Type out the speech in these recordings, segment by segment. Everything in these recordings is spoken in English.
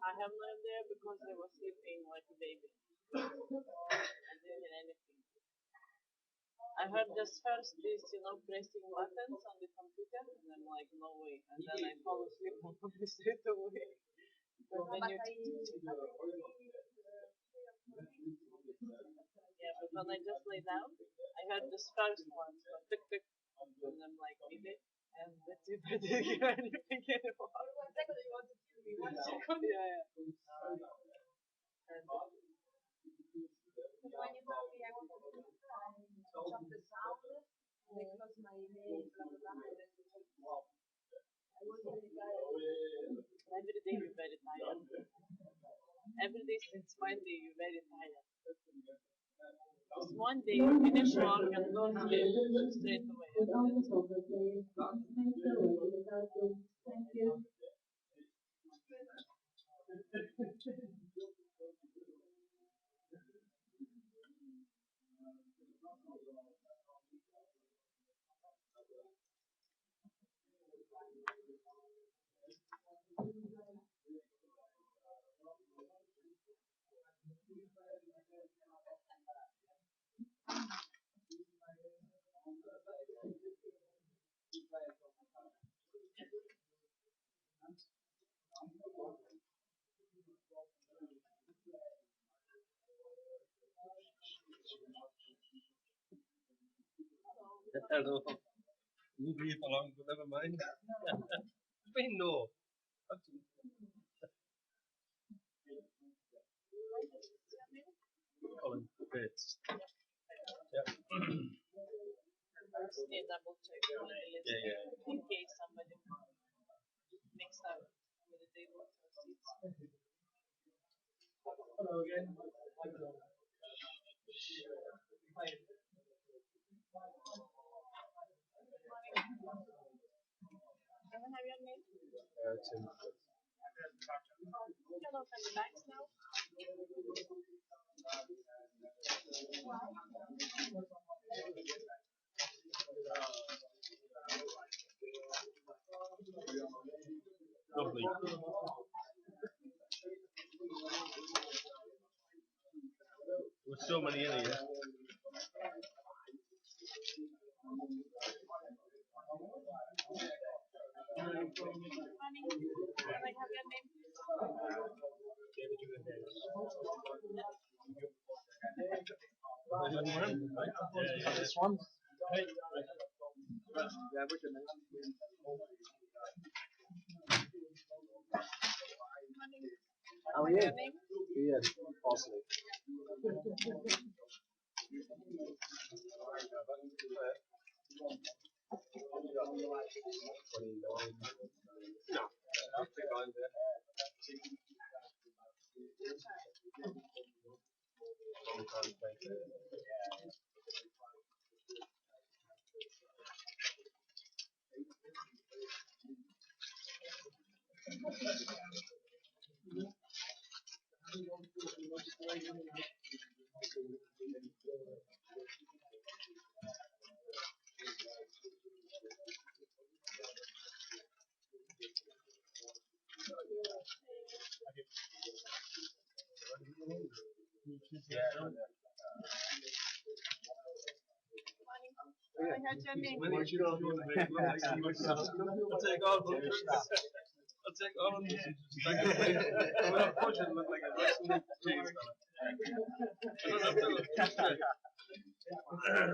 I have no idea because I was sleeping like a baby. I didn't hear anything. I heard just first this, pressing buttons on the computer, and I'm like, no way. And then I fall asleep straight away. But when you... Yeah, but when I just lay down, I heard this first one, so tick tick, and I'm like, did it? And that's it. I didn't hear anything anymore. 1 second, you want to kill me? 1 second. Yeah. And when you told me I want to switch off the sound because my email, blah blah blah, I was really tired. every day you're very tired. Every day since Monday you're very tired. Just one day you finish work and go to sleep straight away. Thank you. Hello. You'll be here for long, but never mind. It's been no. Colin Bates. Yeah. Just need double check on the list in case somebody mixed up with the table seats. Hello again. Can I have your name? Tim. You can open the bags now. Lovely. There's so many in here. Morning. Can I have your name, please? David, you and This one? Yeah, what's your name? How are you? Your name? Ian, Bosley. No, I'll take on there. I had your name. I'll take all of them. I'll take all of them. Unfortunately, look like a Western cheese fella.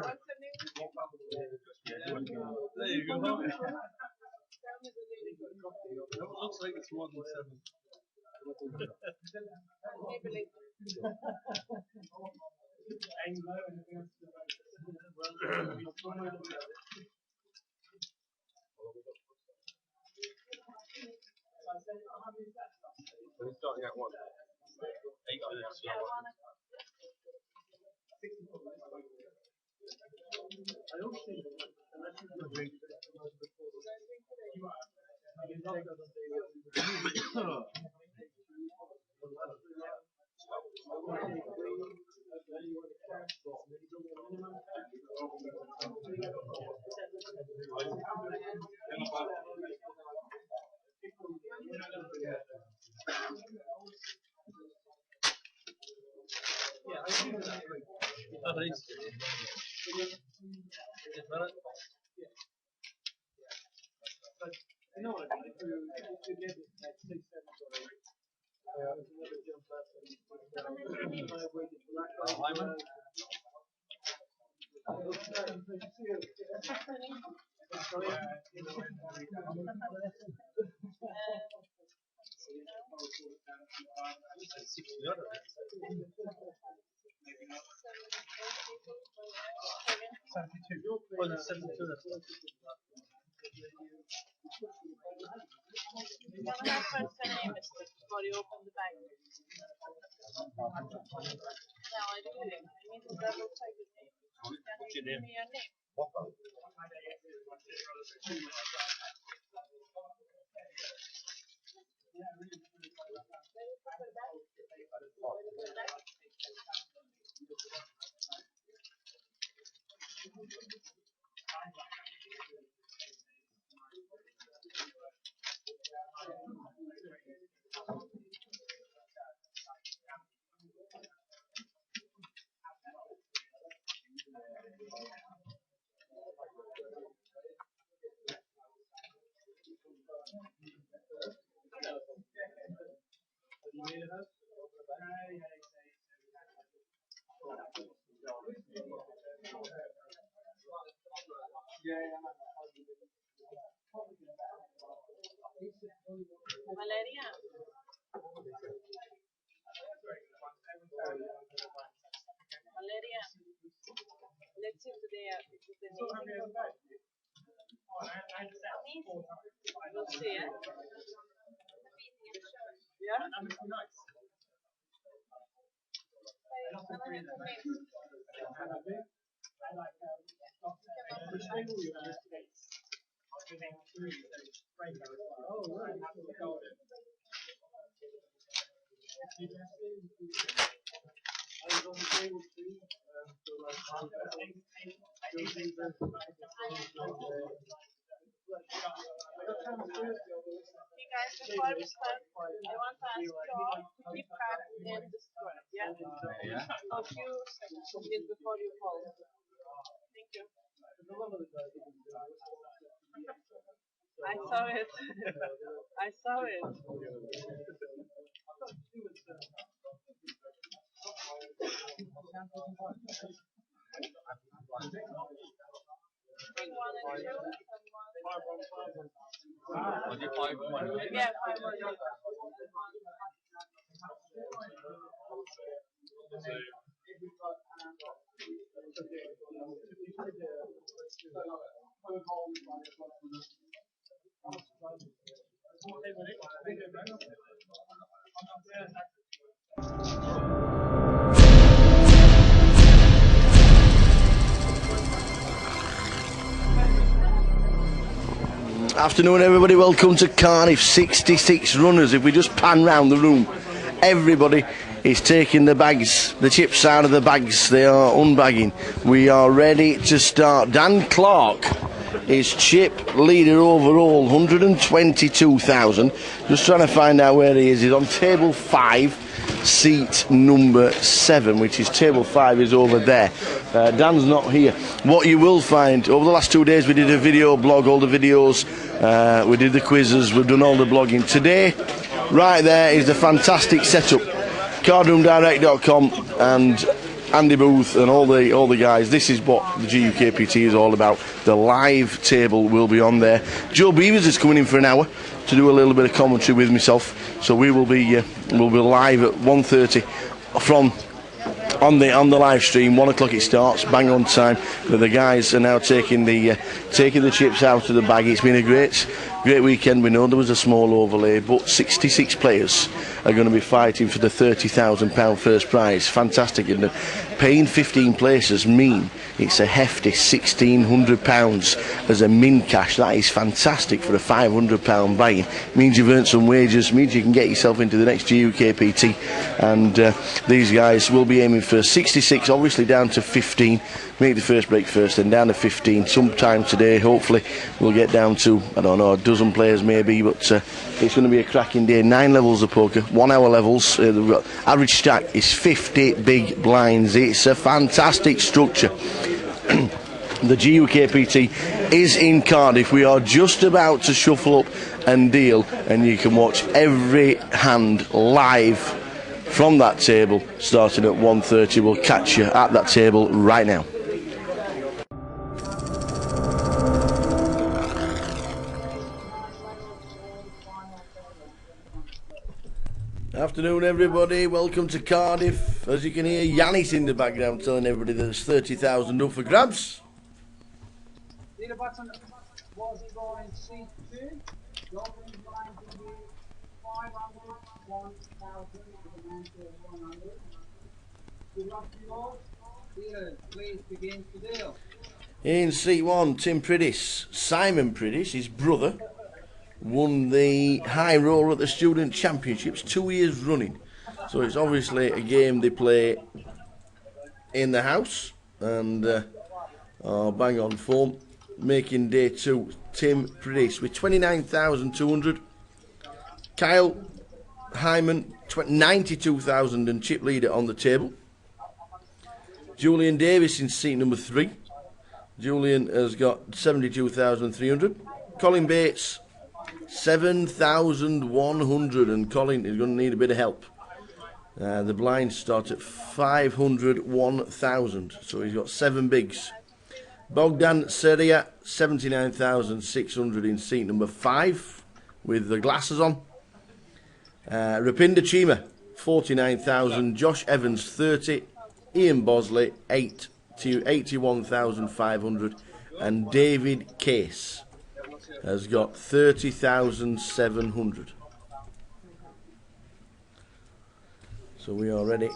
What's the name? There you go. Tell me the name. It looks like it's more than 7. Maybe later. We're starting at 1. 8 minutes. Yeah, 1 At least. You know what I mean? If you get it like 6, 7 or 8, another jump left and You're gonna have first a name before you open the bag. No, I do it. I need to double check the name. Can you give me your name? Valeria. Valeria. Let's see today if it's the name. We'll see, eh? Yeah? Hey guys, before we start, I want to ask you all to keep track in the store. Yeah? A few seconds before you call. Thank you. I saw it. I saw it. Bring one and two. Yeah, 5 1. Afternoon everybody, welcome to Cardiff. 66 runners. If we just pan round the room, everybody is taking the bags, the chips out of the bags. They are unbagging. We are ready to start. Dan Clark is chip leader overall, 122,000. Just trying to find out where he is. He's on table 5, seat number 7, which is table 5 is over there. Dan's not here. What you will find, over the last 2 days we did a video blog, all the videos, we did the quizzes, we've done all the blogging. Today, right there is the fantastic setup. Cardroomdirect.com and Andy Booth and all the guys. This is what the GUKPT is all about. The live table will be on there. Joe Beavers is coming in for an hour to do a little bit of commentary with myself. So we'll be live at 1:30 from on the live stream. 1 o'clock it starts, bang on time. But the guys are now taking the chips out of the bag. It's been a great weekend. We know there was a small overlay, but 66 players are going to be fighting for the £30,000 first prize. Fantastic, isn't it? Paying 15 places mean it's a hefty £1,600 as a min cash. That is fantastic for a £500 buy-in. Means you've earned some wages, means you can get yourself into the next GUKPT, and these guys will be aiming first. 66 obviously down to 15. Make the first break first, then down to 15. Sometime today, hopefully, we'll get down to, I don't know, a dozen players maybe, but it's going to be a cracking day. 9 levels of poker, 1 hour levels. The average stack is 50 big blinds. It's a fantastic structure. The GUKPT is in Cardiff. We are just about to shuffle up and deal, and you can watch every hand live from that table starting at 1:30. We'll catch you at that table right now. Afternoon, everybody. Welcome to Cardiff. As you can hear, Yannis in the background telling everybody there's 30,000 up for grabs. Leader button was going C2. The opening line will be 500, 1,000, with a man to 100. Good luck to you all. Dealers, please begin to deal. In seat 1, Tim Priddis. Simon Priddis, his brother, won the high roller at the Student Championships 2 years running. So it's obviously a game they play in the house, and bang on form. Making day 2, Tim Priddis with 29,200. Kyle Hyman, 92,000 and chip leader on the table. Julian Davis in seat number 3. Julian has got 72,300. Colin Bates, 7,100, and Colin is going to need a bit of help. The blinds start at 500, 1,000, so he's got 7 bigs. Bogdan Seria, 79,600 in seat number 5 with the glasses on. Rupinder Chima, 49,000. Josh Evans, 30. Ian Bosley, 81,500. And David Case has got 30,700. So we are ready.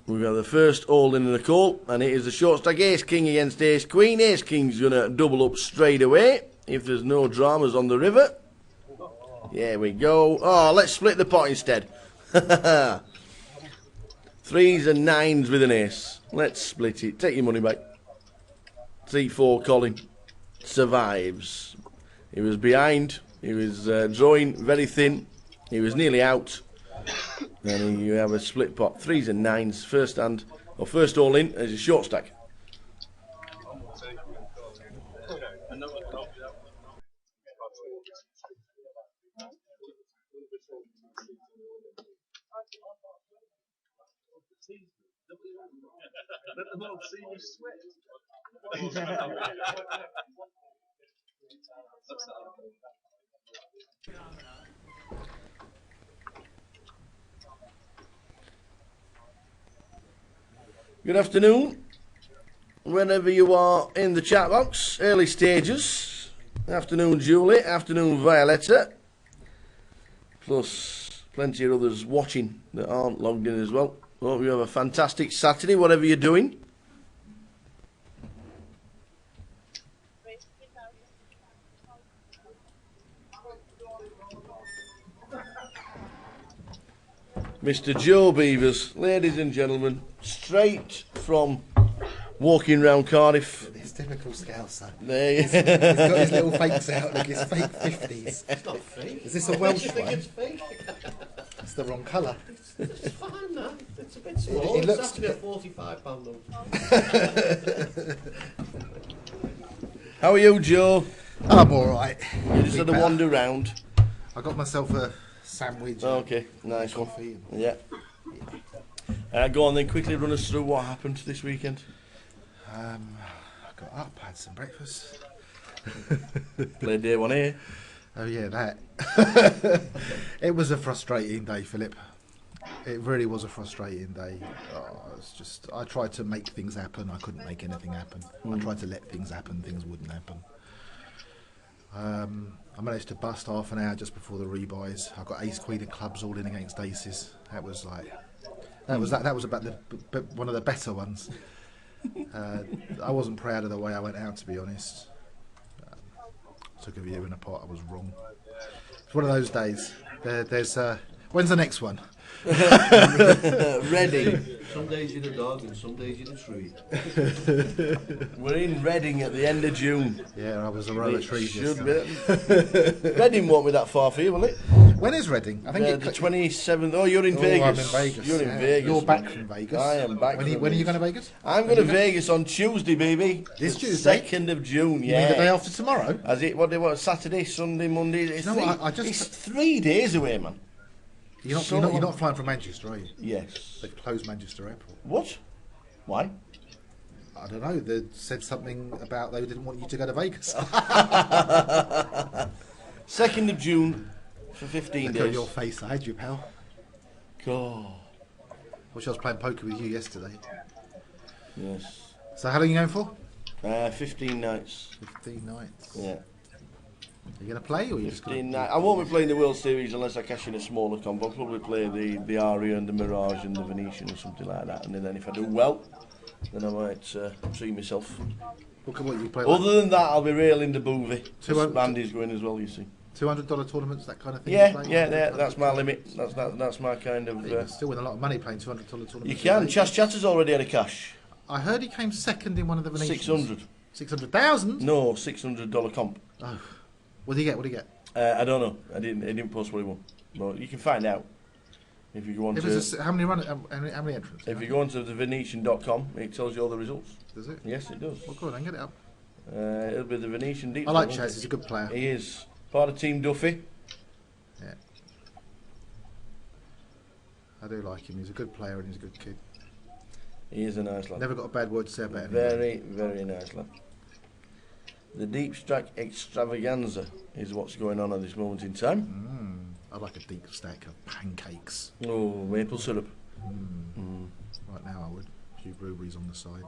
We've got the first all-in and a call, and it is the short stack Ace King against Ace Queen. Ace King's going to double up straight away if there's no dramas on the river. There we go. Oh, let's split the pot instead. 3s and 9s with an ace. Let's split it. Take your money back. C4 Colin survives. He was behind. He was drawing very thin. He was nearly out. Then you have a split pot, 3s and 9s, first hand, or first all in as a short stack. Let them all see you sweat. Good afternoon, whenever you are in the chat box, early stages. Afternoon Julie, afternoon Violetta, plus plenty of others watching that aren't logged in as well. Hope you have a fantastic Saturday, whatever you're doing. Mr. Joe Beavers, ladies and gentlemen, straight from walking round Cardiff. It's typical Scouser. There He's got his little fakes out, like his fake 50s. It's not fake. Is this a Welsh You think one? it's fake? It's the wrong colour. It's fine, no. It's a bit small. It It's looks- actually a £45 note. How are you, Joe? I'm alright. You just had a wander round. I got myself a sandwich. Okay, nice one. Coffee. Yeah. Go on then, quickly run us through what happened this weekend. I got up, had some breakfast. Played day 1 here. Oh yeah, that. It was a frustrating day, Philip. It really was a frustrating day. I tried to make things happen. I couldn't make anything happen. I tried to let things happen. Things wouldn't happen. I managed to bust half an hour just before the rebuys. I got ace queen and clubs all in against aces. That was about one of the better ones. I wasn't proud of the way I went out, to be honest. Took a view in a pot. I was wrong. It's one of those days. When's the next one? Reading. Some days you're a dog and some days you're a tree. We're in Reading at the end of June. Yeah, I was a row of trees Should yesterday. be. Reading won't be that far for you, will it? When is Reading? I think The 27th. Oh, you're in Vegas. I'm in Vegas. You're in Vegas. You're back man. from Vegas. I am back. When are you going to Vegas? I'm going to Vegas on Tuesday, baby. This The Tuesday? 2nd of June. You Yeah. mean the day after tomorrow? As it? What? Saturday, Sunday, Monday. It's, No, it's 3 days away, man. You're not flying from Manchester, are you? Yes. They've closed Manchester Airport. What? Why? I don't know. They said something about they didn't want you to go to Vegas. 2nd of June for 15 Look days. at your face, I had you, pal. God. Wish I was playing poker with you yesterday. Yes. So how long are you going for? 15 nights. 15 nights. Yeah. Are you going to play or are you just 15 going nights. I won't be playing the World Series unless I cash in a smaller comp. I'll probably play the Aria and the Mirage and the Venetian or something like that. And then if I do well, then I might treat myself. Look at what you play. Other than that, I'll be railing the boothie. $200 Bandy's going as well, you see. $200 tournaments, that kind of thing. Yeah, you play? yeah, that's my limit. That's my kind of. You can still win a lot of money playing $200 tournaments. You can. Chas Chatter's already had a cash. I heard he came second in one of the Venetians. 600. 600,000? No, $600 comp. Oh. What do you get? What do you get? I don't know. I didn't post what he won. But you can find out if you go on How many entrants? if you go onto the Venetian.com, it tells you all the results. Does it? Yes, it does. Well, go on, then get it up. It'll be the Venetian deep. I like won't Chaz. it? He's a good player. He is part of Team Duffy. Yeah. I do like him. He's a good player and he's a good kid. He is a nice lad. Never got a bad word to say about him. Very, very nice lad. The Deep Stack Extravaganza is what's going on at this moment in time. I'd like a deep stack of pancakes. Oh, maple syrup. Right now I would. A few breweries on the side.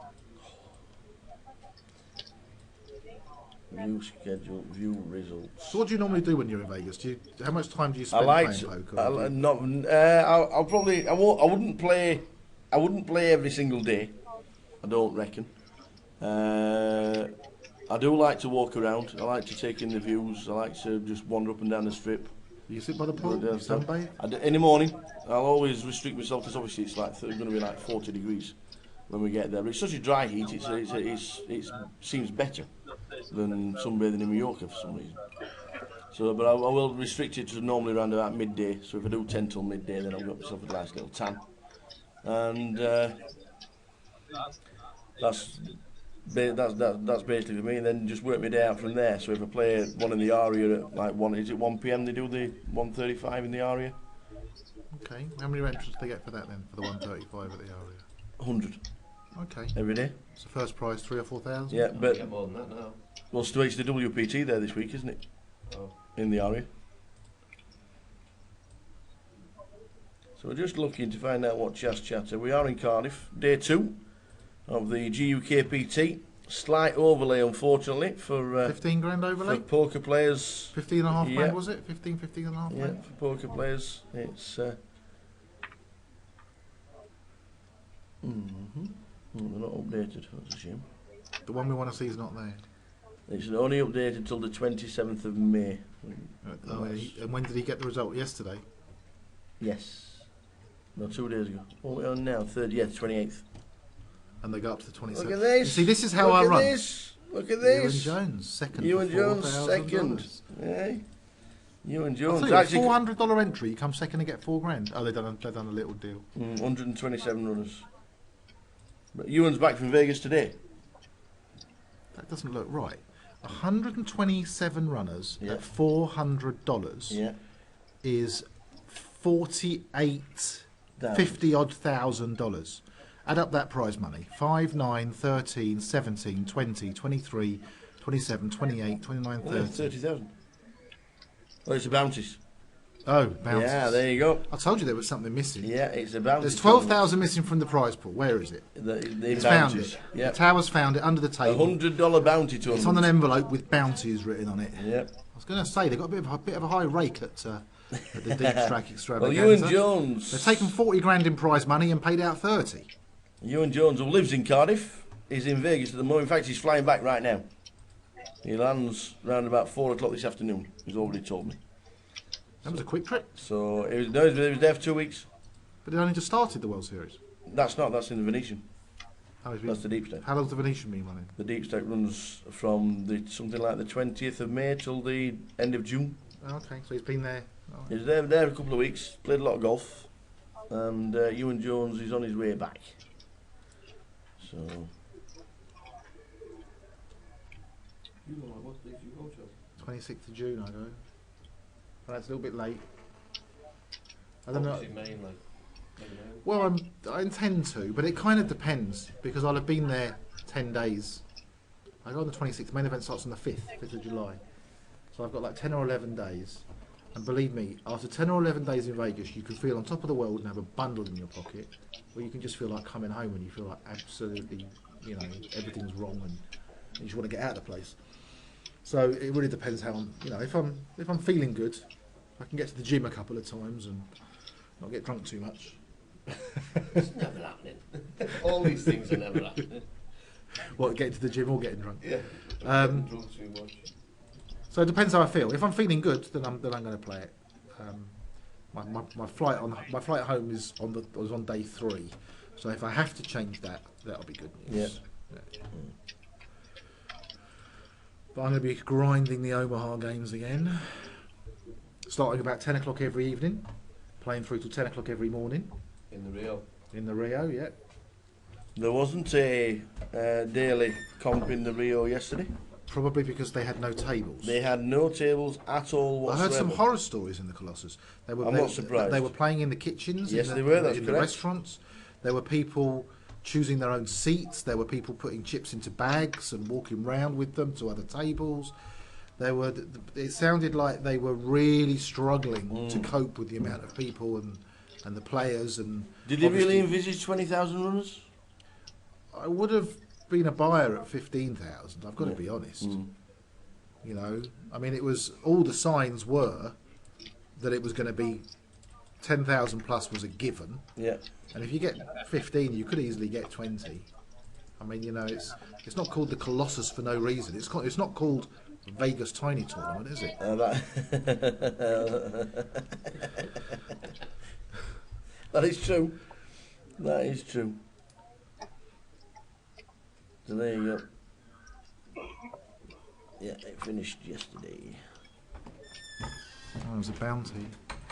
View schedule, view results. So what do you normally do when you're in Vegas? How much time do you spend I playing poker? I'll probably. I wouldn't play. I wouldn't play every single day. I don't reckon. I do like to walk around. I like to take in the views. I like to just wander up and down the strip. You sit by the pool? You sunbathe? In the morning, I'll always restrict myself because obviously it's like going to be like 40 degrees when we get there. But it's such a dry heat. It seems better than sunbathing in Mallorca for some reason. So, but I will restrict it to normally around about midday. So if I do 10 till midday, then I've got myself a nice little tan, and that's basically for me. And then just work my day out from there. So if I play one in the Aria at like 1 p.m. they do the 1:35 in the Aria. Okay. How many entrants do they get for that then? For the 135 at the Aria? 100 Okay. every day. So first prize 3,000 or 4,000. Yeah, but Get more than that now. well, it's the WPT there this week, isn't it? Oh. In the Aria. So we're just looking to find out what Chas Chatter. We are in Cardiff, day 2 of the GUKPT. Slight overlay, unfortunately, for 15 grand overlay. for poker players. 15 and a half Yeah. grand was it? 15 and a half Yeah, grand. for poker players, it's. They're not updated. That's a shame. The one we want to see is not there. It's only updated until the 27th of May. Oh, and when did he get the result? Yesterday. Yes. No, 2 days ago. What are we on now? 28th. And they go up to the 27th. Look at this. You see, this is how I Look run. at this. Look at Ewan this. Jones, second. Ewan for Jones, $4,000. second. Yeah. Ewan I'll Jones. tell you, Actually, $400 entry. You come second and get 4 grand. Oh, they've done a little deal. 127 runners. But Ewan's back from Vegas today. That doesn't look right. 127 runners Yeah. at $400 Yeah. is 48, Damn. 50 odd $1,000. Add up that prize money. 5, 9, 13, 17, 20, 23, 27, 28, 29, 30. 30,000. Oh, it's the bounties. Oh, bounces. Yeah, there you go. I told you there was something missing. Yeah, it's the bounties. There's 12,000 missing from the prize pool. Where is it? The It's found bounties. it. Yeah. The tower's found it under the A table. $100 bounty to It's on an envelope with bounties written on it. Yep. I was going to say they've got a bit of a high rake at the Deep Track Well, Extravaganza. Ewan Jones. They've taken 40 grand in prize money and paid out 30. Ewan Jones, who lives in Cardiff, is in Vegas at the moment. In fact, he's flying back right now. He lands round about 4 o'clock this afternoon. He's already told me. That was a quick trip. So he was there for 2 weeks. But it only just started the World Series. That's not. That's in the Venetian. Oh, it's been, That's the deep state. how long's the Venetian been running? The deep state runs from something like the 20th of May till the end of June. Oh, okay, so he's been there. Oh, He's there a couple of weeks. Played a lot of golf, and Ewan Jones is on his way back. So. You know what date you go to? 26th of June, I go. Well, that's a little bit late. I don't know. Well, I intend to, but it kind of depends because I'll have been there 10 days. I go on the 26th. Main event starts on the 5th of July. So I've got like 10 or 11 days. And believe me, after 10 or 11 days in Vegas, you can feel on top of the world and have a bundle in your pocket, or you can just feel like coming home and you feel like absolutely, you know, everything's wrong and you just want to get out of the place. So it really depends how I'm, you know, if I'm feeling good, I can get to the gym a couple of times and not get drunk too much. It's never happening. All these things are never happening. What, getting to the gym or getting drunk? Yeah. Drunk too much. So it depends how I feel. If I'm feeling good, then I'm going to play it. My flight home is on day 3, so if I have to change that, that'll be good news. Yeah. But I'm going to be grinding the Omaha games again, starting about 10 o'clock every evening, playing through till 10 o'clock every morning. In the Rio. In the Rio, yeah. There wasn't a daily comp in the Rio yesterday. Probably because they had no tables. They had no tables at all whatsoever. I heard some horror stories in the Colossus. I'm not surprised. They were playing in the kitchens. Yes, in they were. That's in correct. the restaurants. There were people choosing their own seats. There were people putting chips into bags and walking round with them to other tables. It sounded like they were really struggling to cope with the amount of people and the players. And did they really envisage 20,000 runners? I would have been a buyer at 15,000. I've got to be honest. You know, I mean, it was all the signs were that it was going to be 10,000 plus was a given. Yeah. And if you get 15, you could easily get 20. I mean, you know, it's not called the Colossus for no reason. It's not called Vegas Tiny Tournament, is it? That is true. That is true. So there you go. Yeah, it finished yesterday. Oh, it was a bounty.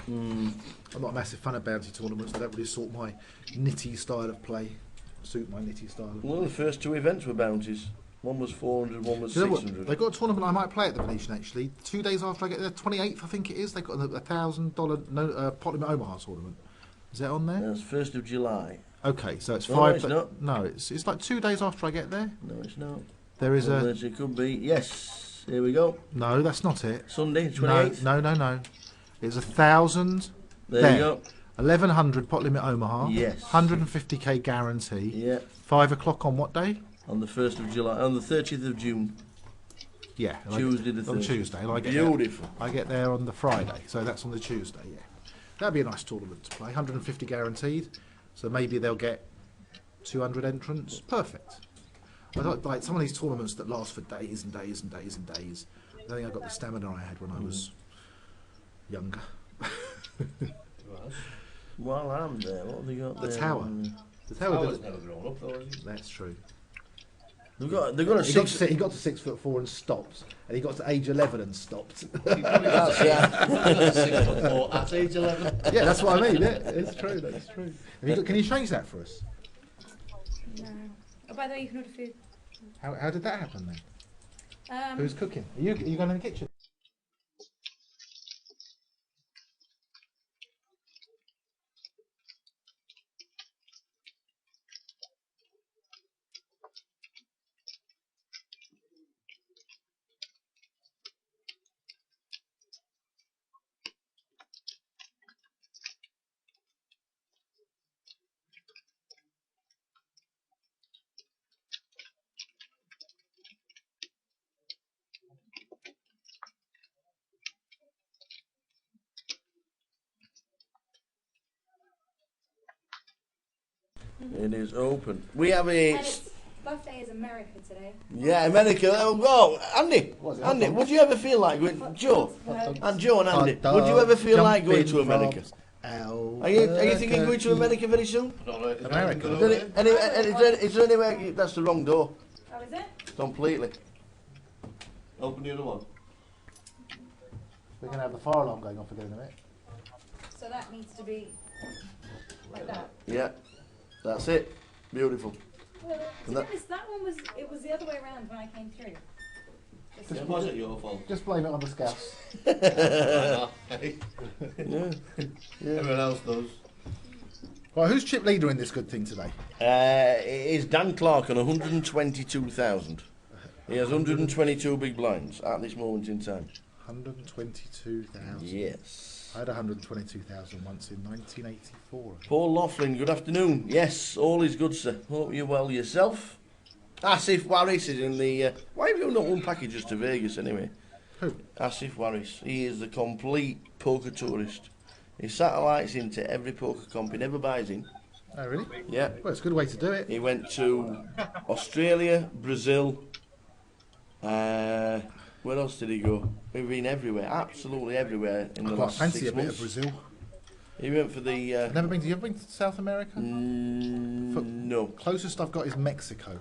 I'm not a massive fan of bounty tournaments. They don't really suit my nitty style of play. Well, the first 2 events were bounties. One was 400, one was 600. They got a tournament I might play at the Venetian actually. 2 days after I get there, 28th I think it is. They got a $1,000 pot limit Omaha tournament. Is that on there? That's 1st of July. Okay, so it's No, 5. it's not. No, it's like 2 days after I get there. No, it's not. There is Unless it could be. Yes, here we go. No, that's not it. Sunday, 28th. No. It's 1,000. There you go. 1,100 pot limit Omaha. Yes. 150k guarantee. Yeah. 5 o'clock on what day? On the 1st of July. On the 30th of June. Yeah. Tuesday the 30th. On Tuesday. And Beautiful. I get there on the Friday, so that's on the Tuesday, yeah. That'd be a nice tournament to play. 150 guaranteed. So maybe they'll get 200 entrants. Perfect. I don't like some of these tournaments that last for days and days and days and days. I don't think I got the stamina I had when I was younger. While I'm there, what have they got there? The tower. The tower. Tower's never grown up though, has he? That's true. They've got a He got to 6'4" and stopped, and he got to age 11 and stopped. That's, yeah. 6'4" at age 11. Yeah, that's what I mean. Yeah, it's true. That's true. Can you change that for us? No. Oh, by the way, you can order food. How did that happen then? Who's cooking? Are you going in the kitchen? It is open. We have a. And its birthday is America today. Yeah, America. Oh, Andy. Andy, would you ever feel like going, Joe? And Joe and Andy, would you ever feel like going to America? Are you thinking going to America very soon? America. Is there anywhere? That's the wrong door. Oh, is it? Completely. Open the other one. We're going to have the fire alarm going off again in a minute. So that needs to be like that. Yeah, that's it. Beautiful. Well, to be that- honest, that one was, it was the other way around when I came through. It wasn't your fault. Just blame it on the scouts. Yeah. Everyone else does. Right, who's chip leader in this good thing today? It is Dan Clark on 122,000. He has 122 big blinds at this moment in time. 122,000. Yes. I had 122,000 once in 1984. Paul Laughlin, good afternoon. Yes, all is good, sir. Hope you're well yourself. Asif Warris is in the... why have you not won packages to Vegas anyway? Who? Asif Warris. He is the complete poker tourist. He satellites into every poker comp. He never buys in. Oh, really? Yeah. Well, it's a good way to do it. He went to Australia, Brazil. Where else did he go? We've been everywhere, absolutely everywhere in the I quite last fancy 6 a bit months. of Brazil. He went for the... I've never been to... You ever been to South America? no. Closest I've got is Mexico.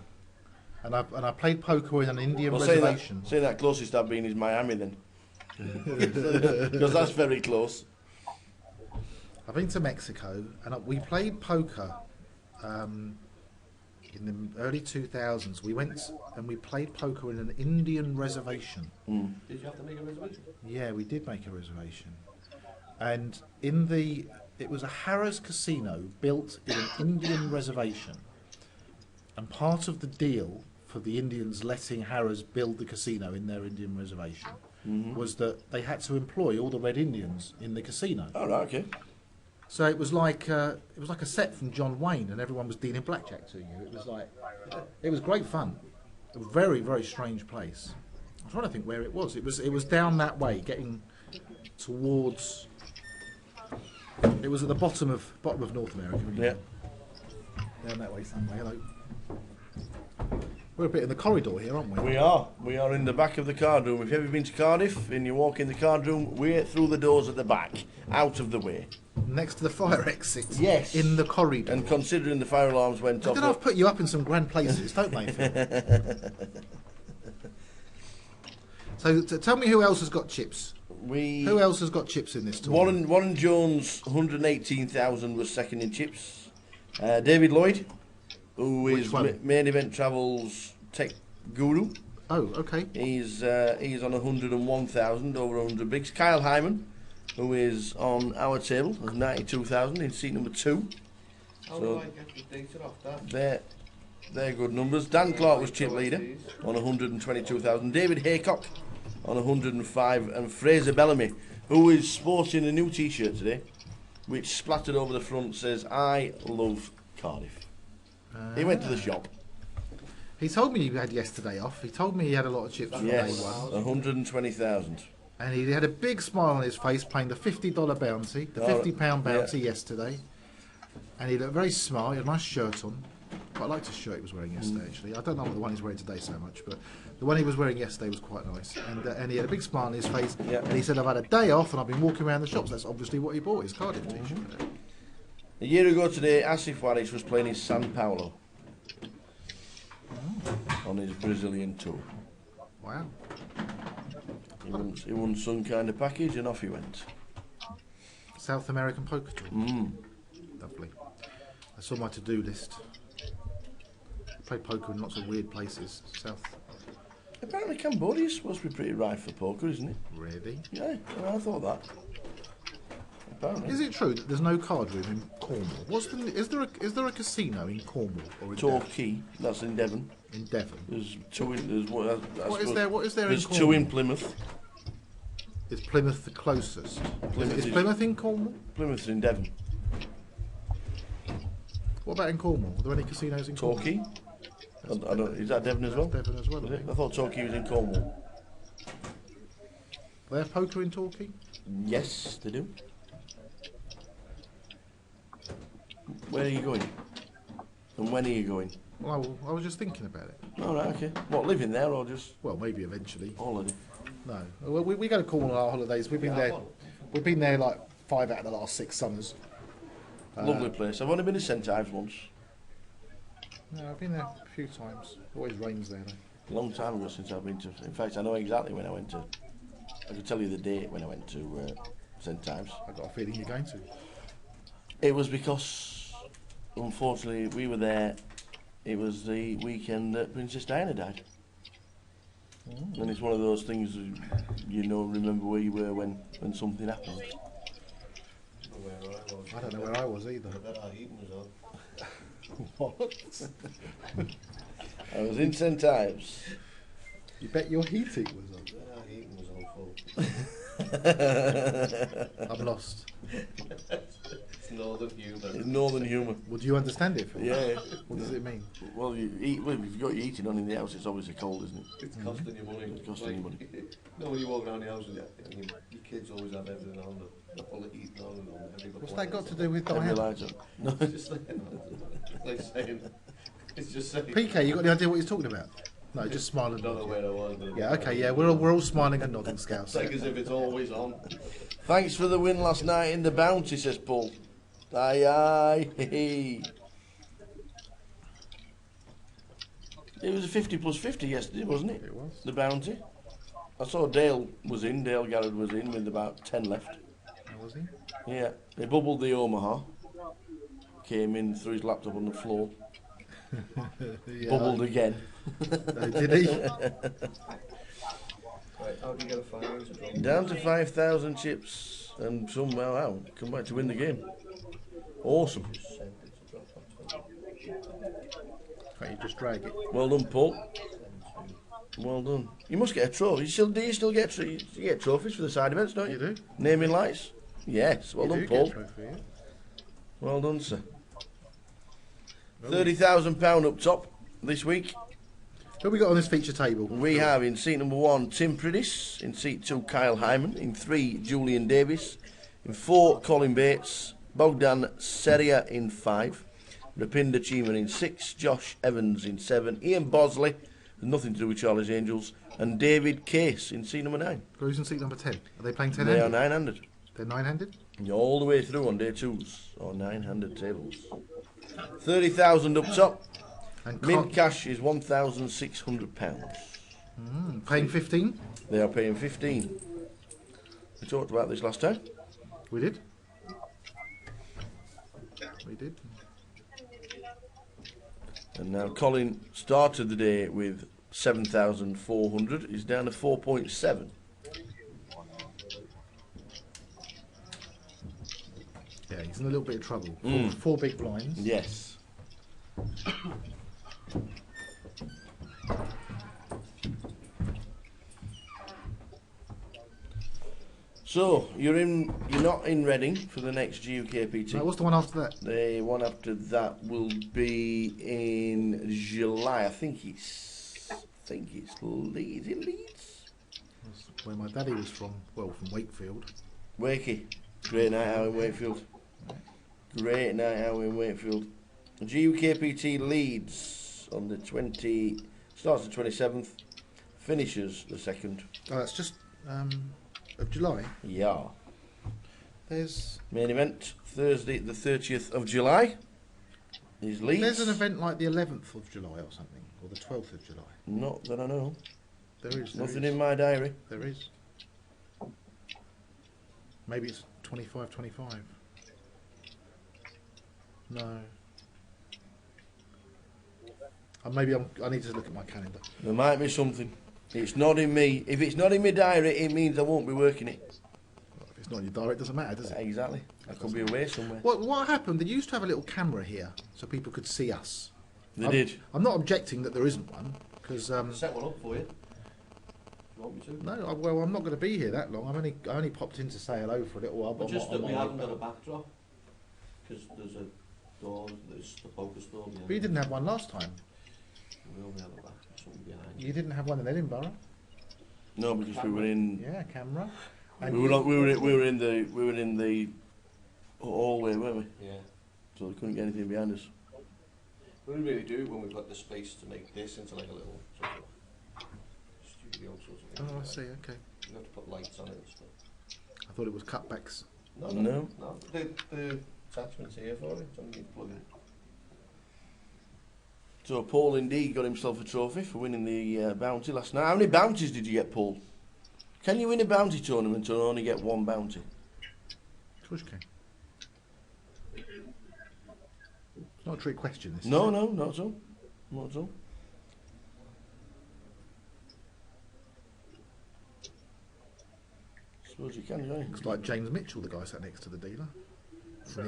And I played poker in an Indian Well, reservation. say that closest I've been is Miami then. Because that's very close. I've been to Mexico, and we played poker in the early 2000s. We went and we played poker in an Indian reservation. Mm. Did you have to make a reservation? Yeah, we did make a reservation. And it was a Harrah's casino built in an Indian reservation. And part of the deal for the Indians letting Harrah's build the casino in their Indian reservation was that they had to employ all the Red Indians in the casino. All right, okay. So it was like a set from John Wayne, and everyone was dealing blackjack to you. It was great fun. A very, very strange place. I'm trying to think where it was. It was down that way, getting towards. It was at the bottom of North America. Yeah. Down that way somewhere. Hello. We're a bit in the corridor here, aren't we? We are in the back of the card room. If you've ever been to Cardiff and you walk in the card room, we're through the doors at the back, out of the way. Next to the fire exit. Yes. In the corridor. And considering the fire alarms went off... They're going to put you up in some grand places, don't they, Phil? So tell me who else has got chips. Who else has got chips in this tournament? Warren Jones, 118,000 was second in chips. David Lloyd, who is main event travels tech guru. Oh, okay. He's on 101,000, over 100 bigs. Kyle Hyman, who is on our table, has 92,000 in seat number 2. How do I get the data off that? They're good numbers. Dan Clark was chip leader on 122,000. David Haycock on 105, and Fraser Bellamy, who is sporting a new T-shirt today, which splattered over the front says "I love Cardiff." He went to the shop. He told me he had yesterday off. He told me he had a lot of chips from day Yes, one. 120,000. And he had a big smile on his face playing the $50 bounty, the £50 bounty yesterday. And he looked very smart. He had a nice shirt on. Quite liked his shirt he was wearing yesterday, actually. I don't know what the one he's wearing today so much, but the one he was wearing yesterday was quite nice. And he had a big smile on his face. Yeah. And he said, I've had a day off and I've been walking around the shops. That's obviously what he bought, his Cardiff T-shirt. A year ago today, Asif Warris was playing in São Paulo on his Brazilian tour. Wow. He won some kind of package and off he went. South American poker tour. Lovely. That's on my to-do list. I play poker in lots of weird places. Apparently Cambodia's supposed to be pretty rife for poker, isn't it? Really? Yeah, well, I thought that. Apparently. Is it true that there's no card room in Cornwall? Is there a casino in Cornwall or in Torquay, that's in Devon. In Devon. There's two in... What is there There's in two Cornwall? in Plymouth. Is Plymouth the closest? Plymouth is is- Plymouth in Cornwall? Plymouth's in Devon. What about in Cornwall? Are there any casinos in Cornwall? Torquay? I don't, is that Devon as well? Devon as well, Is I it? think. I thought Torquay was in Cornwall. They have poker in Torquay? Yes, they do. Where are you going? And when are you going? Well, I was just thinking about it. All right, okay. What, living there or just Well, maybe eventually. holiday? No. Well, we go to Cornwall on our holidays. We've been there. We've been there like 5 out of the last 6 summers. Lovely place. I've only been to St Ives once. No, I've been there a few times. Always rains there though. A long time ago since I've been to. In fact, I know exactly when I went to. I could tell you the date when I went to St Ives. I've got a feeling you're going to. It was because, unfortunately, we were there. It was the weekend that Princess Diana died. And it's one of those things, you know, remember where you were when something happened. I don't know where I was either. What? I was in St Ives. You bet your heating was on. Our heating was all full. I'm lost. It's northern humour. It's northern humour. Well, do you understand it, Phil? Yeah. What does it mean? Well, if you've got your heating on in the house, it's obviously cold, isn't it? It's costing you money. It's costing you money. No, when you walk around the house and your kids always have everything on, the full of heating on and on. What's that got to do with Every Diana? light on. No. It's just like saying, it's just saying. PK, you got any idea what he's talking about? No, just smile and I don't know nod. where I was. But Yeah, okay, yeah, we're all smiling and nodding, Scouts. It's like as if it's always on. Thanks for the win last night in the Bounty, says Paul. Aye, aye, hee. It was a 50 plus 50 yesterday, wasn't it? It was. The Bounty. I saw Dale Garrett was in with about 10 left. How was he? Yeah, he bubbled the Omaha. Came in, threw his laptop on the floor. Yeah. Bubbled again. Did he? Right, how do you get a 5,000? Down to 5,000 chips and somehow out. Come back to win the game. Awesome. Can't you just drag it? Well done, Paul. Well done. You must get a trophy. Do you still get you get trophies for the side events, don't you? You do. Naming lights. Yes. Well You done, do Paul. get a trophy, yeah. Well done, sir. £30,000 up top this week. Who have we got on this feature table? We have in seat number 1 Tim Pridis, in seat 2 Kyle Hyman, in 3 Julian Davis, in 4 Colin Bates, Bogdan Seria in 5, Rapinder Cheeman in 6, Josh Evans in 7, Ian Bosley, nothing to do with Charlie's Angels, and David Case in seat number 9. Who's in seat number 10? Are they playing They are 10-handed? 9-handed. They're 9-handed? All the way through on day 2s, or 9-handed tables. 30,000 up top. And Mint cash is £1,600. paying 15? They are paying 15. We talked about this last time. We did. We did. And now Colin started the day with 7,400. He's down to 4.7. Yeah, he's in a little bit of trouble. Mm. Four big blinds. Yes. So you're not in Reading for the next GUKPT. Now, what's the one after that? The one after that will be in July. I think it's Leeds. Is it Leeds? That's where my daddy was from. Well, from Wakefield. Wakey. Great night out in Wakefield. Great night out in Wakefield. GUKPT Leeds on the 20. Starts the 27th. Finishes the 2nd. Oh, that's just of July. Yeah. There's Main event Thursday the 30th of July. Is Leeds. there's an event like the 11th of July or something, or the 12th of July. Not that I know. There is. Nothing in my diary. There is. Maybe it's 25. No. Maybe I need to look at my calendar. There might be something. It's not in me. If it's not in my diary, it means I won't be working it. If it's not in your diary, it doesn't matter, does it? Exactly. I could be away somewhere. What happened? They used to have a little camera here so people could see us. They did. I'm not objecting that there isn't one because Set one up for you. You want me to? no, I'm not going to be here that long. I only popped in to say hello for a little while. But I'm just not- that I'm we not haven't like got a that. backdrop. Because there's a door, there's the focus door behind. But you didn't have one last time. We only have a back, something behind. You didn't have one in Edinburgh. No, because we were in. Yeah, camera. We were in the hallway, weren't we? Yeah. So they couldn't get anything behind us. We really do when we've got the space to make this into like a little sort of studio sort of thing. Oh, I see. Okay. You have to put lights on it and stuff. I thought it was cutbacks No. The attachment's here for it. It's only plug in. So Paul indeed got himself a trophy for winning the bounty last night. How many bounties did you get, Paul? Can you win a bounty tournament and only get one bounty? Of course you can. It's not a trick question, this. No, not at all. Not at all. Suppose you can, yeah. Looks like James Mitchell, the guy sat next to the dealer.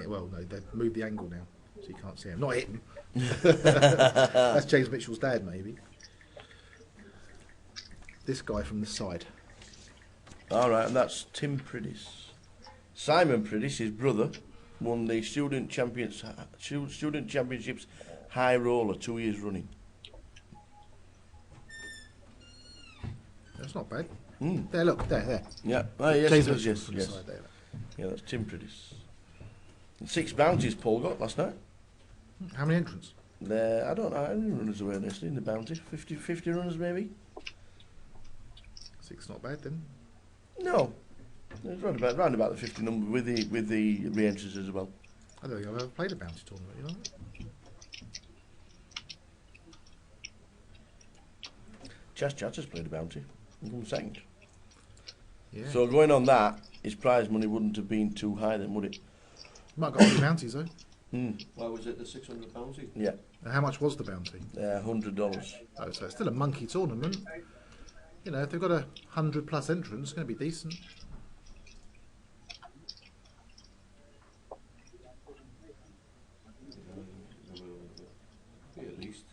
Well, no, they've moved the angle now, so you can't see him. Not him. That's James Mitchell's dad, maybe. This guy from the side. All right, and that's Tim Priddis. Simon Priddis, his brother, won the Student Championships High Roller 2 years running. That's not bad. Mm. There, look, there. Yeah, yes, James it is, Mitchell yes, from the yes. side there. Yeah, that's Tim Priddis. And 6 bounties Paul got last night. How many entrants? I don't know how many runners were there in the bounty. 50 runners maybe? 6, not bad then. No. It's round about the 50 number with the re-entries as well. I don't think I've ever played a bounty tournament, you know? Chas Chatter's played a bounty and come second. Yeah. So going on that, his prize money wouldn't have been too high then, would it? Might have got a few bounties though. Why was it the 600 bounty? Yeah. And how much was the bounty? $100. Oh, so it's still a monkey tournament. You know, if they've got 100 plus entrants, it's going to be decent. Be at least.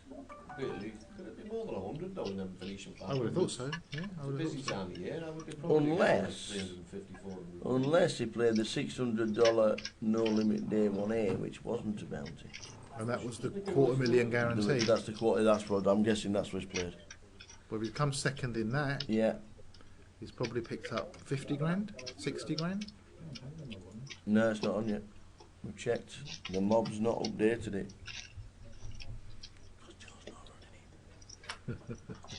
Could it be more than 100 though in them Venetian I would have thought so. Yeah, I would have Busy thought so. time of year, I would be probably Unless- 350, 400. Unless he played the $600 no limit day 1A, which wasn't a bounty. And that was the $250,000 guarantee. That's the quarter. That's what I'm guessing. That's what he's played. But if he comes second in that, Yeah. he's probably picked up 50 grand, 60 grand. No, it's not on yet. We've checked. The mob's not updated it.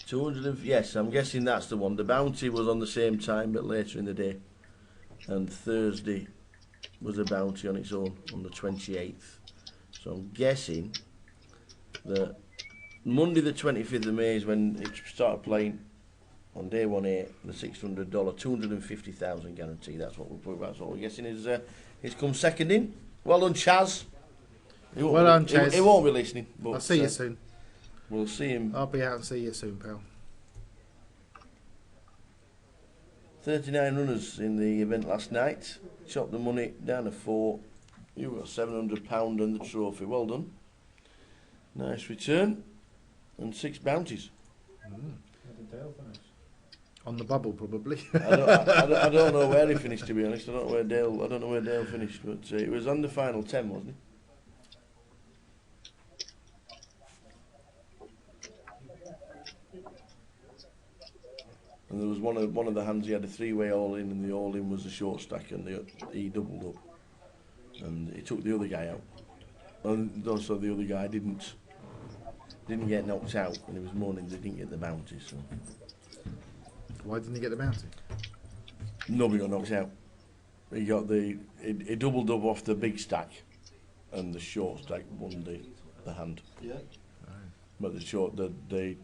200. Yes, I'm guessing that's the one. The bounty was on the same time, but later in the day. And Thursday was a bounty on its own on the 28th. So I'm guessing that Monday the 25th of May is when it started playing on day 1A, the $600, 250,000 guarantee. That's what we're guessing is he's come second in. Well done, Chaz. Well done, Chaz. He won't be listening. But, I'll see you soon. We'll see him. I'll be out and see you soon, pal. 39 runners in the event last night. Chopped the money down to 4. You got £700 and the trophy. Well done. Nice return. And 6 bounties. How did Dale finish? On the bubble, probably. I don't know where he finished, to be honest. I don't know where Dale finished, but it was on the final 10, wasn't he? And there was one of the hands he had a 3-way all in, and the all in was the short stack, and he doubled up, and he took the other guy out, and also the other guy didn't get knocked out, and he was moaning they didn't get the bounty. So Why didn't he get the bounty? nobody got knocked out. He got he doubled up off the big stack, and the short stack won the hand. Yeah. But the short I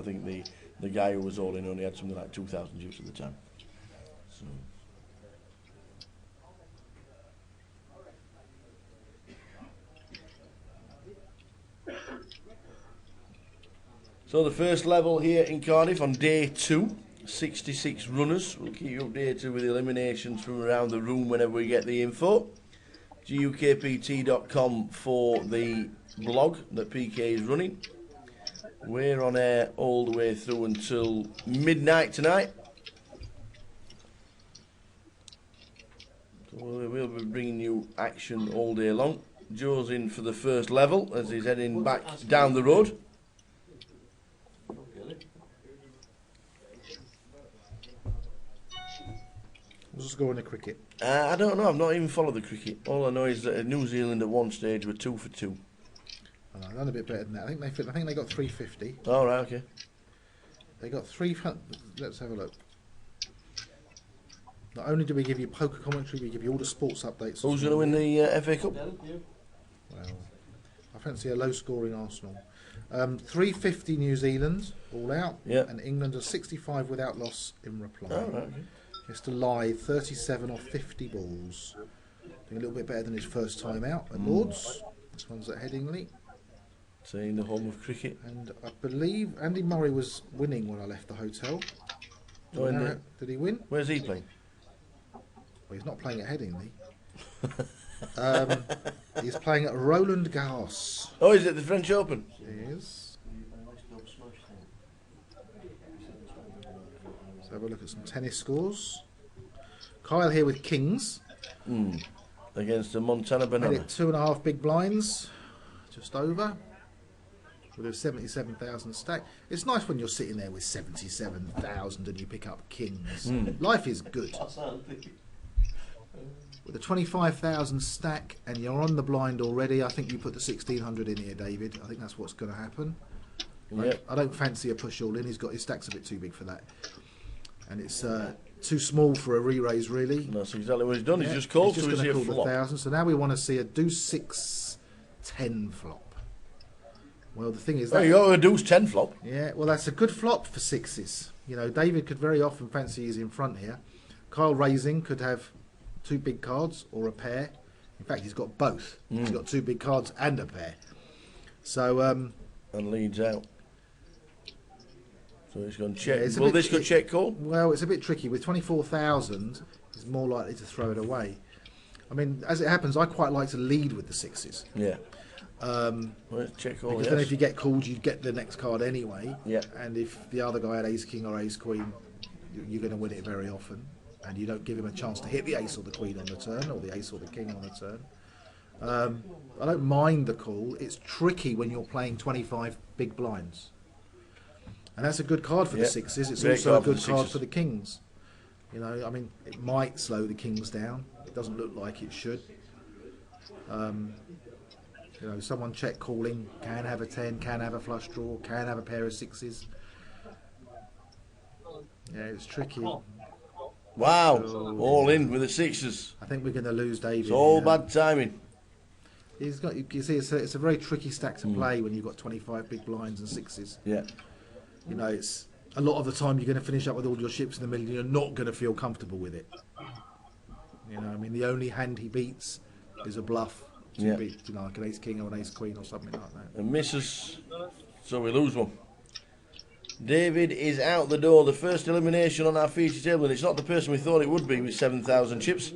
think the guy who was all in only had something like 2,000 juice at the time. So the first level here in Cardiff on day 2, 66 runners. We'll keep you updated with eliminations from around the room whenever we get the info. GUKPT.com for the blog that PK is running. We're on air all the way through until midnight tonight. So we'll be bringing you action all day long. Joe's in for the first level as he's heading back down the road. Let's go on the cricket. I don't know. I've not even followed the cricket. All I know is that New Zealand at one stage were 2 for 2. I've done a bit better than that. I think they got 350. All right, okay. They got 300. Let's have a look. Not only do we give you poker commentary, we give you all the sports updates. Who's going to win the FA Cup? Well, I fancy a low-scoring Arsenal. 350 New Zealand, all out. Yeah. And England are 65 without loss in reply. Oh, right, okay. Mr. Live, 37 off 50 balls. Doing a little bit better than his first time out at Lords. This one's at Headingley. Saying the home of cricket. And I believe Andy Murray was winning when I left the hotel. Oh, Did he win? Where's he playing? Well, he's not playing at Headingley. He's playing at Roland Garros. Oh, is it the French Open? He is. Let's have a look at some tennis scores. Kyle here with Kings. Against the Montana Made Banana. it 2.5 big blinds. Just over. With a 77,000 stack. It's nice when you're sitting there with 77,000 and you pick up Kings. Life is good. With a 25,000 stack and you're on the blind already, I think you put the 1,600 in here, David. I think that's what's going to happen. Yep. I don't fancy a push all in. His stack's a bit too big for that. And it's too small for a re-raise, really. That's exactly what he's done. Yeah, He's just called he's to just his going to call the flop. 1,000. So now we want to see a deuce 6 10 flop. Well, the thing is Oh, that you got a deuce 10 flop. yeah, well, that's a good flop for sixes. You know, David could very often fancy he's in front here. Kyle raising could have 2 big cards or a pair. In fact, he's got both. He's got 2 big cards and a pair. So, And leads out. So he's going to check. Yeah, it's a Will bit- this go check call? well, it's a bit tricky. With 24,000, he's more likely to throw it away. I mean, as it happens, I quite like to lead with the sixes. Yeah. Well, it's check call, Because yes. then if you get called, you get the next card anyway. Yeah. And if the other guy had ace king or ace queen, you're going to win it very often. And you don't give him a chance to hit the ace or the queen on the turn, or the ace or the king on the turn. I don't mind the call. It's tricky when you're playing 25 big blinds. And that's a good card for the Yeah. sixes. It's Great also a card for good the card sixes. for the kings. You know, I mean, it might slow the kings down. It doesn't look like it should. You know, someone check calling, can have a 10, can have a flush draw, can have a pair of sixes. Yeah, it's tricky. Wow. All in with the sixes. I think we're going to lose David. It's all here. bad timing. He's got. You see, it's a very tricky stack to play when you've got 25 big blinds and sixes. Yeah. You know, it's a lot of the time you're going to finish up with all your chips in the middle and you're not going to feel comfortable with it. You know, I mean, the only hand he beats is a bluff. To Yeah. beat, you know, like an ace king or an ace queen or something like that. And misses. So we lose one. David is out the door. The first elimination on our feature table, and it's not the person we thought it would be with 7,000 chips.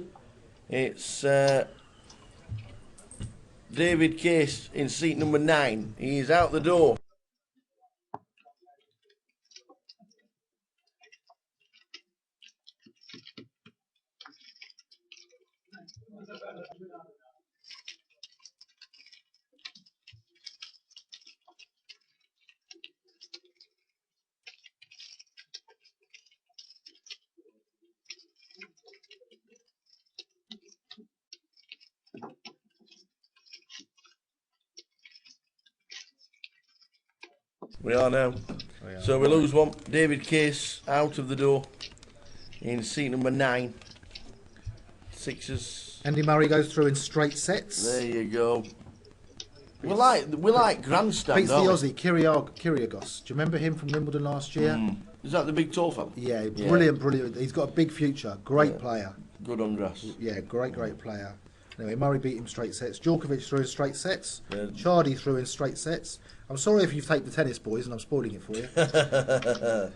It's David Case in seat number 9. He is out the door. We are now. So we lose one. David Case out of the door in seat number 9. Sixes. Andy Murray goes through in straight sets. There you go. We like grandstand. Beats the don't we? Aussie, Kyrgios. Do you remember him from Wimbledon last year? Is that the big tall fella? Yeah, brilliant. He's got a big future. Great player. Good on grass. Yeah, great player. Anyway, Murray beat him straight sets. Djokovic threw in straight sets. Yeah. Chardy threw in straight sets. I'm sorry if you've taped the tennis, boys, and I'm spoiling it for you.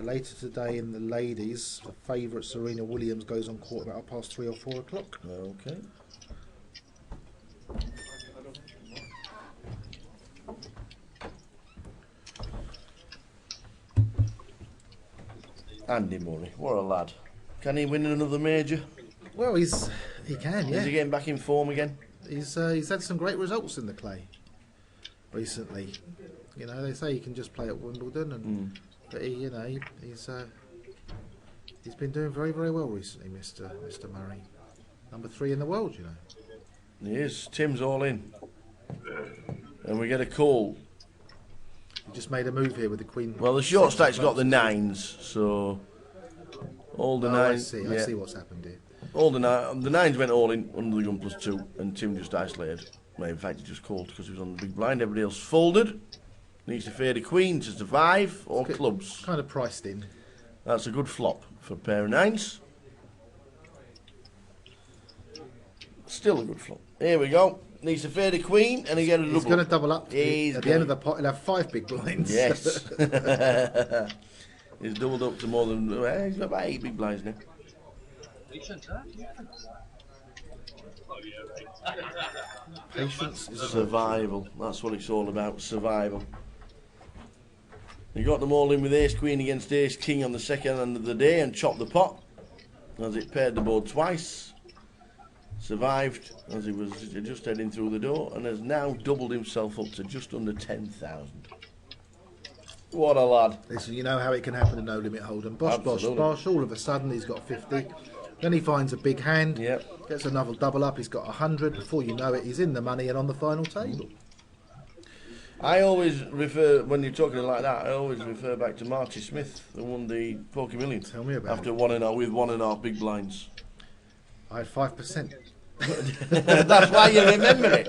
Later today in the ladies, the favourite Serena Williams goes on court about 3:30 or 4 o'clock. Okay. Andy Murray, what a lad. Can he win another major? Well, he can, yeah. Is he getting back in form again? He's had some great results in the clay recently. You know, they say he can just play at Wimbledon, and but he's been doing very well recently, Mr. Murray. Number 3 in the world, you know. He is. Tim's all in. And we get a call You just made a move here with the queen. Well, the short six of stack's got the clubs. 9s, so all the Oh, 9s. I see. I see what's happened here. All the 9s went all in under the gun +2, and Tim just isolated. Well, in fact, he just called because he was on the big blind. Everybody else folded. Needs to fade a queen to survive, or clubs. Kind of priced in. That's a good flop for a pair of 9s. Still a good flop. Here we go. Needs to fade a queen, and he get a double. He's going to double up. He's At the end of the pot, he'll have 5 big blinds. Yes. He's doubled up to more than. He's got about 8 big blinds now. Patience is a Survival. That's what it's all about. Survival. He got them all in with ace queen against ace king on the second end of the day and chopped the pot as it paired the board twice. Survived as he was just heading through the door and has now doubled himself up to just under 10,000. What a lad. Listen, you know how it can happen in No Limit Hold'em. Bosh, bosh, Absolutely. bosh. All of a sudden, he's got 50. Then he finds a big hand. Yep. Gets another double up. He's got 100. Before you know it, he's in the money and on the final table. I always refer, when you're talking like that, I always refer back to Marty Smith, who won the Poker Million. Tell me about after it. with 1.5 big blinds. I had 5%. That's why you remember it.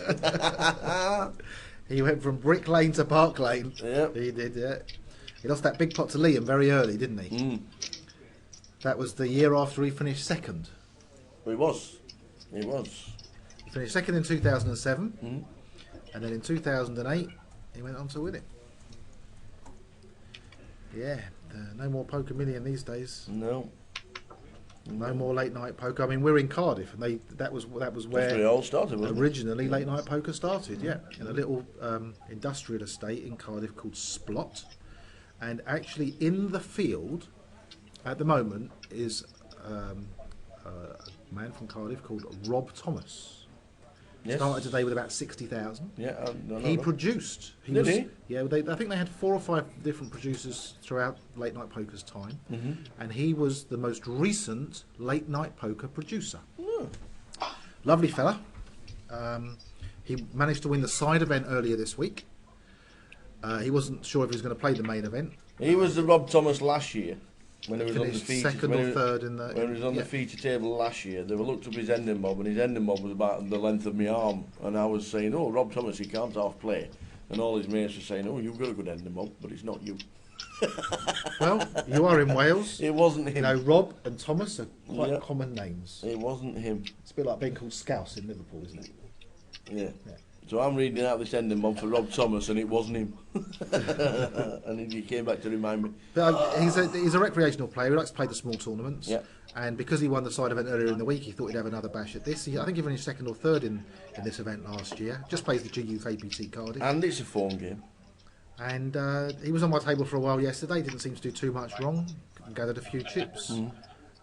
He went from Brick Lane to Park Lane. Yep. He did, yeah. He lost that big pot to Liam very early, didn't he? Mm. That was the year after he finished second. He was. He was. He finished second in 2007. Mm. And then in 2008, he went on to win it. Yeah, no more Poker Million these days. No. No more late night poker. I mean, we're in Cardiff, and that was That's where where it all started, wasn't it? originally late night poker started. Yeah, in a little industrial estate in Cardiff called Splot, and actually in the field at the moment is a man from Cardiff called Rob Thomas. Yes. Started today with about 60,000. Yeah, He produced. Did he? Yeah, I think they had 4 or 5 different producers throughout late night poker's time, Mm-hmm. and he was the most recent late night poker producer. Oh. Lovely fella. He managed to win the side event earlier this week. He wasn't sure if he was going to play the main event. He was the Rob Thomas last year. When he was Finished undefeated. second when or he was- third in the. When he was on yeah. the feature table last year, they were looked up his ending mob, and his ending mob was about the length of my arm. And I was saying, "Oh, Rob Thomas, he can't half play." And all his mates were saying, "Oh, you've got a good ending mob, but it's not you." Well, you are in Wales. It wasn't You him. know, Rob and Thomas are quite Yeah. common names. It wasn't him. It's a bit like being called Scouse in Liverpool, isn't it? Yeah. Yeah. So I'm reading out this ending mob for Rob Thomas, and it wasn't him. And he came back to remind me. But he's a recreational player. He likes to play the small tournaments. Yeah. And because he won the side event earlier in the week, he thought he'd have another bash at this. I think he finished second or third in this event last year. Just plays the GUKPT Cardiff. And it's a phone game. And he was on my table for a while yesterday. Didn't seem to do too much wrong. Gathered a few chips.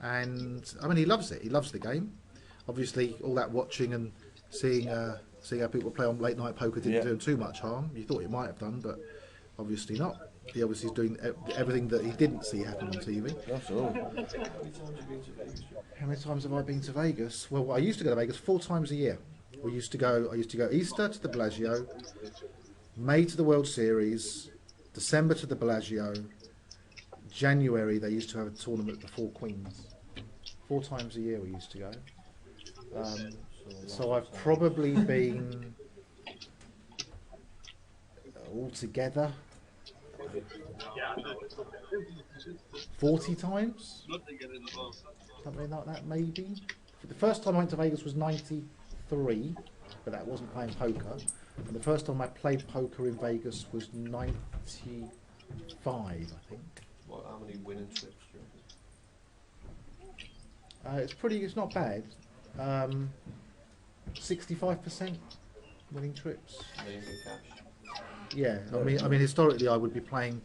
And I mean, he loves it. He loves the game. Obviously, all that watching and seeing how people play on late night poker didn't do him too much harm. You thought it might have done, but obviously not. He obviously is doing everything that he didn't see happen on TV. Absolutely. How many times have I been to Vegas? Well, I used to go to Vegas 4 times a year. I used to go Easter to the Bellagio, May to the World Series, December to the Bellagio, January they used to have a tournament at the Four Queens. 4 times a year we used to go. So I've probably been altogether 40 times, something like that maybe. The first time I went to Vegas was 93, but that wasn't playing poker. And the first time I played poker in Vegas was 95, I think. What, how many winning trips do you It's not bad. 65% winning trips. reckon? Mainly cash. Yeah, I mean, historically, I would be playing.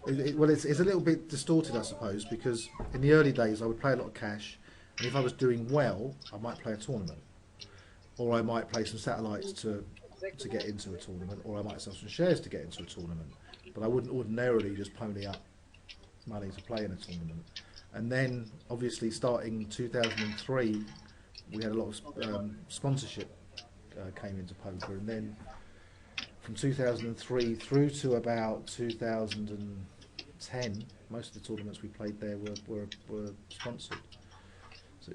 It's a little bit distorted, I suppose, because in the early days, I would play a lot of cash, and if I was doing well, I might play a tournament, or I might play some satellites to get into a tournament, or I might sell some shares to get into a tournament. But I wouldn't ordinarily just pony up money to play in a tournament. And then, obviously, starting 2003, we had a lot of sponsorship came into poker, and then from 2003 through to about 2010, most of the tournaments we played there were sponsored. So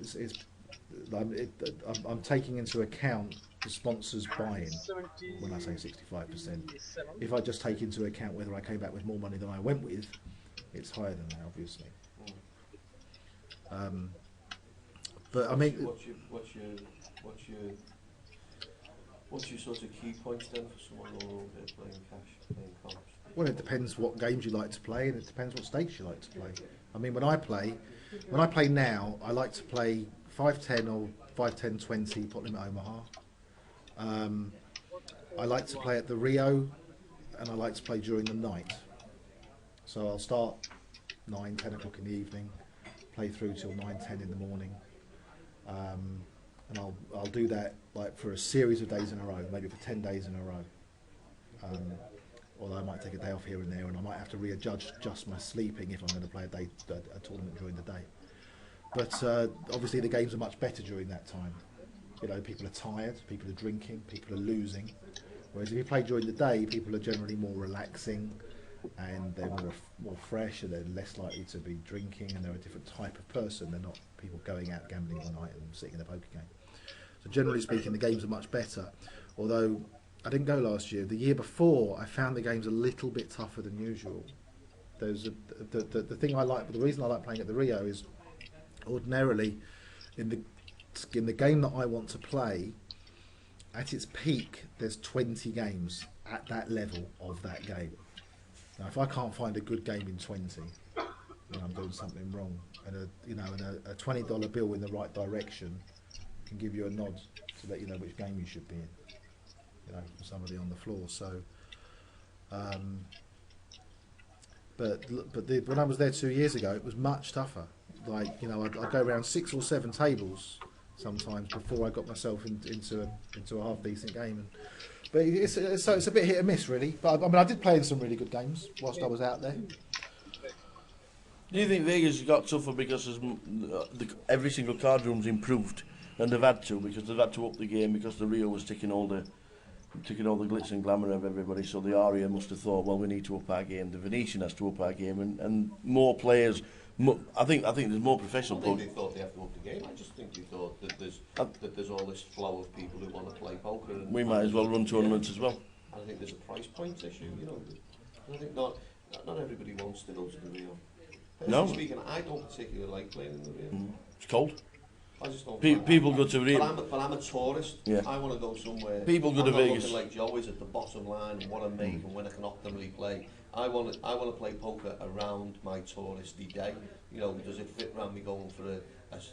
I'm taking into account the sponsors buy-in when I say 65%. If I just take into account whether I came back with more money than I went with, it's higher than that, obviously. But I mean, what's your sort of key points then for someone going over there playing cash, playing comps? well, it depends what games you like to play, and it depends what stakes you like to play. I mean, when I play now, I like to play 5-10 or 5-10-20 pot limit Omaha. I like to play at the Rio, and I like to play during the night. So I'll start 9-10 o'clock in the evening, play through till 9-10 in the morning, and I'll do that like for a series of days in a row, maybe for 10 days in a row. Although I might take a day off here and there, and I might have to readjust my sleeping if I'm going to play a tournament during the day. But obviously the games are much better during that time. You know, people are tired, people are drinking, people are losing. Whereas if you play during the day, people are generally more relaxing, and they're more fresh, and they're less likely to be drinking, and they're a different type of person. They're not people going out gambling all night and sitting in a poker game. So generally speaking, the games are much better. Although I didn't go last year. The year before, I found the games a little bit tougher than usual. There's the thing I like, the reason I like playing at the Rio is ordinarily in the game that I want to play, at its peak, there's 20 games at that level of that game. Now, if I can't find a good game in 20, then I'm doing something wrong. And a $20 bill in the right direction can give you a nod to let you know which game you should be in. You know, from somebody on the floor. So, when I was there 2 years ago, it was much tougher. Like, you know, I'd go around 6 or 7 tables sometimes before I got myself into a half decent game. But it's a bit hit and miss, really. But I mean, I did play in some really good games whilst I was out there. Do you think Vegas got tougher because every single card room's improved, and they've had to because they've had to up the game because the Rio was taking all the glitz and glamour of everybody, so the Aria must have thought, well, we need to up our game. The Venetian has to up our game, and more players. I think there's more professional. I don't think they thought they have to up the game. I just think they thought that there's all this flow of people who want to play poker. And we might as well run tournaments as well. And I think there's a price point issue. You know, I think not everybody wants to go to the Rio. No. Speaking, I don't particularly like playing in the Rio. It's cold. I just don't. People go to Rio. But I'm a tourist. Yeah. I want to go somewhere. People go to Vegas. Looking like Joe is at the bottom line and what I make and when I can optimally play. I want to play poker around my touristy day. You know, does it fit around me going for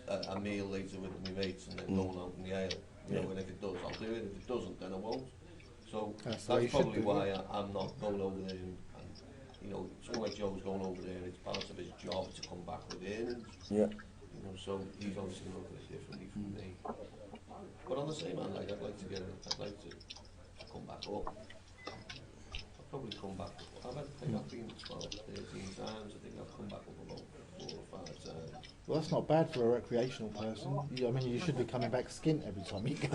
a meal later with my mates and then going out in the ale? You know, and if it does, I'll do it. If it doesn't, then I won't. So that's probably why I'm not going over there. And you know, someone like Joe's going over there. It's part of his job to come back with earnings. Yeah. You know, so he's obviously looking at it differently from me. But on the same hand, like, I'd like to come back up. I'll probably come back. I think I've been 12, 13 times. I think I've come back up about 4 or 5 times. Well, that's not bad for a recreational person. I mean, you should be coming back skint every time you go.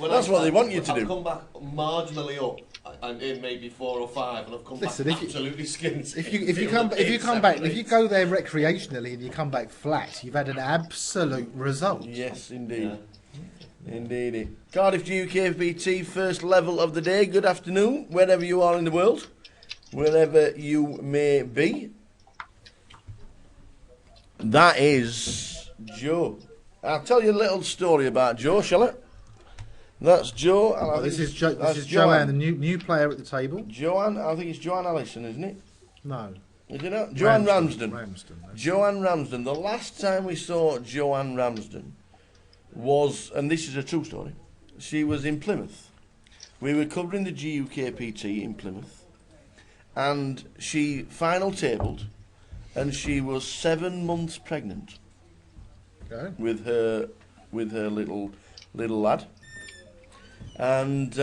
That's what they want you to do. I've come back marginally up, and in maybe 4 or 5, and I've come back absolutely skint. If you go there recreationally and you come back flat, you've had an absolute result. Yes, indeed. Yeah. Indeed. Cardiff GUKPT, first level of the day. Good afternoon, wherever you are in the world, wherever you may be. That is Joe. I'll tell you a little story about Joe, shall I? That's Joe. And this is Joanne, the new player at the table. Joanne, I think it's Joanne Allison, isn't it? No. Is it not? Joanne Ramsden. Ramsden. Joanne Ramsden. The last time we saw Joanne Ramsden was, and this is a true story, she was in Plymouth. We were covering the GUKPT in Plymouth, and she final tabled, and she was 7 months pregnant. Okay. With her little lad, and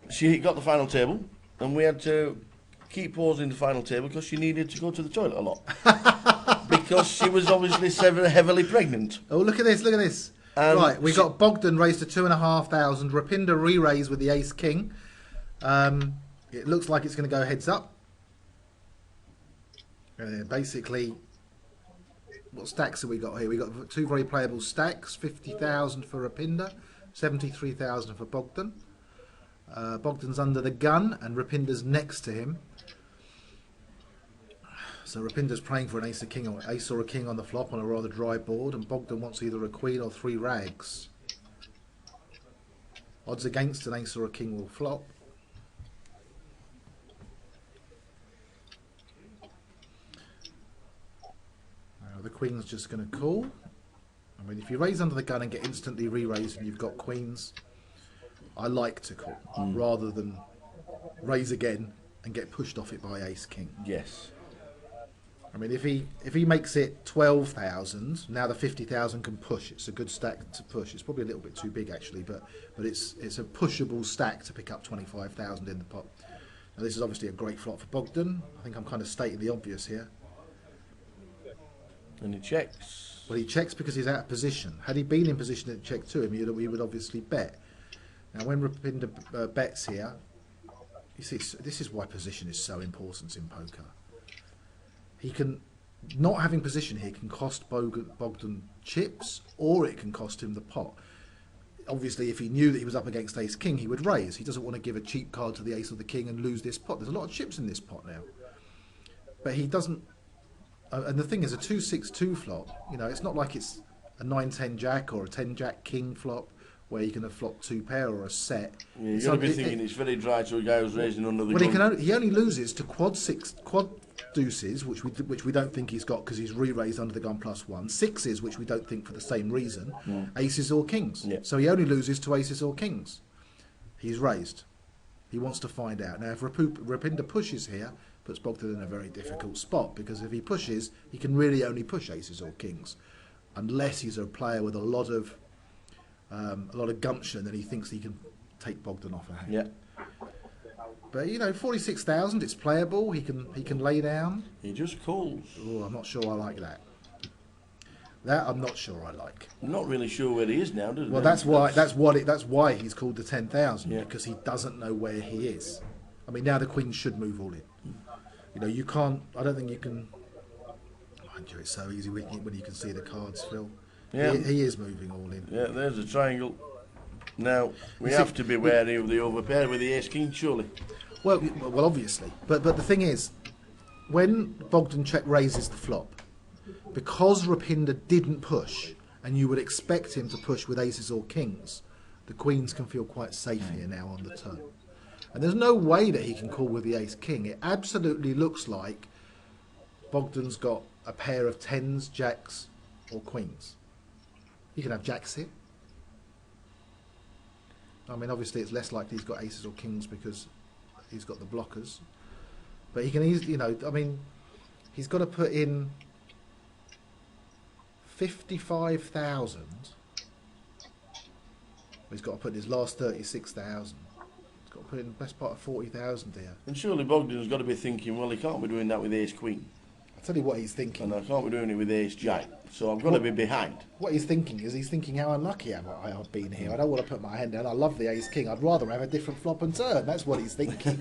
she got the final table, and we had to keep pausing the final table because she needed to go to the toilet a lot because she was obviously heavily pregnant. Oh, look at this! Look at this! Right, we got Bogdan raised to 2,500. Rapinda re-raised with the ace king. It looks like it's going to go heads up. Basically, what stacks have we got here? We got two very playable stacks: 50,000 for Rapinda, 73,000 for Bogdan. Bogdan's under the gun, and Rapinda's next to him. So Rapinda's praying for an ace or a king on the flop on a rather dry board, and Bogdan wants either a queen or 3 rags. Odds against an ace or a king will flop. Now the queen's just going to call. I mean, if you raise under the gun and get instantly re-raised and you've got queens, I like to call rather than raise again and get pushed off it by ace king. Yes. I mean, if he makes it 12,000, now the 50,000 can push. It's a good stack to push. It's probably a little bit too big actually, but it's a pushable stack to pick up 25,000 in the pot. Now this is obviously a great flop for Bogdan. I think I'm kind of stating the obvious here. And he checks. Well, he checks because he's out of position. Had he been in position at check to him, he would obviously bet. Now when Rapinda bets here, you see, this is why position is so important in poker. He can, not having position here can cost Bogdan chips, or it can cost him the pot. Obviously, if he knew that he was up against ace king, he would raise. He doesn't want to give a cheap card to the ace or the king and lose this pot. There's a lot of chips in this pot now. But he doesn't, and the thing is, a 2-6-2 flop, you know, it's not like it's a 9-10 jack or a 10 jack king flop where you can have flopped 2 pair or a set. Yeah, you've got to be thinking it's very dry to a guy who's raising under the gun. He only loses to quad deuces, which we don't think he's got because he's re-raised under the gun +1. Sixes, which we don't think for the same reason. Aces or kings. Yeah. So he only loses to aces or kings. He's raised. He wants to find out. Now, if Rapinda pushes here, puts Bogdan in a very difficult spot, because if he pushes, he can really only push aces or kings, unless he's a player with a lot of gumption and he thinks he can take Bogdan off a hand. Yeah. But you know, 46,000, it's playable. He can lay down. He just calls. Oh, I'm not sure I like that. That I'm not sure I like. I'm not really sure where he is now, does he? Well, that's why he's called the 10,000, because he doesn't know where he is. I mean, now the queen should move all in. You know, you can't. I don't think you can. Mind you, it's so easy when you can see the cards, Phil. Yeah, he is moving all in. Yeah, there's a triangle. Now we have to be wary of the overpair with the ace king, surely. Well, obviously, but the thing is, when Bogdan check raises the flop, because Rapinda didn't push, and you would expect him to push with aces or kings, the queens can feel quite safe here now on the turn. And there's no way that he can call with the ace king. It absolutely looks like Bogdan's got a pair of 10s, jacks, or queens. He can have jacks here. I mean, obviously it's less likely he's got aces or kings because he's got the blockers. But he can easily, you know, I mean, he's got to put in 55,000. He's got to put in his last 36,000. He's got to put in the best part of 40,000 here. And surely Bogdan's got to be thinking, well, he can't be doing that with ace queen. I'll tell you what he's thinking. And I can't be doing it with ace jack, so I've got to be behind. What he's thinking is how unlucky I've been here. I don't want to put my hand down. I love the ace king. I'd rather have a different flop and turn. That's what he's thinking.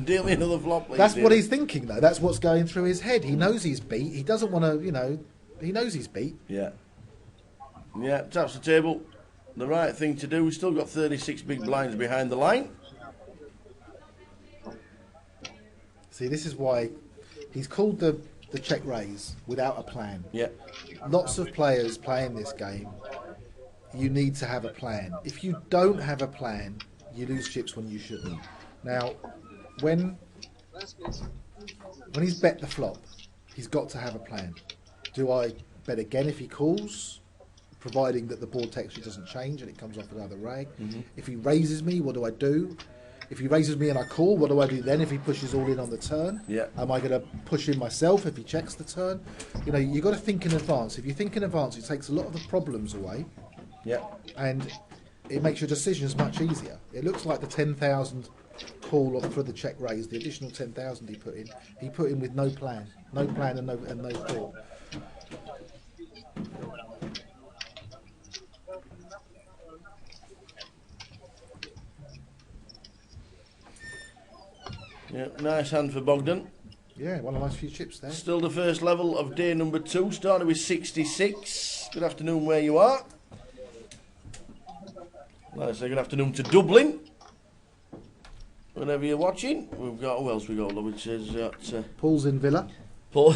Deal me another flop, please. That's what he's thinking, though. That's what's going through his head. He knows he's beat. He doesn't want to, you know, he knows he's beat. Yeah. Yeah, taps the table. The right thing to do. We've still got 36 big blinds behind the line. See, this is why he's called the check raise without a plan. Yeah. Lots of players playing this game, you need to have a plan. If you don't have a plan, you lose chips when you shouldn't. Now, when he's bet the flop, he's got to have a plan. Do I bet again if he calls, providing that the board texture doesn't change and it comes off another rag? If he raises me, what do I do? If he raises me and I call, what do I do then if he pushes all in on the turn? Yeah. Am I going to push in myself if he checks the turn? You know, you've got to think in advance. If you think in advance, it takes a lot of the problems away. Yeah. And it makes your decisions much easier. It looks like the 10,000 call for the check raise, the additional 10,000 he put in with no plan. No plan and no call. Yeah, nice hand for Bogdan. Yeah, one of the nice few chips there. Still the first level of day number 2, started with 66. Good afternoon where you are. Like I say, good afternoon to Dublin. Whenever you're watching, we've got, who else we got, which says Paul's in Villa. Paul.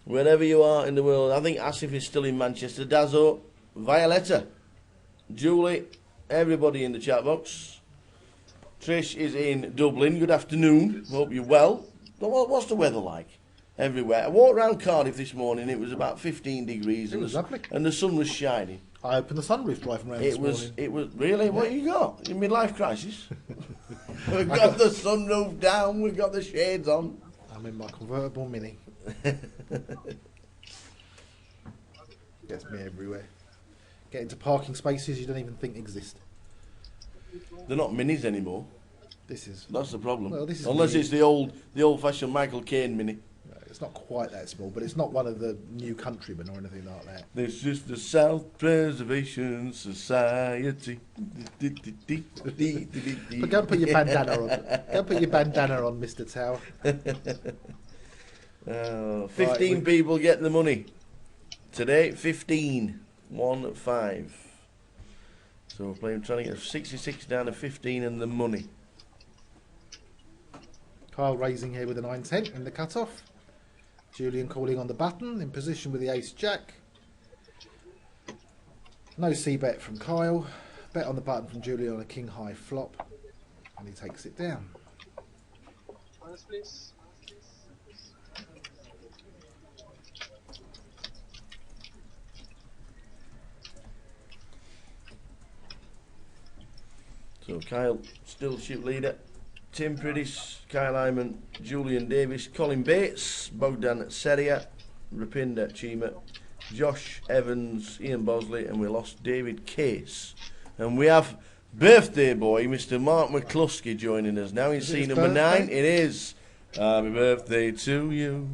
Wherever you are in the world, I think Asif is still in Manchester. Dazzo, Violetta, Julie, everybody in the chat box. Trish is in Dublin. Good afternoon. Hope you're well. What's the weather like everywhere? I walked around Cardiff this morning. It was about 15 degrees. It was lovely. And the sun was shining. I opened the sunroof driving around this morning. It was really. What you got? Your midlife crisis? We've got the sunroof down. We've got the shades on. I'm in my convertible Mini. Gets me everywhere. Get into parking spaces you don't even think exist. They're not minis anymore. That's the problem. Well, this is unless mini. it's the old-fashioned Michael Caine mini. It's not quite that small, but it's not one of the new countrymen or anything like that. It's just the South Preservation Society. But go and put your bandana on. Go and put your bandana on, Mr. Tower. 15 Right, people get the money. Today, 15. 1-5. So we're trying to get 66 down to 15 and the money. Kyle raising here with a 9-10 in the cut-off. Julian calling on the button, in position with the ace-jack. No c-bet from Kyle. Bet on the button from Julian on a king-high flop. And he takes it down. Honest, please. So Kyle, still chip leader. Tim Pridis, Kyle Hyman, Julian Davis, Colin Bates, Bogdan Seria, Rapinda Chima, Josh Evans, Ian Bosley, and we lost David Case. And we have birthday boy, Mr. Mark McCluskey, joining us now in scene number 9. It is. Happy birthday to you.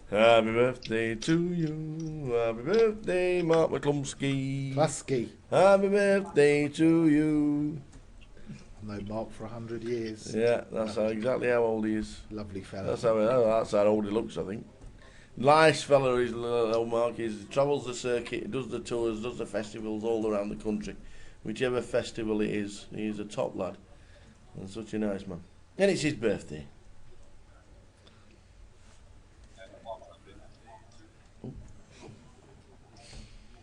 Happy birthday to you. Happy birthday, Mark McCluskey. Clusky. Happy birthday to you. No Mark for 100 years. Yeah, that's exactly how old he is. Lovely fella. That's how old he looks, I think. Nice fella is little Mark. He travels the circuit, does the tours, does the festivals all around the country. Whichever festival it is, he's a top lad. And such a nice man. And it's his birthday.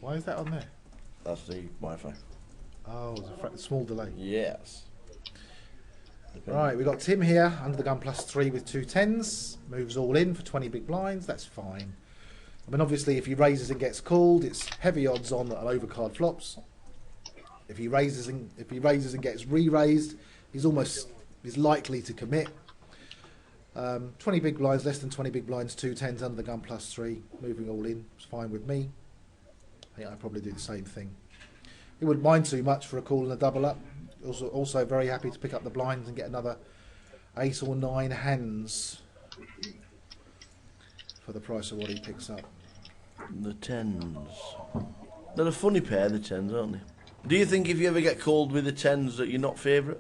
Why is that on there? That's the Wi-Fi. Oh, there's a small delay. Yes. Right, we've got Tim here, under the gun +3 with 2 10s. Moves all in for 20 big blinds, that's fine. I mean, obviously, if he raises and gets called, it's heavy odds on overcard flops. If he raises and gets re-raised, he's likely to commit. 20 big blinds, less than 20 big blinds, 2 10s under the gun +3, moving all in, it's fine with me. I think I'd probably do the same thing. He wouldn't mind too much for a call and a double up. Also very happy to pick up the blinds and get another ace or 9 hands for the price of what he picks up. The 10s. They're a funny pair, the 10s, aren't they? Do you think if you ever get called with the 10s that you're not favourite?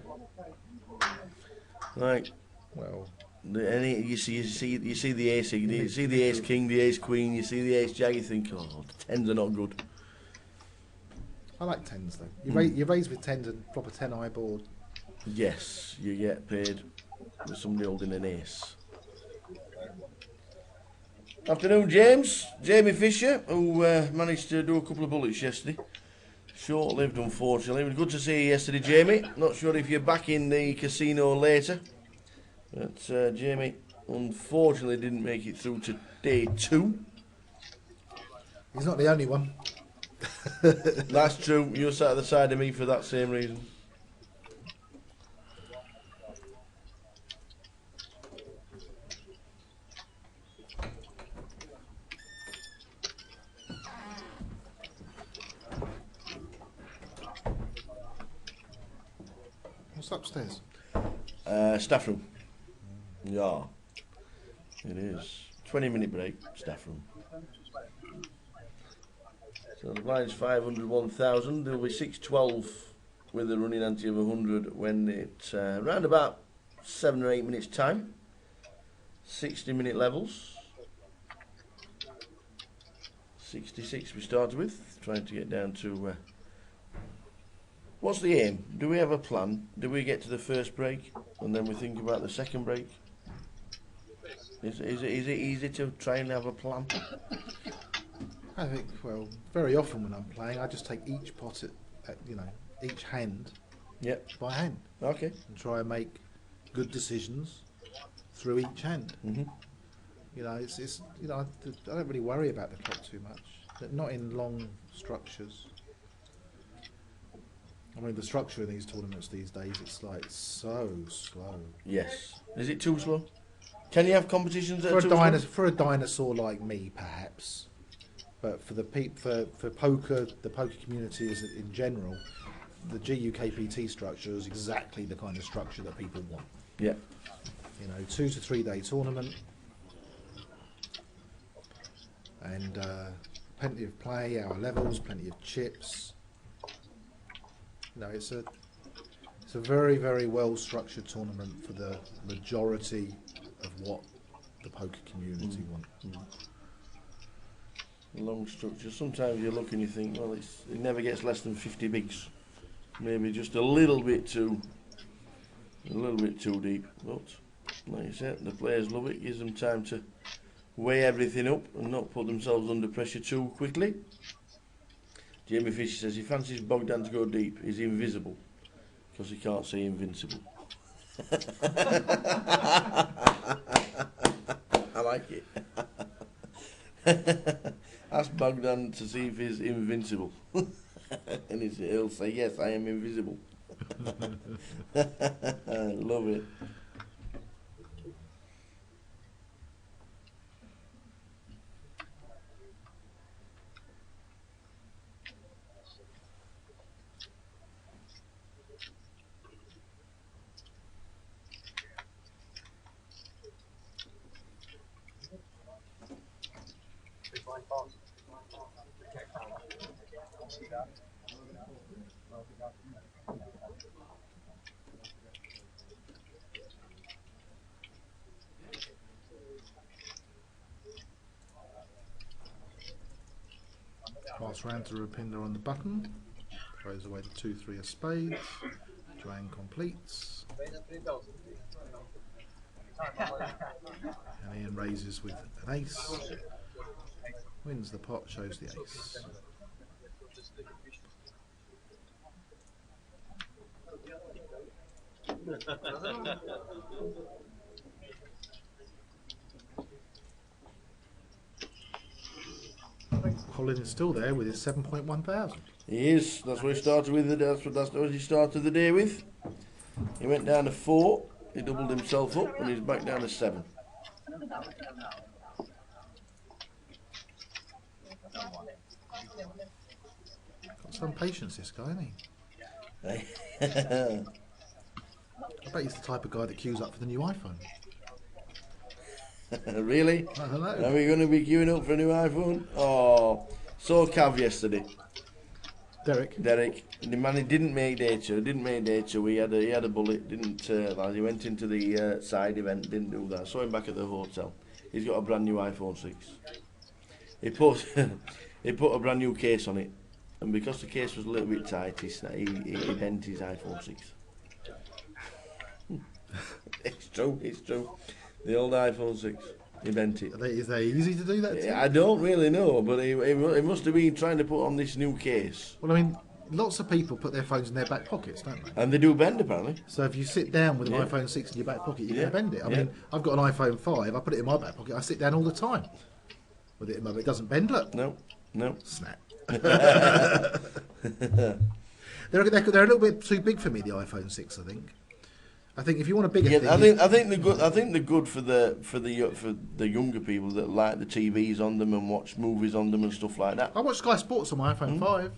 Like, well, you see the ace, you see the ace king, the ace queen, you see the ace jack, you think, oh, the 10s are not good. I like 10s though. You raise with 10s and drop a 10-eye board. Yes, you get paid with somebody holding an ace. Afternoon, James. Jamie Fisher, who managed to do a couple of bullets yesterday. Short-lived, unfortunately. It was good to see you yesterday, Jamie. Not sure if you're back in the casino later. But Jamie, unfortunately, didn't make it through to day 2. He's not the only one. That's true. You sat at the side of me for that same reason. What's upstairs? Staff room. Yeah. It is. 20-minute break, staff room. So the blind's 500, 1,000. There'll be 612 with a running ante of 100 when it's around about 7 or 8 minutes time. 60-minute levels. 66 we started with, trying to get down to... what's the aim? Do we have a plan? Do we get to the first break and then we think about the second break? Is it easy to try and have a plan? I think, well, very often when I'm playing, I just take each pot at each hand by hand. Okay. And try and make good decisions through each hand. Mm-hmm. It's I don't really worry about the clock too much. Not in long structures. I mean, the structure of these tournaments these days, it's like so slow. Yes. Is it too slow? Can you have competitions that For are too slow? For a dinosaur like me, perhaps. But for the for poker, the poker community is in general, the GUKPT structure is exactly the kind of structure that people want. Yeah. 2 to 3 day tournament, and plenty of play, our levels, plenty of chips. It's a very, very well structured tournament for the majority of what the poker community want. Long structure. Sometimes you look and you think, well, it never gets less than 50 bigs. Maybe just a little bit too deep. But like you said, the players love it. Gives them time to weigh everything up and not put themselves under pressure too quickly. Jamie Fisher says he fancies Bogdan to go deep. He's invisible because he can't say invincible. I like it. Ask Bogdan to see if he's invincible. And he'll say, yes, I am invisible. Love it. Pass round to Rupinder on the button, throws away the 2-3 of spades, Joanne completes, and Ian raises with an ace, wins the pot, shows the ace. Colin is still there with his 7.1 thousand. He is. That's what he started with. That's what he started the day with. He went down to 4. He doubled himself up, and he's back down to 7. Got some patience, this guy, hasn't he? I bet he's the type of guy that queues up for the new iPhone. Really? I don't know. Are we going to be queuing up for a new iPhone? Oh, saw Cav yesterday. Derek. The man, he didn't make day two. He had a bullet. He went into the side event. Didn't do that. Saw him back at the hotel. He's got a brand new iPhone 6. He put a brand new case on it, and because the case was a little bit tight, he bent his iPhone 6. It's true. The old iPhone 6. He bent it. Is they easy to do that too? I don't really know, but he must have been trying to put on this new case. Well, I mean, lots of people put their phones in their back pockets, don't they? And they do bend, apparently. So if you sit down with an iPhone 6 in your back pocket, you're going to bend it. I mean, I've got an iPhone 5. I put it in my back pocket. I sit down all the time with it in my back. It doesn't bend, look. No. Snap. They're a little bit too big for me, the iPhone 6, I think. I think if you want a bigger thing, I think they're good for the younger people that like the TVs on them and watch movies on them and stuff like that. I watch Sky Sports on my iPhone 5.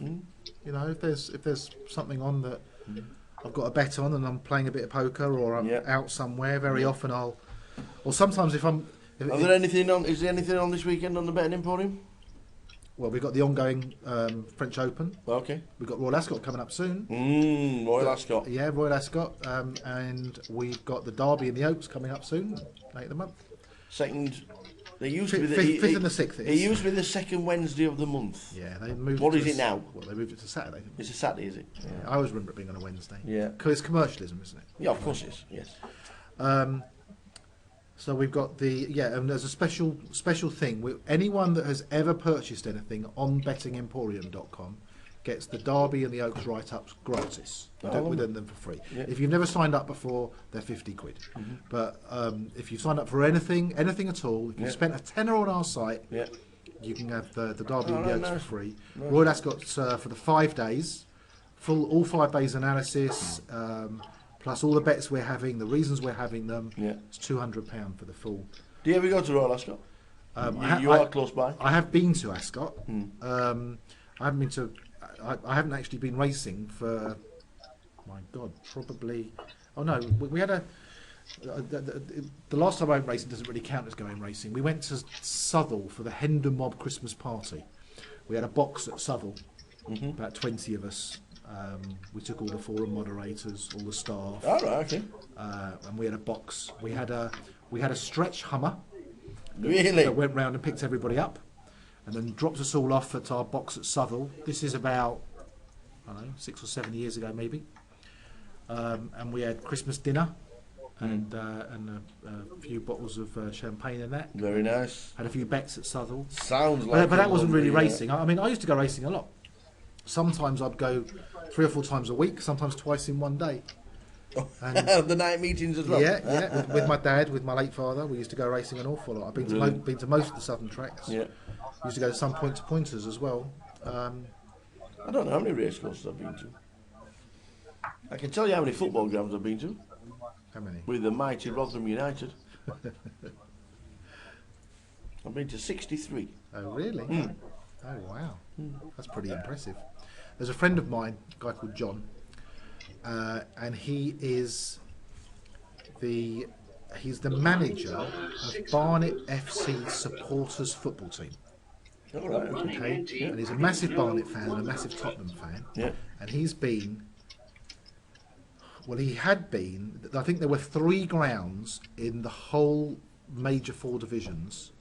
You know, if there's something on that I've got a bet on and I'm playing a bit of poker or I'm out somewhere, very often or sometimes if I'm. Is there anything on this weekend on the betting emporium? Well, we've got the ongoing French Open. Okay. We've got Royal Ascot coming up soon. Royal Ascot. Yeah, Royal Ascot. And we've got the Derby and the Oaks coming up soon, late in the month. Second. They used to be Fifth and the 6th. It used to be the second Wednesday of the month. Yeah, they moved. What is it now? Well, they moved it to Saturday. It's a Saturday, is it? Yeah. I always remember it being on a Wednesday. Yeah. Because it's commercialism, isn't it? Yeah, of course it is. Yes. So we've got and there's a special thing. Anyone that has ever purchased anything on bettingemporium.com gets the Derby and the Oaks write-ups gratis. We don't within them for free. Yeah. If you've never signed up before, they're 50 quid. But if you signed up for anything at all, if you spent a tenner on our site, you can have the Derby and the Oaks for free. Nice. Royal Ascot's for the 5 days, all 5 days analysis. Plus all the bets we're having, the reasons we're having them. Yeah. It's £200 for the full. Do you ever go to Royal Ascot? You are close by. I have been to Ascot. I haven't been to. I haven't actually been racing for. My God, probably. Oh no, we had a. The last time I went racing doesn't really count as going racing. We went to Southall for the Hendon Mob Christmas party. We had a box at Southall, about 20 of us. We took all the forum moderators, all the staff. All right, okay. And we had a box. We had a stretch Hummer. Really? That went round and picked everybody up, and then dropped us all off at our box at Southall. This is about, I don't know, 6 or 7 years ago maybe. And we had Christmas dinner, and a few bottles of champagne and that. Very nice. Had a few bets at Southall. Sounds like. But that wasn't really racing. I mean, I used to go racing a lot. Sometimes I'd go 3 or 4 times a week, sometimes twice in one day. And the night meetings as well? Yeah. With my dad, with my late father, we used to go racing an awful lot. I've been to most of the southern tracks. Yeah. Used to go to some point-to-pointers as well. I don't know how many race courses I've been to. I can tell you how many football grounds I've been to. How many? With the mighty Rotherham United. I've been to 63. Oh, really? Oh, wow. That's pretty impressive. There's a friend of mine, a guy called John, and he's the manager of Barnet FC supporters football team. All right. Okay. And he's a massive Barnet fan and a massive Tottenham fan. Yeah. And he had been. I think there were 3 grounds in the whole major 4 divisions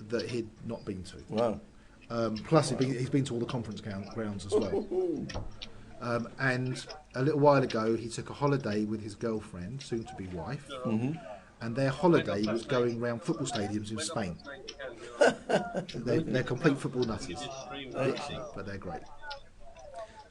that he'd not been to. Wow. Plus, he's been to all the conference grounds as well. And a little while ago, he took a holiday with his girlfriend, soon-to-be wife, and their holiday was going round football stadiums in Spain. They're complete football nutters, but they're great.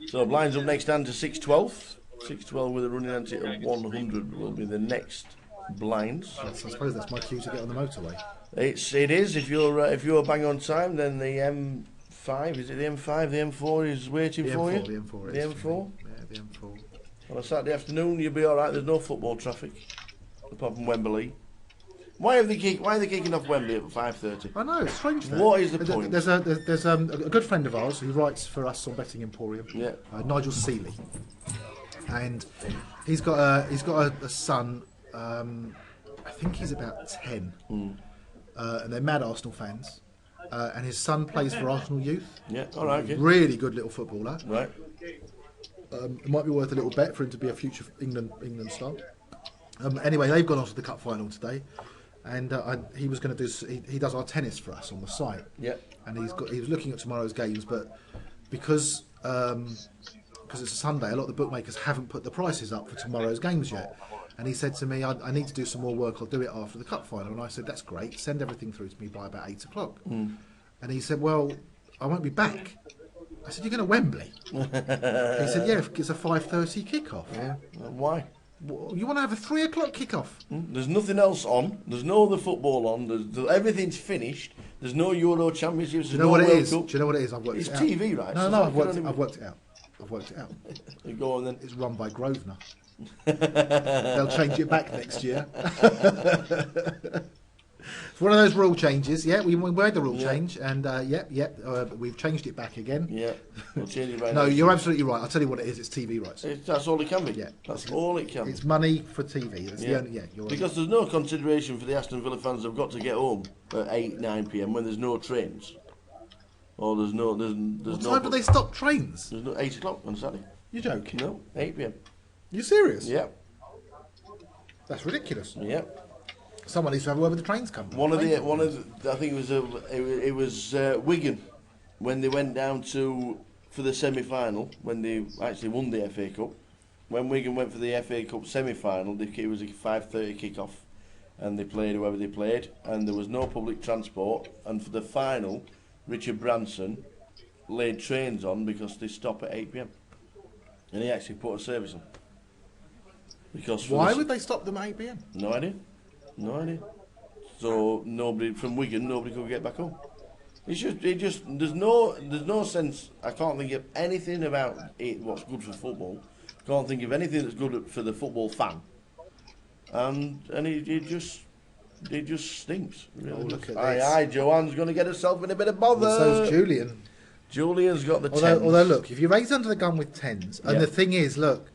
So blinds up next hand to 612. 612 with a running ante of 100 will be the next blinds. I suppose that's my cue to get on the motorway. It is. If you're bang on time, then the M5, is it the M5? The M4 is waiting for you. The M4. The M4. Yeah, the M4. On a Saturday afternoon, you'll be all right. There's no football traffic, apart from Wembley. Why are they kicking off Wembley at 5:30? I know, it's strange. What is the point? There's a good friend of ours who writes for us on Betting Emporium. Yeah. Nigel Seeley, and he's got a son. I think he's about 10, and they're mad Arsenal fans. And his son plays for Arsenal youth. Yeah, all right. Okay. Really good little footballer. Right. It might be worth a little bet for him to be a future England star. Anyway, they've gone on to the cup final today, and he was going to do. He does our tennis for us on the site. Yeah. And he was looking at tomorrow's games, but because it's a Sunday, a lot of the bookmakers haven't put the prices up for tomorrow's games yet. And he said to me, I need to do some more work, I'll do it after the cup final. And I said, that's great, send everything through to me by about 8 o'clock. And he said, well, I won't be back. I said, you're going to Wembley? He said, yeah, it's a 5:30 kickoff. Yeah. Why? You want to have a 3 o'clock kickoff? There's nothing else on. There's no other football on. Everything's finished. There's no Euro Championships. Do you know what it is? Do you know what it is? I've worked it out. It's TV, right? No, I've worked it out. You go on then. It's run by Grosvenor. They'll change it back next year. It's one of those rule changes. Yeah, we made the rule change, and we've changed it back again. Yeah, we'll change it right. No, you're absolutely right. I'll tell you what it is. It's TV rights. That's all it can be. Yeah, that's all it can. It's money for TV. That's the only, because there's no consideration for the Aston Villa fans. They've got to get home at 8, 9 p.m. when there's no trains. Or there's no. There's What no. time do they stop trains? There's no 8 o'clock on Saturday. You're joking? No, 8 p.m. You serious? Yeah, That's ridiculous. yeah. Someone needs to have a word with the trains company. One of the, I think it was Wigan when they went down for the semi-final when they actually won the FA Cup. When Wigan went for the FA Cup semi-final, it was a 5:30 kick-off, and they played whoever they played, and there was no public transport. And for the final, Richard Branson laid trains on because they stop at 8 p.m. and he actually put a service on. Because Why would they stop them at 8 p.m? No idea. No idea. So nobody from Wigan, nobody could get back home. There's no sense. I can't think of anything about it. What's good for football? Can't think of anything that's good for the football fan. And it just stinks. Really. Oh, look at Aye, this. aye, Joanne's going to get herself in a bit of bother. Well, so's Julian. Julian's got the Although, tens. look, if you raise under the gun with tens, and Yeah. the thing is, look,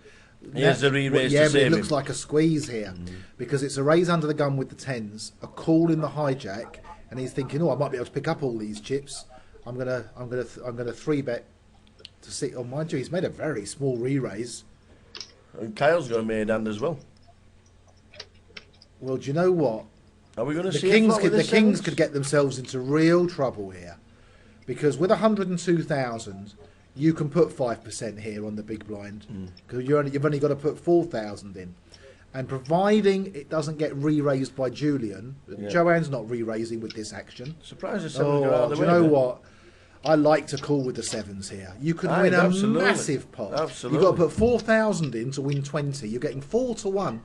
Here's the re-raise yeah, to but save it looks him. like a squeeze here because it's a raise under the gun with the tens, a call in the hijack, and he's thinking, oh, I might be able to pick up all these chips. I'm gonna 3-bet to see. Oh, mind you, he's made a very small re-raise. And Kyle's got a made hand as well. Well, do you know what? Are we going to The see Kings a flop with the Kings sevens? could get themselves into real trouble here, because with 102,000, you can put 5% here on the big blind because you've only got to put 4,000 in, and providing it doesn't get re-raised by Julian, Yeah. Joanne's not re-raising with this action. Surprised the sevens got out of the Do way. you know there. what? I like to call with the sevens here. You could Aye, win a absolutely. massive pot. Absolutely. You've got to put 4,000 in to win 20. You're getting 4-1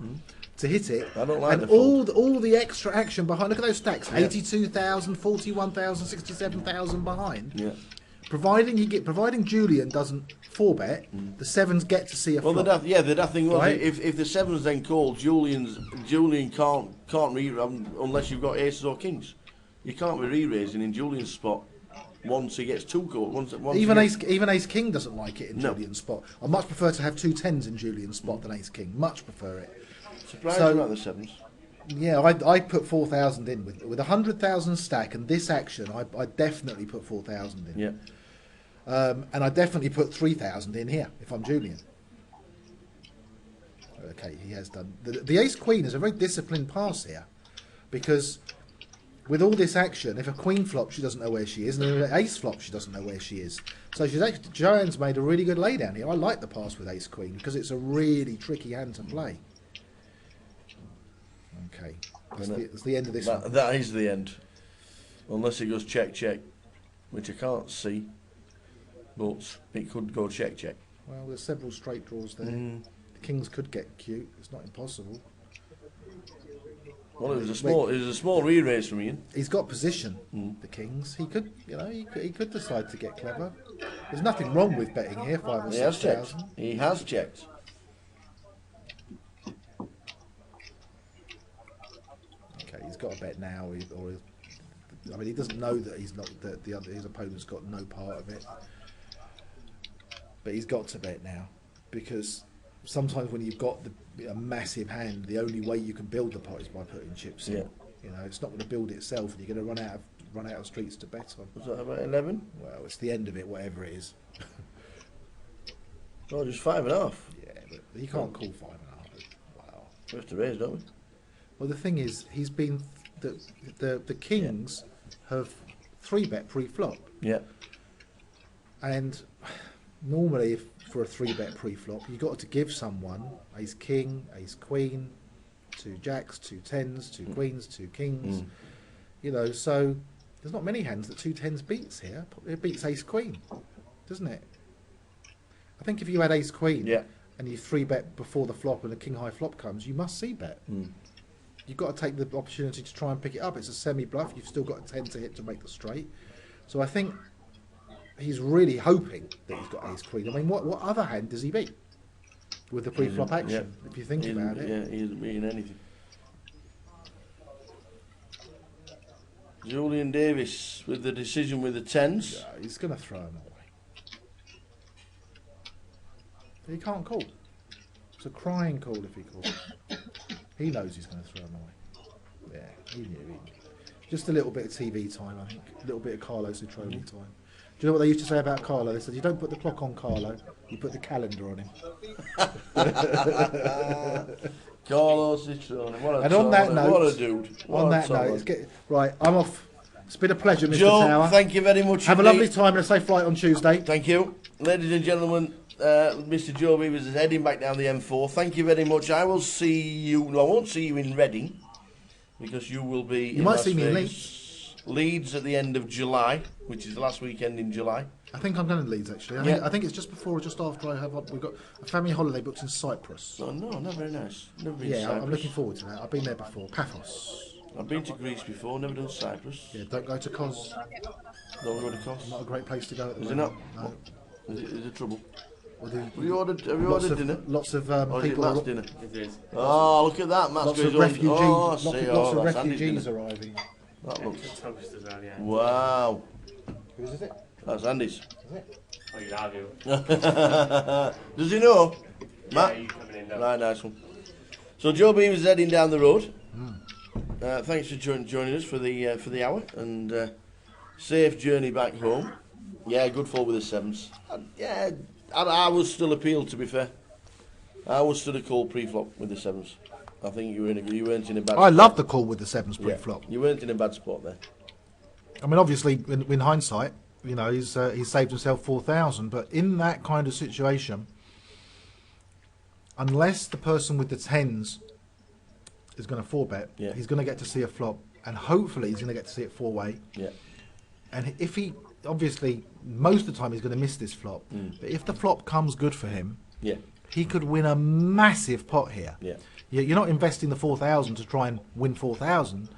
to hit it. I don't like and the all the extra action behind. Look at those stacks: Yeah. 82,000, 41,000, 67,000 behind. Yeah. Providing Julian doesn't 4-bet, the sevens get to see a Well, flop. the daft thing was Right. if the sevens then call, Julian can't unless you've got aces or kings. You can't be re-raising in Julian's spot once he gets two calls. Once Even he ace king doesn't like it in No. Julian's spot. I much prefer to have 2 tens in Julian's spot than ace king. Much prefer it. surprised so- about the sevens. Yeah, I put 4,000 in with 100,000 stack and this action. I definitely put 4,000 in. Yeah. And I definitely put 3,000 in here if I'm Julian. Okay, he has done. The ace queen is a very disciplined pass here, because with all this action, if a queen flops, she doesn't know where she is, and if an ace flops, she doesn't know where she is. So Joanne's made a really good laydown here. I like the pass with ace queen because it's a really tricky hand to play. Okay, that's the end of this one. That is the end, unless it goes check check, which I can't see, but it could go check check. Well, there's several straight draws there. The kings could get cute. It's not impossible. Well, it was a small re-raise from Ian. He's got position. The kings. He could, he could decide to get clever. There's nothing wrong with betting here. 5 or He has 6,000. checked. He has checked. Okay, he's got a bet now, I mean, he doesn't know that he's not that his opponent's got no part of it, but he's got to bet now, because sometimes when you've got a massive hand, the only way you can build the pot is by putting chips in. Yeah. It's not going to build itself, and you're going to run out of streets to bet on. Was that about 11? Well, it's the end of it, whatever it is. Oh, just 5.5. Yeah, but he can't call 5.5. Wow. We have to raise, don't we? Well, the thing is, he's been the kings have 3-bet pre-flop, Yeah. and normally for a 3-bet pre-flop, you got to give someone ace king, ace queen, 2 jacks, 2 tens, 2 queens, 2 kings. So there's not many hands that 2 tens beats here. It beats ace queen, doesn't it? I think if you had ace queen Yeah. and you 3-bet before the flop and a king high flop comes, you must c-bet. You've got to take the opportunity to try and pick it up. It's a semi-bluff. You've still got a 10 to hit to make the straight. So I think he's really hoping that he's got ace queen. I mean, what other hand does he beat with the pre-flop action? If you think about it. Yeah, he isn't beating anything. Julian Davis with the decision with the tens. Yeah, he's going to throw him away. He can't call. It's a crying call if he calls. He knows he's going to throw him away. Yeah, he knew. Just a little bit of TV time, I think. A little bit of Carlos Utroli time. you know what they used to say about Carlo? They said, you don't put the clock on Carlo, you put the calendar on him. Carlos Citrone, what a And on that tournament, note, what a dude. What on a that note, tournament. right, I'm off. It's been a pleasure, Mr. Joe, Tower. thank you very much Have a indeed. lovely time and a safe flight on Tuesday. Thank you. Ladies and gentlemen, Mr. Joe Beavers is heading back down the M4. Thank you very much. I will see you, no, I won't see you in Reading, because you will be You in might Las see me in Vegas. Leeds at the end of July, which is the last weekend in July. I think I'm going to Leeds, actually. I think it's just before or just after we've got a family holiday booked in Cyprus. Oh, no, not very nice. Never been to Yeah, Cyprus. I'm looking forward to that. I've been there before. Paphos. I've been to Greece before, never done Cyprus. Yeah, don't go to Kos. Don't go to Kos. Not a great place to go at the Is it moment. not? No. Is it trouble? Well, Have you ordered dinner? Lots of Or is it people. Matt's dinner? Oh, look at that. Matt's Lots got of his own. refugees. Oh, I lots see. of Oh, that's Andy's refugees dinner. arriving. That looks. Toast as well, yeah. Wow. Whose is it? That's Andy's. Is it? Oh, you'll have you. Does he know? Yeah, Matt? you coming in now. Right, nice one. So Joe Beavers is heading down the road. Thanks for joining us for the hour, and safe journey back home. Yeah, good fall with the sevens. I was still appealed, to be fair. I was still a call pre-flop with the sevens. I think you weren't in a bad. I love the call with the sevens pre-flop. You weren't in a bad spot there. I mean, obviously, in hindsight, you know, he's saved himself 4,000. But in that kind of situation, unless the person with the tens is going to 4-bet, he's going to get to see a flop, and hopefully he's going to get to see it 4-way. Yeah. And if he, obviously, most of the time he's going to miss this flop. But if the flop comes good for him, he could win a massive pot here. Yeah. You're not investing the 4,000 to try and win 4,000.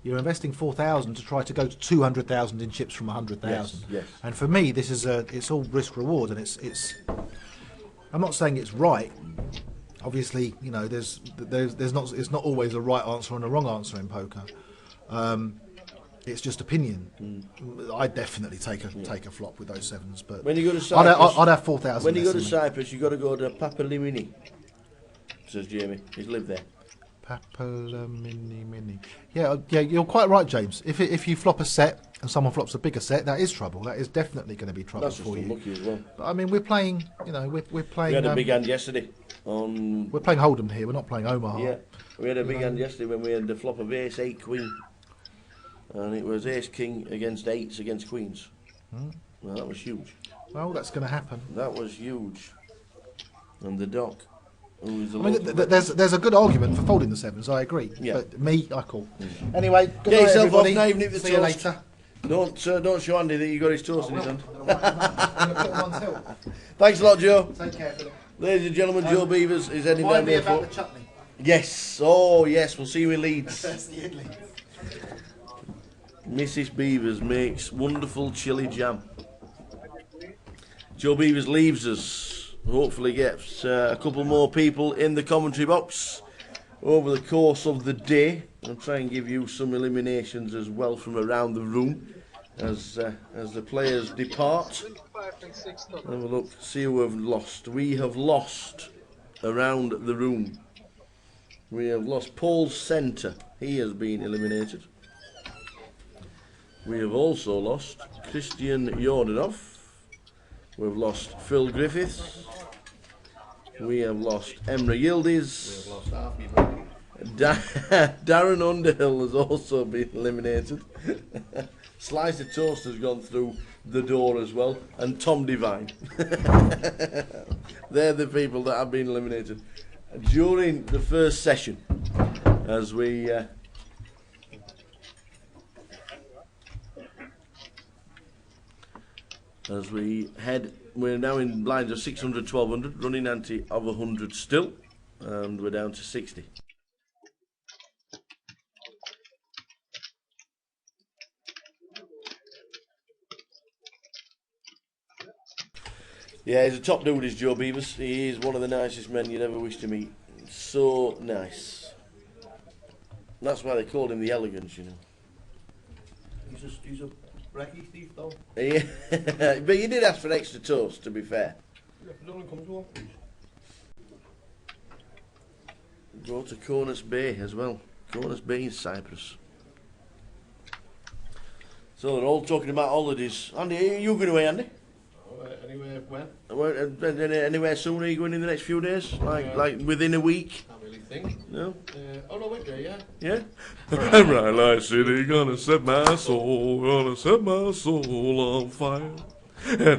You're investing 4,000 to try to go to 200,000 in chips from 100,000. Yes. And for me, this is it's all risk reward, and it's. I'm not saying it's right. Obviously, you know, there's not, it's not always a right answer and a wrong answer in poker. It's just opinion. I definitely take a flop with those sevens, but When you go to Cyprus, I'd have 4,000. when you go to Cyprus, you got to go to Papalimini, says Jamie. He's lived there. Papalimini. Yeah, you're quite right, James. If you flop a set and someone flops a bigger set, that is trouble. That is definitely going to be trouble That's just for you. unlucky as well. But, I mean, we're playing. You know, we're playing. We had a big hand yesterday. We're playing Hold'em here. We're not playing Omaha. Yeah, we had a big hand yesterday when we had the flop of ace, 8, queen. And it was ace, king against eights against queens. Well, that was huge. Well, that's going to happen. That was huge. And the doc, who was the I mean, local- there's a good argument for folding the sevens. I agree. Yeah. But me, I call. Anyway, good Get night, yourself off everybody. now, even if the See you toast. later. Don't show Andy that you got his toast in his hand. I'm gonna put them on tilt. Thanks a lot, Joe. Take care, Philip. Ladies and gentlemen, Joe Beavers is heading down Remind me there about for. the chutney. Yes, oh yes, we'll see you in Leeds. That's the Italy. Mrs. Beavers makes wonderful chili jam. Joe Beavers leaves us. Hopefully gets a couple more people in the commentary box over the course of the day. I'll try and give you some eliminations as well from around the room as the players depart. Have a look, see who have lost. We have lost around the room. We have lost Paul Centre. He has been eliminated. We have also lost Christian Jordanov. We've lost Phil Griffiths. We have lost Emre Yildiz. Darren Underhill has also been eliminated. Slice of Toast has gone through the door as well. And Tom Devine. They're the people that have been eliminated. During the first session, as we... As we head, we're now in blinds of 600, 1200, running ante of 100 still, and we're down to 60. Yeah, he's a top dude, is Joe Beavers. He is one of the nicest men you'd ever wish to meet. So nice. That's why they called him the Elegance, you know. He's a brekkie thief though. Yeah, but you did ask for extra toast, to be fair. Go to Cornus Bay as well. Cornus Bay in Cyprus. So they're all talking about holidays. Andy, are you going away, Andy? Anyway, when? Anywhere soon? Are you going in the next few days? Like within a week? Can't really think. No? Oh no, wait there, yeah. Yeah? Right, like city, gonna set my soul on fire. Sorry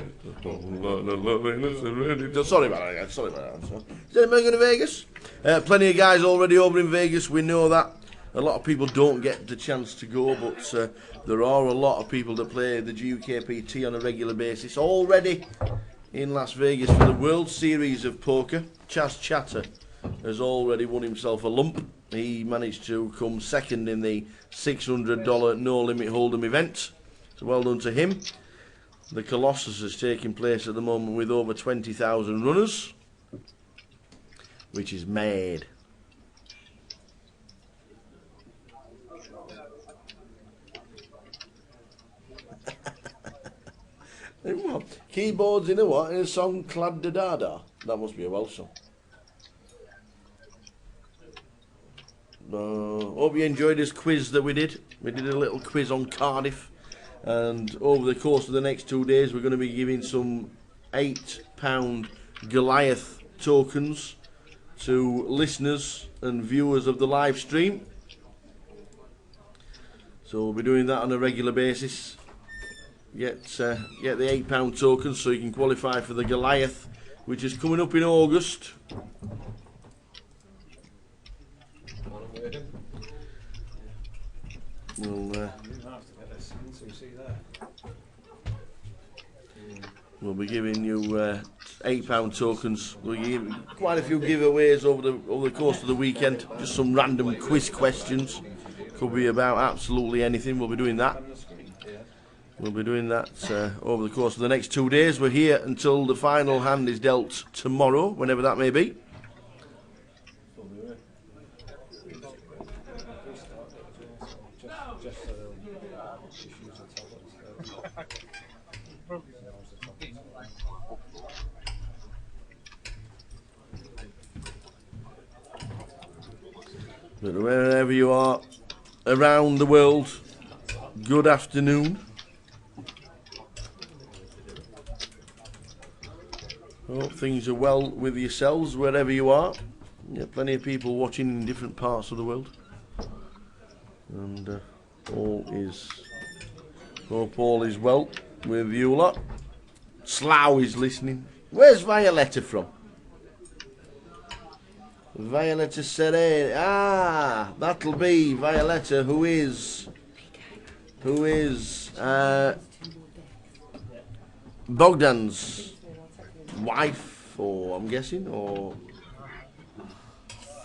about that. Sorry about that. Is anybody going to Vegas? Plenty of guys already over in Vegas. We know that. A lot of people don't get the chance to go, but there are a lot of people that play the GUKPT on a regular basis already in Las Vegas for the World Series of Poker. Chas Chatter has already won himself a lump. He managed to come second in the $600 No Limit Hold'em event. So well done to him. The Colossus is taking place at the moment with over 20,000 runners, which is mad. What? Keyboards in a what? In a song Clad da da da? That must be a Welsh song. Hope you enjoyed this quiz that we did. We did a little quiz on Cardiff, and over the course of the next 2 days we're going to be giving some £8 Goliath tokens to listeners and viewers of the live stream. So we'll be doing that on a regular basis. Get the £8 tokens so you can qualify for the Goliath, which is coming up in August. We'll be giving you £8 tokens. We'll give quite a few giveaways over the course of the weekend. Just some random quiz questions. Could be about absolutely anything. We'll be doing that. We'll be doing that over the course of the next 2 days. We're here until the final hand is dealt tomorrow, whenever that may be. But wherever you are around the world, good afternoon. Hope things are well with yourselves wherever you are. Plenty of people watching in different parts of the world, and hope all is well with you lot. Slough is listening. Where's Violetta from? Violetta Serene. Ah, that'll be Violetta, who is Bogdan's wife, or I'm guessing, or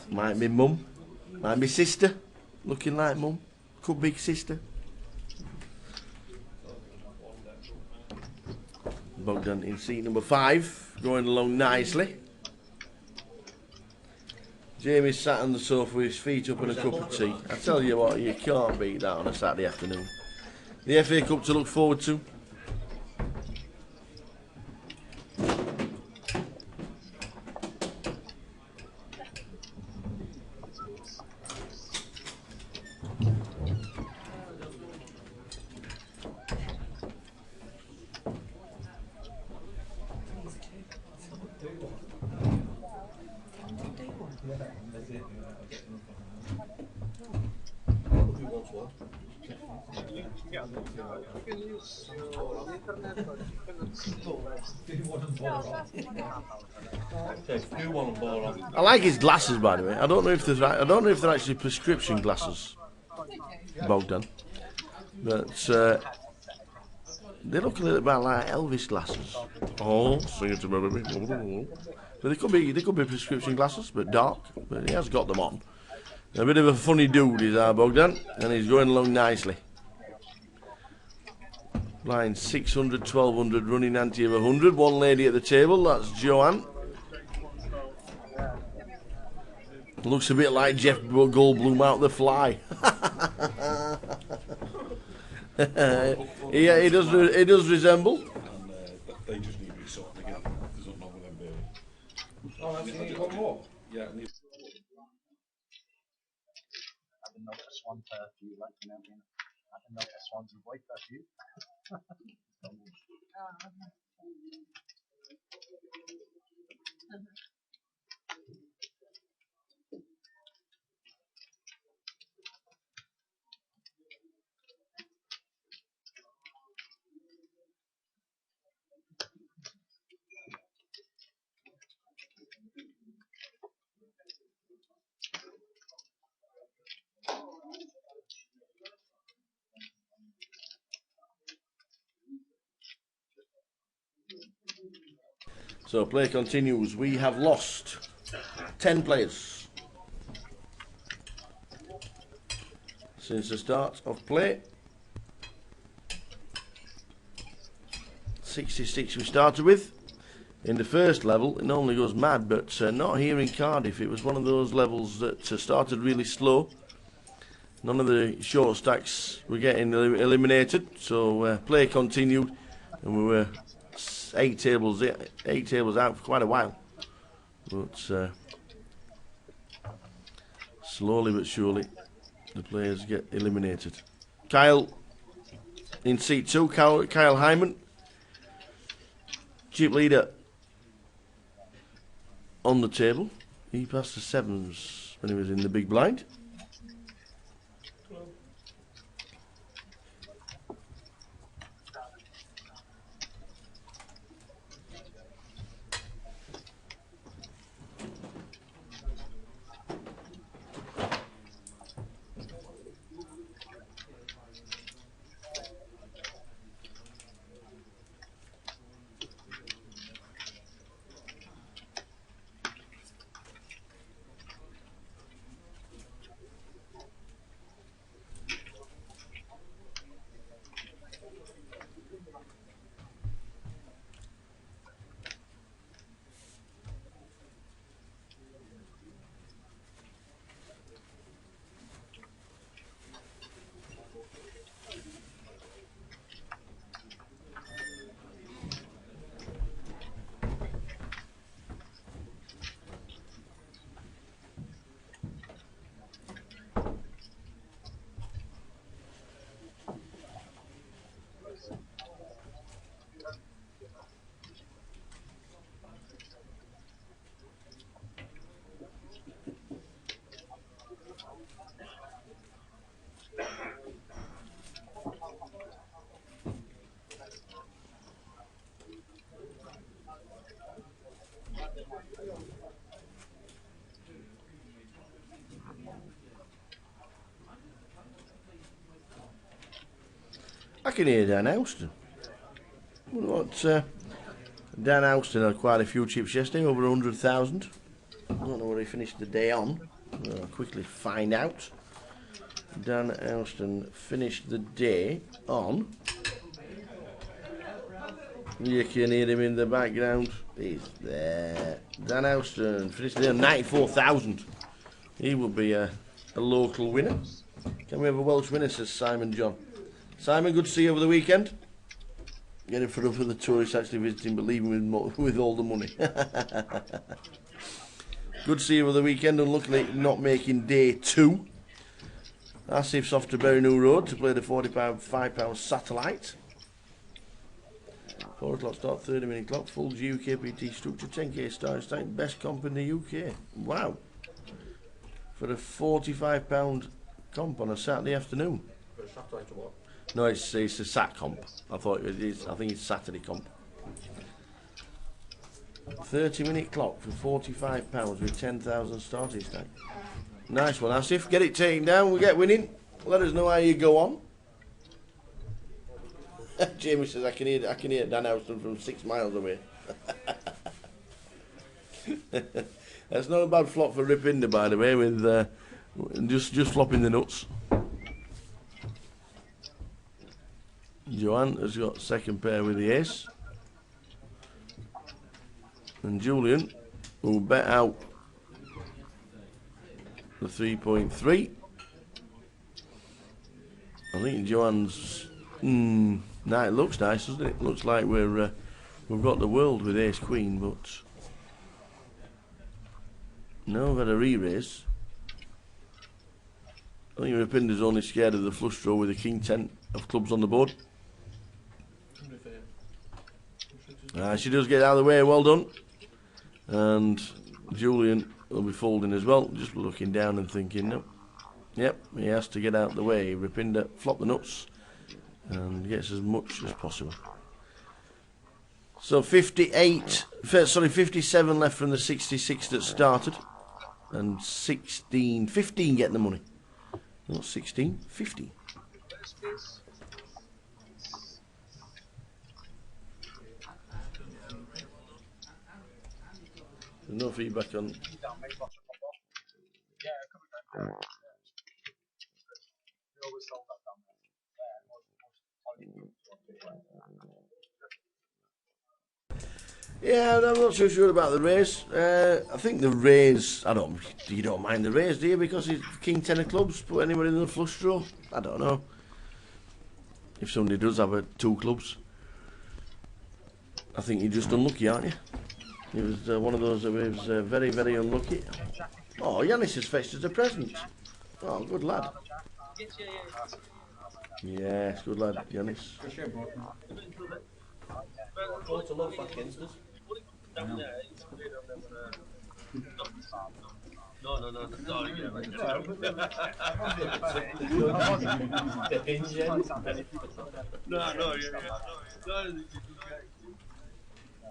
might be mum, might be sister, looking like mum, could be sister. Bogdan in seat number 5, going along nicely. Jamie's sat on the sofa with his feet up and a cup of tea. I tell you what, you can't beat that on a Saturday afternoon. The FA Cup to look forward to. I like his glasses, by the way. I don't know if they're actually prescription glasses, Bogdan, but they look a little bit like Elvis glasses. Oh, sing it to me, baby. But they could be prescription glasses, but dark. But he has got them on. A bit of a funny dude is our Bogdan, and he's going along nicely. Line 600, 1200, running ante of 100. One lady at the table, that's Joanne. Looks a bit like Jeff Goldblum out The Fly. Yeah, he does resemble. They just need to be sorted again. There's nothing wrong with them, baby. Oh, that's need one more. Yeah. I've noticed one for you, like, you know, No, Swansea White, that's you. So play continues. We have lost 10 players since the start of play. 66 we started with. In the first level, it normally goes mad, but not here in Cardiff. It was one of those levels that started really slow. None of the short stacks were getting eliminated, so play continued, and we were 8 tables out for quite a while. But slowly but surely, the players get eliminated. Kyle in seat 2, Kyle Hyman, chip leader on the table. He passed the 7s when he was in the big blind. I can hear Dan Houston. What? Dan Houston had quite a few chips yesterday, over 100,000. I don't know what he finished the day on. I'll quickly find out. Dan Houston finished the day on. You can hear him in the background. He's there. Dan Houston finished the day on 94,000. He will be a local winner. Can we have a Welsh winner, says Simon John. Simon, good to see you over the weekend. Get it for the tourists actually visiting, but leaving with all the money. Good to see you over the weekend, and luckily not making day 2. Asif's off to Berry-New Road to play the £45 satellite. 4 o'clock start, 30-minute clock, full GUKPT structure, 10k starting stake, best comp in the UK. Wow. For a £45 comp on a Saturday afternoon. For a satellite or what? No, it's a sat comp. I thought it is. I think it's Saturday comp. 30-minute clock for £45 with 10,000 starting stake. Nice one, Asif. Get it taken down. We get winning. Let us know how you go on. Jamie says I can hear Dan Houston from 6 miles away. That's not a bad flop for Rip Inder, by the way, with just flopping the nuts. Joanne has got second pair with the ace. And Julian will bet out the 3.3. I think Joanne's... nah, it looks nice, doesn't it? Looks like we've got the world with ace queen, but... No, we've had a re-raise. I think Rapinder's only scared of the flush draw with a king 10 of clubs on the board. She does get out of the way, well done. And Julian will be folding as well, just looking down and thinking, no. Yep, he has to get out of the way. Rapinda flop the nuts and gets as much as possible. So 57 left from the 66 that started. And 15 getting the money. Not 16, 15. There's no feedback on. Yeah, I'm not so sure about the raise. I think the raise, you don't mind the raise, do you? Because it's King 10 of clubs, put anybody in the flush draw? I don't know. If somebody does have 2 clubs. I think you're just unlucky, aren't you? It was one of those that was very, very unlucky. Oh, Yanis has fetched us a present. Oh, good lad. Yes, good lad, Yanis. No.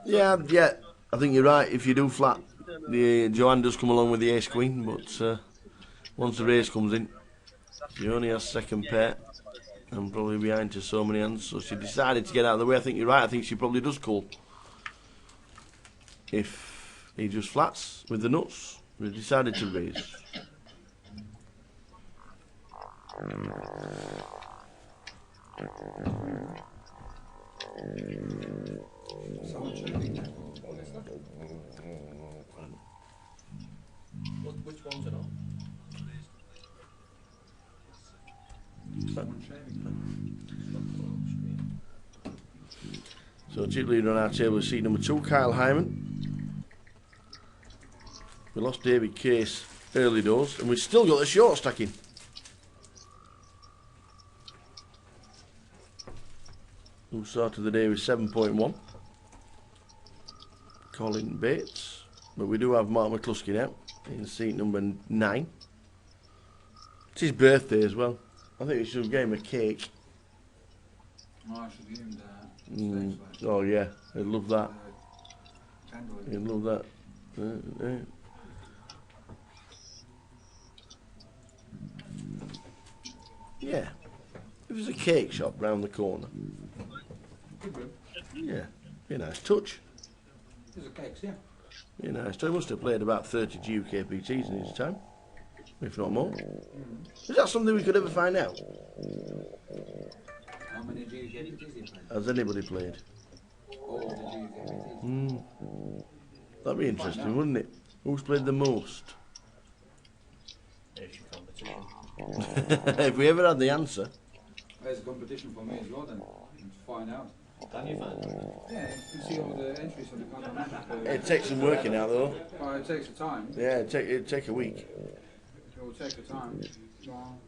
Yeah, I think you're right. If you do flat, Joanne does come along with the ace queen, but once the race comes in, she only has second pair and probably behind to so many hands, so she decided to get out of the way. I think you're right. I think she probably does call. If he just flats with the nuts, we decided to raise. Which one's it on? So chip leader on our table is seat number 2, Kyle Hyman. We lost David Case early doors, and we've still got the short stacking. Who started the day with 7.1. Colin Bates. But we do have Mark McCluskey now in seat number 9. It's his birthday as well. I think we should give him a cake. Oh, I should give him that. Oh yeah, I'd love that. I'd love that. Yeah, if there's a cake shop round the corner. Yeah, be a nice touch. There's a cakes, yeah. Be a nice touch. He must have played about 30 GUKPTs in his time, if not more. Is that something we could ever find out? How many GUKPTs have you played? Has anybody played? All the GUKPTs. That'd be interesting, wouldn't it? Who's played the most? If we ever had the answer. There's a competition for me as well then, to find out. Can you find out? Yeah, you can see all the entries on the competition. It takes some working out though. Well, it takes a time. Yeah, it'd take a week. It will take a time. Well,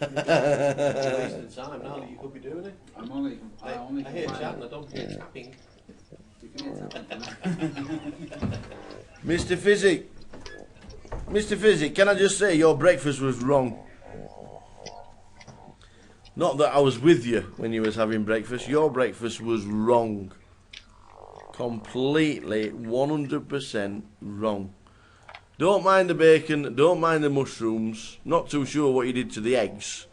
Wasting time now that you could be doing it. I only I hear chatting, I don't hear tapping. You can hear tapping. Mr. Physic, can I just say your breakfast was wrong? Not that I was with you when you was having breakfast. Your breakfast was wrong. Completely, 100% wrong. Don't mind the bacon, don't mind the mushrooms. Not too sure what you did to the eggs.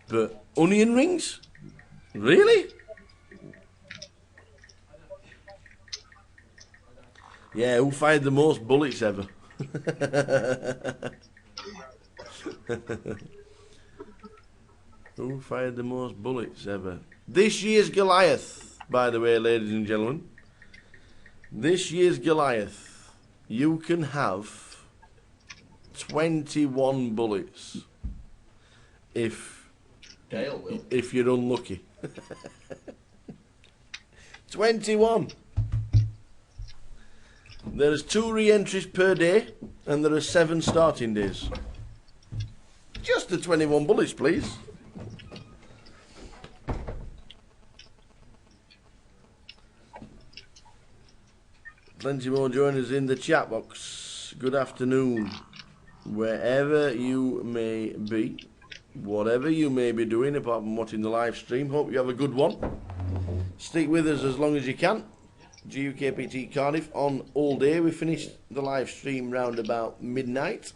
But onion rings? Really? Yeah, who fired the most bullets ever? Who fired the most bullets ever? This year's Goliath, by the way, ladies and gentlemen. This year's Goliath, you can have 21 bullets if Dale will. If you're unlucky. 21. There is 2 re-entries per day, and there are 7 starting days. to 21 bullets, please. Plenty more join us in the chat box. Good afternoon. Wherever you may be, whatever you may be doing apart from watching the live stream, hope you have a good one. Stick with us as long as you can. GUKPT Cardiff on all day. We finished the live stream round about midnight.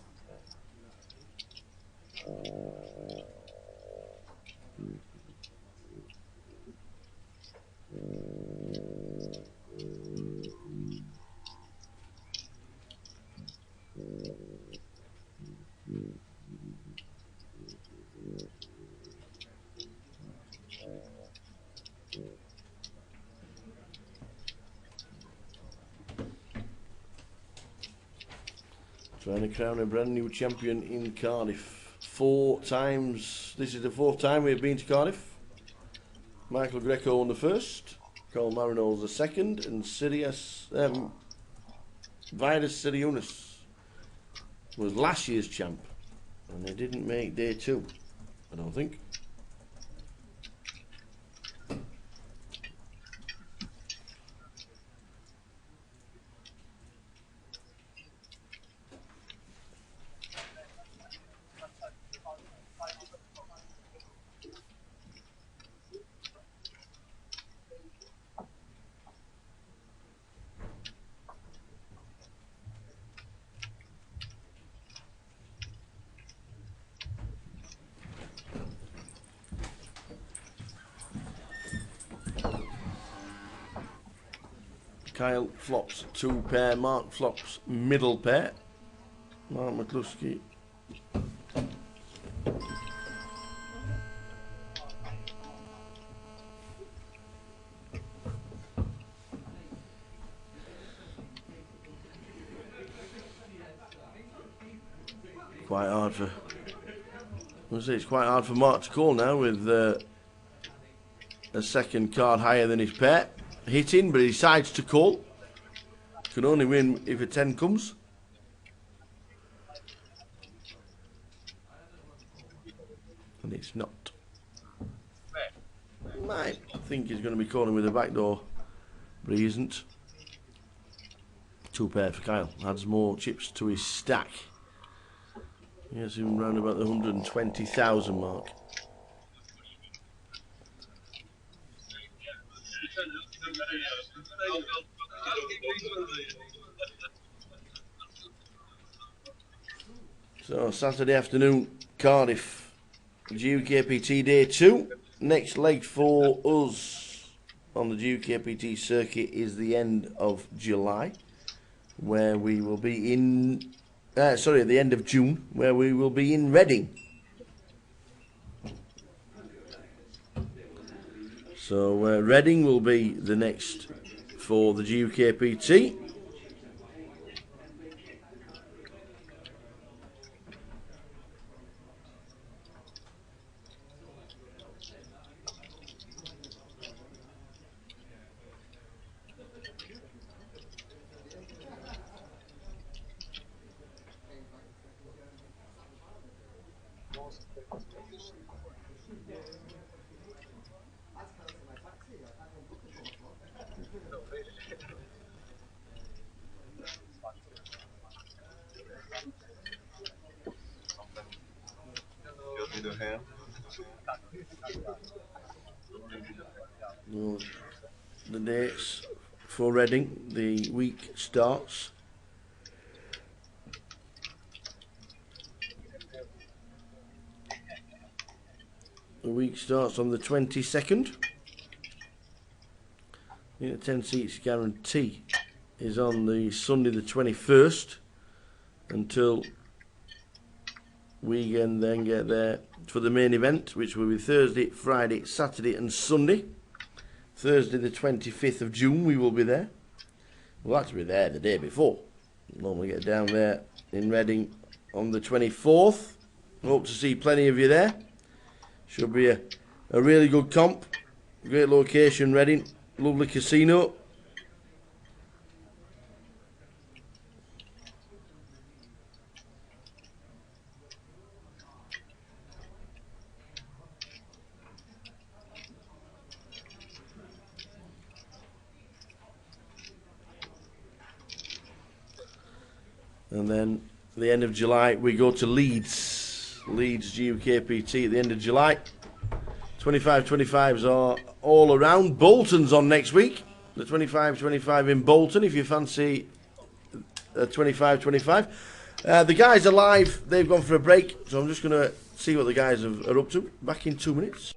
Trying to crown a brand new champion in Cardiff. 4 times. This is the 4th time we've been to Cardiff. Michael Greco won the first, Carl Marinos the second, and Vidas Siriunas was last year's champ, and they didn't make day 2, I don't think. Kyle flops 2 pair, Mark flops middle pair. Mark McCluskey. Quite hard for, it's quite hard for Mark to call now with a second card higher than his pair. Hitting, but he decides to call. Can only win if a 10 comes. And it's not. I think he's going to be calling with a backdoor, but he isn't. 2 pair for Kyle. Adds more chips to his stack. He has him round about the 120,000 mark. So Saturday afternoon, Cardiff, GUKPT Day 2. Next leg for us on the GUKPT circuit is the end of July, where we will be in, at the end of June, where we will be in Reading. So Reading will be the next for the GUKPT. Well, the dates for Reading, the week starts on the 22nd. The 10 seats guarantee is on the Sunday the 21st until we can then get there for the main event, which will be Thursday, Friday, Saturday and Sunday. Thursday the 25th of June we will be there. We'll actually be there the day before. Normally get down there in Reading on the 24th. Hope to see plenty of you there. Should be a really good comp. Great location, Reading. Lovely casino. And then at the end of July, we go to Leeds GUKPT at the end of July. 25-25s are all around. Bolton's on next week. The 25-25 in Bolton, if you fancy 25-25. The guys are live. They've gone for a break, so I'm just going to see what the guys are up to. Back in 2 minutes.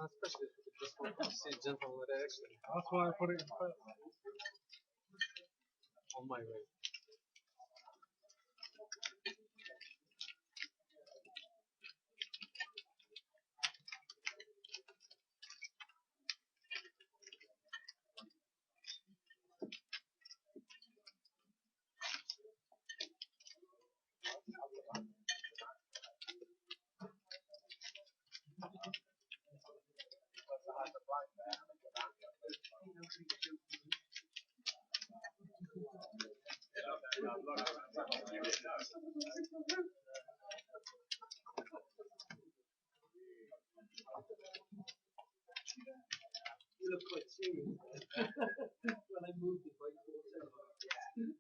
Especially if you just want to see gentle with action. That's why I put it in first. On my way. You look quite serious when I moved it by 4 seconds.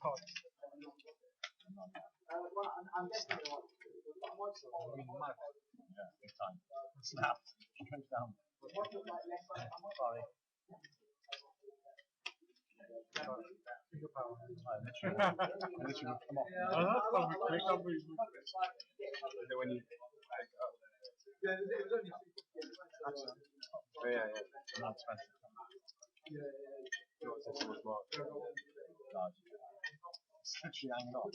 I'm guessing they're like, Yeah, big time. Snap. Went down. Sorry. Literally, come on. Oh, that's probably quick. When you yeah. Not expensive. It's actually hanging on.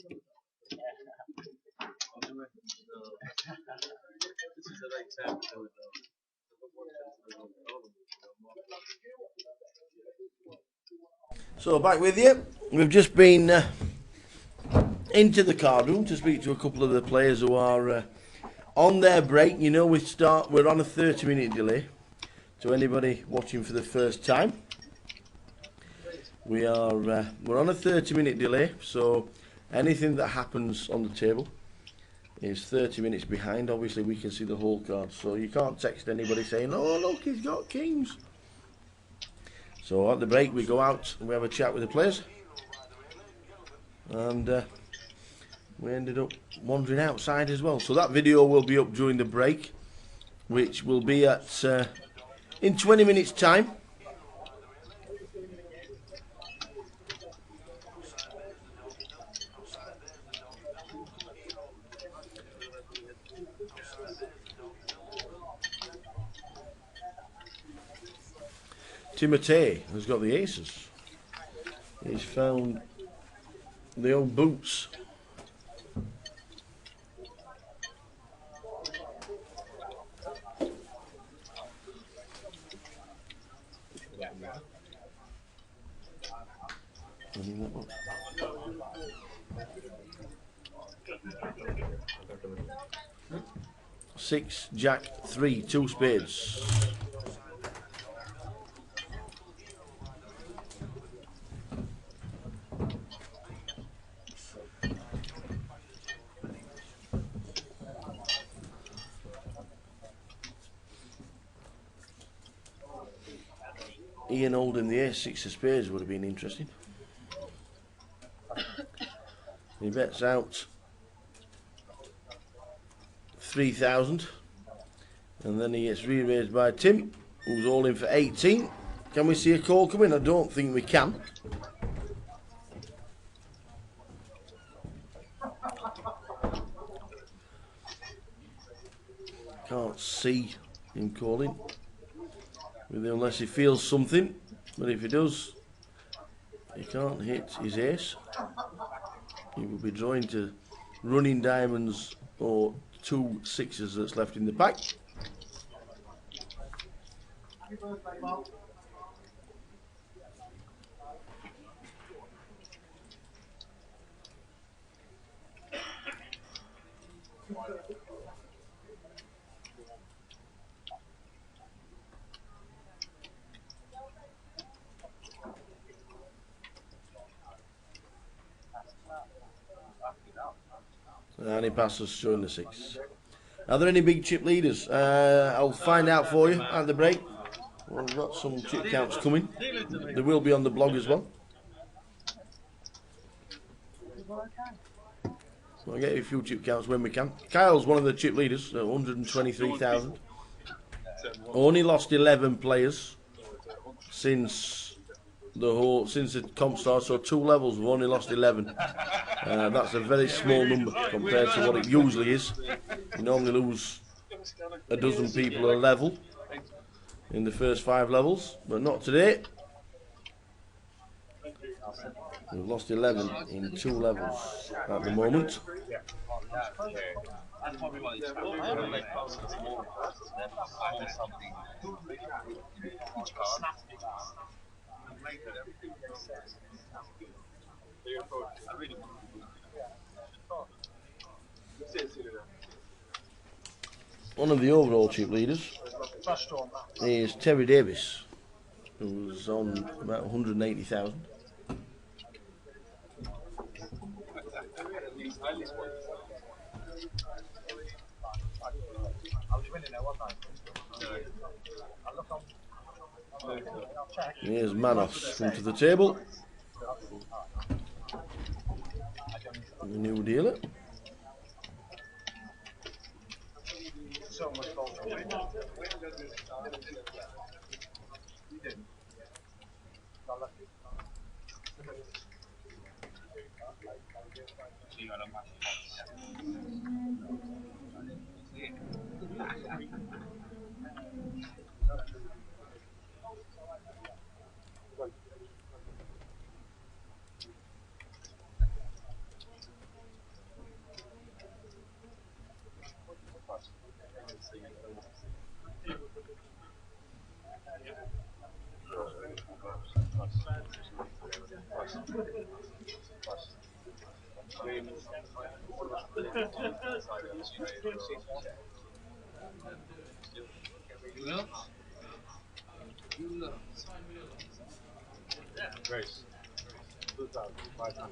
This is the right time to do it though. So back with you. We've just been into the card room to speak to a couple of the players who are on their break. You know, we're on a 30-minute delay. To anybody watching for the first time, we're on a 30-minute delay. So anything that happens on the table is 30 minutes behind. Obviously, we can see the whole card, so you can't text anybody saying, "Oh, look, he's got kings." So at the break, we go out and we have a chat with the players, and we ended up wandering outside as well. So that video will be up during the break, which will be at in 20 minutes time. Timotei has got the aces. He's found the old boots. Six, jack, three, two spades. Ian holding the ace, six of spades would have been interesting. He bets out 3,000, and then he gets re-raised by Tim, who's all in for 18. Can we see a call coming? I don't think we can. Can't see him calling, unless he feels something. But if he does, he can't hit his ace. He will be drawing to running diamonds or two sixes that's left in the pack. And he passes showing the six. Are there any big chip leaders? I'll find out for you at the break. We've got some chip counts coming. They will be on the blog as well. So I'll get you a few chip counts when we can. Kyle's one of the chip leaders, 123,000. Only lost 11 players since the comp started, so 2 levels we've only lost 11. That's a very small number compared to what it usually is. You normally lose a dozen people a level in the first 5 levels, but not today. We've lost 11 in 2 levels at the moment. One of the overall chip leaders is Terry Davis, who's on about 180,000. Here's Manos come to the table. The new dealer. So much culture. Grace. 2,500.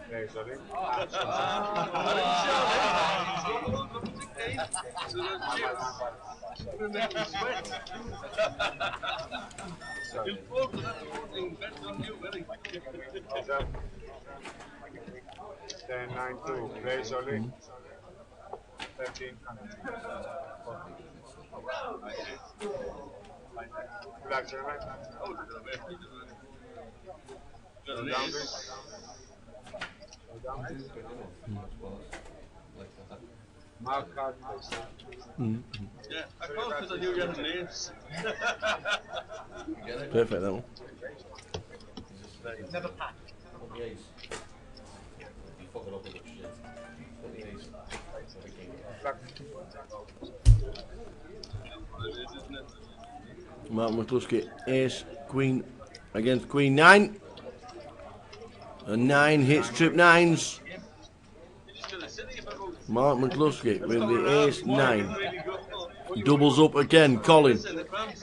Grace, sorry. Then 9-2. Grace, sorry. 1,300. Black gentleman. Go down, please. Go down, please. Mark card, please. Yeah, I can't because I knew you had names. Perfect, that one. Never packed. The ace. You fuck it up with the shit. Put the ace. Black. Mark McCluskey, ace, queen against queen 9. A 9 hits trip 9s. Mark McCluskey with the ace 9. Doubles up again. Colin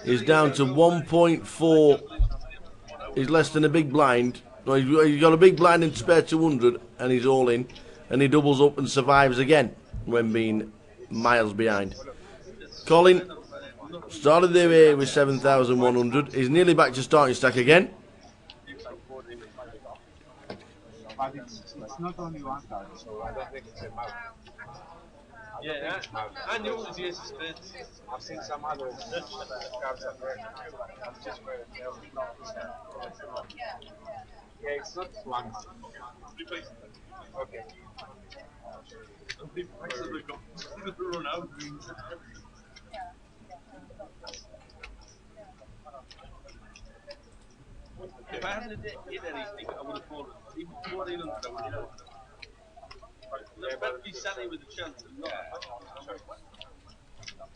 is down to 1.4. He's less than a big blind. No, he's got a big blind and spare 200, and he's all in. And he doubles up and survives again when being miles behind. Colin started the way with 7,100. He's nearly back to starting stack again. But it's not only one card, so I don't think it's a mouth. Yeah, I knew it was the ace of spades. I've seen some others cards are red. I'm just where yeah, it's not one month. Okay. Run out. If I hadn't hit anything, I would have fallen. Even 1,400, I would have. I'd better be selling with a chance and not.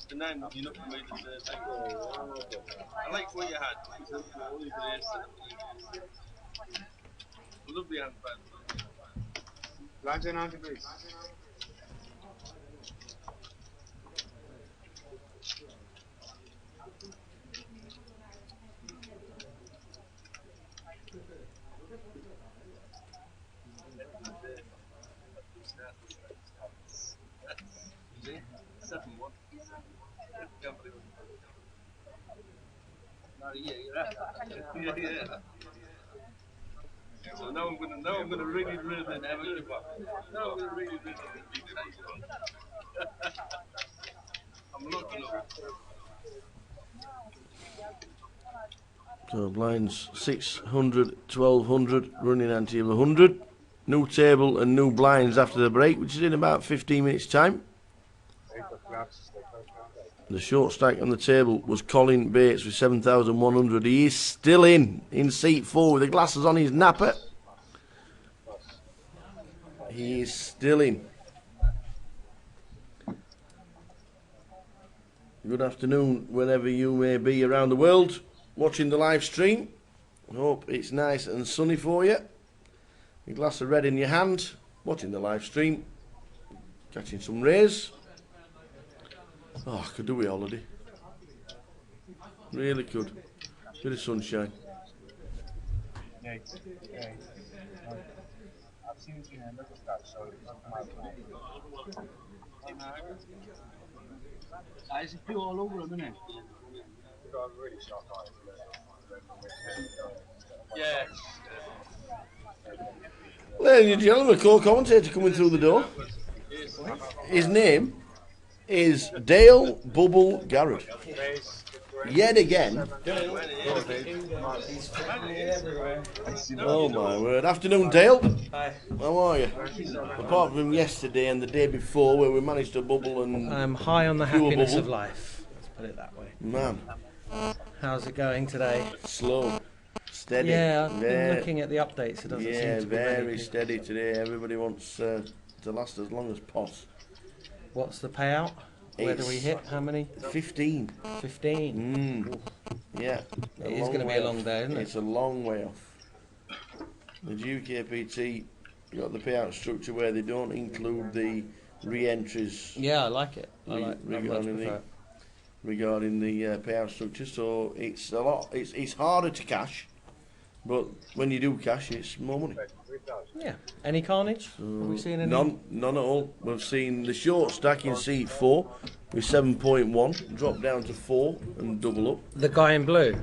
The 9 would be enough for me to take. I like what you had. Only for the ace. Lovely hand, man. Lunch and on, please. Yeah. So now I'm gonna really and never give up. Now I'm gonna really and be I'm not gonna. So blinds 600, 1,200, running ante of 100. New table and new blinds after the break, which is in about 15 minutes time. The short stack on the table was Colin Bates with 7,100. He is still in seat 4 with the glasses on his napper. He is still in. Good afternoon, wherever you may be around the world, watching the live stream. Hope it's nice and sunny for you. A glass of red in your hand, watching the live stream, catching some rays. Oh, I could do with a holiday. Really could. Bit of sunshine. Yeah, I've seriously in the start, so it's not my fault. Is it all over him, isn't it? Got really sharp eyes. Yeah. Ladies and gentlemen, a co-commentator coming through the door. His name is Dale Bubble Garrett. Yet again. Oh my word. Afternoon, Dale. Hi. How are you? Apart from yesterday and the day before where we managed to bubble and... I'm high on the pure happiness bubble. of life. Let's put it that way. Man, How's it going today? slow, steady. Yeah, I've been looking at the updates. It doesn't seem to be very many. steady today. Everybody wants to last as long as possible. What's the payout? Where do we hit? How many? 15. 15. Yeah. It is going to be a long day, isn't it? It's a long way off. The GUKPT got the payout structure where they don't include the re-entries. Yeah, I like it. I much prefer it. Regarding the payout structure, so it's a lot. It's harder to cash, but when you do cash, it's more money. Yeah. Any carnage? Have we seen any? None at all. We've seen the short stack in seat 4 with 7.1 drop down to 4 and double up. The guy in blue.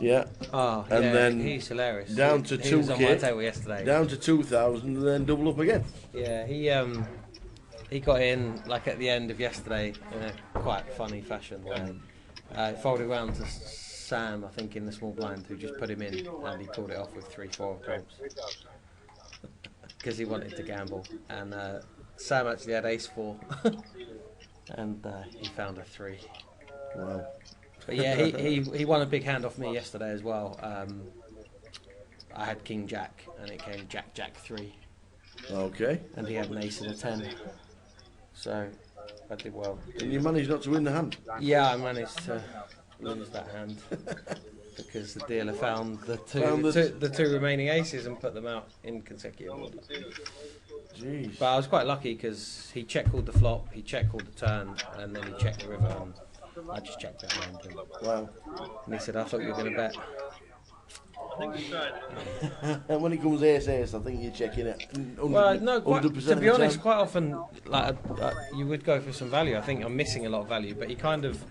Yeah. Oh, And yeah, then he's hilarious. down to he was on my 2K, table yesterday. down to 2,000, and then double up again. Yeah, he got in like at the end of yesterday in a quite funny fashion where folded around to Sam, I think, in the small blind, who just put him in, and he pulled it off with 3-4 clubs because he wanted to gamble, and Sam actually had ace-4 and he found a 3. Wow. But yeah, he won a big hand off me yesterday as well. I had King Jack and it came Jack Jack 3. Okay. And he had an ace and a 10. So I did well. And you managed not to win the hand? Yeah, I managed to lose that hand because the dealer found the two remaining aces and put them out in consecutive order. Jeez. But I was quite lucky because he check-called the flop, he check-called the turn, and then he checked the river, and I just checked behind him. Wow. And he said, I thought you were going to bet. I think you tried. And when it comes ace, I think you're checking it. 100%, Well, no, to be honest, time. quite often like you would go for some value. I think I'm missing a lot of value, but he kind of,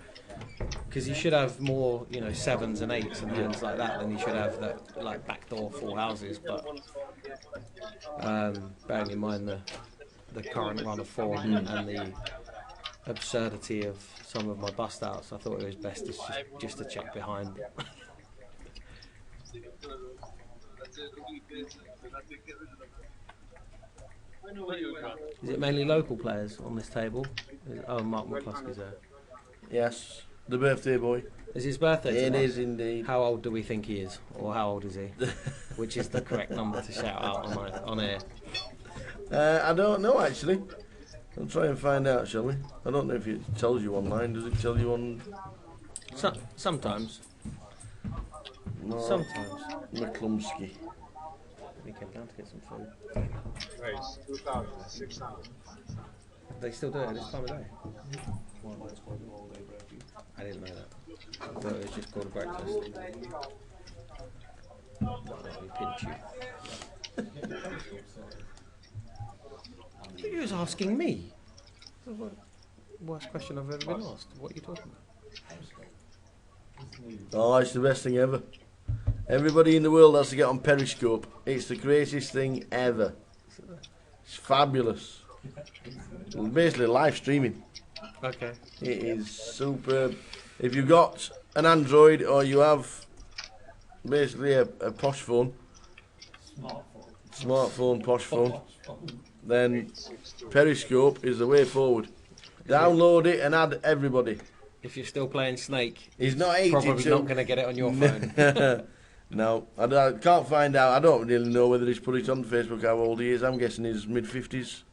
because you should have more, 7s and 8s and hands like that than you should have that like backdoor full houses. But bearing in mind the current run of form and the absurdity of some of my bust outs, I thought it was best just to check behind. Is it mainly local players on this table? Oh, Mark McCluskey's there. Yes, the birthday boy. Is his birthday It tonight? is indeed. How old do we think he is? Or how old is he? Which is the correct number to shout out on air? I don't know actually. I'll try and find out, shall we? I don't know if it tells you online. Does it tell you on? Sometimes. No. Sometimes. McCluskey. We came down to get some food. Race 2,000, 6,000. They still do it at this time of day. I didn't know that. I thought it was just called a breakfast. Let me pinch you. You was asking me. That's the worst question I've ever been asked. What are you talking about? Oh, it's the best thing ever. Everybody in the world has to get on Periscope. It's the greatest thing ever. It's fabulous. Basically live streaming. Okay. It is superb. If you've got an Android or you have basically a posh phone, smartphone, posh phone, then Periscope is the way forward. Download it and add everybody. If you're still playing Snake, He's not probably 82. not going to get it on your phone. No, I can't find out. I don't really know whether he's put it on Facebook how old he is. I'm guessing he's mid-50s.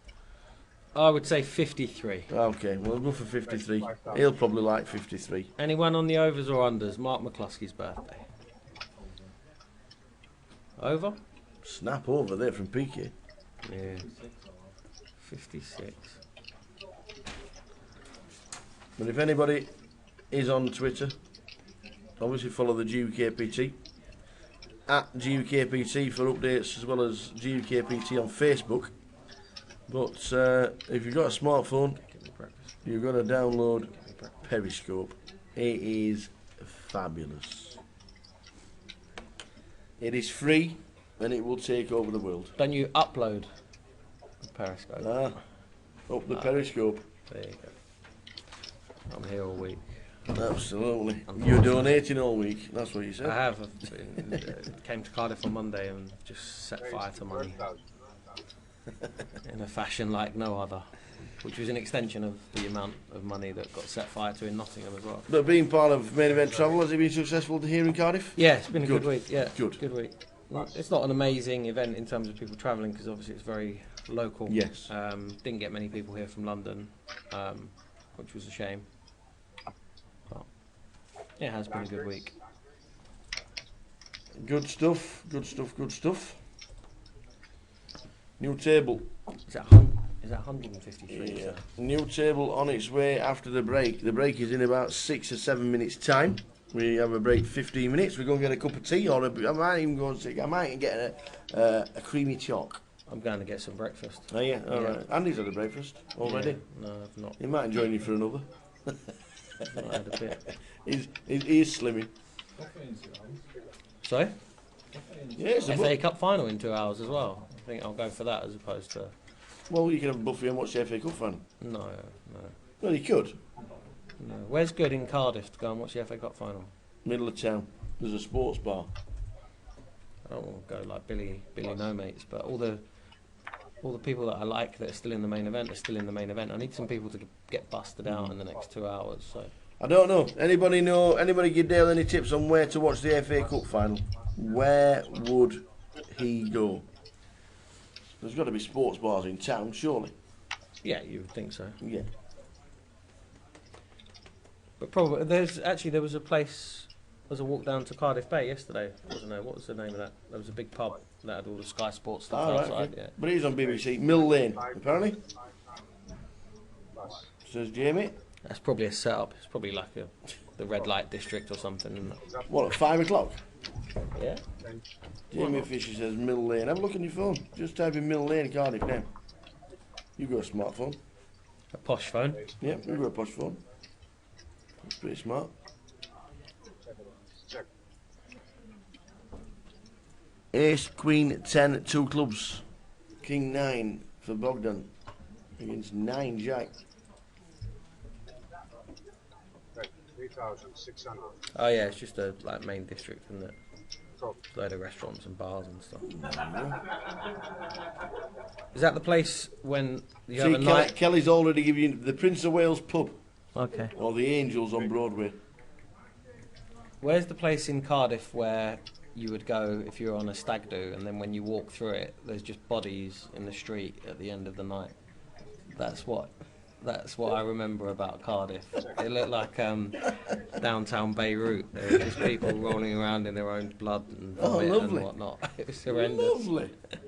I would say 53. Okay, we'll go for 53. He'll probably like 53. Anyone on the overs or unders? Mark McCluskey's birthday. Over? Snap over there from PK. Yeah. 56. But if anybody is on Twitter, obviously follow the GUKPT. at GUKPT for updates, as well as GUKPT on Facebook. But if you've got a smartphone, you've got to download Periscope. It is fabulous. It is free, and it will take over the world. Don't you upload the Periscope? Up the Periscope. There you go. I'm here all week. Absolutely. You're donating all week, that's what you said. I have. Came to Cardiff on Monday and just set fire to money in a fashion like no other, which was an extension of the amount of money that got set fire to in Nottingham as well. But being part of Main Event Travel, has it been successful here in Cardiff? Yeah, it's been a good week. Yeah, good week. It's not an amazing event in terms of people travelling because obviously it's very local. Yes. Didn't get many people here from London, which was a shame. But it has been a good week. Good stuff. Good stuff. Good stuff. New table. Is that 153? Yeah. New table on its way after the break. The break is in about 6 or 7 minutes' time. We have a break 15 minutes. We're going to get a cup of tea, or I might even go and I might get a creamy chalk. I'm going to get some breakfast. Oh yeah, all right. Andy's had a breakfast already. Yeah, no, I've not. He might join you for another. Not had a bit. He's slimming. Sorry? Yeah, it's a FA Cup final in 2 hours as well. I think I'll go for that as opposed to. Well, you can have a buffet and watch the FA Cup final. No. Well, you could. No. Where's good in Cardiff to go and watch the FA Cup final? Middle of town. There's a sports bar. I don't want to go like Billy No Mates, but all the people that I like that are still in the main event are still in the main event. I need some people to get busted out in the next 2 hours. So I don't know. Anybody give Dale any tips on where to watch the FA Cup final? Where would he go? There's got to be sports bars in town, surely. Yeah, you would think so. Yeah. But probably there was a place. There was a walk down to Cardiff Bay yesterday, wasn't there? What was the name of that? There was a big pub that had all the Sky Sports stuff outside. Okay. Yeah. But he's on BBC. Mill Lane, apparently. Says Jamie. That's probably a setup. It's probably like the red light district or something. What, at 5 o'clock? Yeah. Jamie Fisher says Mill Lane. Have a look on your phone. Just type in Mill Lane, Cardiff now. You got a smartphone. A posh phone. Yeah, you got a posh phone. That's pretty smart. Ace, Queen, 10, 2 clubs. King 9 for Bogdan. Against 9 Jack. 3,600. Oh yeah, it's just a main district, isn't it? A load of restaurants and bars and stuff. Is that the place when you have a night? Kelly's already given you the Prince of Wales pub. Okay. Or the Angels on Broadway. Where's the place in Cardiff where you would go if you were on a stag do, and then when you walk through it, there's just bodies in the street at the end of the night? That's what I remember about Cardiff. It looked like downtown Beirut. There were just people rolling around in their own blood and vomit and whatnot. It was horrendous. Lovely. It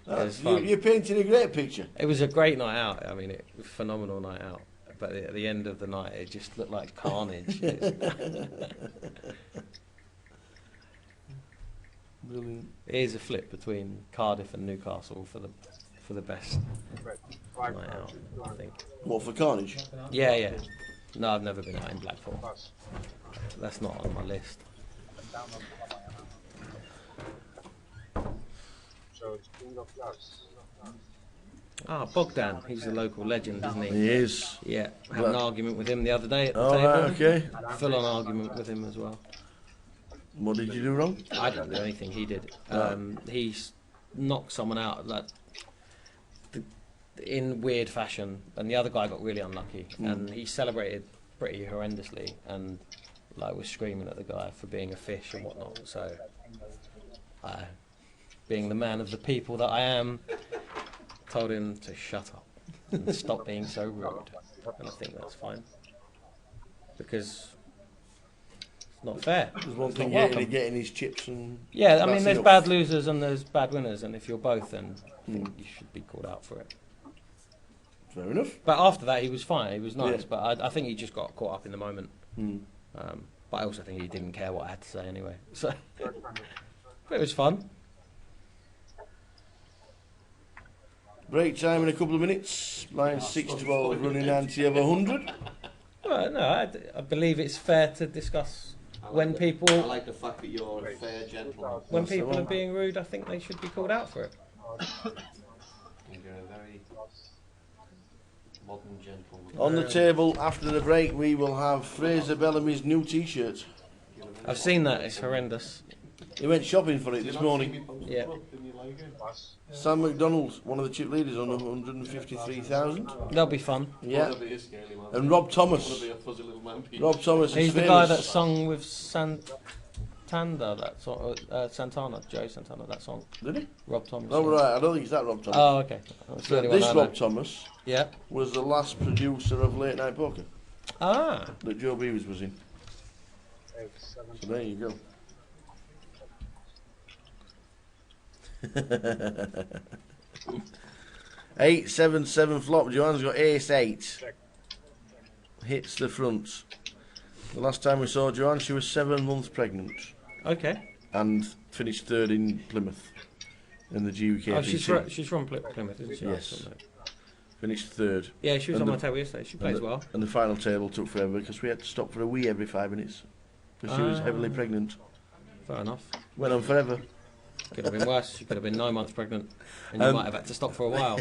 was fun. You're painting a great picture. It was a great night out. I mean, it was a phenomenal night out. But at the end of the night, it just looked like carnage. Brilliant. It is a flip between Cardiff and Newcastle for the best night out, I think. What, for Carnage? Yeah. No, I've never been out in Blackpool. That's not on my list. So it's King of Clubs. Ah, Bogdan. He's a local legend, isn't he? He is. Yeah. Had an argument with him the other day at the Oh, table. right, okay. Full-on argument with him as well. What did you do wrong? I didn't do anything. He did. He knocked someone out in weird fashion, and the other guy got really unlucky, and he celebrated pretty horrendously, and was screaming at the guy for being a fish and whatnot. So, being the man of the people that I am, told him to shut up and stop being so rude, and I think that's fine because it's not fair. There's one It's thing not welcome. getting his chips and... Yeah, I mean, there's bad losers and there's bad winners, and if you're both, then I think you should be called out for it. Fair enough. But after that, he was fine. He was nice, Yeah. but I think he just got caught up in the moment. Mm. But I also think he didn't care what I had to say anyway. So But it was fun. Break time in a couple of minutes. Line 6-12 running anti-100. Well, no, I believe it's fair to discuss when people. I like the fact that you're a fair gentleman. When people are being rude, I think they should be called out for it. You're a very modern gentleman. On the table after the break, we will have Fraser Bellamy's new T-shirt. I've seen that. It's horrendous. He went shopping for it this morning. Yeah. Sam McDonald, one of the chip leaders, on 153,000. They'll be fun. Yeah. And Rob Thomas. Rob Thomas. He's the guy that sung with Santana, that song. Santana, Joe Santana, that song. Did he? Rob Thomas. Oh, right. I don't think it's that Rob Thomas. Oh, okay. That's the only one This I know. Rob Thomas was the last producer of Late Night Poker. Ah. That Joe Beavers was in. So there you go. 8-7-7 flop. Joanne's got ace-8. Hits the front. The last time we saw Joanne, she was 7 months pregnant. Okay. And finished third in Plymouth in the GUKPT. Oh, she's from Plymouth, isn't she? Yes. Finished third. Yeah, she was on my table yesterday. She plays well. And the final table took forever because we had to stop for a wee every 5 minutes because she was heavily pregnant. Fair enough. Went on forever. Could have been worse. She could have been 9 months pregnant, and you might have had to stop for a while.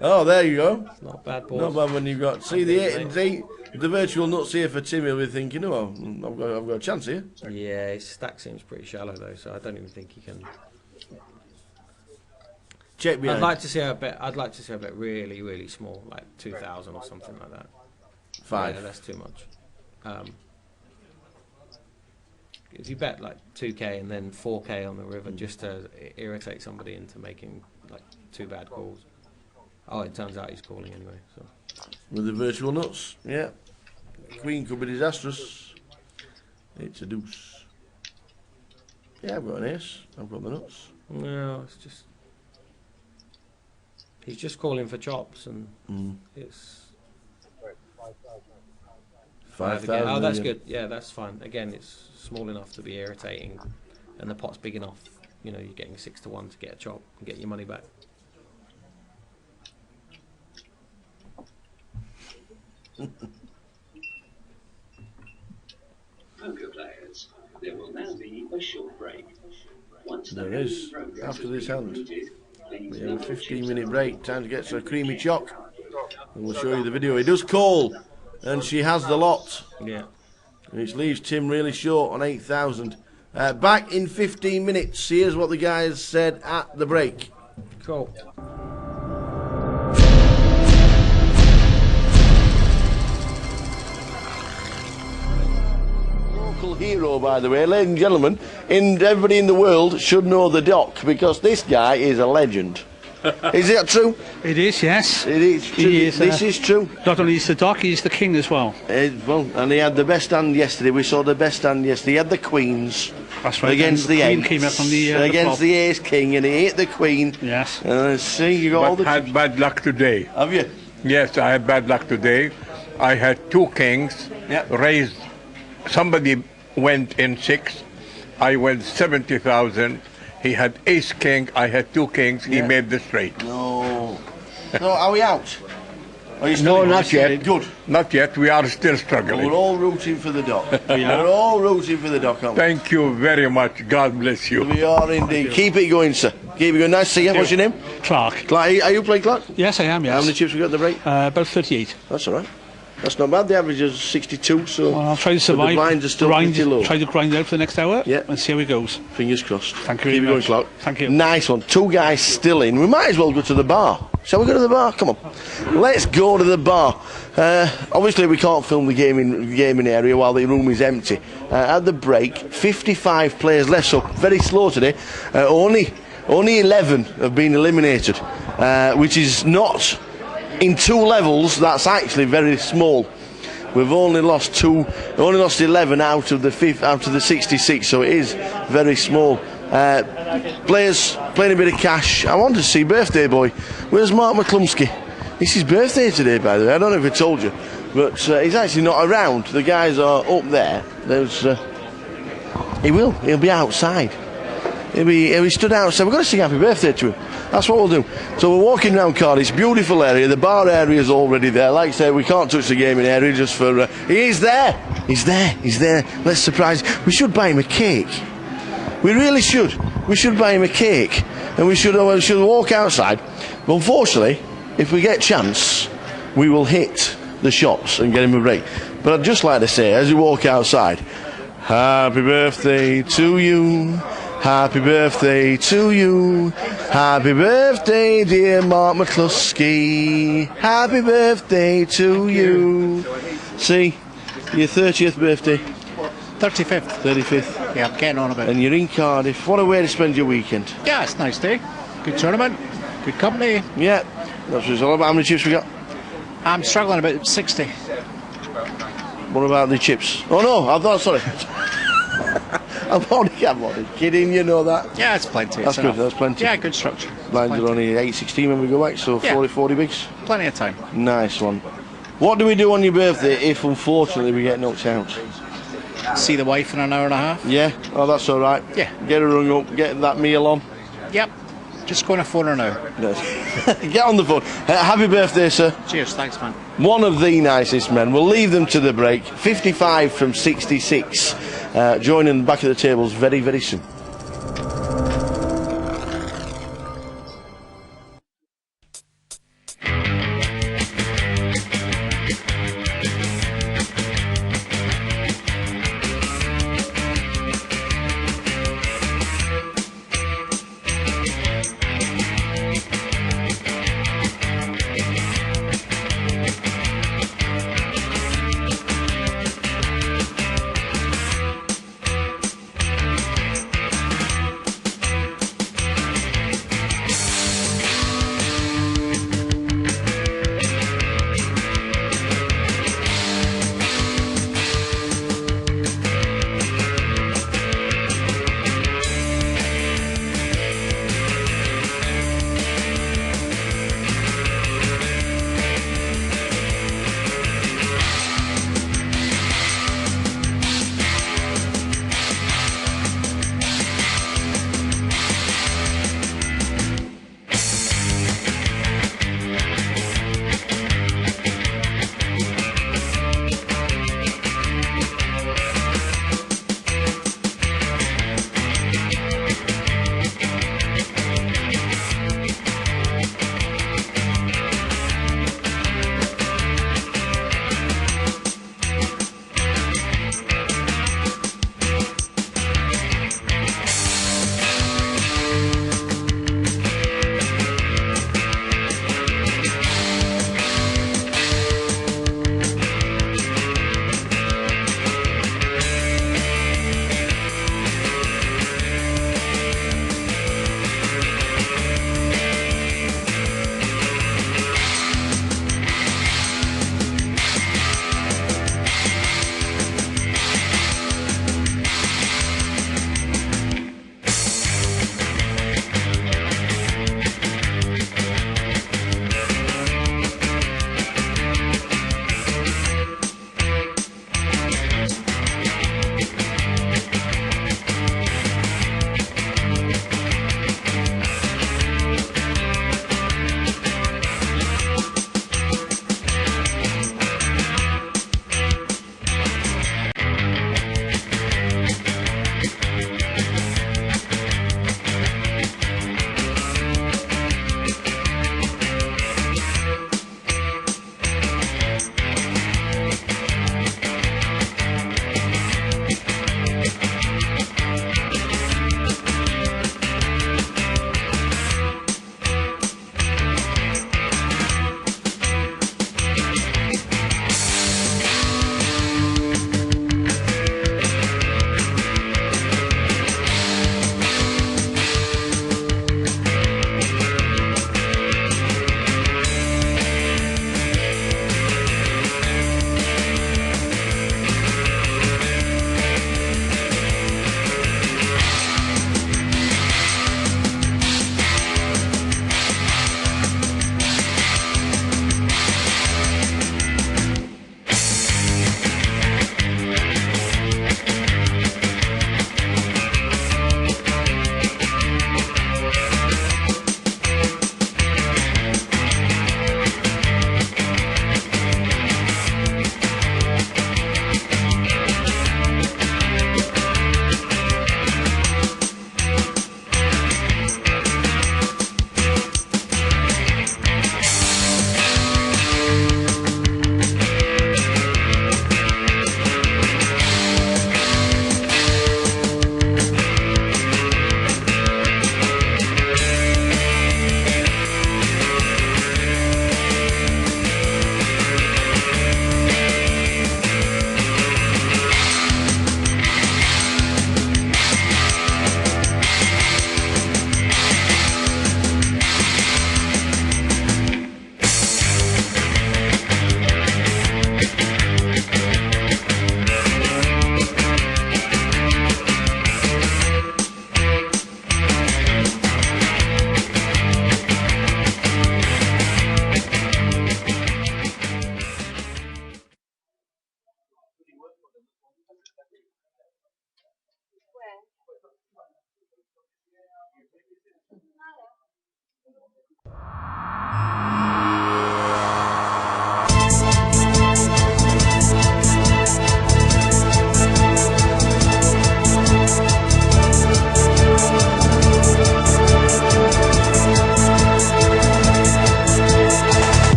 Oh, there you go. It's not bad, boys. Not bad when you've got. See the virtual nuts here for Timmy. Will be thinking, oh, I've got a chance here. Yeah, his stack seems pretty shallow though, so I don't even think he can. Check behind. I'd like to see her bet. I'd like to see her bet really, really small, like 2,000 or something like that. 5. Yeah, that's too much. If you bet like 2k and then 4k on the river just to irritate somebody into making like 2 bad calls. Oh, it turns out he's calling anyway. So with the virtual nuts, yeah. Queen could be disastrous. It's a deuce. Yeah, I've got an ace. I've got the nuts. No, it's just he's just calling for chops and it's 5,000. Oh, that's good. Yeah, that's fine. Again, it's small enough to be irritating, and the pot's big enough. You know, you're getting 6-1 to get a chop and get your money back. Poker players, there will now be a short break. Once there is. After this hand, we have a 15-minute break. Time to get to a creamy choc. And we'll show you the video. He does call, and she has the lot. Yeah. Which leaves Tim really short on 8,000. Back in 15 minutes. Here's what the guys said at the break. Cool. Local hero, by the way, ladies and gentlemen, and everybody in the world should know the Doc because this guy is a legend. Is that true? It is, yes. It is true. This is true. Not only is the Doc, he's the king as well. Well, and he had the best hand yesterday. We saw the best hand yesterday. He had the queens. That's right. Against the Queen eights. came up on the against the ace king, and he hit the queen. Yes. See, you got all the. Had bad luck today. Have you? Yes, I had bad luck today. I had 2 kings. Yep. Raised. Somebody went in 6. I went 70,000. He had ace king, I had 2 kings, he made the straight. No. So are we out? No, not yet. Good. Not yet, we are still struggling. We're all rooting for the Doc. We're all rooting for the Doc, aren't we? Thank you very much, God bless you. We are indeed. Keep it going, sir. Keep it going. Nice to see you. What's your name? Clark. Clark. Are you playing Clark? Yes, I am, yes. How many chips have you got at the break? About 38. That's all right. That's not bad. The average is 62, so well, I'll try to survive. The blinds are still pretty low. Try to grind out for the next hour and see how it goes. Fingers crossed. Thank you Keep very it much. going, Clark. Thank you. Nice one. 2 guys still in. We might as well go to the bar. Shall we go to the bar? Come on. Let's go to the bar. Obviously, we can't film the gaming area while the room is empty. At the break, 55 players left, so very slow today. Only 11 have been eliminated, which is not in 2 levels. That's actually very small. We've only lost 11 out of the 66, so it is very small. Players playing a bit of cash. I want to see birthday boy. Where's Mark McCluskey? It's his birthday today, by the way. I don't know if I told you, but he's actually not around. The guys are up there. There's He will. He'll be outside. He'll be stood outside. We've got to sing happy birthday to him. That's what we'll do. So we're walking around Cardiff. It's a beautiful area. The bar area is already there. Like I say, we can't touch the gaming area just for... he is there. He's there. He's there. Let's surprise him. We should buy him a cake. We really should. We should buy him a cake. And we should walk outside. But unfortunately, if we get a chance, we will hit the shops and get him a break. But I'd just like to say, as we walk outside, happy birthday to you. Happy birthday to you. Happy birthday, dear Mark McCluskey. Happy birthday to you. See, your 30th birthday. 35th. 35th. Yeah, I'm getting on a bit. And you're in Cardiff. What a way to spend your weekend. Yeah, it's a nice day. Good tournament. Good company. Yeah, that's what it's all about. How many chips we got? I'm struggling about 60. What about the chips? Oh no, I'm not, sorry. I'm only kidding, you know that. Yeah, it's plenty. That's it's good, enough. that's plenty. Yeah, good structure. Lines are only 8.16 when we go back, so Yeah. 40 bigs. Plenty of time. Nice one. What do we do on your birthday if unfortunately we get knocked out? See the wife in an hour and a half. Yeah? Oh, that's all right. Yeah. Get her rung up, get that meal on. Yep. Just going to phone her now. Get on the phone. Happy birthday, sir. Cheers, thanks, man. One of the nicest men. We'll leave them to the break. 55 from 66. Joining the back of the tables very, very soon.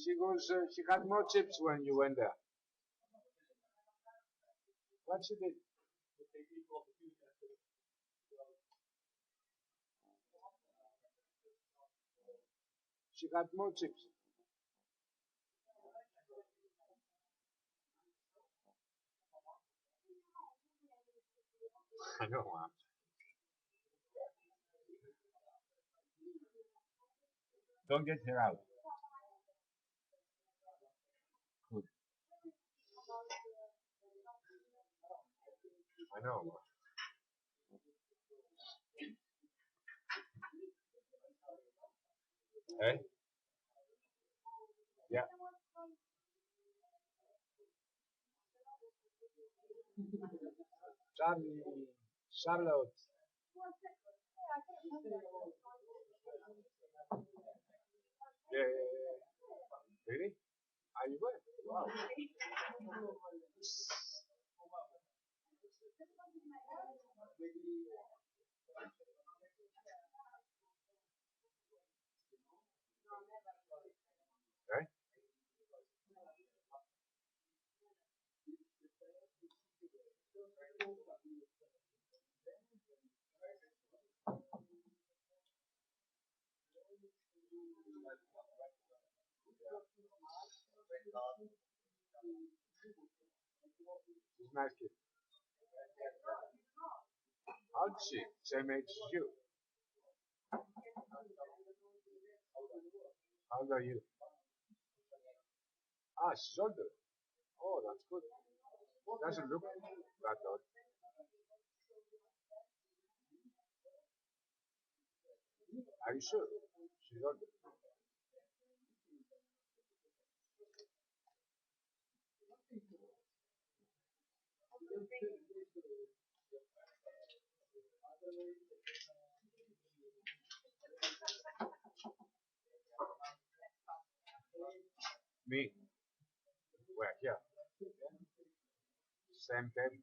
She had more chips when you went there. What she did? She got more chips. I know, Mom. Don't get her out. Good. I know. Hey? Yeah. Charlotte. Yeah. Really? Are you going? Wow. Right? She's a nice kid. How old is she? Same age as you. How old are you? Ah, she's older. Oh, that's good. Doesn't look that old. Are you sure? She's older. Me? Where? Here. Same table.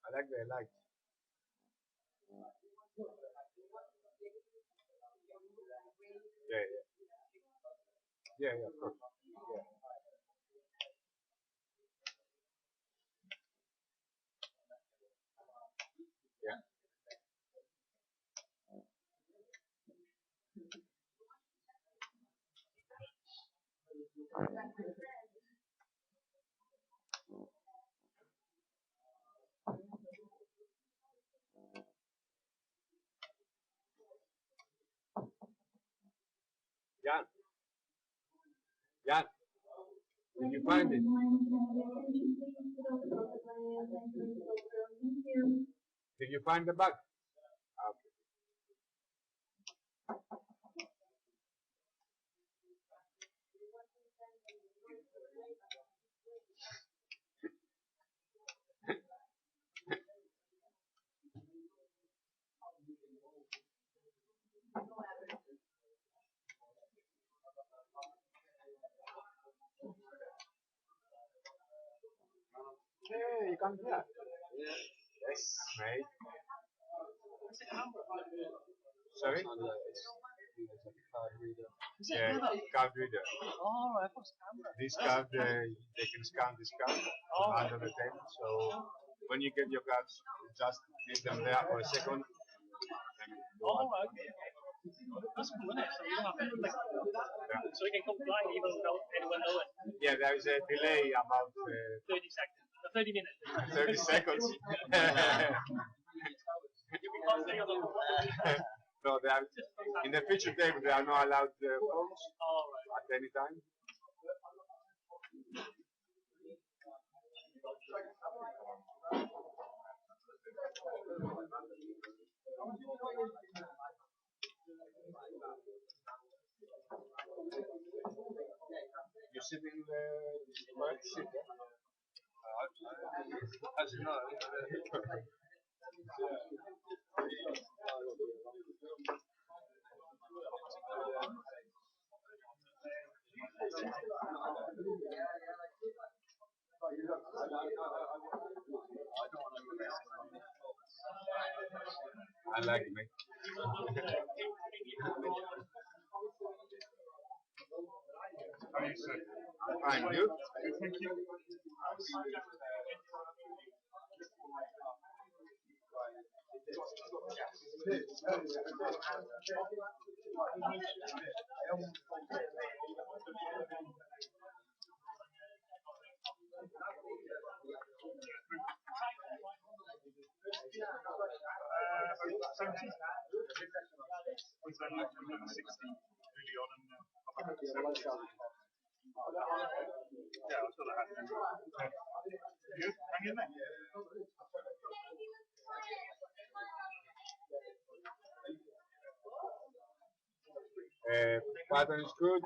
I like the light. Yeah, yeah. Yeah, yeah, of course. Yeah. Yeah. Jan. Jan. Did you find it? Did you find the bug? Okay. Hey, you come here. Yes, mate. Sorry? It's like a card reader. Yeah, card reader. Oh, right, what's camera? This card, they can scan this card from under the table. So when you get your cards, you just leave them there for a second. And go Oh, on. okay. That's cool, isn't it? So you don't have to like, so it can come flying even without anyone knowing. Yeah, there is a delay about 30 seconds. 30 minutes. 30 seconds. You'll be constantly on the No, they are, in the feature table, they are not allowed phones at any time. You sit in the right seat, As you know, like me. Fine, you? Thank you. Pattern is good.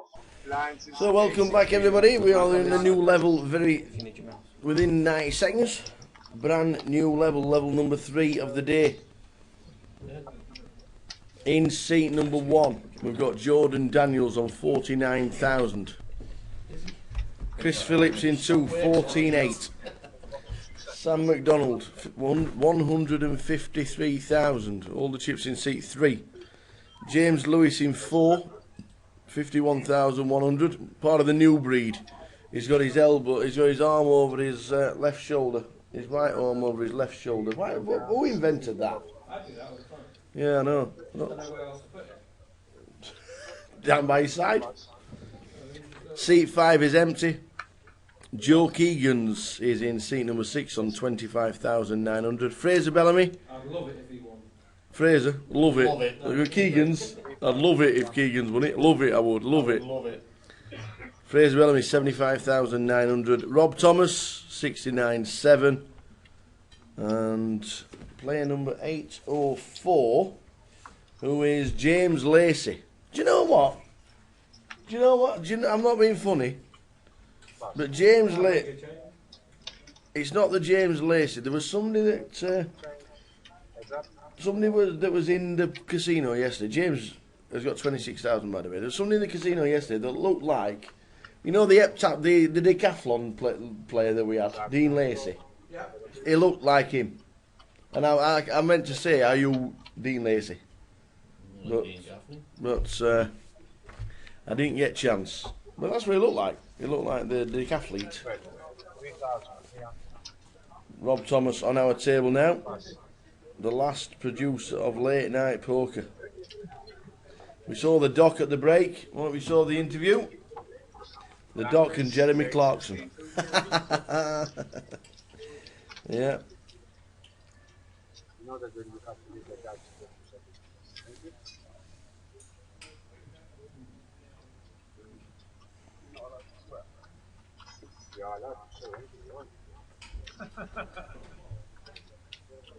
Lines is So welcome back everybody, we are in a new level within 90 seconds. Brand new level, level number 3 of the day. In seat number 1, we've got Jordan Daniels on 49,000. Chris Phillips in 2, 14.8. Sam McDonald, 153,000. All the chips in seat 3. James Lewis in 4, 51,100. Part of the new breed. He's got his elbow, he's got his arm over his left shoulder. His right arm over his left shoulder. Who invented that? Yeah, I know. Down by his side. Seat 5 is empty. Joe Keegan's is in seat number 6 on 25,900. Fraser Bellamy. I'd love it if he won. Fraser, love it. Keegan's, I'd love it if Keegan's won it. Love it, I would. Love it. Fraser Bellamy, 75,900. Rob Thomas, 69.7. And player number 804, who is James Lacey. Do you know what? I'm not being funny. But James Lacey, it's not the James Lacey. There was somebody that that was in the casino yesterday. James has got 26,000 by the way. There was somebody in the casino yesterday that looked like, you know, the decathlon player that we had, Dean Lacey. Yeah. He looked like him, and I meant to say, are you Dean Lacey? But I didn't get a chance. But that's what he looked like. He looked like the decathlete. Rob Thomas on our table now. The last producer of late night poker. We saw the Doc at the break. Well, we saw the interview. The Doc and Jeremy Clarkson. Yeah.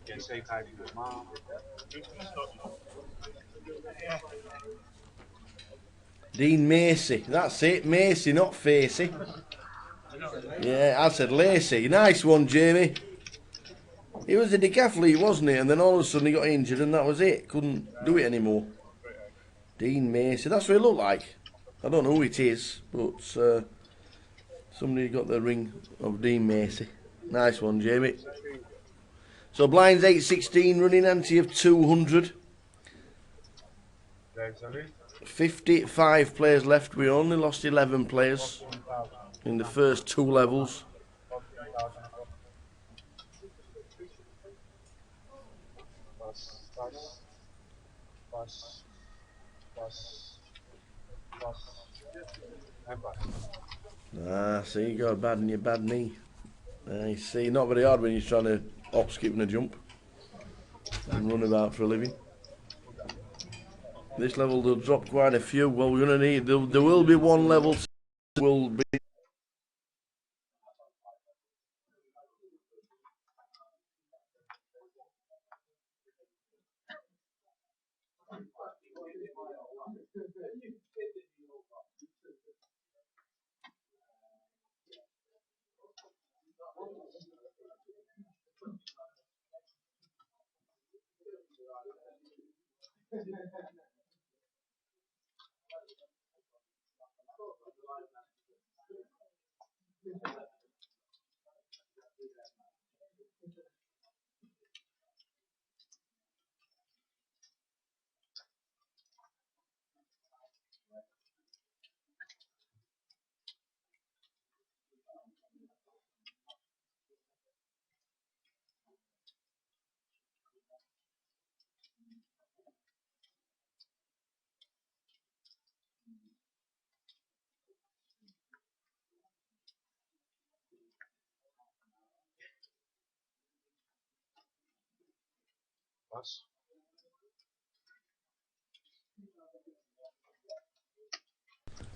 Can say hi to your mom. Dean Macy, that's it, Macy, not Facey. Yeah, I said Lacey. Nice one, Jamie. He was a decathlete, wasn't he? And then all of a sudden he got injured and that was it. Couldn't do it anymore. Dean Macy, that's what he looked like. I don't know who it is, but somebody got the ring of Dean Macy. Nice one, Jamie. So blinds 8-16, running ante of 200. 55 players left. We only lost 11 players in the first 2 levels. Ah, see, you got a bad in your bad knee. You see, not very hard when you're trying to hop, skip and a jump and run about for a living. This level will drop quite a few. Well, we're going to need, there will be one level will be. Plus.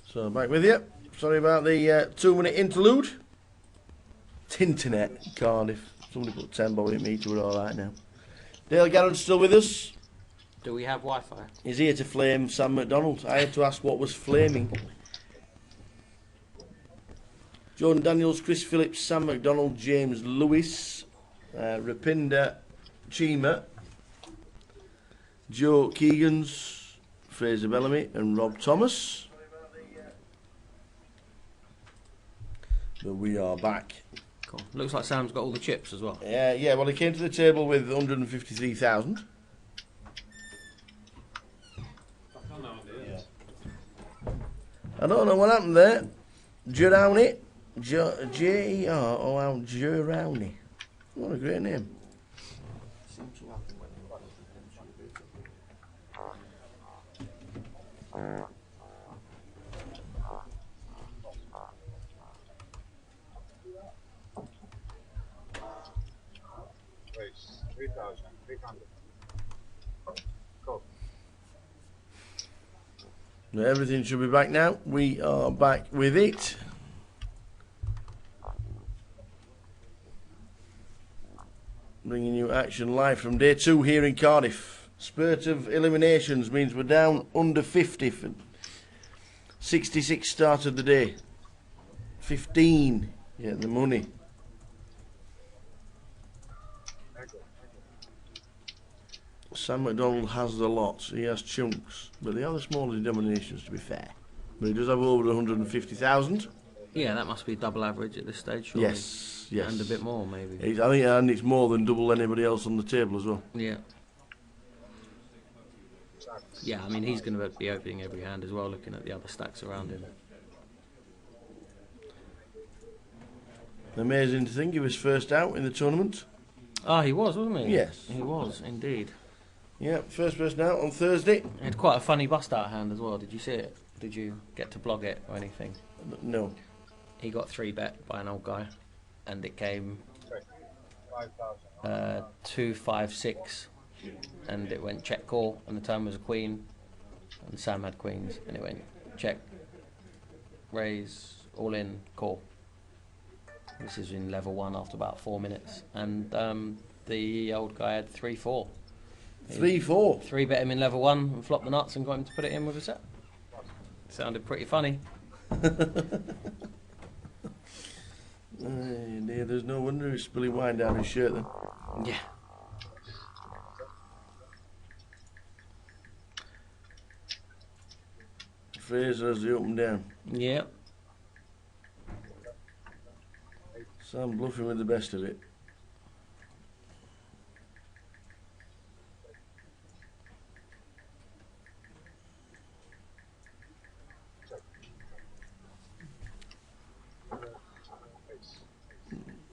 So back with you. Sorry about the 2-minute interlude. Tinternet, Cardiff. Somebody put 10 bob in me to it all right now. Dale Garrett's still with us. Do we have Wi-Fi? He's here to flame Sam McDonald. I had to ask what was flaming. Jordan Daniels, Chris Phillips, Sam McDonald, James Lewis, Rapinda Chima, Joe Keegans, Fraser Bellamy and Rob Thomas. But we are back. Cool. Looks like Sam's got all the chips as well. Yeah, well he came to the table with 153,000. I don't know what happened there. Gerowney. J-E-R-O-N Gerowney. What a great name. Wait, 3,300. Cool. Everything should be back now. We are back with it. Bringing you action live from day 2 here in Cardiff. Spurt of eliminations means we're down under 50 for 66 start of the day. 15. Yeah, the money. Sam McDonald has the lot. He has chunks, but they are the smallest denominations, to be fair. But he does have over 150,000. Yeah, that must be double average at this stage, surely. Yes, yes. And a bit more, maybe. I think, and it's more than double anybody else on the table as well. Yeah. Yeah, I mean, he's going to be opening every hand as well, looking at the other stacks around him. Amazing to think he was first out in the tournament. Ah, he was, wasn't he? Yes. He was, indeed. Yeah, first person out on Thursday. He had quite a funny bust-out hand as well. Did you see it? Did you get to blog it or anything? No. He got 3-bet by an old guy, and it came 2-5-6, and it went check call, and the turn was a queen, and Sam had queens, and it went check, raise, all in, call. This is in level 1 after about 4 minutes, and the old guy had 3-4. 3-4? 3-bet him in level 1 and flopped the nuts and got him to put it in with a set. Sounded pretty funny. Dear, there's no wonder he's spilling wine down his shirt then. Yeah. Fraser has the up and down. Yeah. Sam bluffing with the best of it.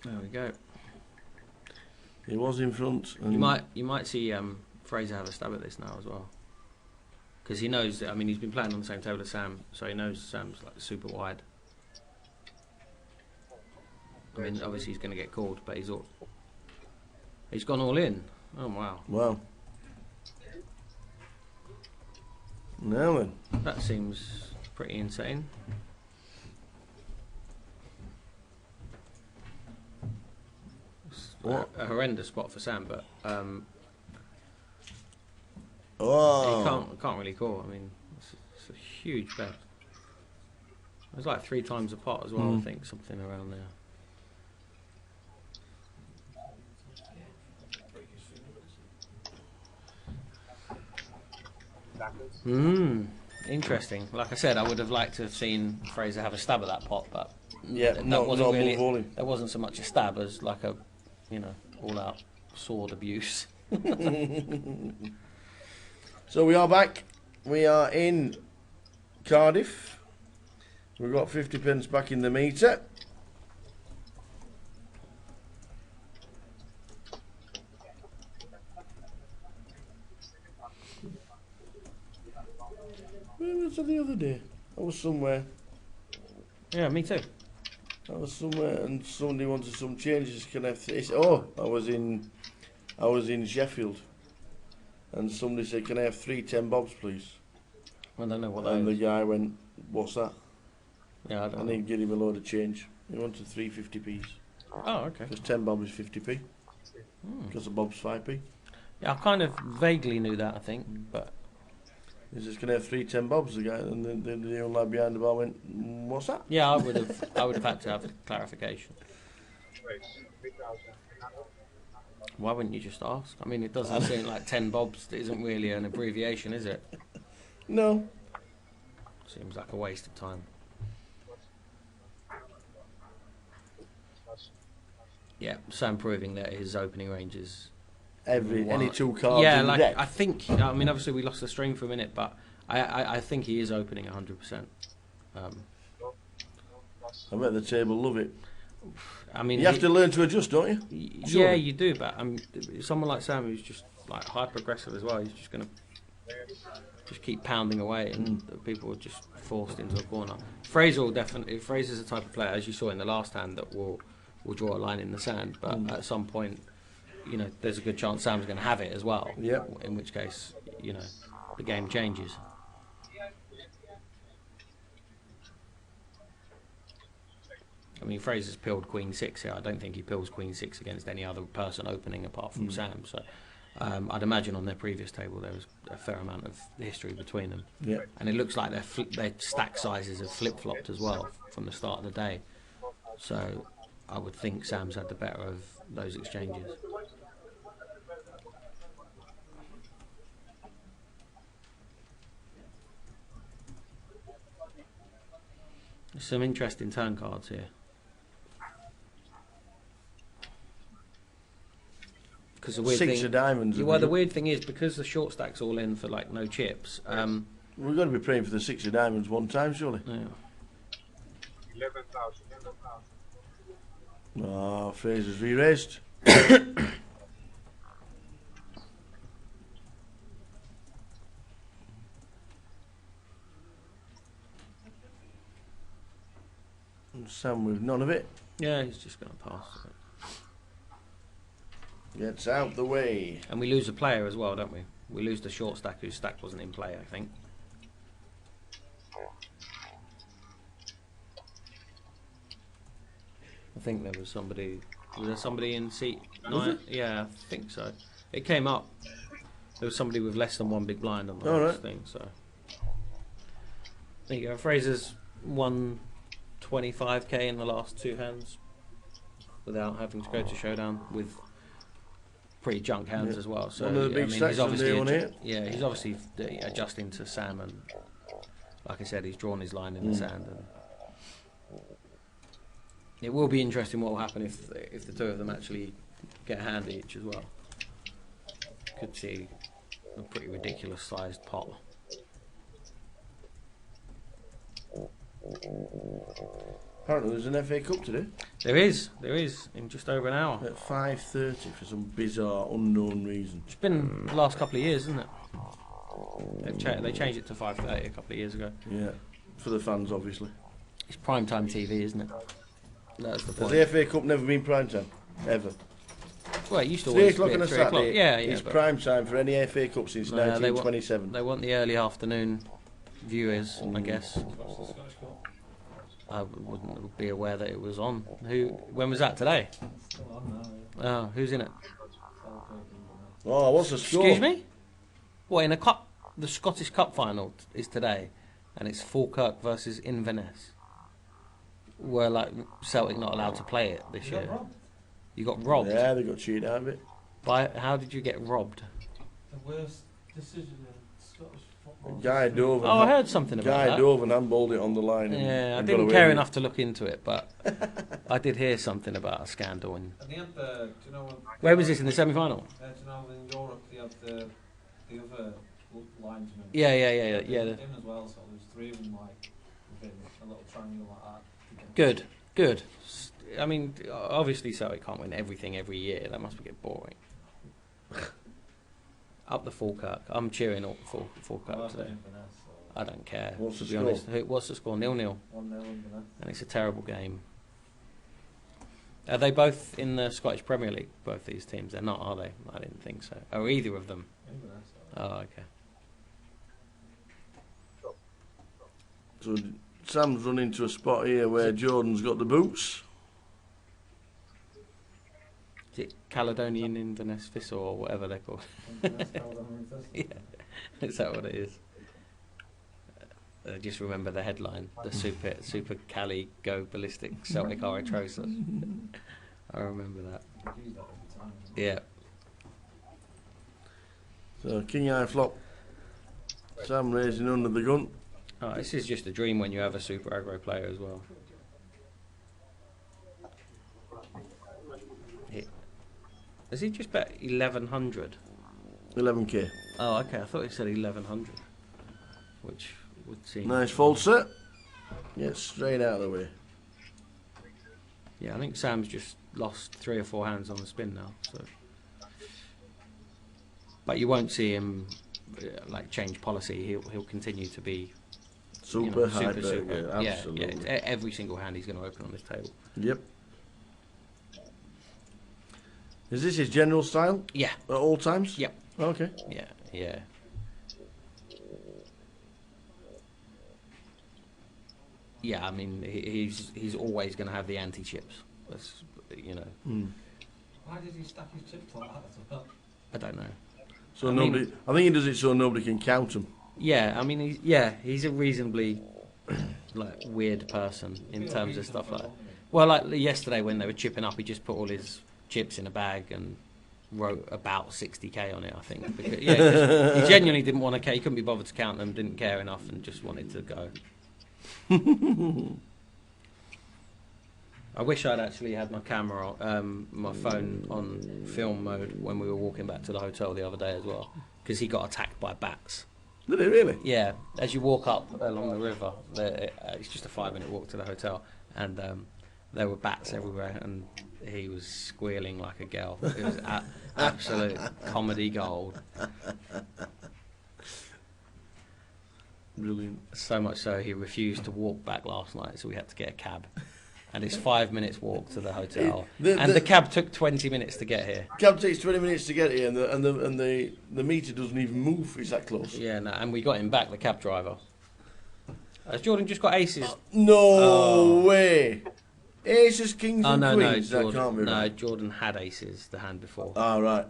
There we go. He was in front. And You might see Fraser have a stab at this now as well, because he knows. I mean, he's been playing on the same table as Sam, so he knows Sam's like super wide. I mean, obviously he's going to get called, but he's gone all in. Oh wow! Wow. Now then, that seems pretty insane. A horrendous spot for Sam, but he can't really call. I mean, it's a huge bet. It was like 3 times a pot as well. I think something around there. Interesting. Like I said, I would have liked to have seen Fraser have a stab at that pot, but that wasn't really. That wasn't so much a stab as like a, all-out sword abuse. So we are back. We are in Cardiff. We've got 50 pence back in the meter. Where was I the other day? I was somewhere. Yeah, me too. I was somewhere and somebody wanted some changes. Can I have I was in Sheffield. and somebody said, "Can I have 3 10 bobs, please?" I don't know what that And the is. guy went, "What's that?" Yeah, I don't And know. he'd give him a load of change. He wanted 3 50p's. Oh, okay. Because 10 bob is 50p. Because a bob's 5p. Yeah, I kind of vaguely knew that, I think, but... He says, "Can I have 3 10 bobs?" The guy, and the old lad behind the bar went, "What's that?" Yeah, I would have had to have clarification. Why wouldn't you just ask? I mean, it doesn't seem like 10 bobs isn't really an abbreviation, is it? No. Seems like a waste of time. Yeah, Sam proving that his opening range is Any 2 cards yeah, in the like deck. I think. I mean, obviously we lost the stream for a minute, but I think he is opening 100%. I bet the table love it. I mean, you have to learn to adjust, don't you? Yeah, you do. But someone like Sam, who's just like hyper aggressive as well, he's just going to just keep pounding away, and people are just forced into a corner. Fraser will definitely. Fraser's the type of player, as you saw in the last hand, that will draw a line in the sand. But at some point, you know, there's a good chance Sam's going to have it as well. Yeah. In which case, you know, the game changes. I mean, Fraser's pilled Queen 6 here. I don't think he pills Queen 6 against any other person opening apart from Sam. So I'd imagine on their previous table there was a fair amount of history between them. Yeah. And it looks like their stack sizes have flip-flopped as well from the start of the day. So I would think Sam's had the better of those exchanges. There's some interesting turn cards here. Because the weird 6 thing, of diamonds. well, the weird thing is because the short stack's all in for like no chips. We've got to be praying for the 6 of diamonds one time, surely. Yeah. 11,000. Oh, Fraser's re-raised. Sam with none of it. Yeah, he's just going to pass it. Gets out the way. And we lose a player as well, don't we? We lose the short stack whose stack wasn't in play, I think. I think there was somebody. Was there somebody in seat 9? Yeah, I think so. It came up. There was somebody with less than 1 big blind on the thing. So there you go. Fraser's won 25k in the last 2 hands without having to go to showdown with pretty junk hands as well. So one of the big stacks he's obviously here. yeah, he's obviously adjusting to Sam, and like I said, he's drawn his line in the sand. And it will be interesting what will happen if the 2 of them actually get a hand each as well. Could see a pretty ridiculous sized pot. Apparently there's an FA Cup today. There is in just over an hour. At 5:30 for some bizarre, unknown reason. It's been the last couple of years, isn't it? They changed it to 5:30 a couple of years ago. Yeah, for the fans, obviously. It's prime time TV, isn't it? That's the point. Has the FA Cup never been prime time? Ever? Well, it used to 3 always o'clock be on at a 3 o'clock. Saturday. Yeah, It's but prime time for any FA Cup since 1927. They want the early afternoon viewers, I guess. I wouldn't be aware that it was on. When was that? Today? Oh, who's in it? Oh, what's the score? Excuse me? What, in a cup? The Scottish Cup final is today, and it's Falkirk versus Inverness. Were like Celtic not allowed to play it this year? You got robbed? Yeah, they got cheated out of it. How did you get robbed? The worst decision in Scottish football. Guy dove. I heard something about that. Guy dove and handballed it on the line. Yeah, I and didn't got care away enough to look into it, but I did hear something about a scandal. And they had do you know where was this, in the semi-final? Do you know in Europe they had the other linesman? Yeah. Him as well, so there's 3 of them like within a little triangle like that. Good. I mean, obviously Celtic can't win everything every year. That must get boring. Up the Falkirk. I'm cheering up Falkirk today. I don't care. What's the to be score? honest. What's the score? 0-0. 1-0 Inverness. And it's a terrible game. Are they both in the Scottish Premier League? Both these teams? They're not, are they? I didn't think so. Or either of them? Inverness. Oh, okay. So Sam's run into a spot here where Jordan's got the boots. Is it Caledonian Inverness Thistle or whatever they're called? Yeah, is that what it is? I just remember the headline: the Super Cali Go Ballistic Celtic Erythrosis. I remember that. Yeah. So king eye flop. Sam raising under the gun. Oh, this is just a dream when you have a super aggro player as well. Has he just bet 1100? 11k. Oh, okay. I thought he said 1100, which would seem nice fold set. Yeah, straight out of the way. Yeah, I think Sam's just lost 3 or 4 hands on the spin now. So, but you won't see him like change policy. He'll continue to be super high, super. yeah, absolutely. Yeah, every single hand he's going to open on this table. Yep. Is this his general style? Yeah. At all times? Yep. Okay. Yeah, yeah. Yeah, I mean, he's always going to have the anti-chips. That's, you know. Why did he stack his chips like that as well? I don't know. So I think he does it so nobody can count them. Yeah, I mean, he's a reasonably like weird person in terms of stuff like that. Well, like yesterday when they were chipping up, he just put all his chips in a bag and wrote about 60k on it, I think. Because, yeah, he genuinely didn't want to. He couldn't be bothered to count them, didn't care enough, and just wanted to go. I wish I'd actually had my camera, my phone on film mode when we were walking back to the hotel the other day as well, because he got attacked by bats. Did he really? Yeah. As you walk up along the river, it's just a 5-minute walk to the hotel, and there were bats everywhere, and he was squealing like a girl. It was absolute comedy gold. Brilliant. So much so he refused to walk back last night, so we had to get a cab. And it's 5 minutes walk to the hotel, and the cab took 20 minutes to get here. Cab takes 20 minutes to get here, and the meter doesn't even move. It's that close. Yeah, no, and we got him back, the cab driver. Has Jordan just got aces? No way. Aces, kings, and queens. Jordan, that can't be right. no, Jordan had aces the hand before. Oh, right.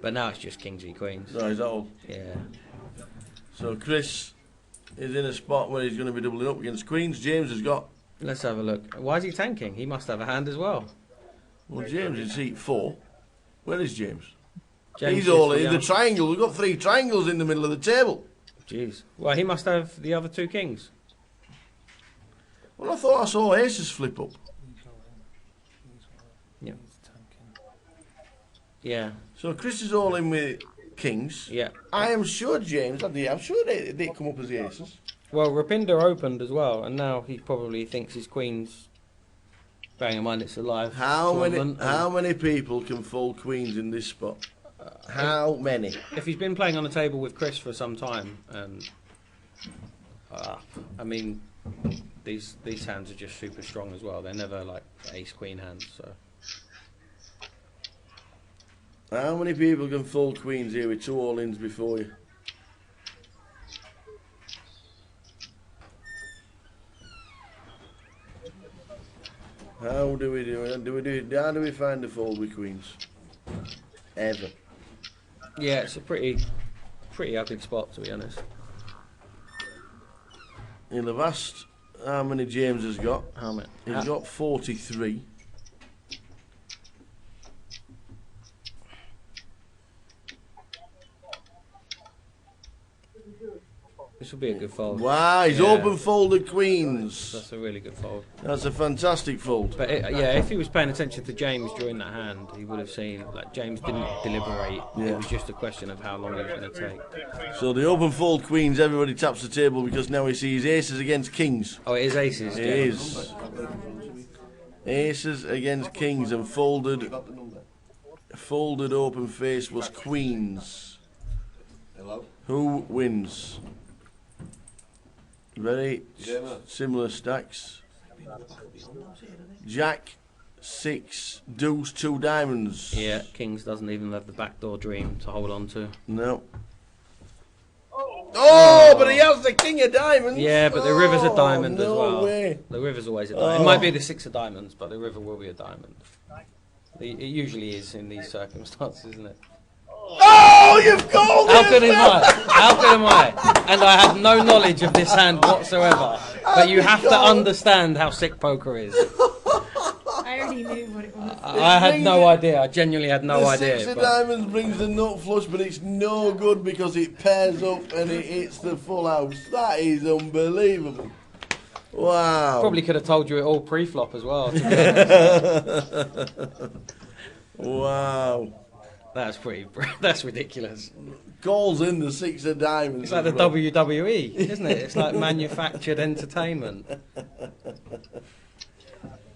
But now it's just kings and queens. No, is that all? Yeah. So Chris is in a spot where he's going to be doubling up against queens. James has got. Let's have a look. Why is he tanking? He must have a hand as well. Well, James is seat 4. Where is James? James He's all in the triangle. We've got 3 triangles in the middle of the table. Jeez. Well, he must have the other 2 kings. Well, I thought I saw aces flip up. Yeah. Yeah. So Chris is all in with kings. Yeah. I am sure James, I'm sure they come up as aces. Well, Rapinda opened as well, and now he probably thinks his queen's. Bearing in mind it's a live tournament. How many people can fold queens in this spot? How many? If he's been playing on the table with Chris for some time, I mean, these hands are just super strong as well. They're never like ace-queen hands. So. How many people can fold queens here with 2 all-ins before you? How do we do it? How do we find the fold with queens? Ever. Yeah, it's a pretty ugly spot, to be honest. He'll have asked how many James has got. How many? He's got 43. This will be a good fold. Wow, he's open folded queens. That's a really good fold. That's a fantastic fold. But yeah, if he was paying attention to James during that hand, he would have seen like James didn't deliberate. Yeah. It was just a question of how long he was going to take. So the open fold queens, everybody taps the table because now he sees aces against kings. Oh, it is aces. It is. Aces against kings, and folded open face was queens. Hello? Who wins? Very similar stacks. Jack, 6, deuce, 2 diamonds. Yeah, kings doesn't even have the backdoor dream to hold on to. No. Oh, but he has the king of diamonds. Yeah, but the river's a diamond no as well. Way. The river's always a diamond. It might be the 6 of diamonds, but the river will be a diamond. It usually is in these circumstances, isn't it? Oh, you've called How it good as am well. I? How good am I? And I had no knowledge of this hand whatsoever. But you have to understand how sick poker is. I already knew what it was. I had no idea. I genuinely had no idea. The 6 of but- diamonds brings the nut flush, but it's no good because it pairs up and it hits the full house. That is unbelievable. Wow. Probably could have told you it all pre-flop as well. Wow. That's ridiculous. Calls in the 6 of diamonds. It's like the WWE, isn't it? It's like manufactured entertainment.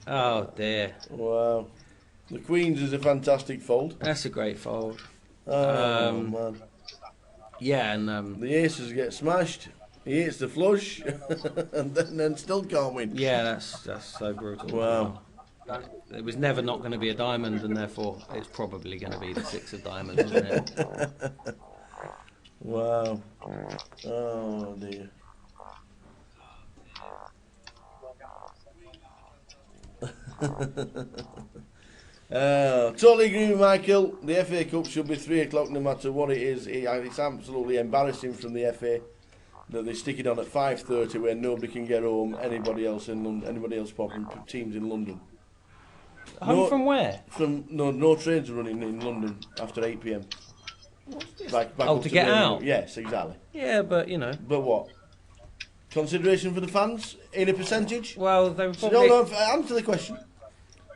Oh dear. Wow. The Queens is a fantastic fold. That's a great fold. Oh man. Yeah, and the aces get smashed. He hits the flush, and then still can't win. yeah, that's so brutal. Wow. It was never not going to be a diamond, and therefore it's probably going to be the 6 of diamonds, isn't it? Wow. Oh dear. Totally agree with Michael. The FA Cup should be 3 o'clock no matter what it is. It's absolutely embarrassing from the FA that they stick it on at 5:30 where nobody can get home. Anybody else in London? Anybody else popping teams in London? Home from where? From no trains are running in London after 8 p.m. Back Oh, up to get Birmingham. out? Yes, exactly. Yeah, but you know. But what? Consideration for the fans in a percentage? Well, they were So probably. no, answer the question.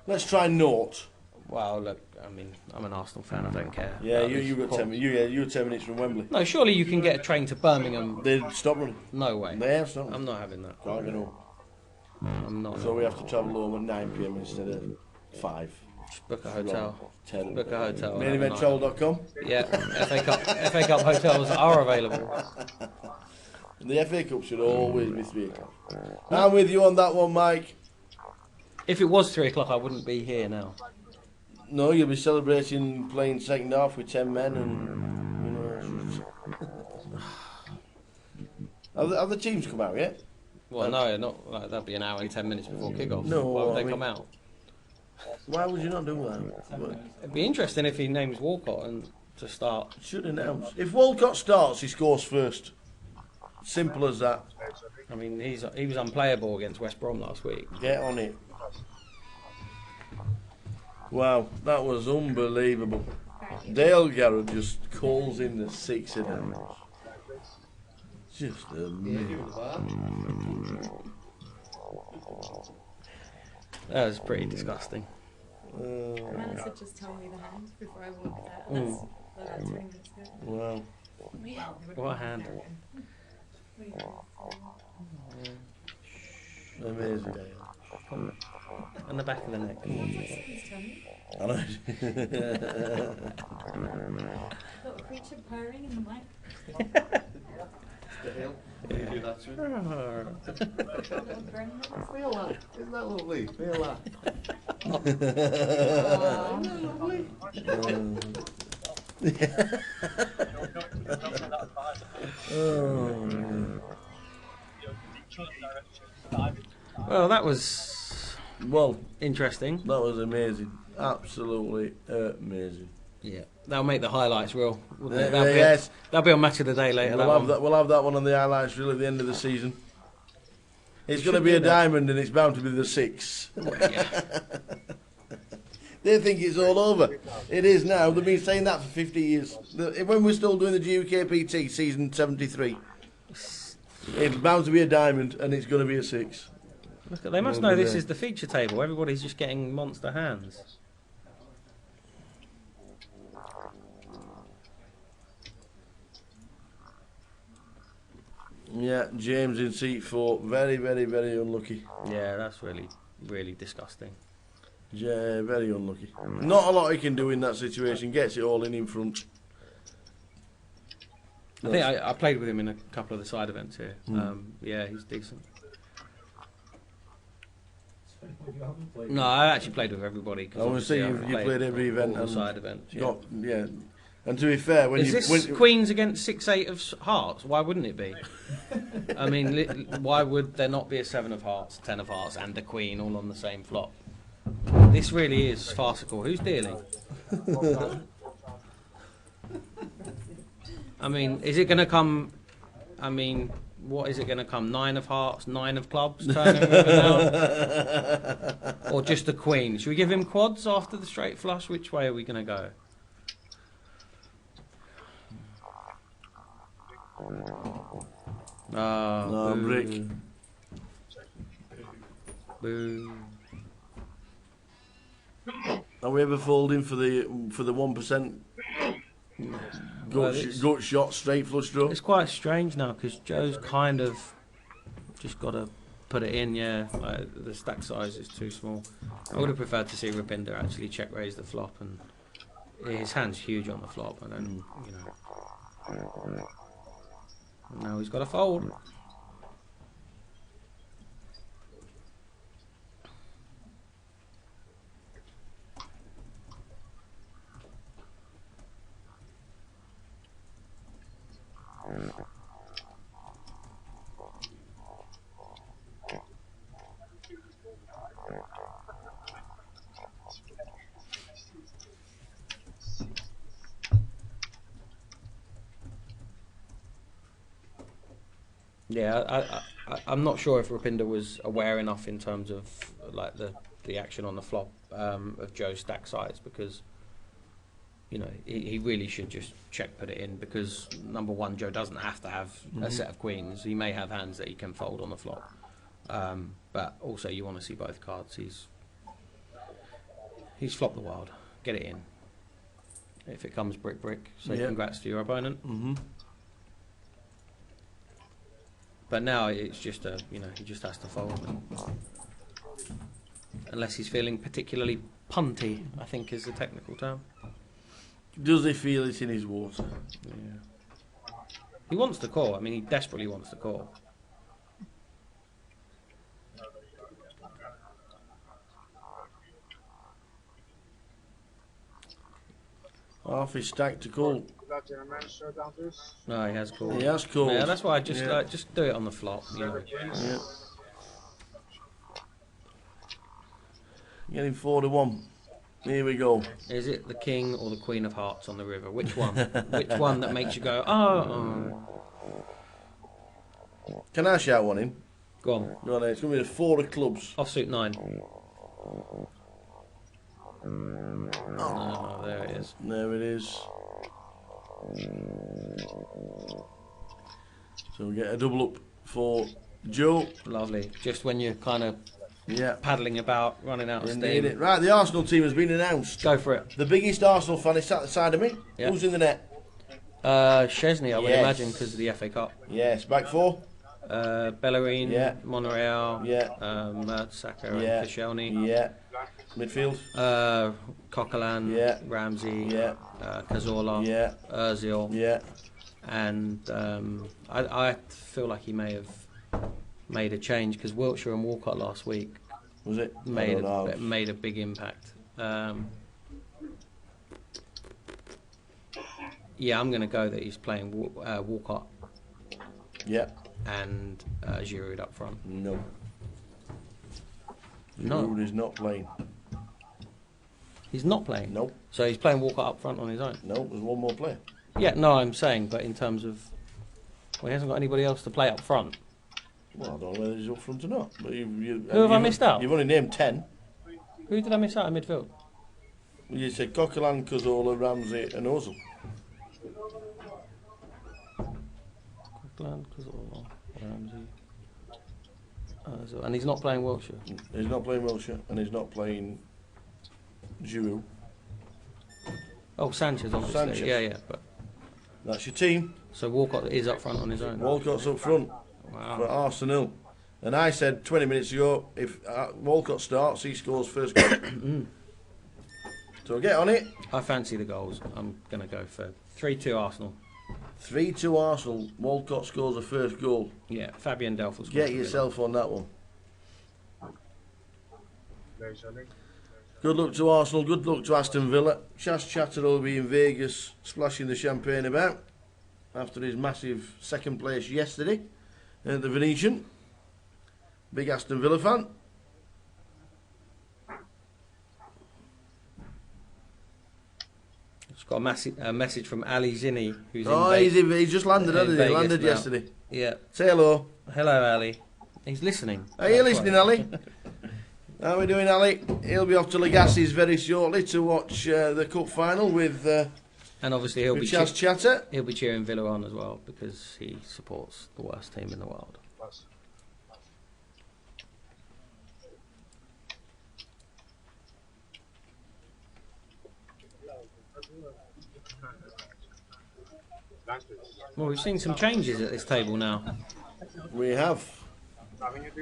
Let's try naught. Well, look, I mean, I'm an Arsenal fan. I don't care. Yeah, about you this. got 10. You were 10 minutes from Wembley. No, surely you can get a train to Birmingham. They stop running. No way. They have stopped. I'm not having that. Can't get home. I'm not. So we have to travel home at 9 p.m. instead of 5. Just book a hotel. 10. Book a hotel. Maineventtravel.com. Yeah, FA Cup hotels are available. The FA Cup should always be 3 o'clock. I'm with you on that one, Mike. If it was 3 o'clock, I wouldn't be here now. No, you'll be celebrating playing second half with 10 men and, you know. Have the teams come out yet? Well, no, not like, that'd be an hour and 10 minutes before kick-off. No, Why would I they mean- come out? Why would you not do that? It'd be interesting if he names Walcott and to start. Should announce. If Walcott starts, he scores first. Simple as that. I mean, he was unplayable against West Brom last week. Get on it. Wow, that was unbelievable. Dale Garrett just calls in the 6 of them. Just amazing. That was pretty disgusting. Man said just tell me the hand before I walked out. That's 20 minutes ago. Wow. What hand? Amazing. On the back of the neck. Please tell me. I know. Got a creature purring in the mic. Do that to Feel that. Isn't that lovely? Feel that. Isn't that lovely? Well, that was interesting. That was amazing. Absolutely amazing. Yeah, that'll make the highlights real. Wouldn't it? Yes. That'll be on Match of the Day later. We'll have that one on the highlights reel at the end of the season. It's going to be a diamond and it's bound to be the 6. They think it's all over. It is now. They've been saying that for 50 years. When we're still doing the GUKPT season 73, it's bound to be a diamond and it's going to be a 6. Look, they must know this is the feature table. Everybody's just getting monster hands. Yeah, James in seat 4. Very, very, very unlucky. Yeah, that's really, really disgusting. Yeah, very unlucky. Not a lot he can do in that situation. Gets it all in front. I think I played with him in a couple of the side events here. Yeah, he's decent. No, I actually played with everybody. I want to say you played every event all and side events. yeah, And to be fair, when Is you this queens against 6-8 of hearts? Why wouldn't it be? I mean, why would there not be a 7 of hearts, 10 of hearts, and a queen all on the same flop? This really is farcical. Who's dealing? I mean, is it going to come? I mean, what is it going to come? 9 of hearts, 9 of clubs, turning over now, or just a queen? Should we give him quads after the straight flush? Which way are we going to go? No, Boo. brick. Boo. Are we ever folding for the 1%? Gut shot, straight flush draw. It's quite strange now because Joe's kind of just got to put it in. Yeah, like the stack size is too small. I would have preferred to see Rupinder actually check raise the flop, and his hand's huge on the flop, and then now he's got to fold. Yeah, I'm not sure if Rupinder was aware enough in terms of like the action on the flop of Joe's stack size, because he really should just check put it in, because number one, Joe doesn't have to have a set of queens. He may have hands that he can fold on the flop, but also you want to see both cards. He's flopped the wild. Get it in. If it comes brick, so congrats to your opponent. But now it's just he just has to fold. Unless he's feeling particularly punty, I think is the technical term. Does he feel it in his water? Yeah. He wants to call. I mean, he desperately wants to call. Half his stack to call. No, he has called. He has called. Yeah, that's why I just just do it on the flop. Yeah. Getting 4-1. Here we go. Is it the king or the queen of hearts on the river? Which one? Which one that makes you go, oh? Can I shout one in? Go on. No, it's going to be the 4 of clubs. Offsuit 9. Oh, there it is. There it is. So we get a double up for Joe. Lovely. Just when you're kind of paddling about, running out of steam. Right, the Arsenal team has been announced. Go for it. The biggest Arsenal fan is sat at the side of me. Yep. Who's in the net? Chesney, I would imagine, because of the FA Cup. Yes, back 4. Bellerin, Monreal, Mertesacker, and Koscielny. Yeah. Midfield. Coquelin, Ramsey, Cazorla, Ozil. Yeah. And I feel like he may have made a change, because Wiltshire and Walcott last week made a big impact. Yeah, I'm going to go that he's playing Walcott. Yeah. And Giroud up front. No. Giroud is not playing. He's not playing? Nope. So he's playing Walcott up front on his own? No, there's one more player. Yeah, no, I'm saying, but in terms of... Well, he hasn't got anybody else to play up front. Well, I don't know whether he's up front or not. But who have I missed out? You've only named 10. Who did I miss out in midfield? You said Coquelin, Cazorla, Ramsey and Ozil. Coquelin, Cazorla, Ramsey... and he's not playing Wiltshire? He's not playing Wiltshire, and he's not playing Giroud. Oh, Sanchez, obviously. Sanchez. Yeah, but... That's your team. So Walcott is up front on his own? Walcott's up front for Arsenal. And I said 20 minutes ago, if Walcott starts, he scores first goal. So get on it. I fancy the goals. I'm going to go for 3-2 Arsenal. 3-2 Arsenal. Walcott scores the first goal. Yeah, Fabian Delph will score. Get yourself on that one. Good luck to Arsenal, good luck to Aston Villa. Chas Chatter will be in Vegas splashing the champagne about after his massive second place yesterday at the Venetian. Big Aston Villa fan. It's got a message from Ali Zinni, who's he's just landed, hasn't he? He landed yesterday. Yeah. Say hello. Hello, Ali. He's listening. Are you listening, Ali? How are we doing, Ali? He'll be off to Legacy's very shortly to watch the cup final with and obviously he'll be Chas Chatter. He'll be cheering Villa on as well because he supports the worst team in the world. Well, we've seen some changes at this table now. We have.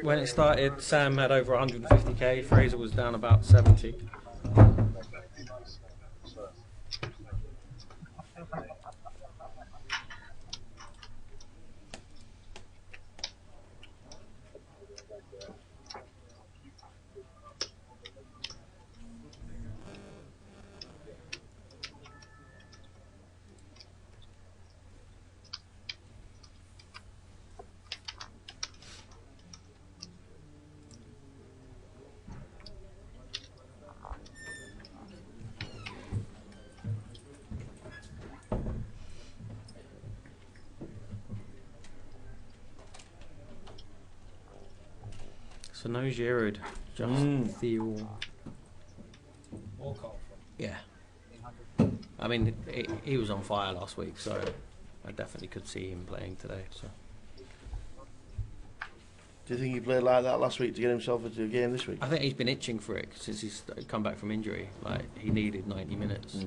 When it started, Sam had over 150k, Fraser was down about 70. So no Giroud, just Theo. Yeah. I mean, he was on fire last week, so I definitely could see him playing today. So. Do you think he played like that last week to get himself into a game this week? I think he's been itching for it since he's come back from injury. Like, he needed 90 minutes.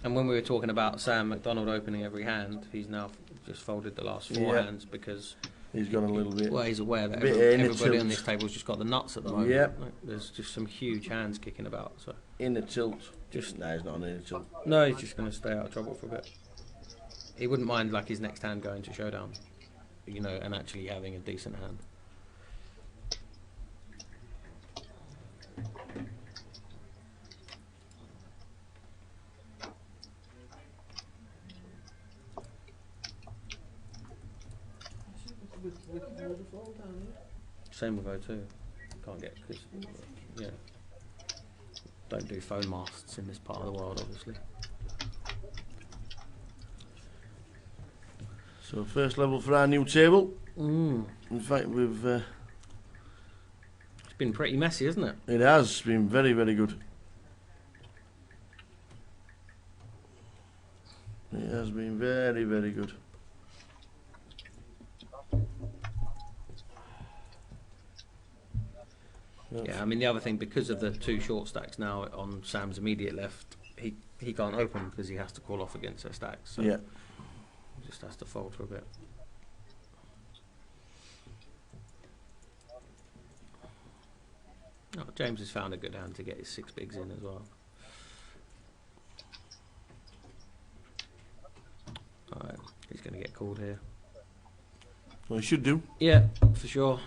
And when we were talking about Sam McDonald opening every hand, he's now just folded the last four hands because he's gone a little bit. Well, he's aware that everybody on this table's just got the nuts at the moment. Yep. Like, there's just some huge hands kicking about. So in the tilt. Just no, he's not in the tilt. No, he's just going to stay out of trouble for a bit. He wouldn't mind like his next hand going to showdown, you know, and actually having a decent hand. Same with O2. Can't get because don't do phone masts in this part of the world, obviously. So first level for our new table. In fact, we've. It's been pretty messy, hasn't it? It has been very, very good. It has been very, very good. Yeah, I mean the other thing, because of the two short stacks now on Sam's immediate left, he can't open because he has to call off against their stacks. So yeah, he just has to fold for a bit. Oh, James has found a good hand to get his six bigs in as well. Alright, he's going to get called here. Well, he should do. Yeah, for sure.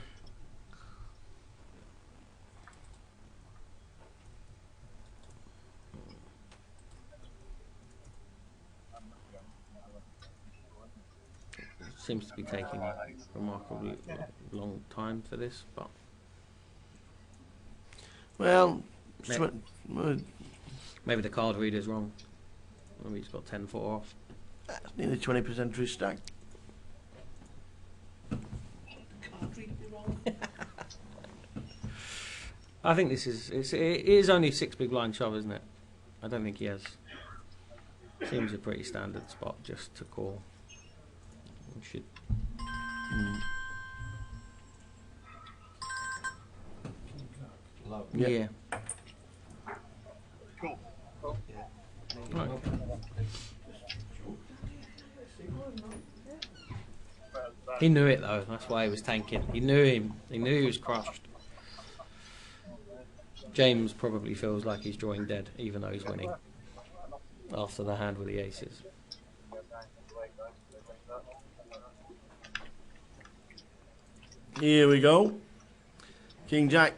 Seems to be taking a remarkably long time for this, but well, maybe the card reader's wrong. Maybe he's got 10-4 off. That's nearly 20% to his stack. I think this is it is only 6 big blind shove, isn't it? I don't think he has. Seems a pretty standard spot just to call. We should. Yeah. Cool. Right. He knew it though. That's why he was tanking. He knew him. He knew he was crushed. James probably feels like he's drawing dead, even though he's winning. After the hand with the aces. Here we go. King Jack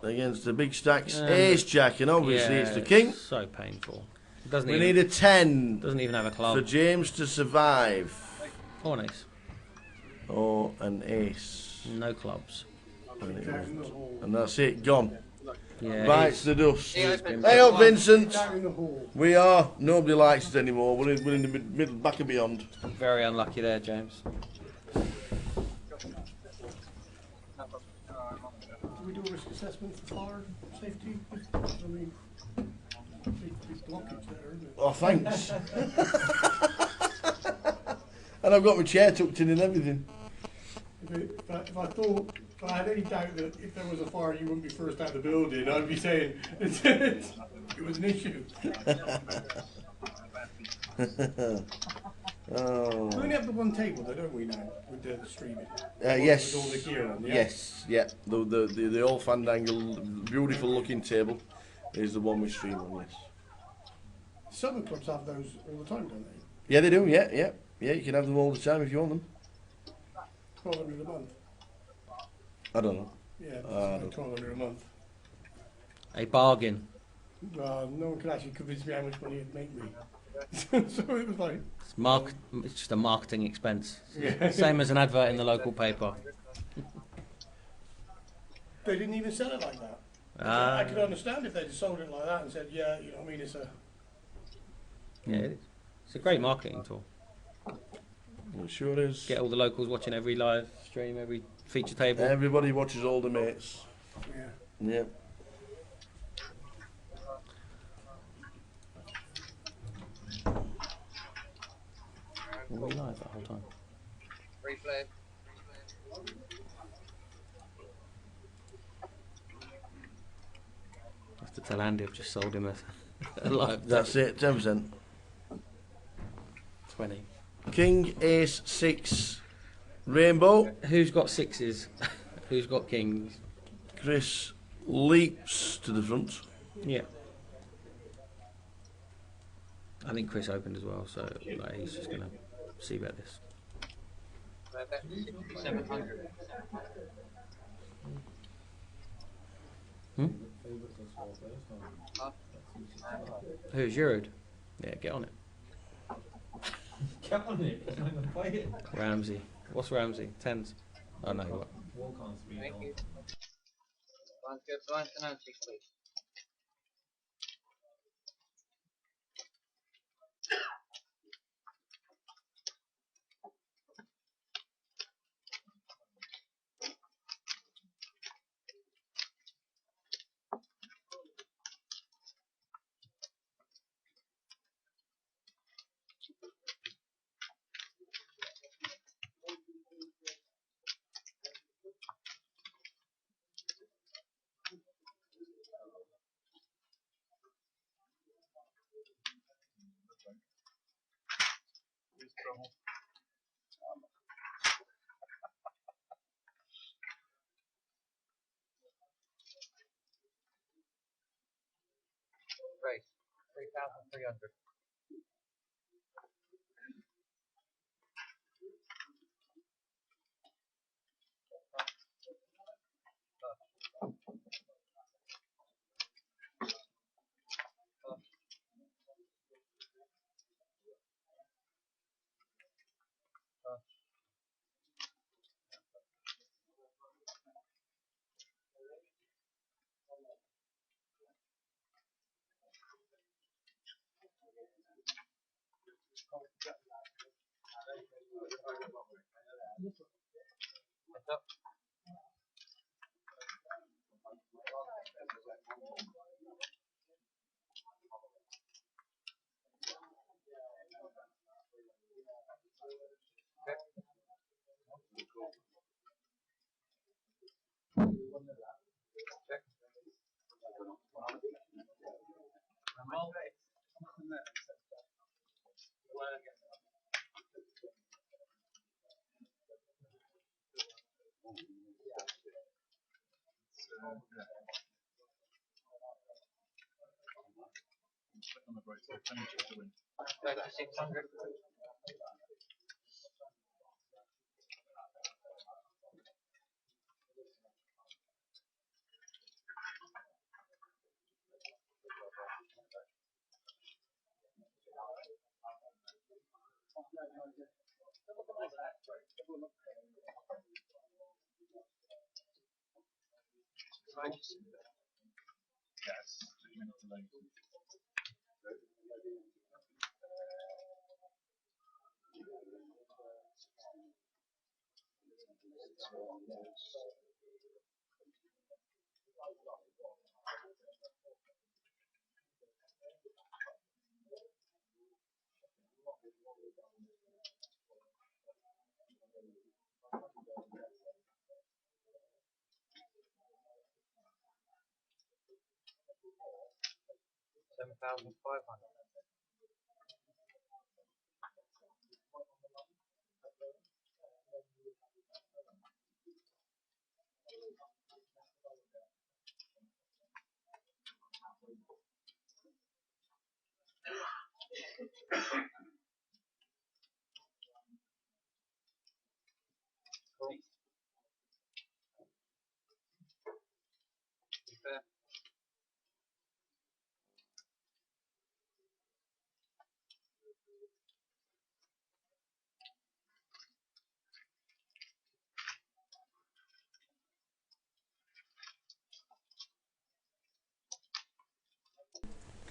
against the big stacks. Ace Jack, and obviously it's the king. So painful. Doesn't We even, need a 10. Doesn't even have a club. For James to survive. Or an ace. Or an ace. No clubs. And that's it, gone. Yeah, Bites the dust. been- Hey up, Vincent. We are. Nobody likes it anymore. We're in the middle, back and beyond. Very unlucky there, James. Do we do a risk assessment for fire safety? I mean, big blockage there, isn't it? Oh, thanks. And I've got my chair tucked in and everything. If I thought, if I had any doubt that if there was a fire you wouldn't be first out of the building, I'd be saying it was an issue. Oh. We only have the one table though, don't we now, with the streaming? Yes. With all the gear on, yeah? Yes, yeah. The old fandangle, beautiful looking table is the one we stream on, yes. Some clubs have those all the time, don't they? Yeah, they do, yeah, yeah. Yeah, you can have them all the time if you want them. 1,200 a month. I don't know. Yeah, that's about 1,200 a month. A bargain. Well, no one could actually convince me how much money it'd make me. So it was like... It's just a marketing expense. Yeah. Same as an advert in the local paper. They didn't even sell it like that. I could understand if they'd sold it like that and said, yeah, you know what I mean, it's a... Yeah, it is. It's a great marketing tool. It sure is. Get all the locals watching every live stream, every feature table. Everybody watches all the mates. Yeah. Yeah. Were we live that whole time? Replay. I have to tell Andy I've just sold him a live. That's it, 10%. 20. King, ace, 6. Rainbow. Who's got sixes? Who's got kings? Chris leaps to the front. Yeah. I think Chris opened as well, so like, he's just going to see bet this. 700. Who's Giroud? Yeah, get on it. Get on it. He's not going to play it. Ramsey. What's Ramsey? Tens? Oh no, what? Walk on 3 Thank you. Blind good, blind to 90, please. Race, 3,300. What's up? Check. On the break, so 10 to win. 600. Yes, 2 minutes late. $7,500. Cool. Fair.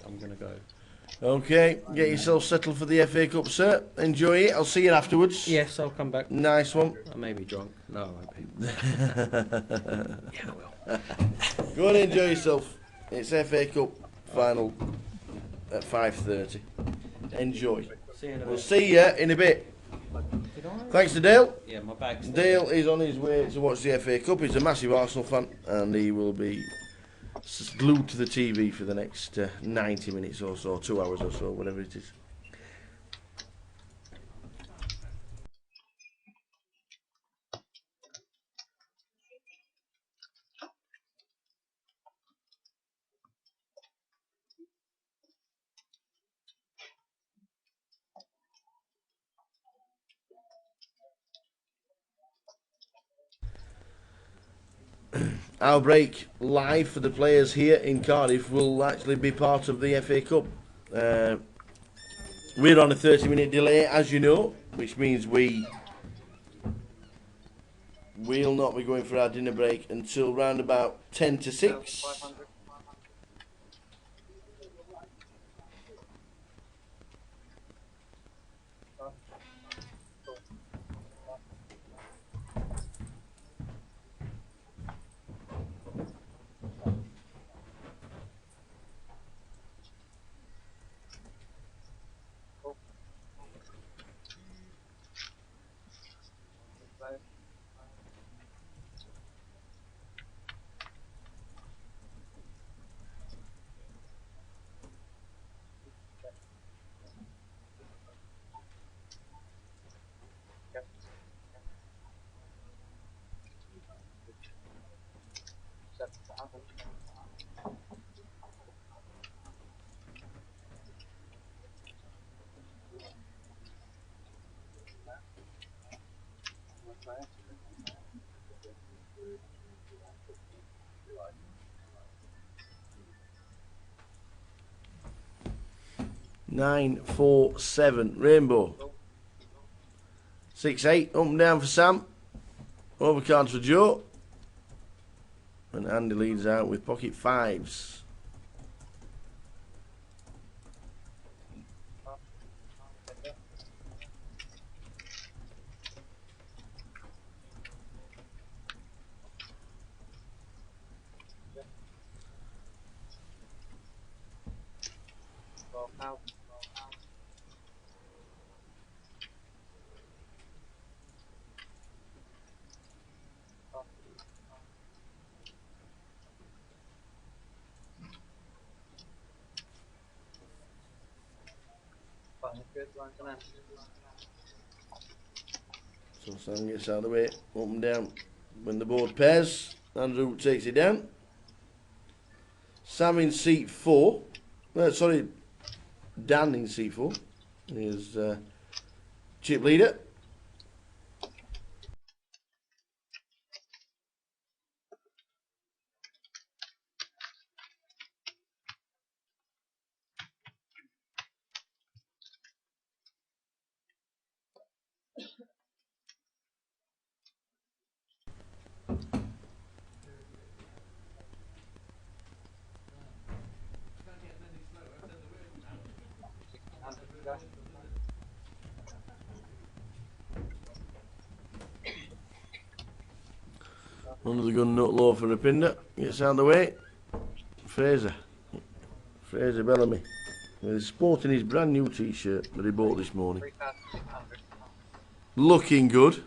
I'm going to go. Okay, get yourself settled for the FA Cup, sir. Enjoy it. I'll see you afterwards. Yes, I'll come back. Nice one. I may be drunk. No, I won't be. Yeah, I will. Go and enjoy yourself. It's FA Cup final at 5:30. Enjoy. See you in a We'll bit. see you in a bit. Thanks to Dale. Yeah, my bag's Dale is on his way to watch the FA Cup. He's a massive Arsenal fan, and he will be glued to the TV for the next 90 minutes or so, 2 hours or so, whatever it is. Our break live for the players here in Cardiff will actually be part of the FA Cup. We're on a 30-minute delay, as you know, which means we'll not be going for our dinner break until round about 10 to 6. Nine, 4, 7. Rainbow. 6, 8. Up and down for Sam. Overcards for Joe. And Andy leads out with pocket 5s. So Sam gets out of the way, up and down when the board pairs. Andrew takes it down. Sam in seat 4. Sorry, Dan in seat 4. Here's chip leader. Under the gun, nut low for Rapinder. Gets out of the way. Fraser Bellamy. He's sporting his brand new t-shirt that he bought this morning. Looking good.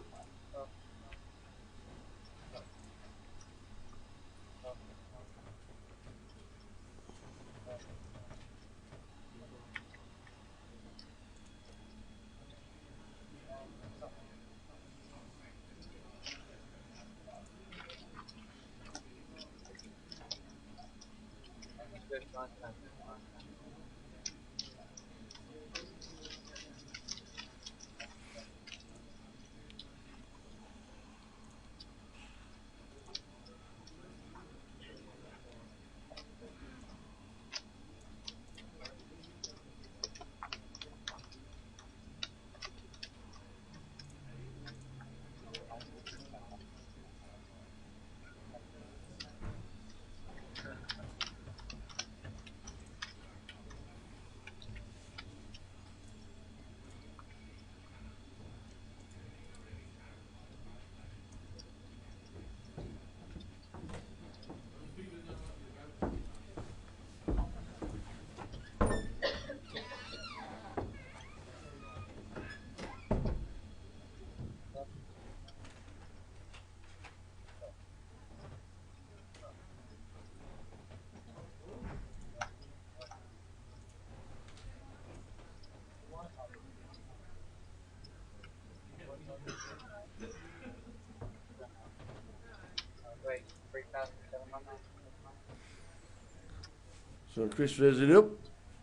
So Chris raises it up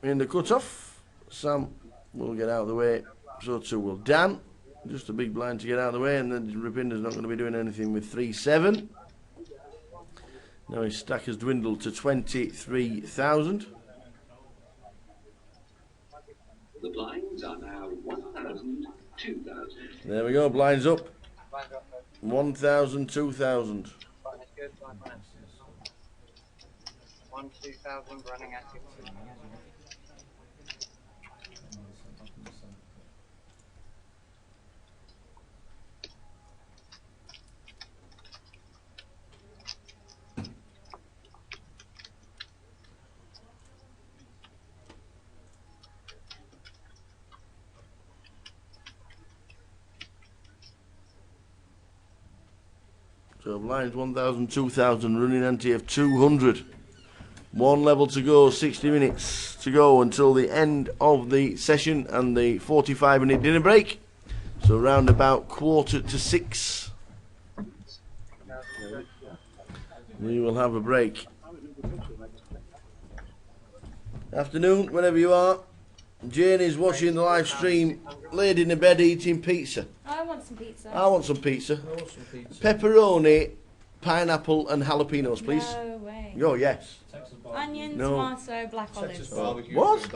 in the cut-off. Sam will get out of the way. So too will Dan. Just a big blind to get out of the way, and then Rapinder's not going to be doing anything with 3-7. Now his stack has dwindled to 23,000. The blinds are now 1,000, 2,000. There we go, blinds up. 1,000, 2,000. 1, 2,000 running at you. So blinds 1,000, 2,000, running ante of 200. One level to go, 60 minutes to go until the end of the session and the 45-minute dinner break. So round about 5:45, we will have a break. Afternoon, wherever you are. Jane is watching the live stream, laid in the bed eating pizza. I want some pizza. I want some pizza. Pepperoni, pineapple and jalapenos, please. No way. Oh, yes. Onion, No. tomato, black olives. What?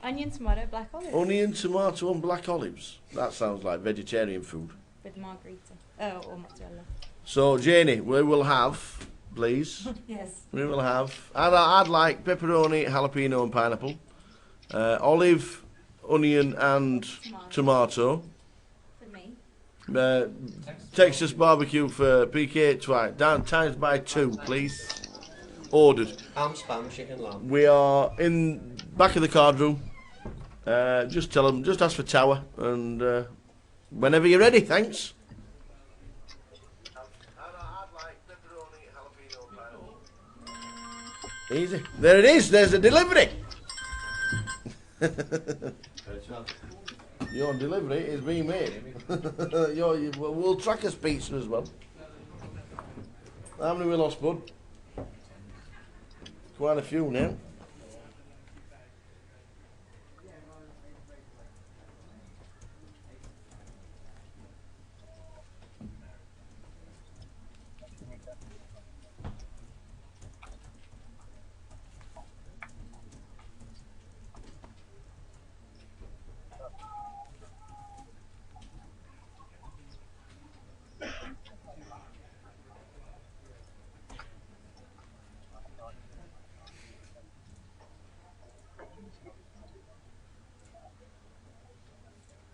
Onion, tomato, black olives. Onion, tomato and black olives. That sounds like vegetarian food. With margarita. Oh, or mozzarella. So, Janie, we will have, please. Yes. We will have. I'd like pepperoni, jalapeno and pineapple. Olive, onion and tomato. For me. Texas barbecue for PK Twite. Down times by 2, please. Ordered. Ham, spam, chicken, lamb. We are in back of the card room. Just tell them, just ask for Tower, and whenever you're ready, thanks. Easy. There it is. There's a delivery. Your delivery is being made. We'll track us pizza as well. How many we lost, bud? Quite a few now.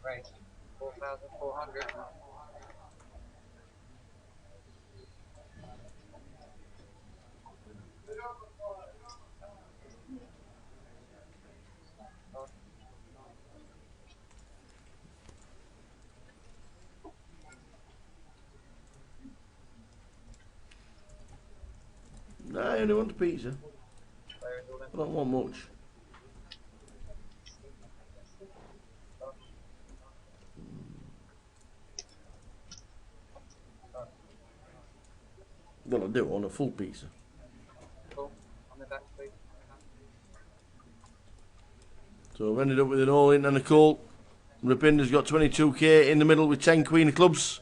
Right. 4,400. No, I only want a pizza. I don't want much. Well, I do want a full pizza. Cool. On the back, please. So I've ended up with an all-in and a call. Rapinder's got 22k in the middle with 10 queen of clubs.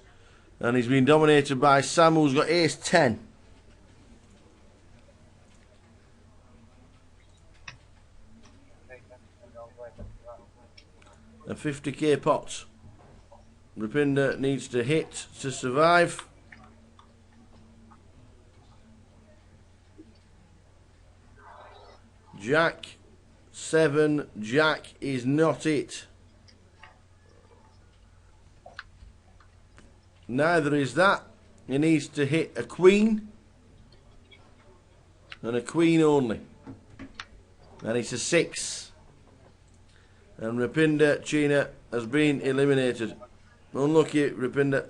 And he's been dominated by Sam, who's got ace 10. A 50k pot. Rapinder needs to hit to survive. Jack 7. Jack is not it. Neither is that. He needs to hit a queen. And a queen only. And it's a 6. And Rapinder China has been eliminated. Unlucky, Rapinder.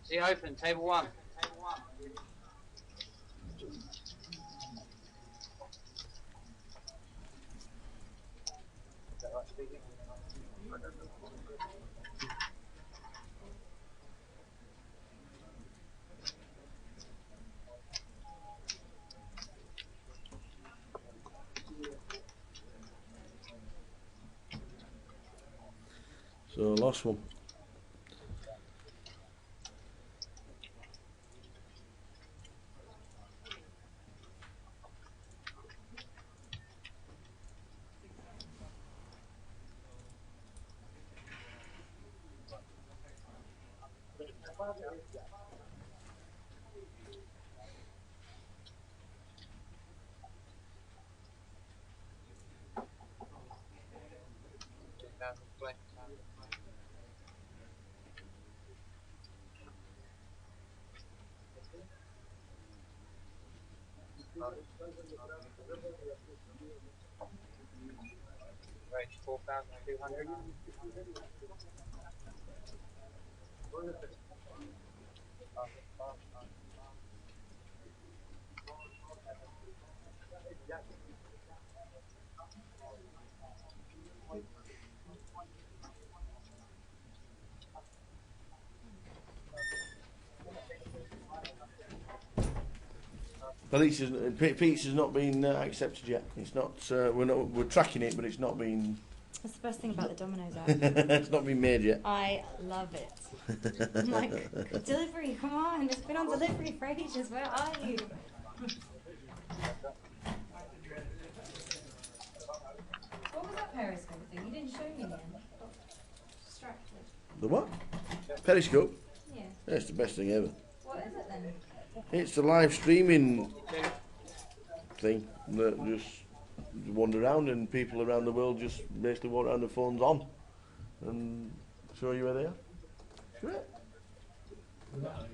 See open, table 1. So last one. Right, 4,200. Pizza's not been accepted yet. It's not. We're tracking it, but it's not been. That's the best thing about the Domino's app. It's not been made yet. I love it. I'm like, delivery, come on, it's been on delivery for ages, where are you? What was that Periscope thing? You didn't show me then. Distracted. The what? Periscope? Yeah. That's the best thing ever. What is it then? It's the live streaming thing that just wander around and people around the world just basically walk around their phones on and show you where they are. Sure.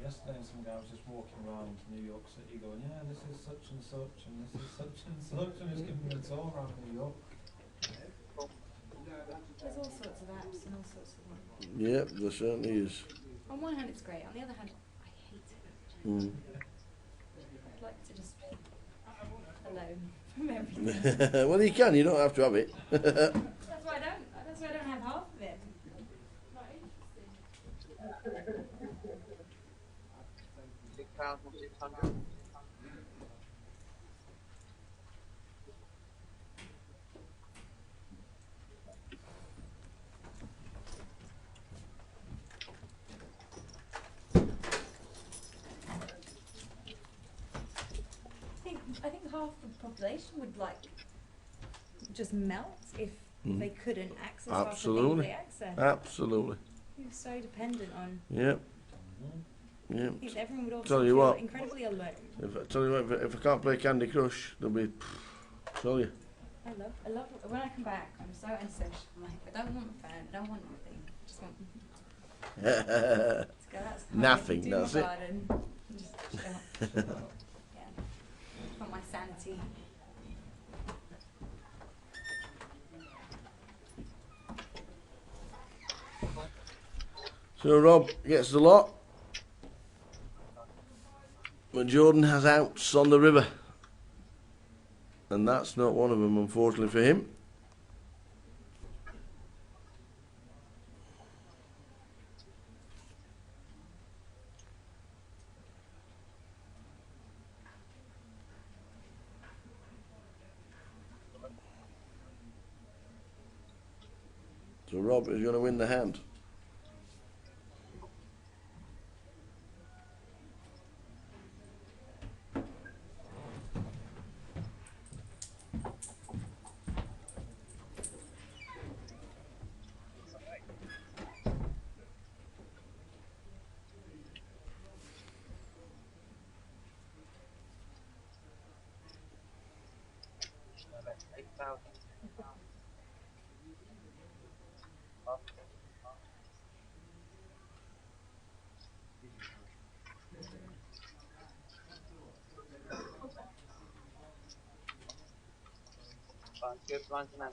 Yesterday, some guy was just walking around New York City going, yeah, this is such and such, and this is such and such, and he's giving me a tour around New York. There's all sorts of apps and all sorts of things. Yep, there certainly is. On one hand, it's great. On the other hand, I hate it. Mm. I'd like to just alone from everything. Well, you can. You don't have to have it. That's why I don't have half of it. Not interested. 6,600. I think half the population would like just melt if they couldn't access half the things they access. Absolutely. You're so dependent on. Yep. Yep. I think everyone would Tell also you feel what. incredibly alone. Tell you what. If I can't play Candy Crush, there'll be. Tell you. I love when I come back. I'm so antisocial. I'm like, I don't want a fan. I don't want nothing. I just want. Let's go outside, Nothing. do That's my it. garden, just chill. Yeah. For my sanity. So Rob gets the lot, but Jordan has outs on the river, and that's not one of them, unfortunately for him. So Rob is going to win the hand. Good, blind to man.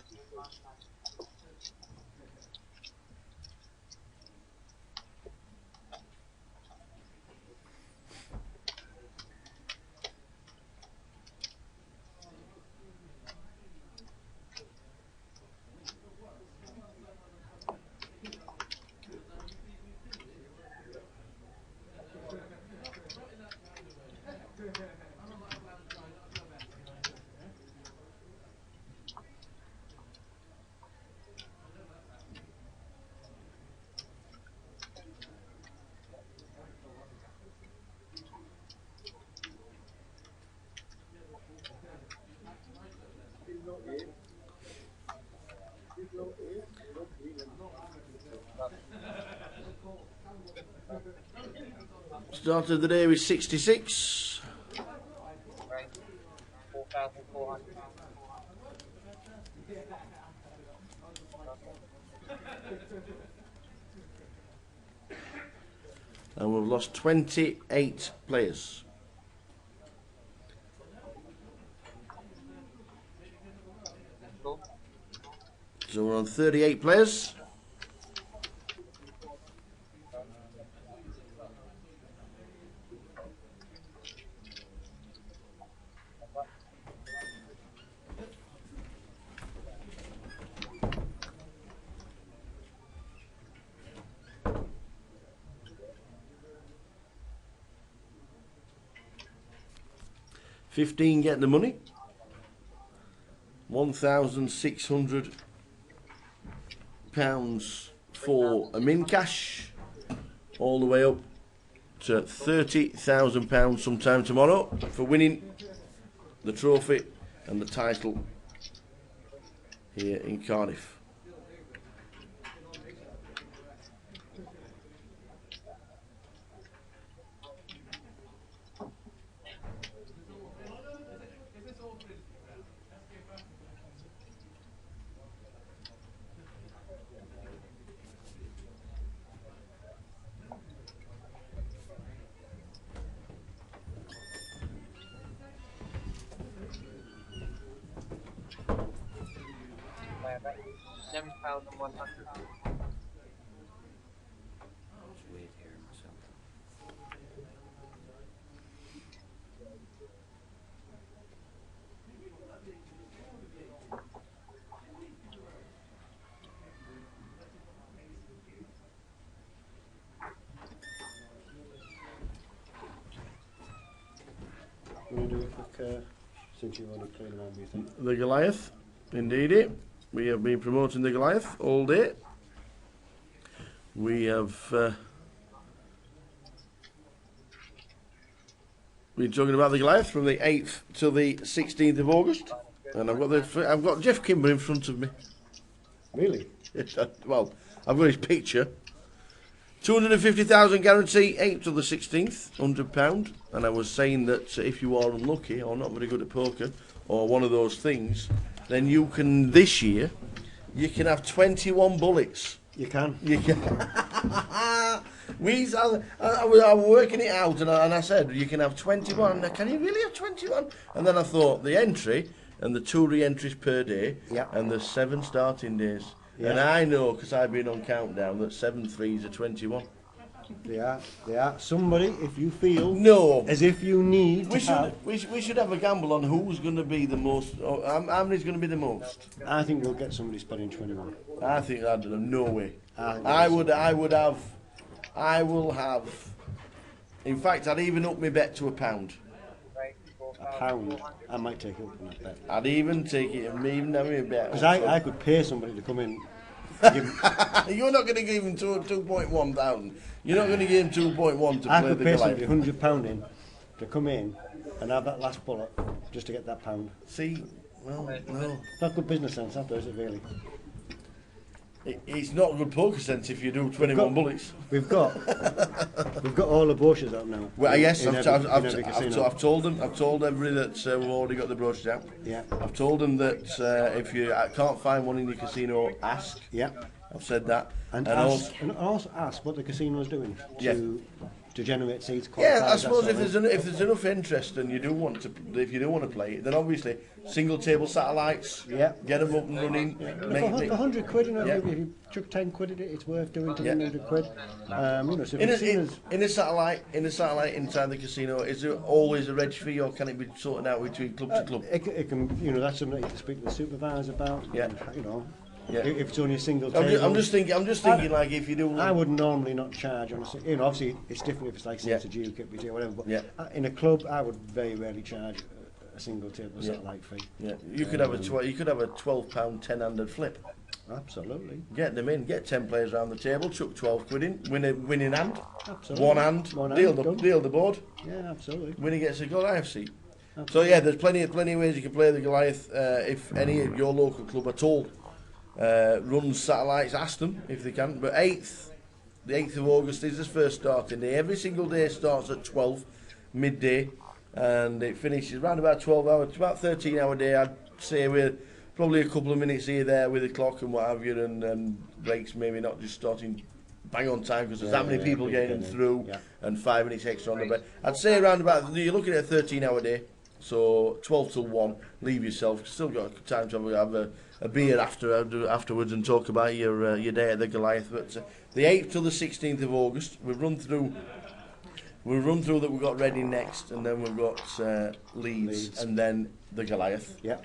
Start of the day with 66. 4,400. And we've lost 28 players. So we're on 38 players. £15 getting the money. £1,600 for a min cash, all the way up to £30,000 sometime tomorrow for winning the trophy and the title here in Cardiff. About 7,100. It's weird hearing myself. Want to do a quick, since you've only played around, do you think? The Goliath, indeed it. We have been promoting the Goliath all day. We have been talking about the Goliath from the 8th to the 16th of August, and I've got Jeff Kimber in front of me. Really? Well, I've got his picture. 250,000 guarantee, 8th to the 16th, £100. And I was saying that if you are unlucky or not very good at poker or one of those things, then you can, this year, you can have 21 bullets. You can. You can. I was working it out, and I said, you can have 21. Now, can you really have 21? And then I thought, the entry and the 2 re-entries per day, and the 7 starting days. Yeah. And I know, because I've been on countdown, that 7 threes are 21. They are. Somebody, if you feel as if you need we should have a gamble on who's going to be the most, how many's going to be the most. I think we'll get somebody spending 21. I think I don't know, no way. I will have, in fact, I'd even up my bet to £1. £1? I might take it up on that bet. I'd even take it, even have a bet. Because I could pay somebody to come in. You're not going to give him 2.1 thousand. You're not going to give him 2.1 to play the Goliath. I could pay somebody £100 in to come in and have that last bullet just to get that £1. See, well, no. Not good business sense, that is it really? It's not good poker sense if you do 21 bullets. We've got all the brochures out now. Well, yes, I've told them. I've told everybody that we've already got the brochures out. Yeah. I've told them that if you can't find one in your casino, ask. Yeah. I've said that. And also ask what the casino is doing to generate seats. Yeah, I suppose if there's enough interest and you do want to, if you do want to play it, then obviously single table satellites. Yeah. Get them up and running. Yeah. For £100, you know, if you chuck 10 quid at it, it's worth doing to £100. You know, so in a satellite inside the casino, is there always a reg fee, or can it be sorted out between club to club? It can, you know, that's something you can speak to the supervisor about. Yeah. And, you know. Yeah. If it's only a single table. I'm just thinking, like if you do. I would normally not charge on a. You know, obviously it's different if it's like it's a GUKPT or whatever. But in a club, I would very rarely charge a single table satellite fee. Yeah, you could have a £12 10-handed flip. Absolutely. Get them in. Get 10 players around the table. Chuck 12 quid in. Winning hand. Absolutely. One hand. Deal the board. Yeah, absolutely. Winner gets a Goliath seat. So yeah, there's plenty of ways you can play the Goliath. If any of your local club at all runs satellites, ask them if they can. But the 8th of August is the first starting day. Every single day starts at 12 midday, and it finishes around about 12 hours, about 13-hour day. I'd say with probably a couple of minutes here there with the clock and what have you, and breaks maybe not just starting bang on time because there's that many people getting them through, and 5 minutes extra on the bed. I'd say around about, you're looking at a 13-hour day. So 12 till 1, leave yourself. Still got time to have a beer afterwards and talk about your day at the Goliath. But the 8th till the 16th of August, we've run through that. We've got Reading next, and then we've got Leeds, and then the Goliath. Yeah.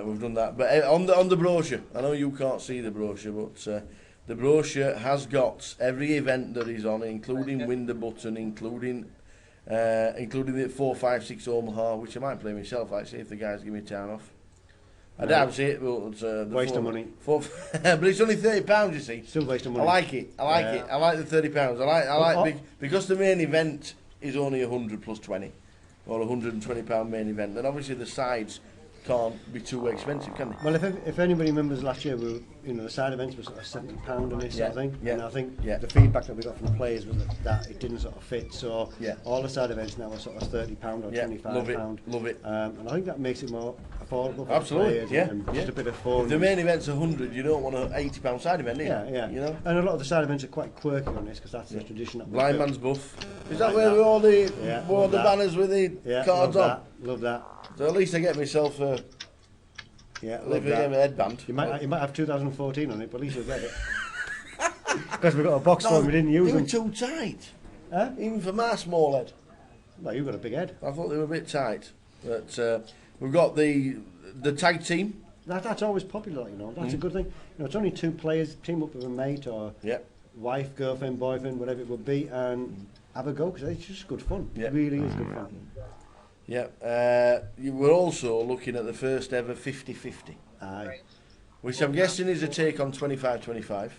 We've done that. But on the brochure, I know you can't see the brochure, but the brochure has got every event that is on, including Winterbottom, including the 456 Omaha, which I might play myself actually if the guys give me town off. I doubt it, but waste of money. But it's only £30, you see. Still waste of money. I like it. I like the £30. I like because the main event is only 100 plus 20, or £120 main event. Then obviously the sides can't be too expensive, can they? Well, if anybody remembers last year, the side events were sort of £70 on this sort of thing, and I think the feedback that we got from the players was that it didn't sort of fit. So all the side events now are sort of £30 or £25. Love it. And I think that makes it more affordable for Absolutely, the players and just a bit of fun. If the main event's 100, you don't want an £80 side event, do you? Yeah. You know? And a lot of the side events are quite quirky on this because that's the tradition. That Blind man's buff. Is that where all the banners with the cards on? Love that. So at least I get myself a headband. You might have 2014 on it, but at least you'll get it. Because we've got a box for them, we didn't use them. They were too tight. Huh? Even for my small head. Well, you've got a big head. I thought they were a bit tight. But we've got the tag team. That's always popular, you know. That's a good thing. You know, it's only 2 players, team up with a mate or wife, girlfriend, boyfriend, whatever it would be, and have a go because it's just good fun. It really is good fun. Yeah. You were also looking at the first ever 50-50. Aye. Which I'm guessing is a take on 25-25.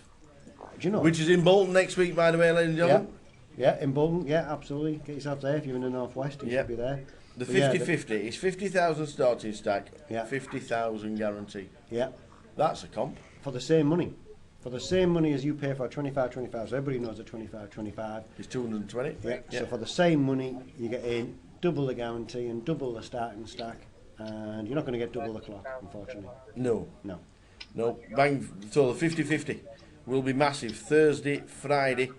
Do you know? Which is in Bolton next week, by the way, ladies and gentlemen. Yeah, in Bolton. Yeah, absolutely. Get yourself there if you're in the northwest. You should be there. The 50-50 is 50,000 starting stack, 50,000 guarantee. Yeah. That's a comp. For the same money. For the same money as you pay for a 25-25, so everybody knows a 25-25. It's 220. Yeah. So for the same money, you get in double the guarantee and double the starting stack, and you're not going to get double the clock, unfortunately. No. No. Bang. So the 50-50 will be massive. Thursday, Friday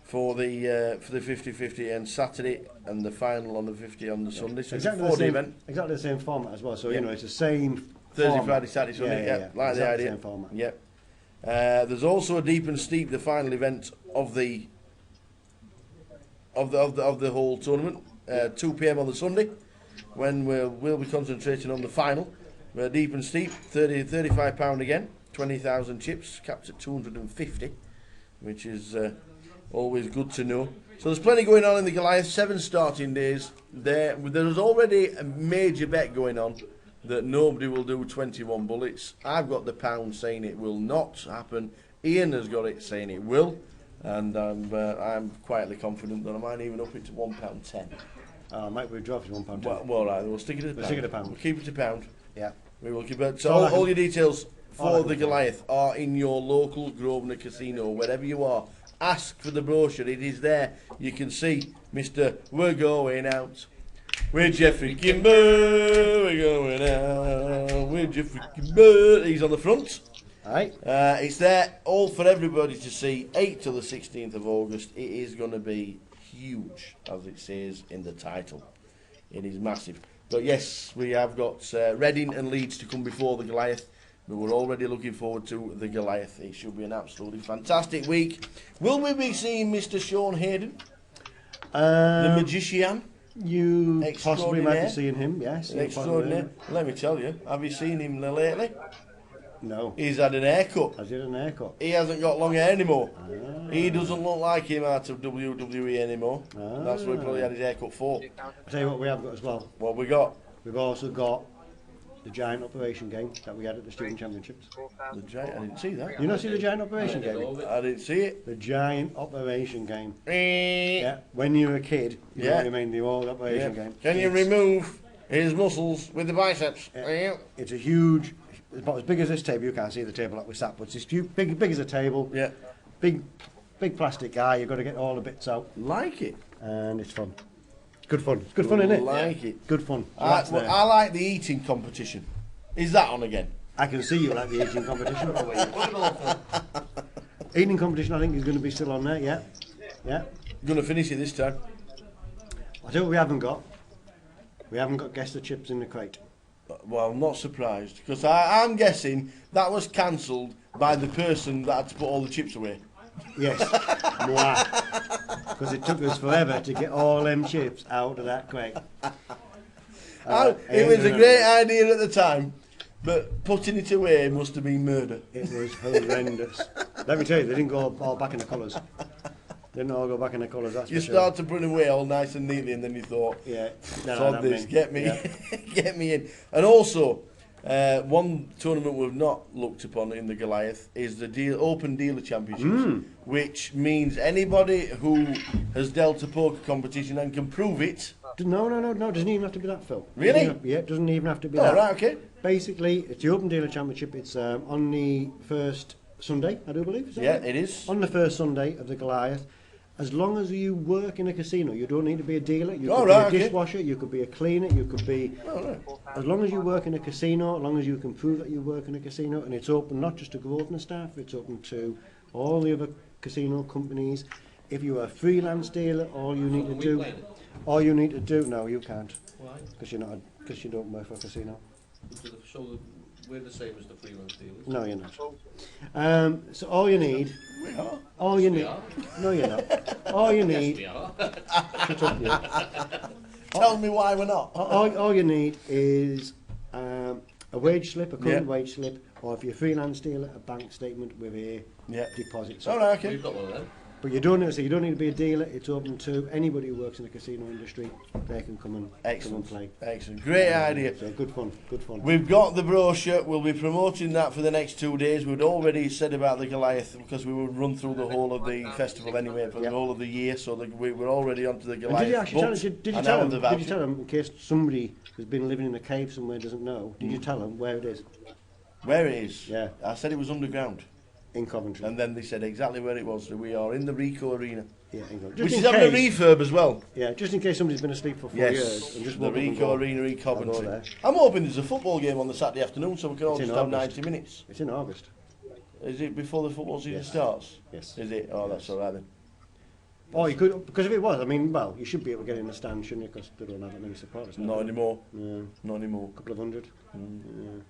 for the 50-50, and Saturday, and the final on the 50 on the Sunday. So exactly it's a 4-day event. Exactly the same format as well. So you know it's the same. Thursday, format. Friday, Saturday, Sunday. Yeah. Like exactly the idea. Same format. Yep. There's also a deep and steep, the final event of the whole tournament. 2 p.m. on the Sunday, when we'll be concentrating on the final. Deep and steep, £35 again, 20,000 chips, capped at 250, which is always good to know. So there's plenty going on in the Goliath. 7 starting days. There's already a major bet going on that nobody will do 21 bullets. I've got the pound saying it will not happen. Ian has got it saying it will, and I'm quietly confident that I might even up it to £1.10. Might we drop it to £1.10? Well, right, we'll stick it at a pound. We'll keep it a pound. Yeah. We will keep it. So all your details for the Goliath are in your local Grosvenor casino, wherever you are. Ask for the brochure. It is there. You can see Mr. We're going out. With Jeffrey Kimber, we're going out. With Jeffrey Kimber. He's on the front. Aye. It's there, all for everybody to see. 8th to the 16th of August. It is going to be huge, as it says in the title. It is massive. But yes, we have got Reading and Leeds to come before the Goliath. But we're already looking forward to the Goliath. It should be an absolutely fantastic week. Will we be seeing Mr. Sean Hayden, the magician? You possibly might be seeing him, yes. Extraordinary. Let me tell you, have you seen him lately? No. He's had an haircut. Has he had an haircut? He hasn't got long hair anymore. He doesn't look like him out of WWE anymore. That's what he probably had his haircut for. I'll tell you what we have got as well. What we got? We've also got the Giant Operation game that we had at the Student Championships. The Giant? I didn't see that. You not see the Giant Operation game? I didn't see it. The Giant Operation game. Yeah. When you were a kid, you know what I mean, the old Operation game. Can you remove his muscles with the biceps? It's a huge, about as big as this table. You can't see the table that we sat, but it's big as a table. Yeah. Big plastic guy. You've got to get all the bits out. Like it. And it's fun. Good fun. It's good fun, isn't it? Like it. Good fun. I like the eating competition. Is that on again? I can see you like the eating competition. Eating competition, I think, is going to be still on there. Yeah. Yeah. Going to finish it this time. I tell you what we haven't got. We haven't got guess the chips in the crate. Well, I'm not surprised, because I'm guessing that was cancelled by the person that had to put all the chips away. Yes. Because it took us forever to get all them chips out of that crate. It was a great idea at the time, but putting it away must have been murder. It was horrendous. Let me tell you, they didn't go all back in the colours. Didn't all go back in the colours, that's You for sure. started to put it away all nice and neatly, and then you thought, sod this, get me, get me in. And also, one tournament we've not looked upon in the Goliath is the Open Dealer Championships, which means anybody who has dealt a poker competition and can prove it. No, doesn't even have to be that, Phil. Really? It doesn't even have to be that. Oh, right, okay. Basically, it's the Open Dealer Championship. It's on the first Sunday, I do believe. Is that right? It is. On the first Sunday of the Goliath. As long as you work in a casino, you don't need to be a dealer. You could be a dishwasher, you could be a cleaner, you could be... As long as you work in a casino, as long as you can prove that you work in a casino, and it's open not just to Grosvenor staff, it's open to all the other casino companies. If you're a freelance dealer, all you need to do... No, you can't. Why? Because you don't work for a casino. So we're the same as the freelance dealers? No, you're not. So all you need... No, you're not. All you need... Yes, we are. Shut up, you. Tell me why we're not. All you need is a wage slip, a current wage slip, or if you're a freelance dealer, a bank statement with a deposit. All right, okay. We've got one of them. But you don't need to be a dealer. It's open to anybody who works in the casino industry. They can come and play. Excellent, great idea. So good fun. We've got the brochure. We'll be promoting that for the next 2 days. We'd already said about the Goliath because we would run through the whole of the festival anyway for the whole of the year. So we're already onto the Goliath. And did you actually did you tell them in case somebody who's been living in a cave somewhere doesn't know? Did you tell them where it is? Where it is? Yeah. I said it was underground. In Coventry. And then they said exactly where it was. So we are in the Rico Arena. Yeah, which is having a refurb as well. Yeah, just in case somebody's been asleep for 4 years. And just the Rico Arena in Coventry. I'm hoping there's a football game on the Saturday afternoon so we can all just have 90 minutes. It's in August. Is it before the football season starts? Yes. Is it? Oh, that's all right then. Oh, you could, because if it was, I mean, well, you should be able to get in the stand, shouldn't you? Because they don't have that many supporters. Not anymore. Yeah. Not anymore. A couple of hundred. Yeah.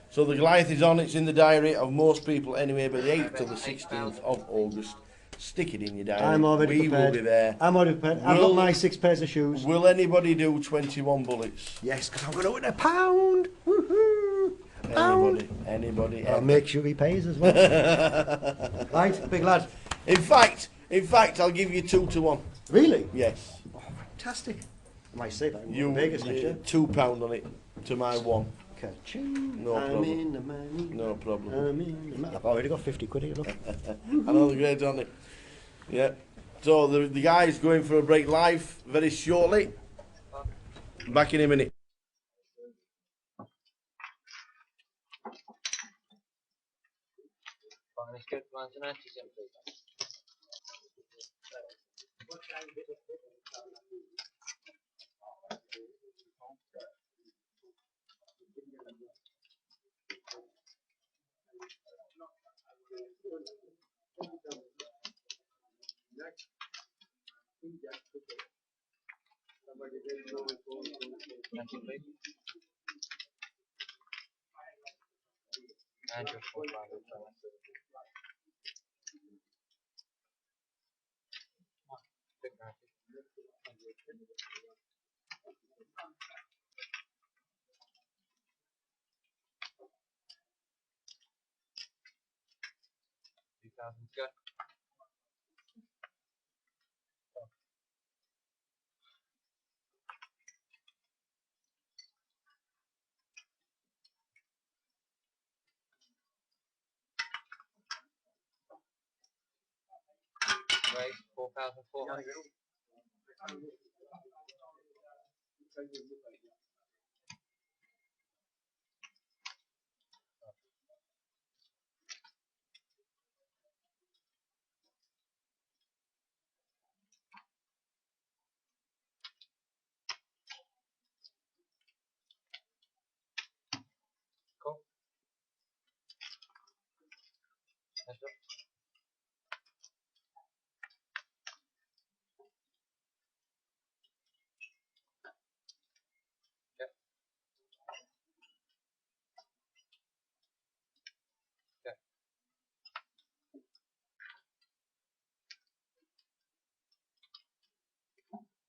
So the Goliath is on, it's in the diary of most people anyway, but the 8th to the 16th of August. Stick it in your diary. I'm already prepared. We will be there. I'm already prepared. I've got my 6 pairs of shoes. Will anybody do 21 bullets? Yes, because I'm going to win a pound. Woohoo! Anybody. I'll make sure he pays as well. Right, big lad. In fact, I'll give you 2 to 1. Really? Yes. Oh, fantastic. I might say that in Vegas next year. £2 on it to my 1. No problem. No problem. I've already got 50 quid here, look. I know the great, aren't they? Yeah. So the guy's going for a break live very shortly. Back in a minute. Right, 4,400. Cool. That's it. Yep. Yep.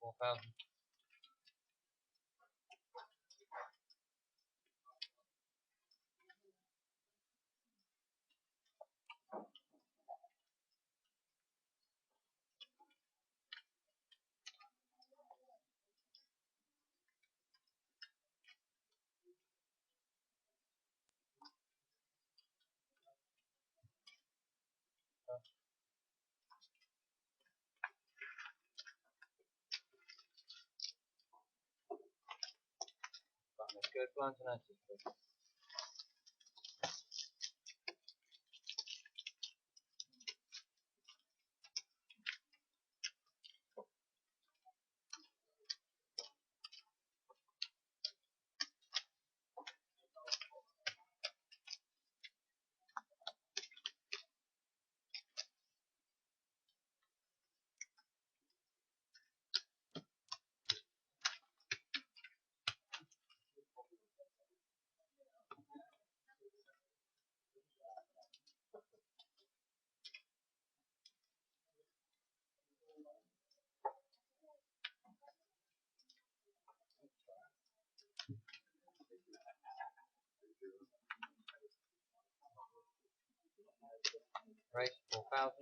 4,000. Let's go to Antonacci. Right, 4,000.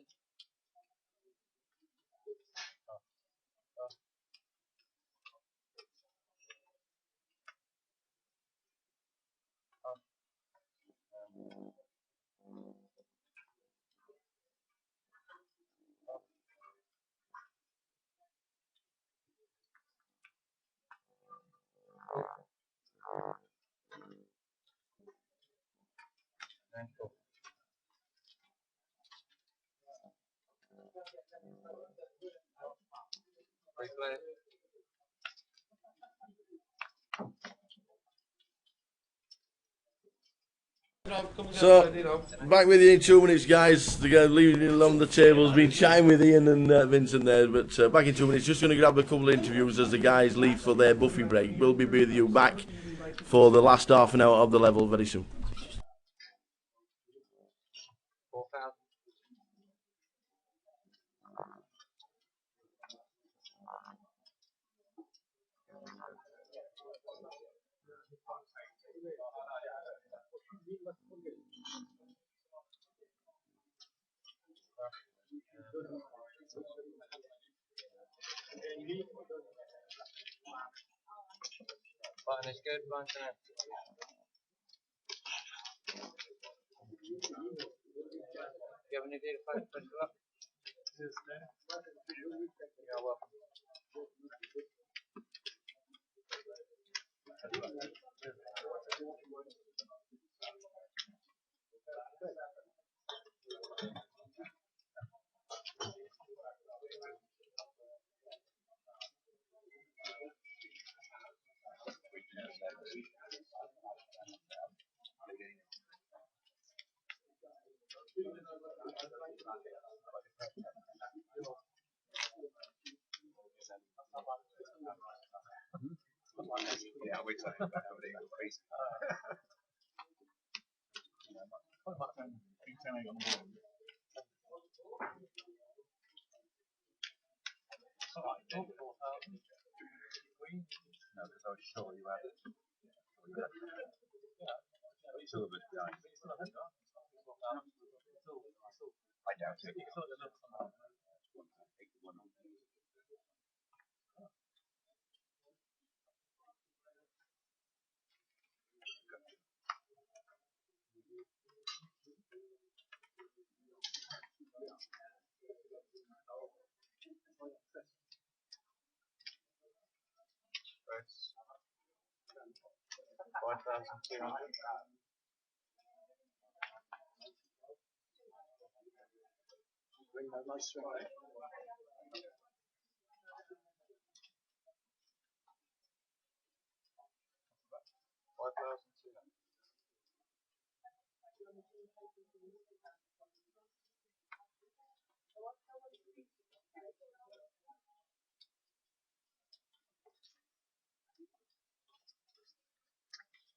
So, back with you in 2 minutes, guys. The guy leaving along the table has been chatting with Ian and Vincent there, but back in 2 minutes. Just going to grab a couple of interviews as the guys leave for their buffy break. We'll be with you back for the last half an hour of the level very soon. Button is good, button connect. You have any data files to fill up? You're welcome. Yeah, we're talking about everything crazy. No, because I was sure you had it. Two of us behind. I doubt it. First, 5,200. Bring that nice swing. 5,200.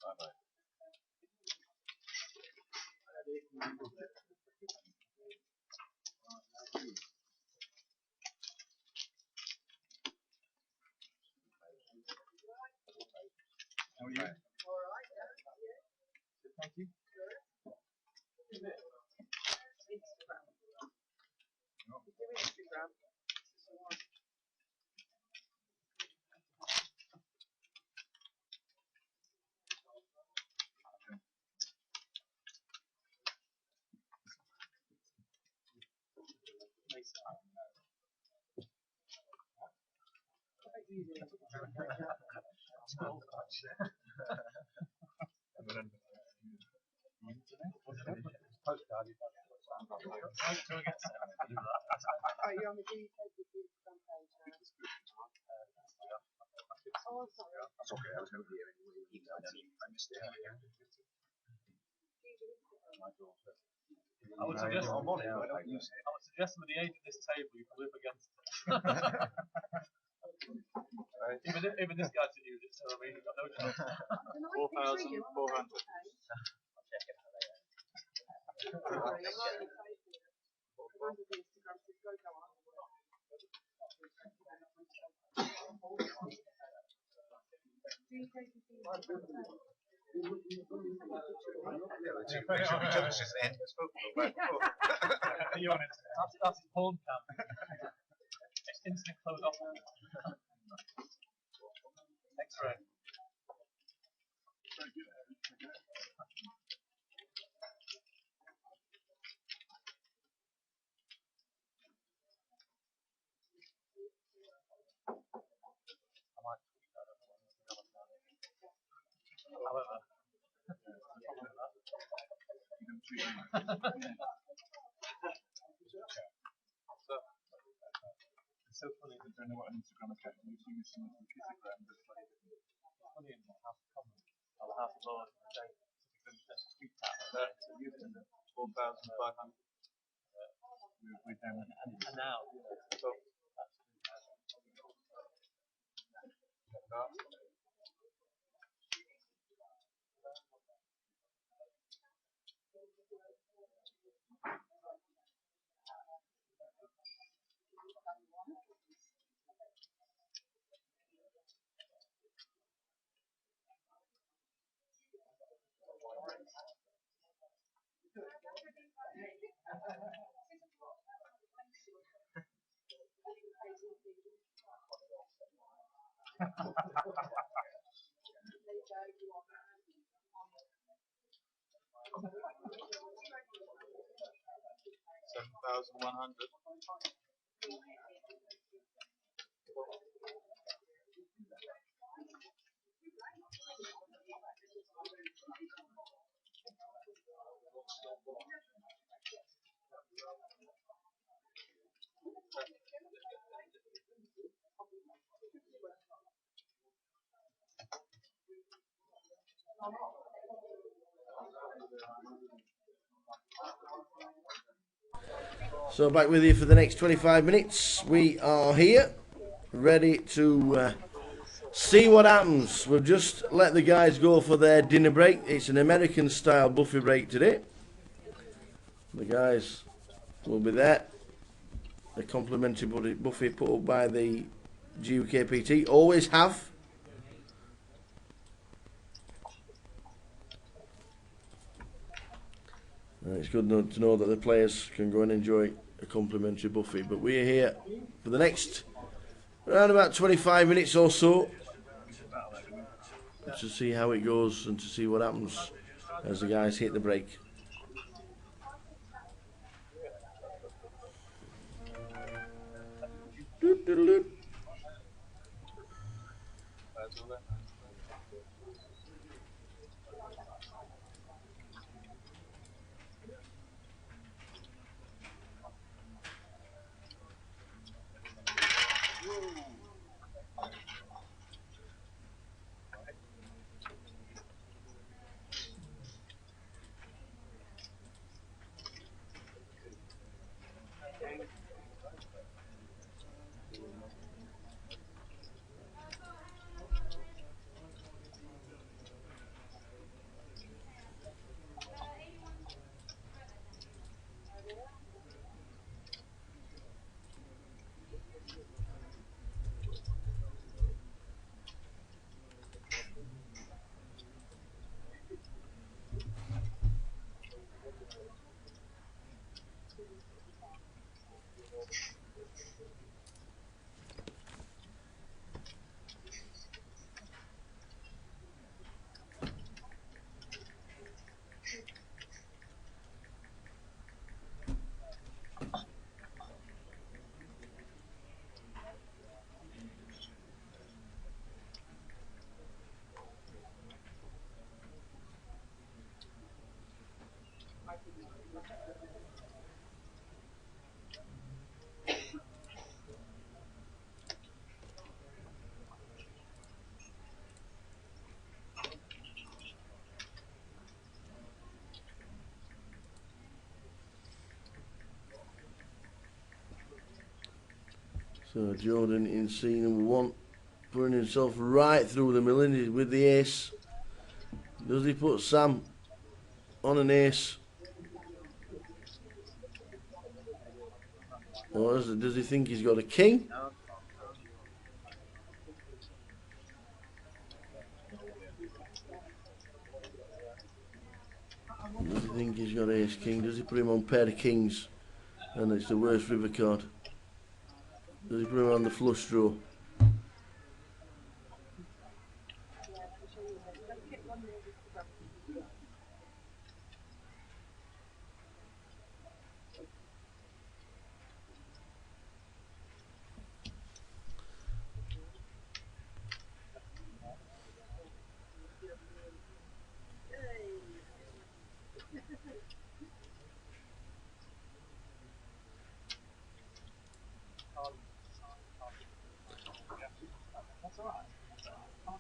Bye-bye. How are you? All right, yeah. Thank you. Instagram. Do Instagram. Postcard. Right, you're on the GUKPT campaign now. Oh, sorry. That's okay. I was going to be here anyway. I missed it. I would suggest, I would suggest with the age of this table, you can live against it. even this guy to use it, so I mean, you've got no chance. 4,400. I'll check it out later. That's porn cam. It's instant close off. X-ray. It's so funny that I know what an Instagram account and you see some of the Instagram that's like funny and half common or half lower than the day. Tweet that you've done 4,500 with them and now so $7,100. So back with you for the next 25 minutes. We are here, ready to see what happens. We've just let the guys go for their dinner break. It's an American style buffet break today. The guys will be there. The complimentary buffet put up by the GUKPT. Always have. It's good to know that the players can go and enjoy a complimentary buffet. But we're here for the next around about 25 minutes or so to see how it goes and to see what happens as the guys hit the break. Doot, doot, doot. So Jordan in scene number one, putting himself right through the middle with the ace. Does he put Sam on an ace? Or does he think he's got a king? Does he think he's got ace king? Does he put him on pair of kings and it's the worst river card? Does he put him on the flush draw?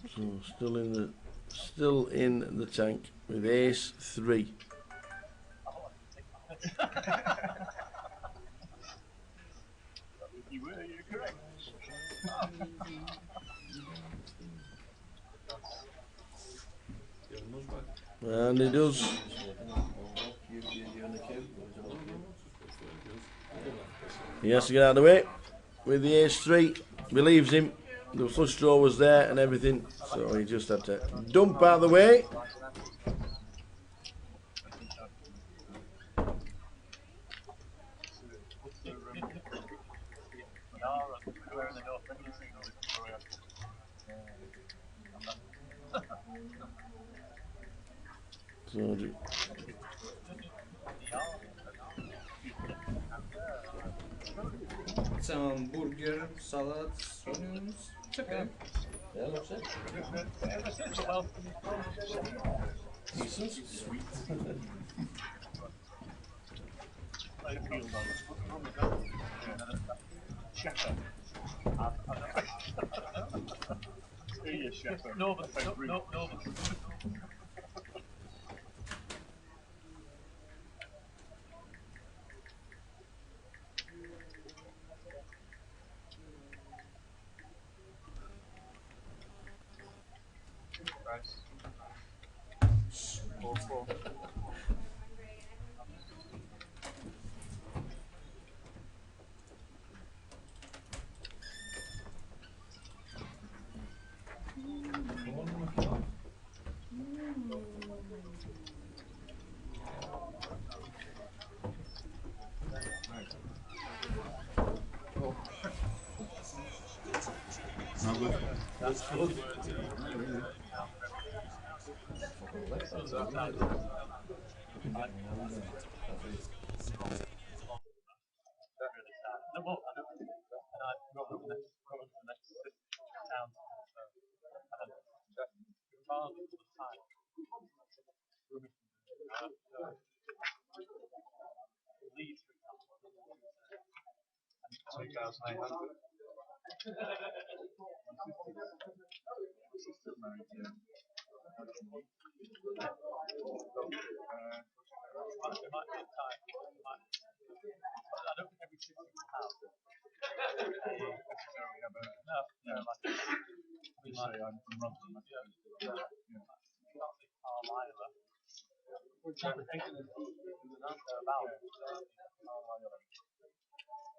So still in the tank with ace 3. You were, you're correct. And he does. He has to get out of the way with the ace 3. Believes him. The flush draw was there and everything, so he just had to dump out of the way. So, Some burger, salads, onions. It's okay. yeah, looks it. Decent. Sweet. Shepherd. Northern. No good. That's good. Leeds, for example, 2,800. Sister's married to it might be a time. I don't think every city will have necessarily have a like we say I'm from Rotherham. Can't say Carlisle.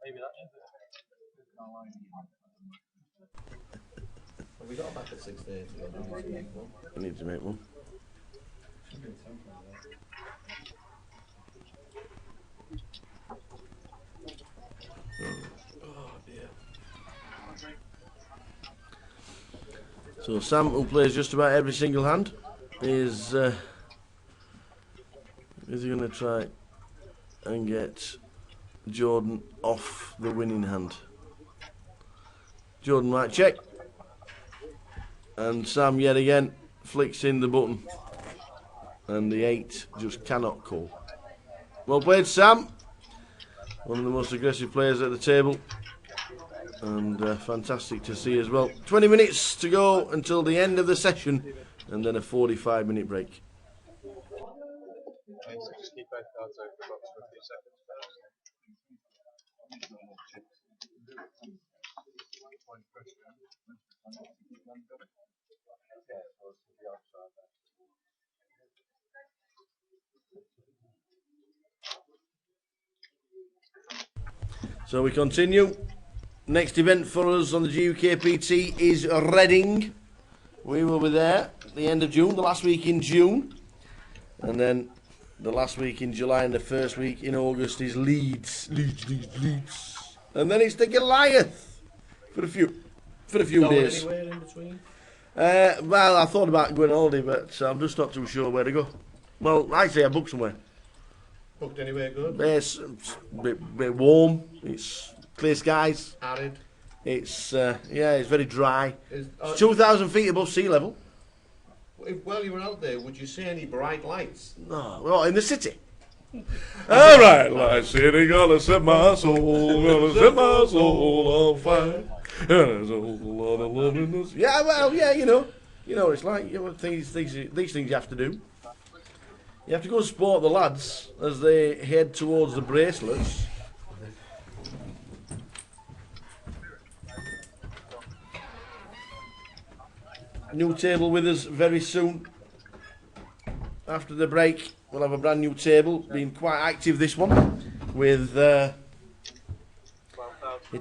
Maybe that is it. Have we got a back at 6:30? I need to make one. Oh dear. So Sam, who plays just about every single hand, is he going to try and get Jordan off the winning hand? Jordan might check, and Sam yet again flicks in the button, and the 8 just cannot call. Well played, Sam. One of the most aggressive players at the table, and fantastic to see as well. 20 minutes to go until the end of the session, and then a 45-minute break. Just keep both cards over the box for a few seconds. So we continue. Next event for us on the GUKPT is Reading. We will be there at the end of June, the last week in June. And then the last week in July and the first week in August is Leeds. Leeds. And then it's the Goliath for a few days. Anywhere in between? Well, I thought about going on holiday, but I'm just not too sure where to go. Well, actually, I booked somewhere. Booked anywhere good? It's a bit warm. It's clear skies. Arid. It's it's very dry. It's 2,000 feet above sea level. While you were out there, would you see any bright lights? No, well, in the city. All right, like city, gonna set my soul, gonna set my soul on fire. And there's a whole lot of love in this. Yeah, well, yeah, you know. You know, it's like, you know, these things you have to do. You have to go and support the lads as they head towards the bracelets. New table with us very soon. After the break, we'll have a brand new table. Been quite active, this one. With it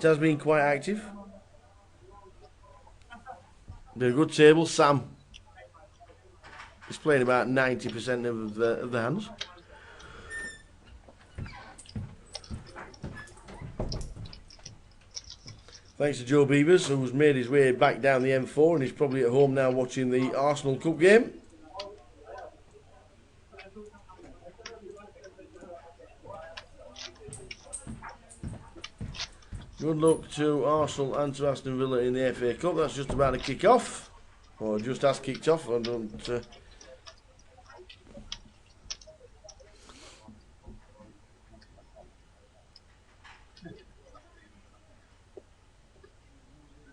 has been quite active. Been a good table. Sam is playing about 90% of the hands. Thanks to Joe Beavers, who's made his way back down the M4 and he's probably at home now watching the Arsenal Cup game. Good luck to Arsenal and to Aston Villa in the FA Cup. That's just about to kick off. Or just has kicked off. I don't...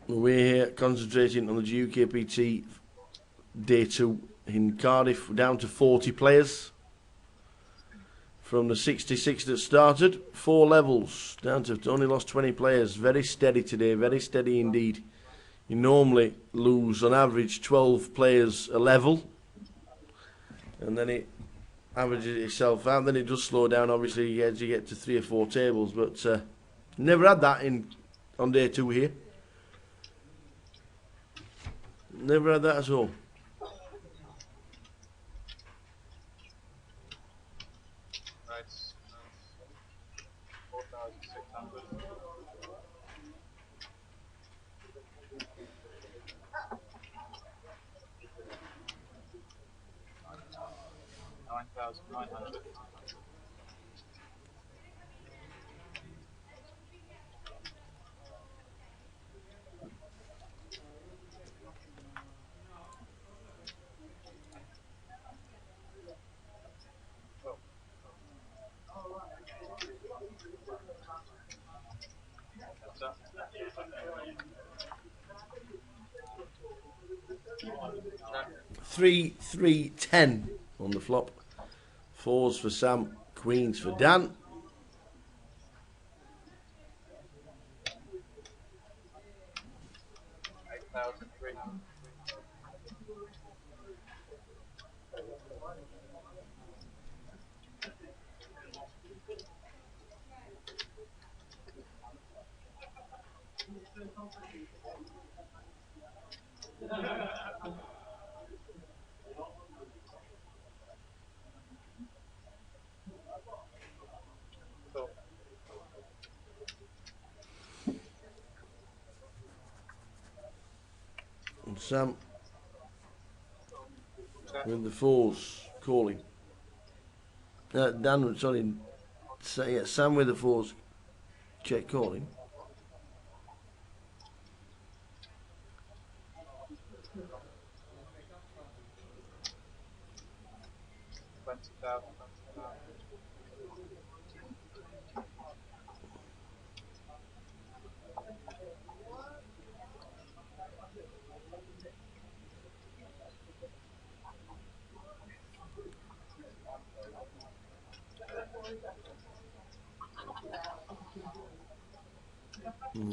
We're here concentrating on the GUKPT Day 2 in Cardiff. We're down to 40 players. From the 66 that started, 4 levels, down to only lost 20 players. Very steady today, very steady indeed. You normally lose on average 12 players a level, and then it averages itself out. Then it does slow down, obviously, as you get to 3 or 4 tables, but never had that on day 2 here. Never had that at all. Nice. 4,600. 9,900. That's up. 3, 3, 10 on the flop. 4s for Sam, queens for Dan. And Sam with the 4s calling. Dan, sorry, yeah, Sam with the 4s check calling.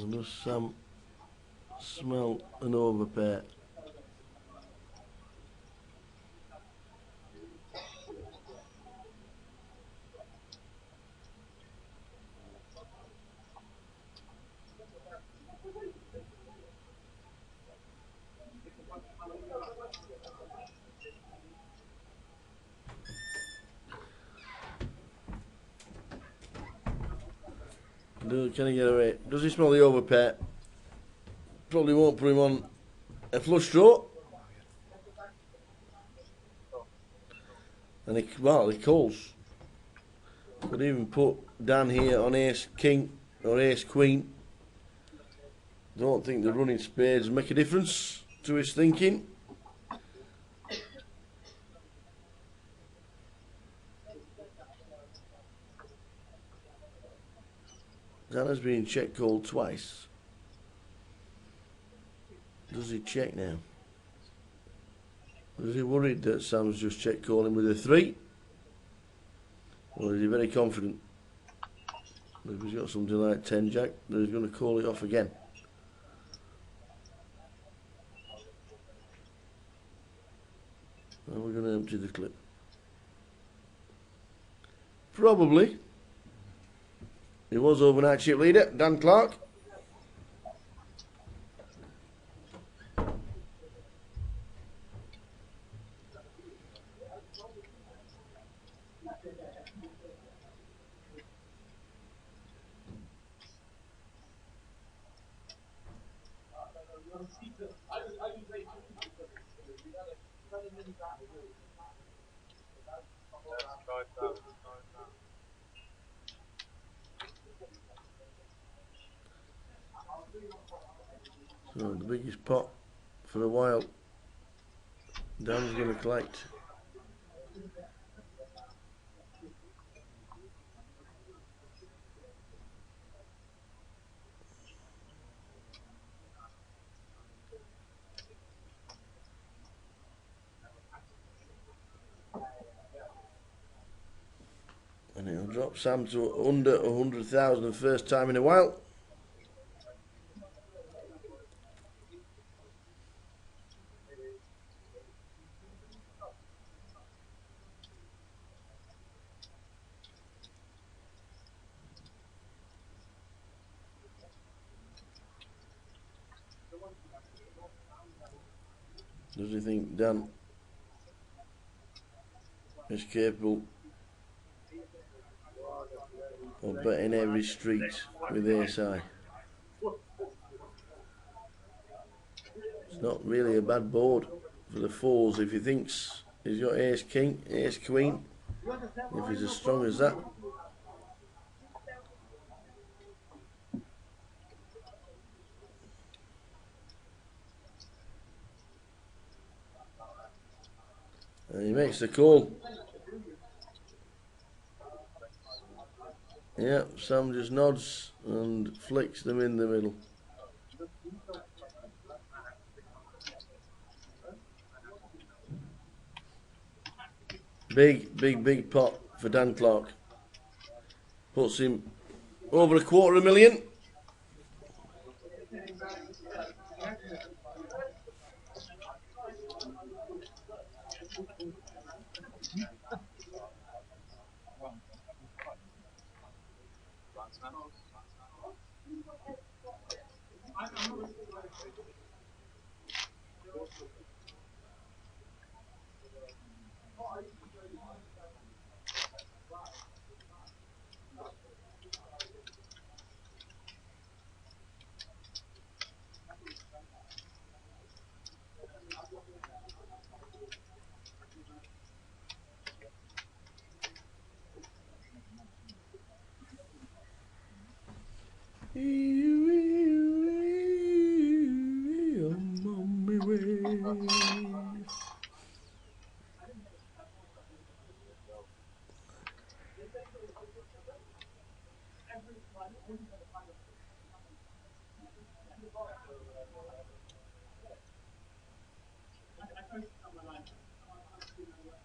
Does Sam smell an overpair? Can he get away? Does he smell the overpair? Probably won't put him on a flush draw. And he calls. Could even put Dan here on ace king or ace queen. Don't think the running spades make a difference to his thinking. Dan has been check called twice. Does he check now? Is he worried that Sam's just check calling with a 3? Or is he very confident that if he's got something like 10 jack that he's going to call it off again? And we're going to empty the clip. Probably. He was overnight chip leader, Dan Clark. So the biggest pot for a while. Dan's going to collect. And it'll drop Sam to under 100,000 the first time in a while. Does he think Dan is capable of betting every street with ASI? It's not really a bad board for the fours if he thinks he's got ace king, ace queen, if he's as strong as that. And he makes the call. Yeah, Sam just nods and flicks them in the middle. Big pot for Dan Clark. Puts him over $250,000. I'm on my way.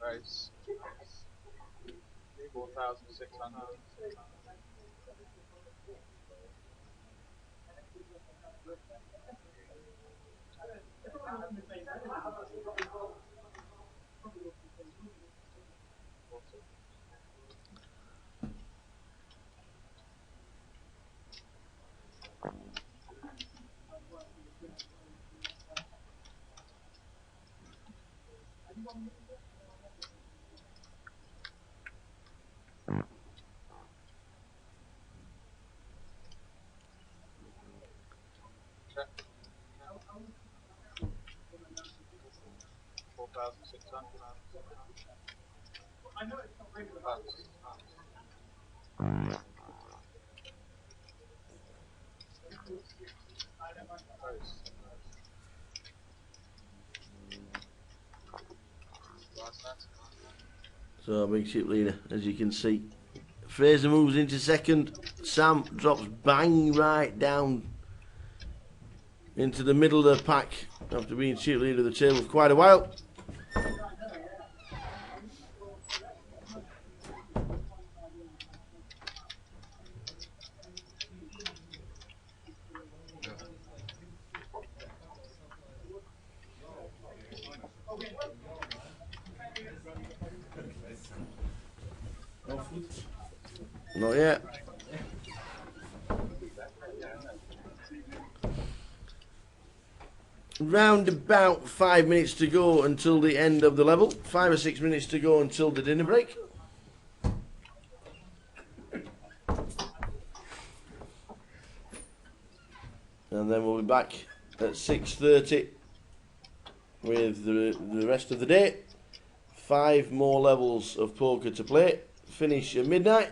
Race 4,600. Check. 4,600. I know it's not regular. So big chip leader, as you can see. Fraser moves into second. Sam drops bang right down into the middle of the pack after being chip leader of the table for quite a while. Not yet. Round about 5 minutes to go until the end of the level. 5 or 6 minutes to go until the dinner break. And then we'll be back at 6:30 with the rest of the day. 5 more levels of poker to play. Finish at midnight.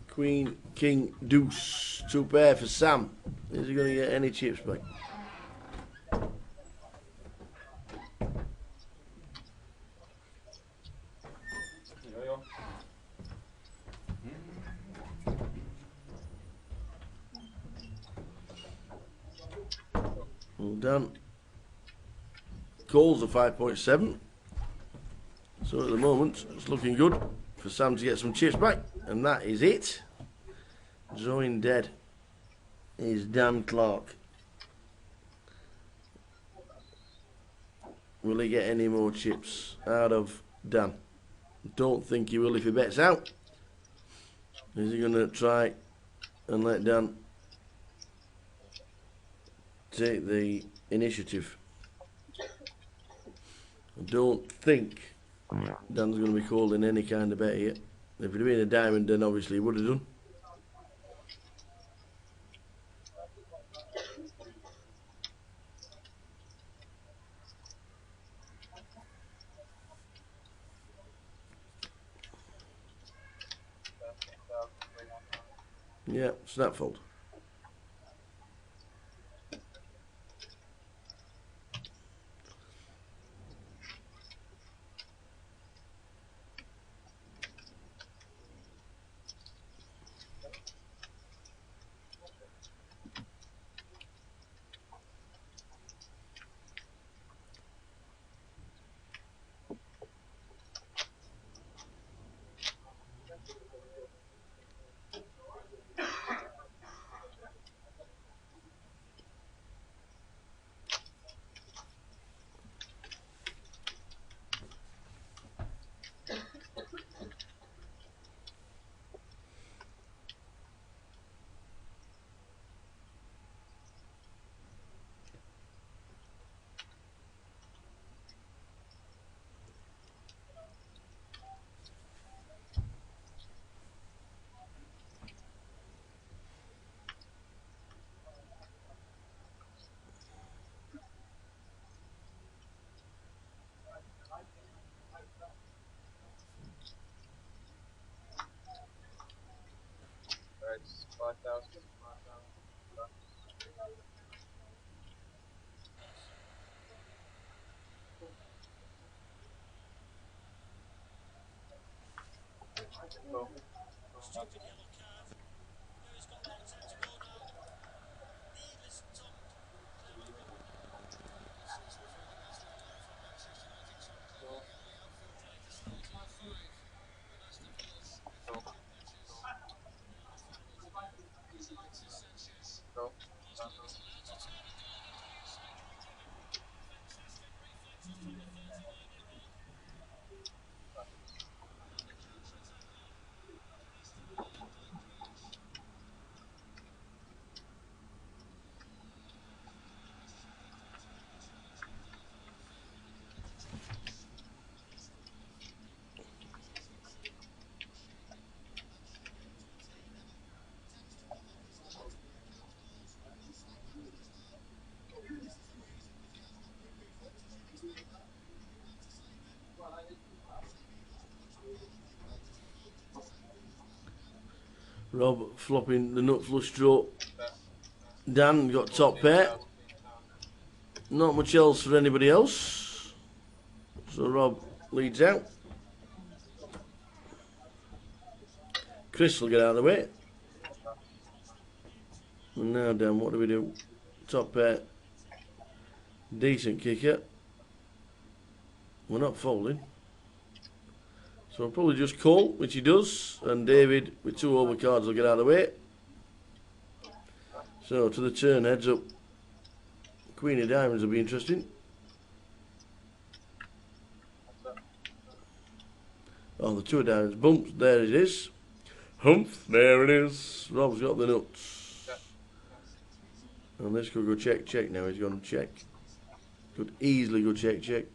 Queen, King, Deuce, 2 pair for Sam. Is he going to get any chips back? All done. Calls are 5.7. So at the moment, it's looking good for Sam to get some chips back. And that is it. Drawing dead is Dan Clark. Will he get any more chips out of Dan? Don't think he will if he bets out. Is he going to try and let Dan take the initiative? I don't think Dan's going to be calling any kind of bet here. If he'd been a diamond, then obviously he would have done. Yeah, snapfold. Rob flopping the nut flush draw. Dan got top pair. Not much else for anybody else. So Rob leads out. Chris will get out of the way. And now Dan, what do we do? Top pair. Decent kicker. We're not folding. So I'll probably just call, which he does. And David, with 2 overcards, will get out of the way. So to the turn, heads up. Queen of Diamonds will be interesting. Oh, the 2 of Diamonds bumps. There it is. Humph. There it is. Rob's got the nuts. And this could go check, check now. He's gone check. Could easily go check, check.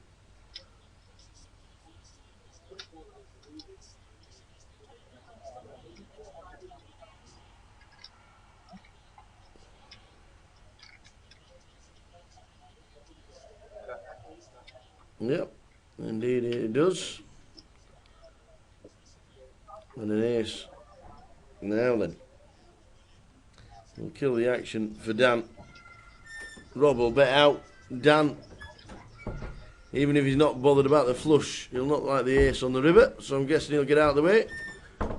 Yep, indeed it does. And an ace. Now then. We'll kill the action for Dan. Rob will bet out. Dan, even if he's not bothered about the flush, he'll not like the ace on the river, so I'm guessing he'll get out of the way.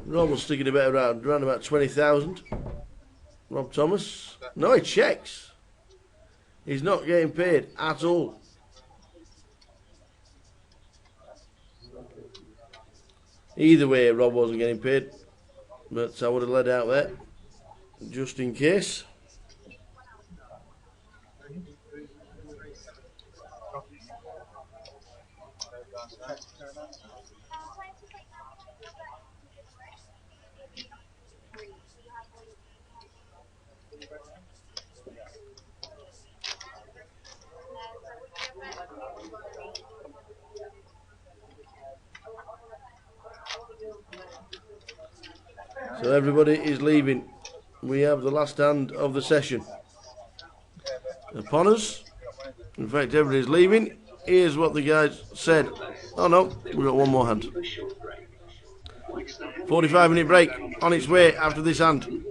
Rob will stick it a bit around about 20,000. Rob Thomas. No, he checks. He's not getting paid at all. Either way, Rob wasn't getting paid, but I would have led out there, just in case. So everybody is leaving. We have the last hand of the session upon us. In fact, everybody's leaving. Here's what the guys said. Oh no, we've got one more hand. 45-minute break on its way after this hand.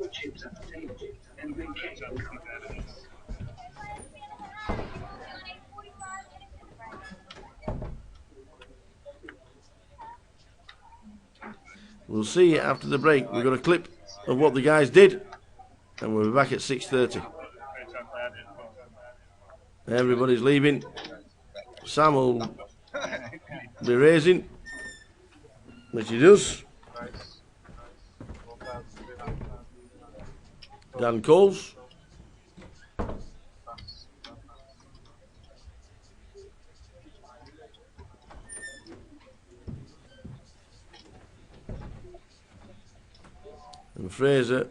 We'll see after the break. We've got a clip of what the guys did, and we'll be back at 6:30. Everybody's leaving. Sam will be raising, which he does. Dan calls. And Fraser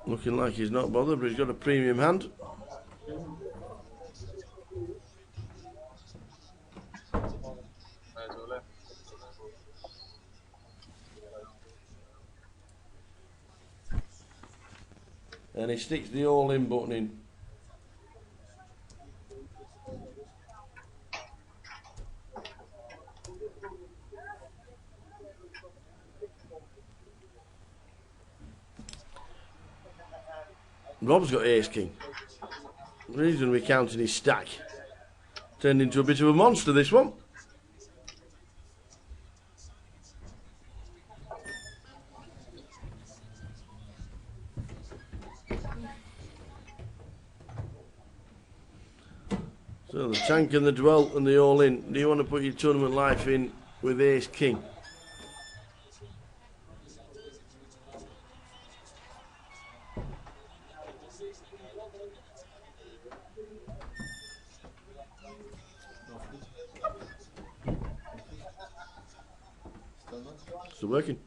looking like he's not bothered, but he's got a premium hand. And he sticks the all-in button in. Rob's got ace king. He's going to be counting his stack. Turned into a bit of a monster, this one. So the tank and the dwell and the all in. Do you want to put your tournament life in with ace king? Still working.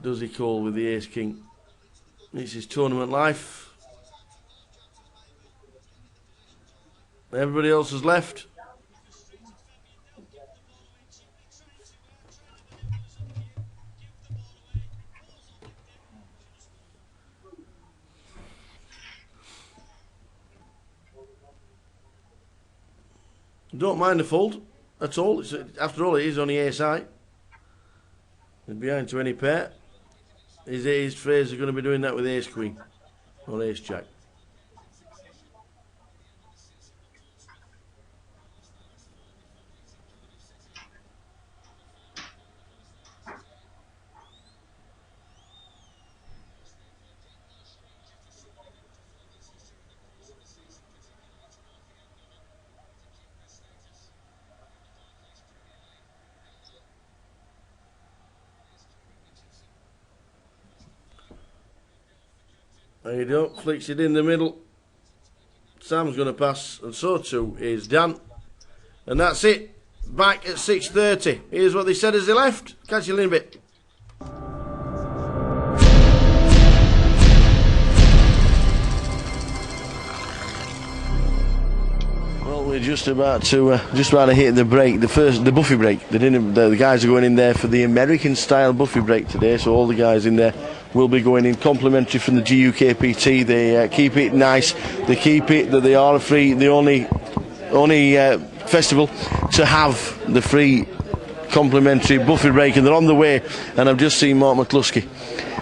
Does he call with the ace king? It's his tournament life. Everybody else has left. Don't mind the fold at all. After all, it is only ace high. And behind to any pair. Is Fraser going to be doing that with ace queen or ace jack? There you go, flicks it in the middle. Sam's going to pass, and so too is Dan. And that's it. Back at 6:30. Here's what they said as they left. Catch you in a bit. Well, we're just about to hit the break, the buffet break. The guys are going in there for the American style buffet break today, so all the guys in there will be going in complimentary from the GUKPT. They keep it nice. They keep it that they are the only festival to have the free complimentary buffet break, and they're on the way. And I've just seen Mark McCluskey.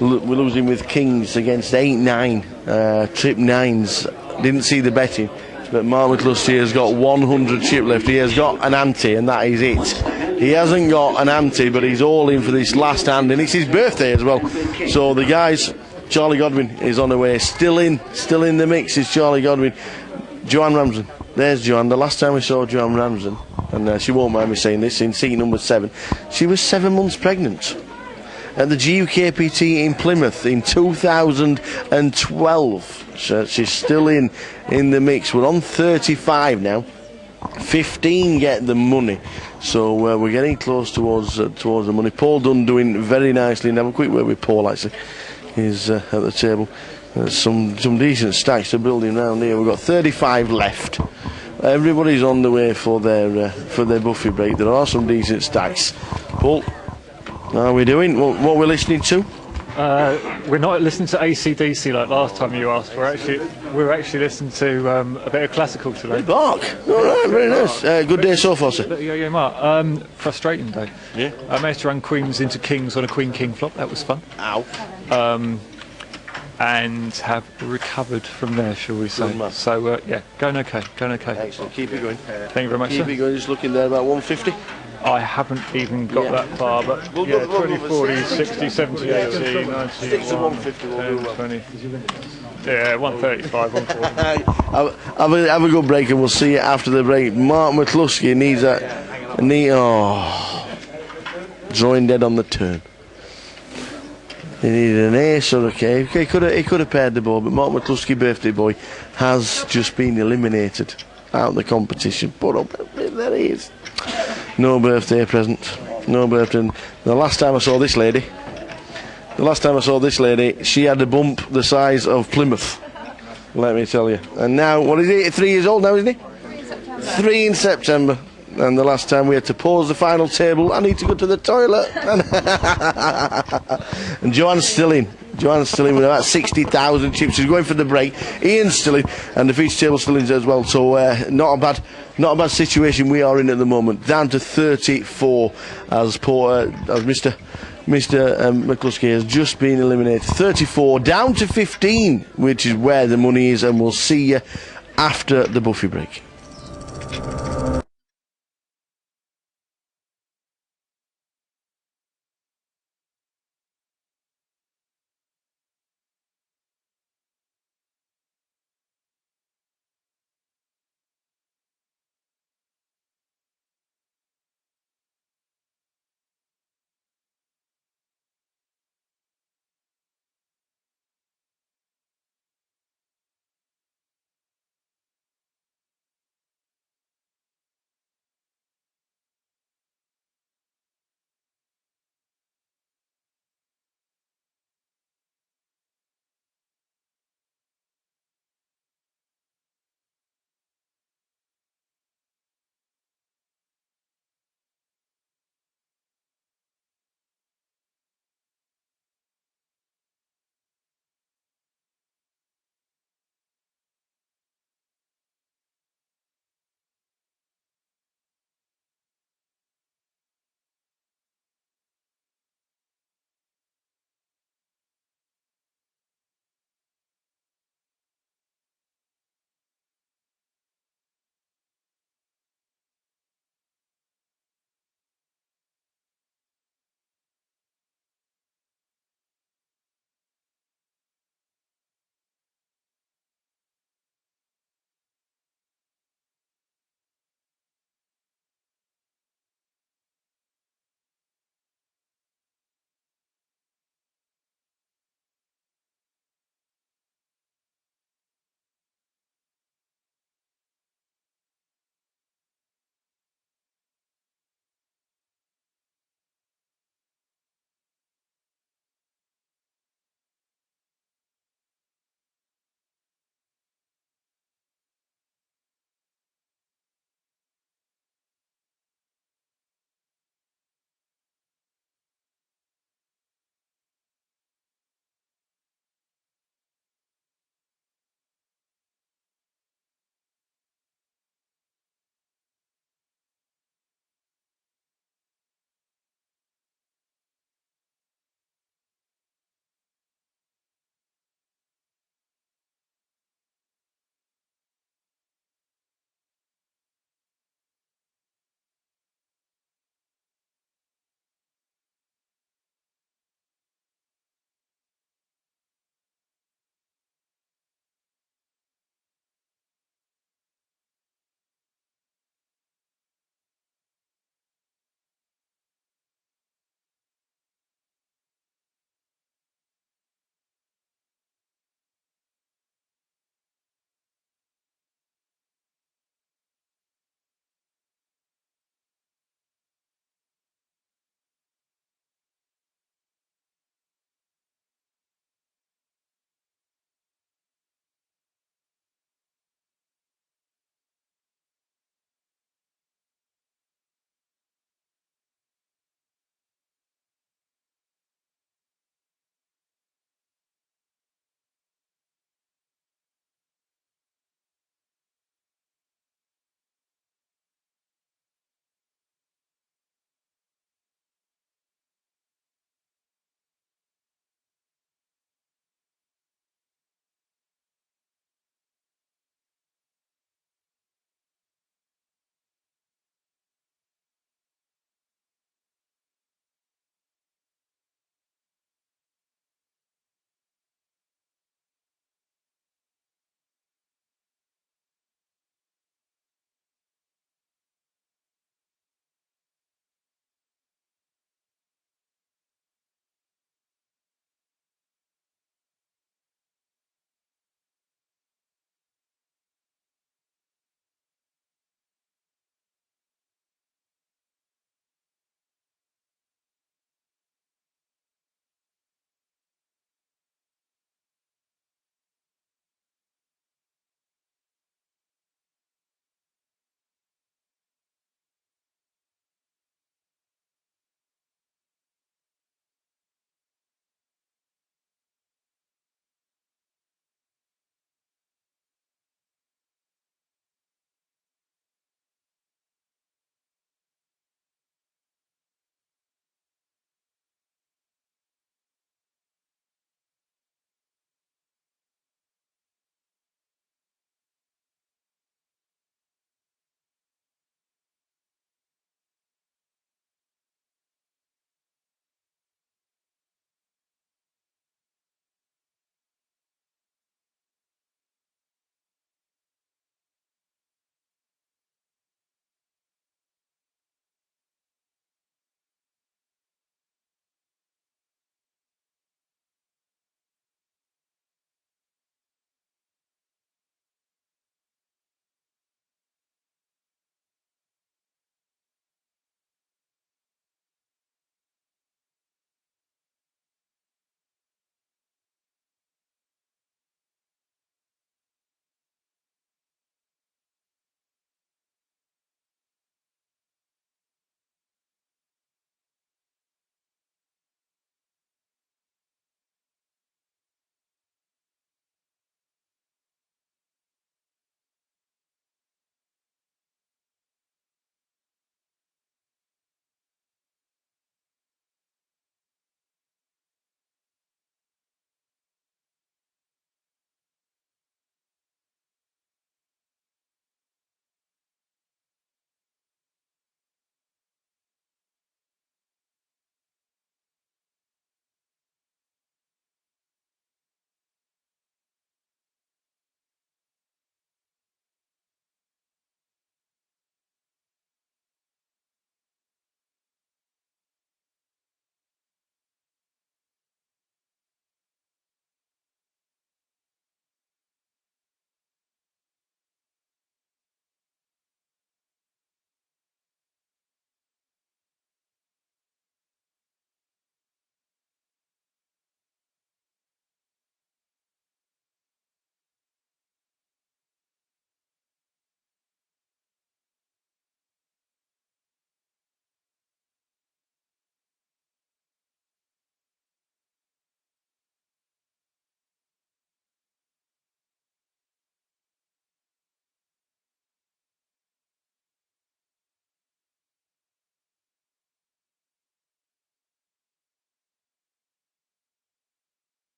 We're losing with kings against 8-9 trip nines. Didn't see the betting, but Mark McCluskey has got 100 chip left. He has got an ante, and that is it. He hasn't got an ante, but he's all in for this last hand, and it's his birthday as well. So the guys, Charlie Godwin is on the way, still in the mix is Charlie Godwin. Joanne Ramsden, there's Joanne. The last time we saw Joanne Ramsden, and she won't mind me saying this, in seat number 7, she was 7 months pregnant at the GUKPT in Plymouth in 2012. So she's still in the mix. We're on 35 now. 15 get the money, so we're getting close towards the money. Paul Dunn doing very nicely. And have a quick word with Paul. Actually, he's at the table. Some decent stacks are building around here. We've got 35 left. Everybody's on the way for their buffet break. There are some decent stacks. Paul, how are we doing? What we're listening to? We're not listening to AC/DC like last time you asked. We're actually listening to a bit of classical today. Hey, Bark. All right, very nice. Good day so far, sir. Yeah, Mark. Frustrating day. Yeah. I managed to run queens into kings on a queen-king flop. That was fun. Ow. And have recovered from there, shall we say? So yeah, going okay. Excellent. Keep it going. Thank you very much, Keep sir. it going. Just looking there about 150. I haven't even got that far, but yeah, 20, 40, 60, 70, 80, 90, Stick to 150, we'll do well. 20. Yeah, 135, 140. Have a good break, and we'll see you after the break. Mark McCluskey needs drawing dead on the turn. He needed an ace or a K. He could have paired the ball, but Mark McCluskey, birthday boy, has just been eliminated out of the competition. But there he is. No birthday present. No birthday. The last time I saw this lady, she had a bump the size of Plymouth. Let me tell you. And now, what is he? 3 years old now, isn't he? 3 in September. And the last time we had to pause the final table, I need to go to the toilet. And Joanne's still in. With about 60,000 chips. She's going for the break. Ian's still in, and the feature table's still in as well. So not a bad situation we are in at the moment. Down to 34 as Mr. McCluskey has just been eliminated. 34 down to 15, which is where the money is, and we'll see you after the buffet break.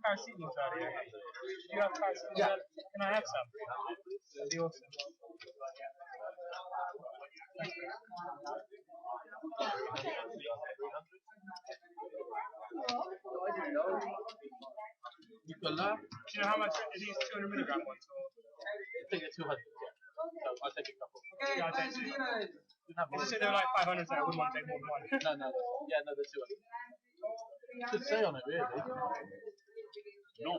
paracetamol out here. Do you have paracetamol? Yeah. Can I have some? That'd be awesome. Nicola? Do you know how much are these 200 milligram ones? Or? I think it's 200. So I'll take a couple. Yeah, I'll take two. If you said they were like 500, so I wouldn't want to take more than one. No. Yeah, no, they're 200. Should say on it, really. No.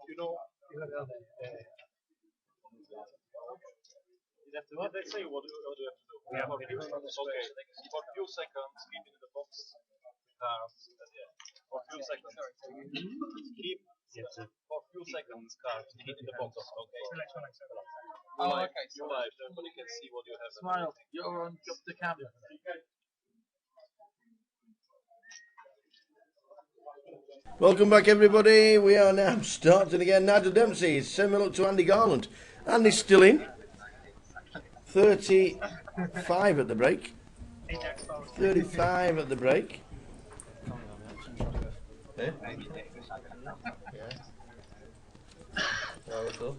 You know, you have to what? They say what do you have to do? Yeah, for few seconds, keep it in the box. For few seconds. Keep for few seconds cards keep in the box. Okay. Oh, okay. You live, so everybody can see what you have. Smile. You're on the camera. Welcome back, everybody. We are now starting again. Nigel Dempsey is similar to Andy Garland. Andy's still in. 35 at the break. 35 at the break. Yeah. What's up?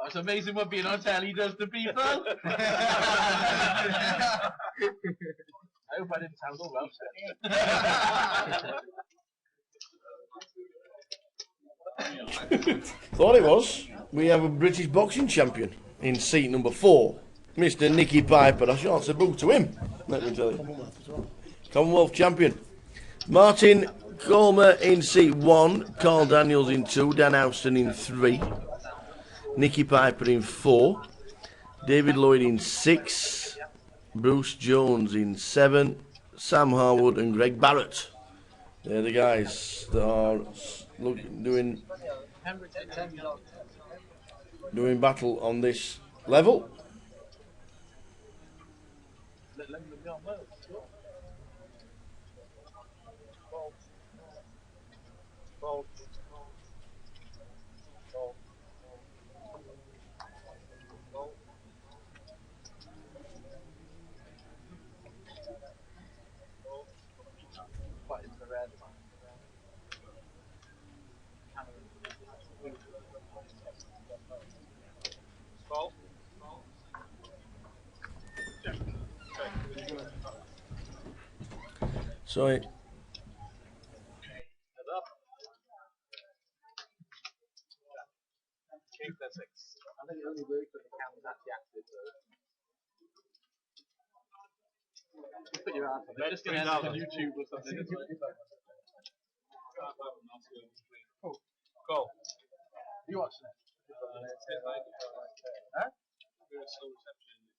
Oh, it's amazing what being on telly does to people. I hope I didn't sound all upset. Thought it was. We have a British boxing champion in seat number 4, Mr. Nicky Piper. I shan't say boo to him, let me tell you. Commonwealth champion. Martin Colmer in seat 1, Carl Daniels in 2, Dan Houston in 3, Nicky Piper in 4, David Lloyd in 6, Bruce Jones in 7, Sam Harwood and Greg Barrett. They're the guys that are doing battle on this level. Sorry. I think it only works when the camera's actually active. Just put your hands on it. Just get it on YouTube or something. Oh, go. You watching it? Huh? I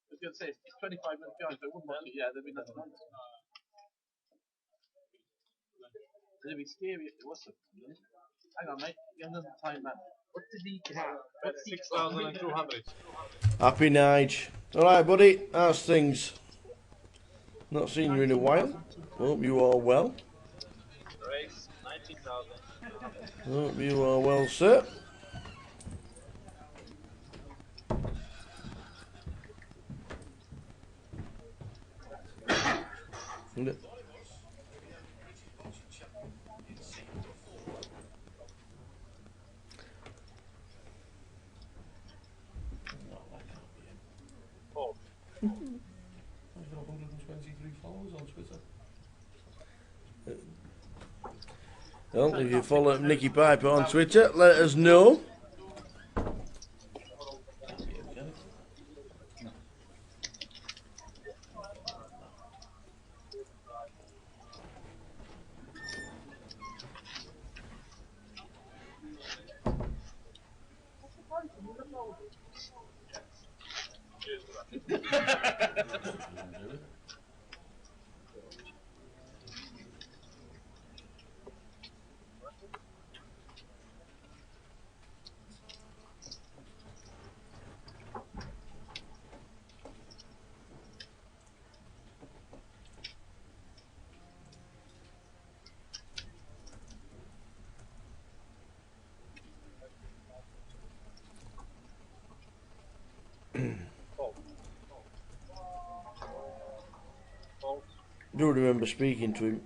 was going to say, it's 25 minutes behind, so I wouldn't watch it. Yeah, there'd be nothing on it. It'd be scary if there was something. Hang on, mate. Get another time, man. What did he have? 6,200. Happy Nige. Alright, buddy, how's things? Not seen you in a while. Hope you are well. Race 19,000. Hope you are well, sir. I've got 123 followers on Twitter. Well, if you follow Nicky Piper on Twitter, let us know. do remember speaking to him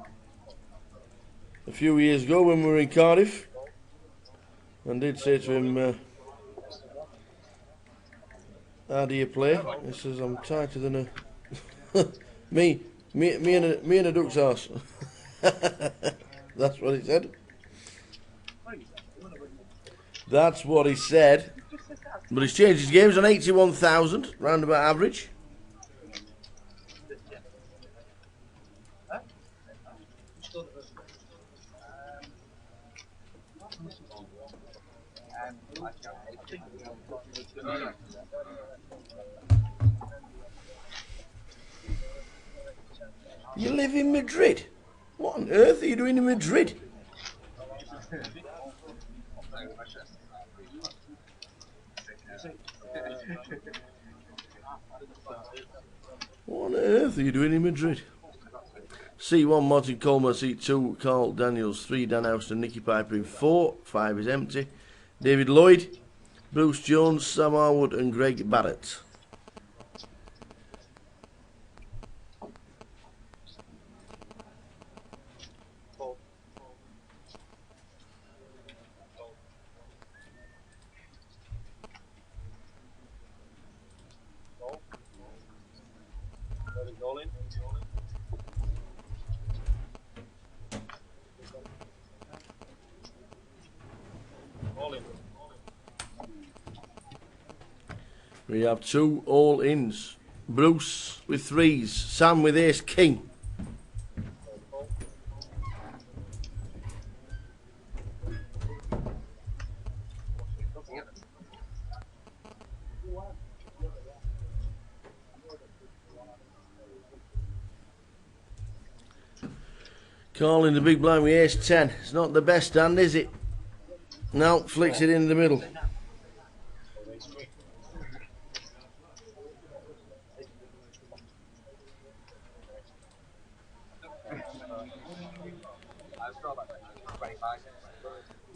a few years ago when we were in Cardiff, and did say to him, how do you play? He says, I'm tighter than a me and a duck's arse. That's what he said. That's what he said. But he's changed his games on 81,000, roundabout average. You live in Madrid? What on earth are you doing in Madrid? What on earth are you doing in Madrid? C1 Martin Coleman, C2 Carl Daniels, 3 Dan Houston, Nicky Piper in 4, 5 is empty. David Lloyd, Bruce Jones, Sam Harwood and Greg Barrett. We have 2 all-ins. Bruce with 3s, Sam with ace king. Carl in the big blind with ace 10. It's not the best hand, is it? No, flicks it in the middle.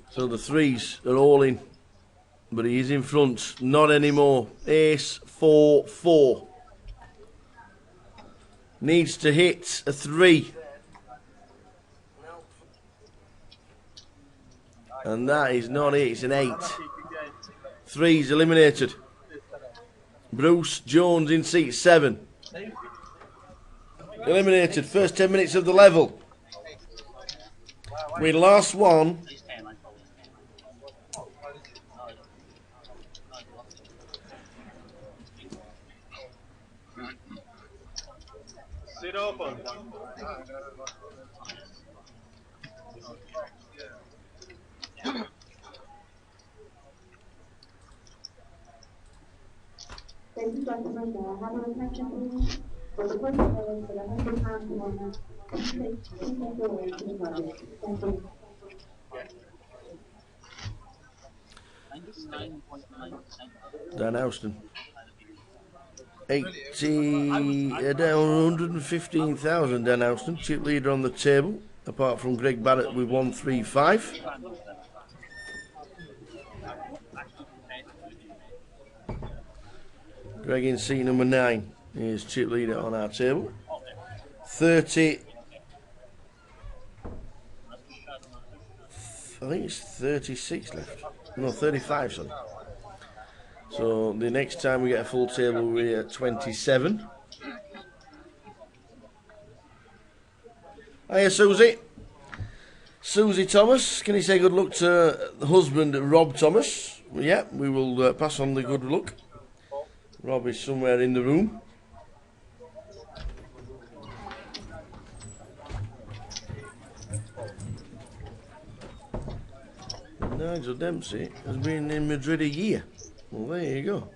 So the 3s are all in, but he is in front. Not anymore. Ace 4-4. Needs to hit a 3. And that is not it, it's an 8. 3's eliminated. Bruce Jones in seat 7. Eliminated, first 10 minutes of the level. We lost one. Sit open. Ladies and gentlemen, may I have your attention please? For the first players for the £100 tournament, please make your way to the road. Thank you. Dan Houston. down 115,000 Dan Houston, chip leader on the table, apart from Greg Barrett with 135. Greg in seat number 9 is chip leader on our table. 30. I think it's 36 left. No, 35, sorry. So the next time we get a full table, we're at 27. Hiya, Susie. Susie Thomas. Can you say good luck to the husband, Rob Thomas? Yeah, we will pass on the good luck. Rob is somewhere in the room. Nigel Dempsey has been in Madrid a year. Well, there you go.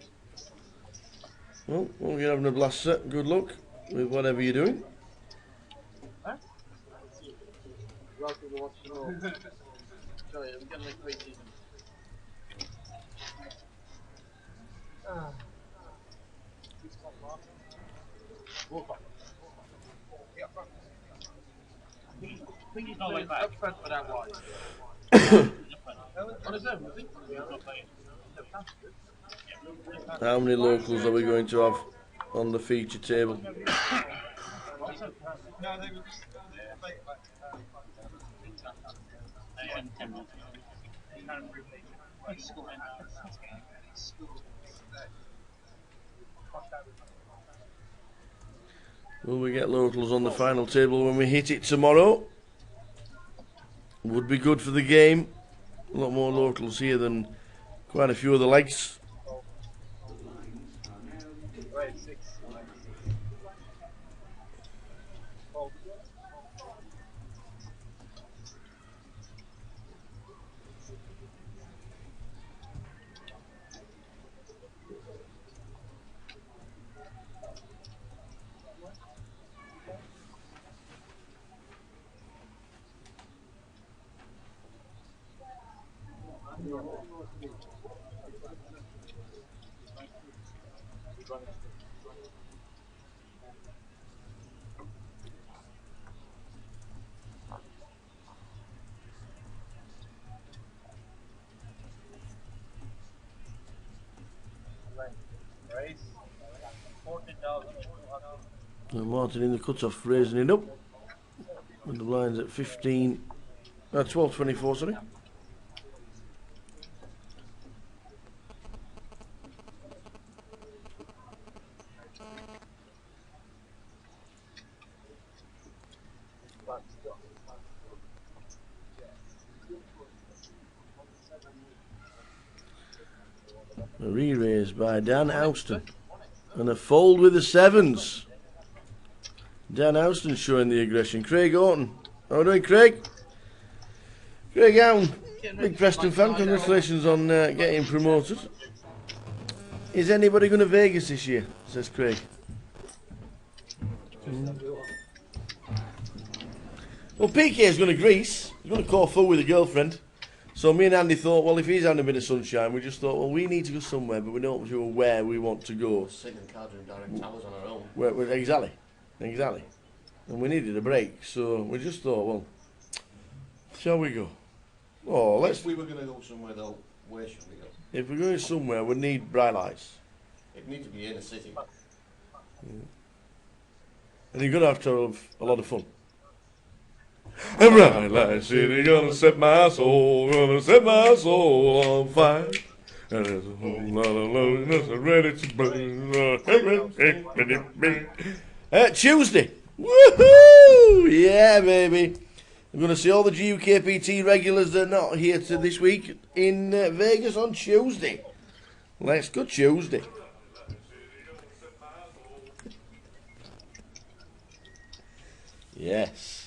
Well, you're having a blast, sir. Good luck with whatever you're doing. How many locals are we going to have on the feature table? No, they were just late about 10 minutes. Will we get locals on the final table when we hit it tomorrow? Would be good for the game. A lot more locals here than quite a few of the legs. So Martin in the cut-off, raising it up. And the line's at 12.24, sorry. A re-raise by Dan Houston. And a fold with the sevens. Dan Houston showing the aggression. Craig Orton. How are we doing, Craig? Craig Owen, big Preston fan. Congratulations on getting promoted. Is anybody going to Vegas this year? Says Craig. Well, PK is going to Greece. He's going to Corfu with a girlfriend. So me and Andy thought, well, if he's having a bit of sunshine, we just thought, well, we need to go somewhere, but we don't know where we want to go. Sitting in Cardiff and direct towers on our own. Exactly. And we needed a break, so we just thought, well, shall we go? Oh, let's. If we were going to go somewhere though, where should we go? If we're going somewhere, we need bright lights. It needs to be in a city. Yeah. And you're going to have a lot of fun. A bright light city gonna set my soul on fire. And there's a whole lot of loneliness ready to burn. Tuesday. Woohoo! Yeah, baby. We're going to see all the GUKPT regulars that are not here this week in Vegas on Tuesday. Let's go Tuesday. Yes.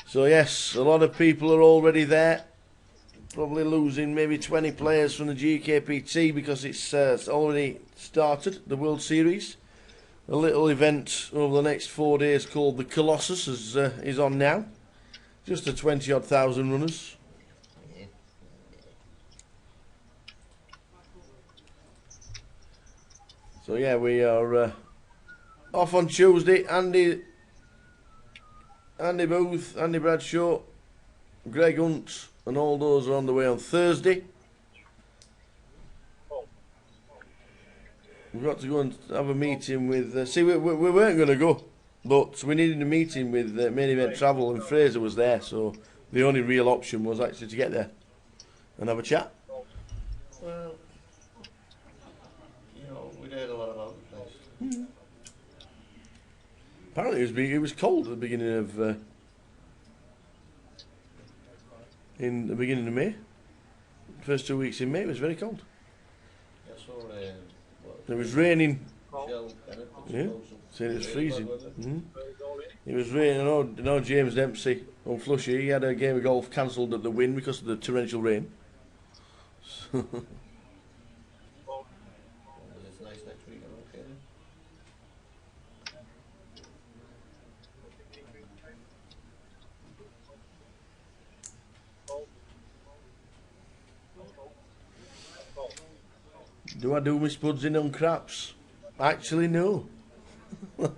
So yes, a lot of people are already there. Probably losing maybe 20 players from the GUKPT because it's already started, the World Series. A little event over the next 4 days called the Colossus is on now. Just a 20-odd thousand runners. So yeah, we are off on Tuesday. Andy Booth, Andy Bradshaw, Greg Hunt, and all those are on the way on Thursday. We've got to go and have a meeting with... we weren't going to go, but we needed a meeting with Main Event Travel, and Fraser was there, so the only real option was actually to get there and have a chat. Well, we'd heard a lot about the place. Apparently it was cold at the beginning of May. First 2 weeks in May it was very cold. It was raining. Yeah, saying it was freezing. It was raining. I know James Dempsey on Flushy, he had a game of golf cancelled at the wind because of the torrential rain. Do I do my spuds in on craps? Actually, no.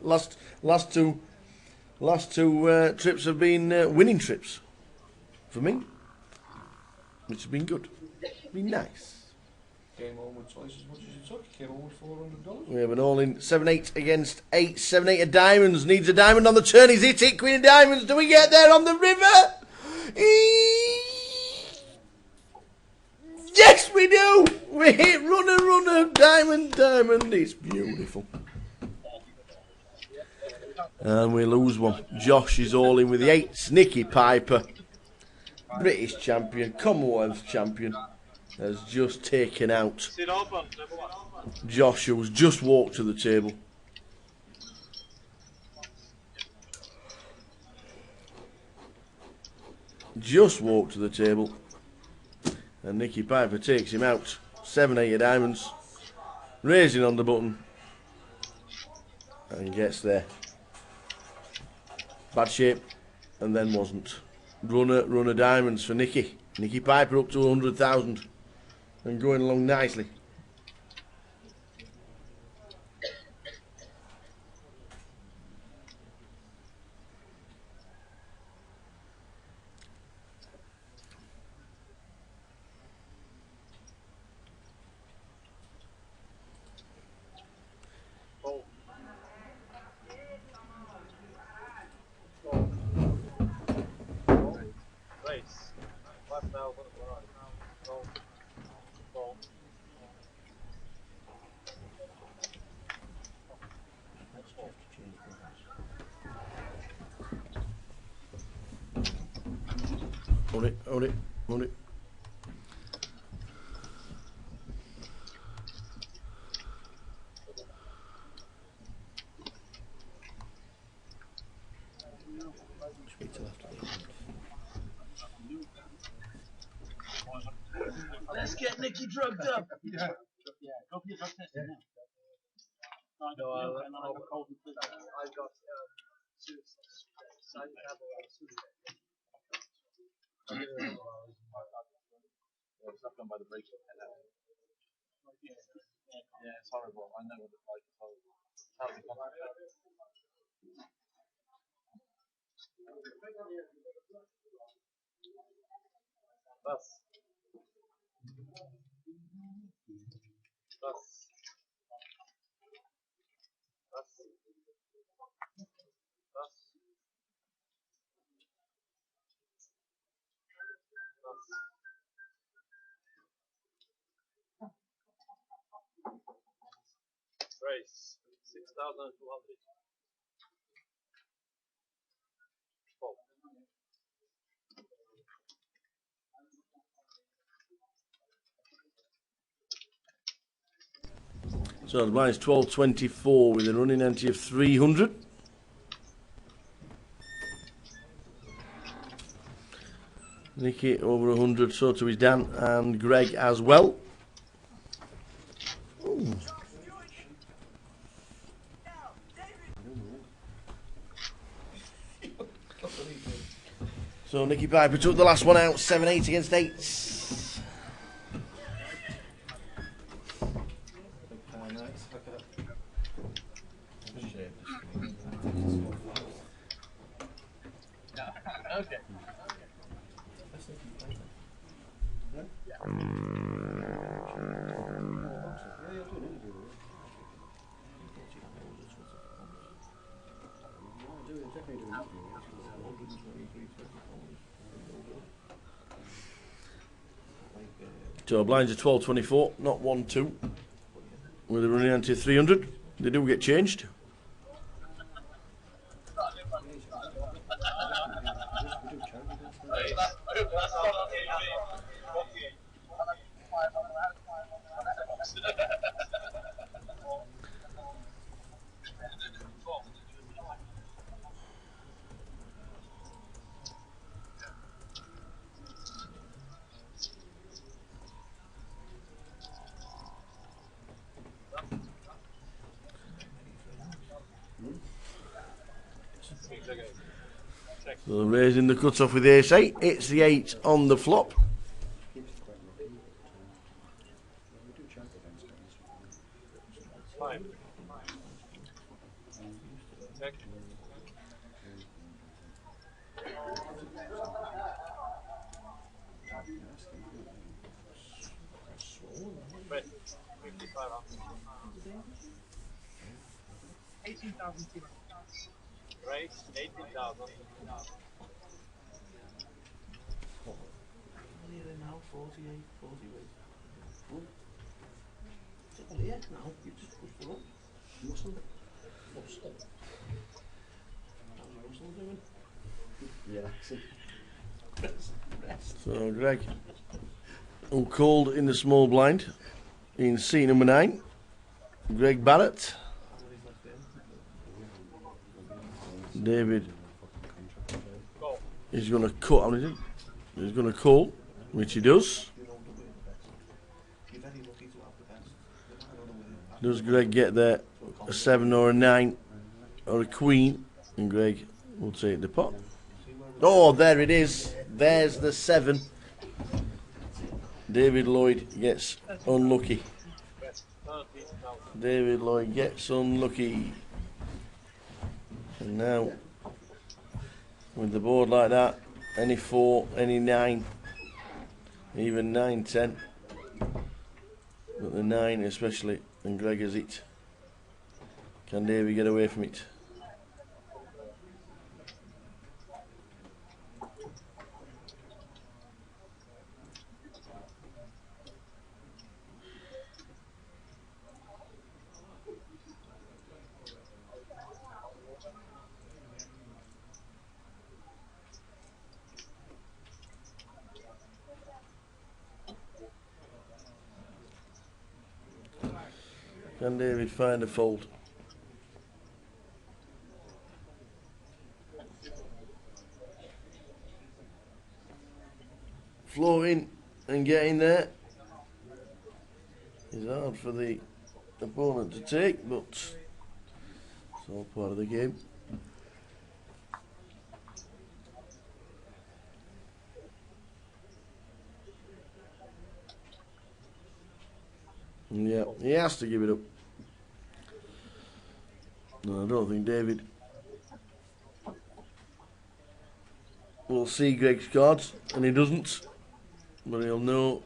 last two Last two trips have been winning trips for me, which has been good. Been nice. Came home with twice as much as you took. You came home with $400. We have an all-in 7-8 against 8. 7-8 of diamonds. Needs a diamond on the turn. He's hit it. Queen of diamonds. Do we get there on the river? Yes, we do. We hit runner, runner, diamond, diamond. It's beautiful. And we lose one. Josh is all in with the 8s. Nicky Piper, British champion, Commonwealth champion, has just taken out Josh, who's just walked to the table. Just walked to the table. And Nicky Piper takes him out. 7-8 of diamonds. Raising on the button. And gets there. Bad shape. And then wasn't. Runner diamonds for Nicky. Nicky Piper up to 100,000. And going along nicely. Race. 5,000. Roll. Hold it, hold it, hold it. Let's get Nicky drugged up. Yeah. Go for your drug test now. No, I've got it's not done by the break. Yeah, it's horrible. I know what it's like. It's horrible. Bus. Bus. Bus. Bus. Race 6,200. Oh. So the blind is 12.24 with a running ante of 300. Nicky over 100, so too is Dan and Greg as well. Ooh. So Nicky Piper took the last one out, 7-8 against 8. Okay. So blinds are 12.24, not 1-2. With a running ante of 300. They do get changed. So raising the cut-off with ace 8. It's the 8 on the flop. Right, 55 off. 18,200. Right, 18,000. Nearly now, 48, 40 weeks. Yeah, no, you just push the rope. Muscle. Muscle. How's your muscle doing? Relaxing. So Greg, called in the small blind in seat number 9. Greg Barrett. David is going to cut on it. He's going to call, which he does. Does Greg get there a 7 or a 9 or a queen? And Greg will take the pot. Oh, there it is. There's the 7. David Lloyd gets unlucky. David Lloyd gets unlucky. And now, with the board like that, any 4, any 9, even 9, 10. But the 9 especially, and Greg has it. Can David get away from it? Can David find a fold? Floating and getting there is hard for the opponent to take, but it's all part of the game. Yeah, he has to give it up. No, I don't think David will see Greg's cards, and he doesn't. But he'll know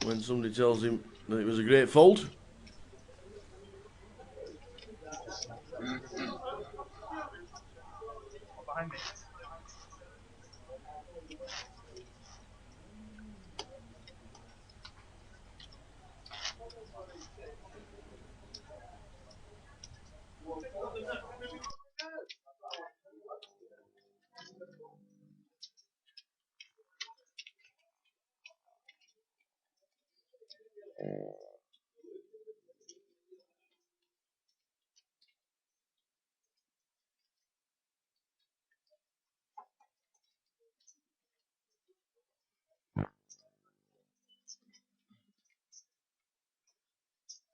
when somebody tells him that it was a great fold. Behind me.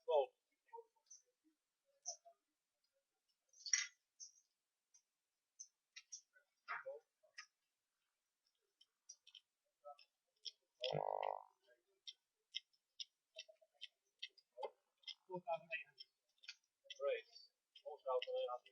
Fold. Right. 4,800.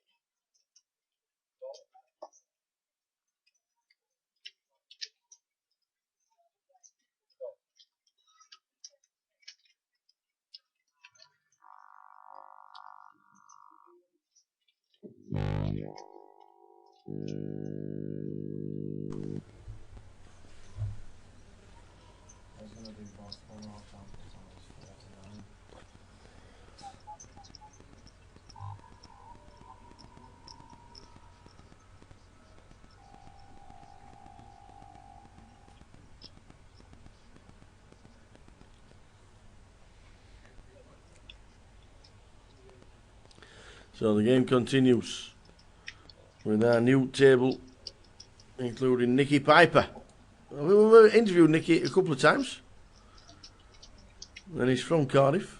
So the game continues with our new table, including Nicky Piper. We've interviewed Nicky a couple of times, and he's from Cardiff.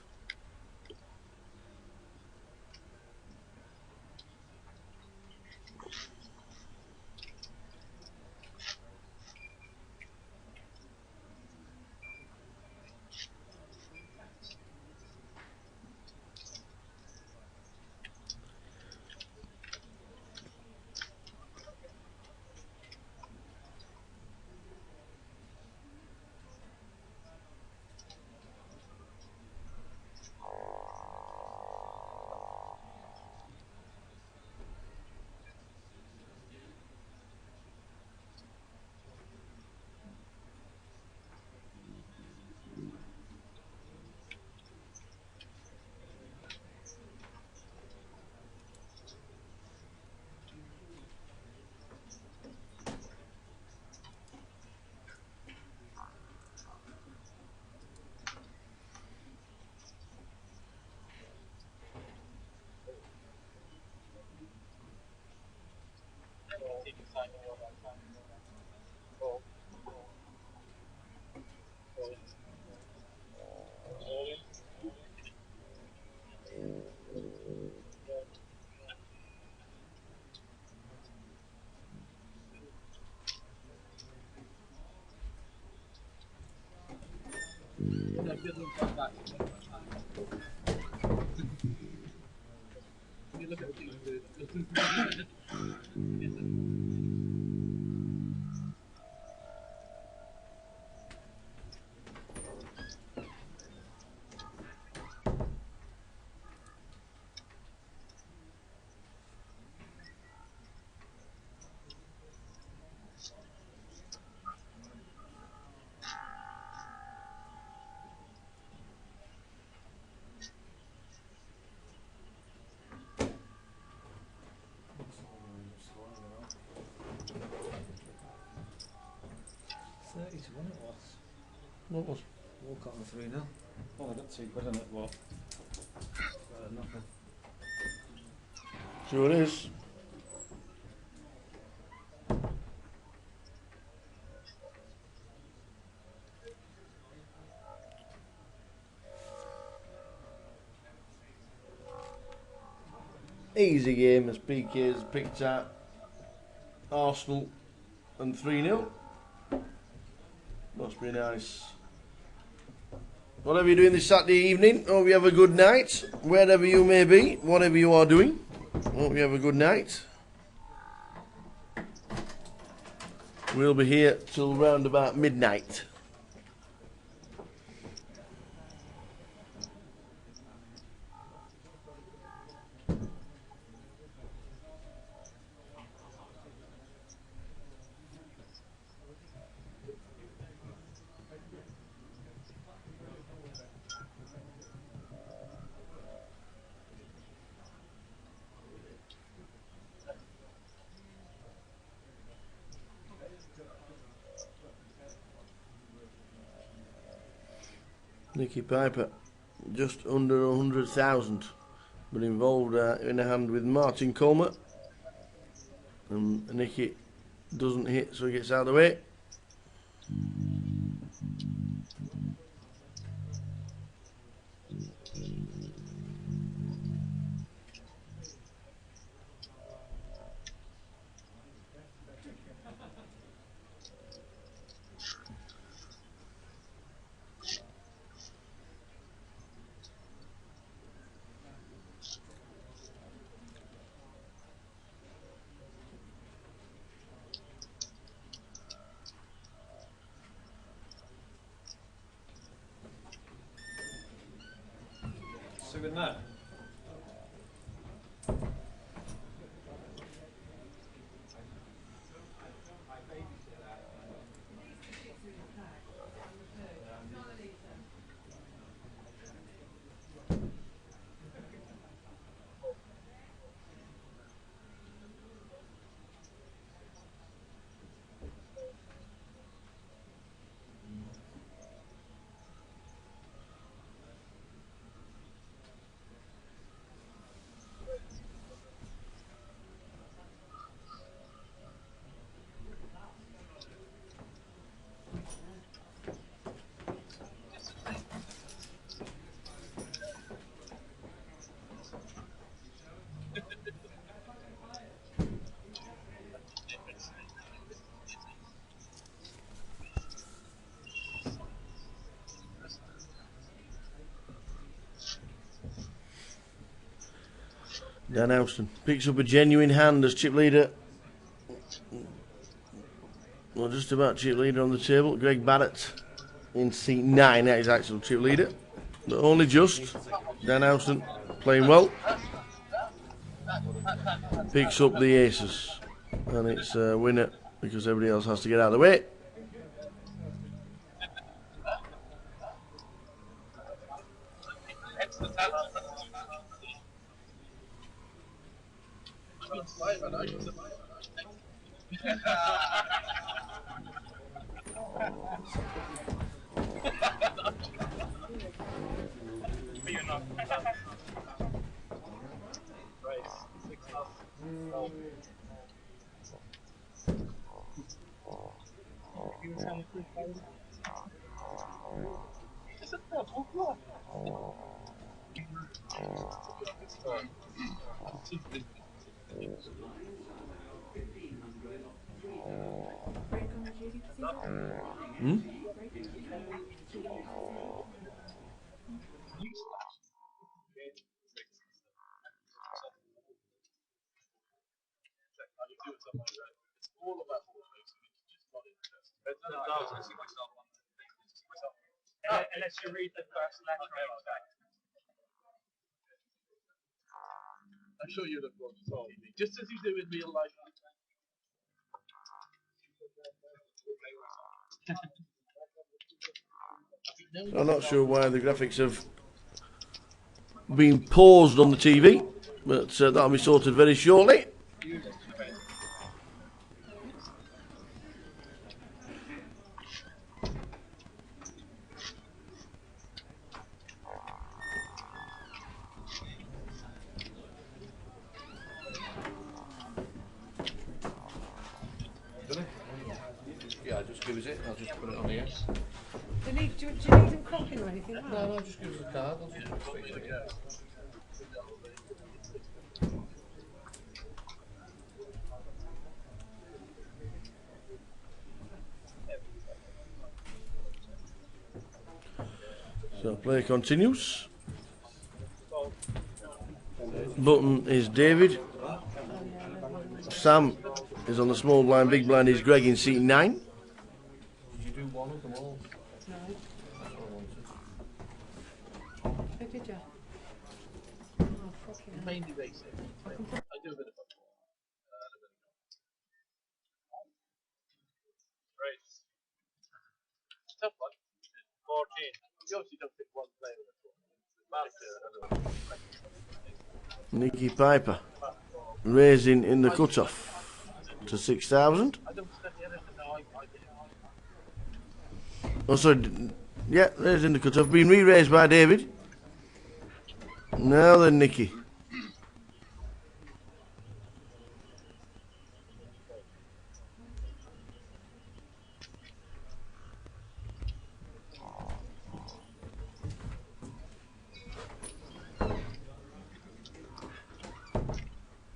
You look at things with What was? Walcott on 3-0. Well, I got 2 quid on it, what? Nothing. Sure it is. Easy game as PK's picked up Arsenal and 3-0. Must be nice. Whatever you're doing this Saturday evening, hope you have a good night. Wherever you may be, whatever you are doing, hope you have a good night. We'll be here till round about midnight. Nicky Piper, just under 100,000, but involved in a hand with Martin Coleman. And Nicky doesn't hit, so he gets out of the way. So good night. Dan Houston picks up a genuine hand as chip leader. Well, just about chip leader on the table. Greg Barrett in seat 9. That is actual chip leader. But only just. Dan Houston playing well. Picks up the aces. And it's a winner because everybody else has to get out of the way. Hmm? Unless you read the first letter out. I'm sure you'd have watched it on TV, just as you do in real life. I'm not sure why the graphics have been paused on the TV, but that'll be sorted very shortly. Yeah, just give us it. I'll just put it on here. Do you need them copying or anything? No, just give us a card. I'll just put it straight in here. So play continues. Button is David. Sam is on the small blind. Big blind is Greg in seat 9. Did you do one of them all? No. That's what I wanted. Who did you? Oh, fucking hell. Mainly racing. I do a bit of football. Race. Tough one. 14. You obviously don't pick one player in the Nicky Piper raising in the cutoff to 6,000. Oh, sorry. Yeah, there's in the cutoff. Been re-raised by David. Now then, Nicky.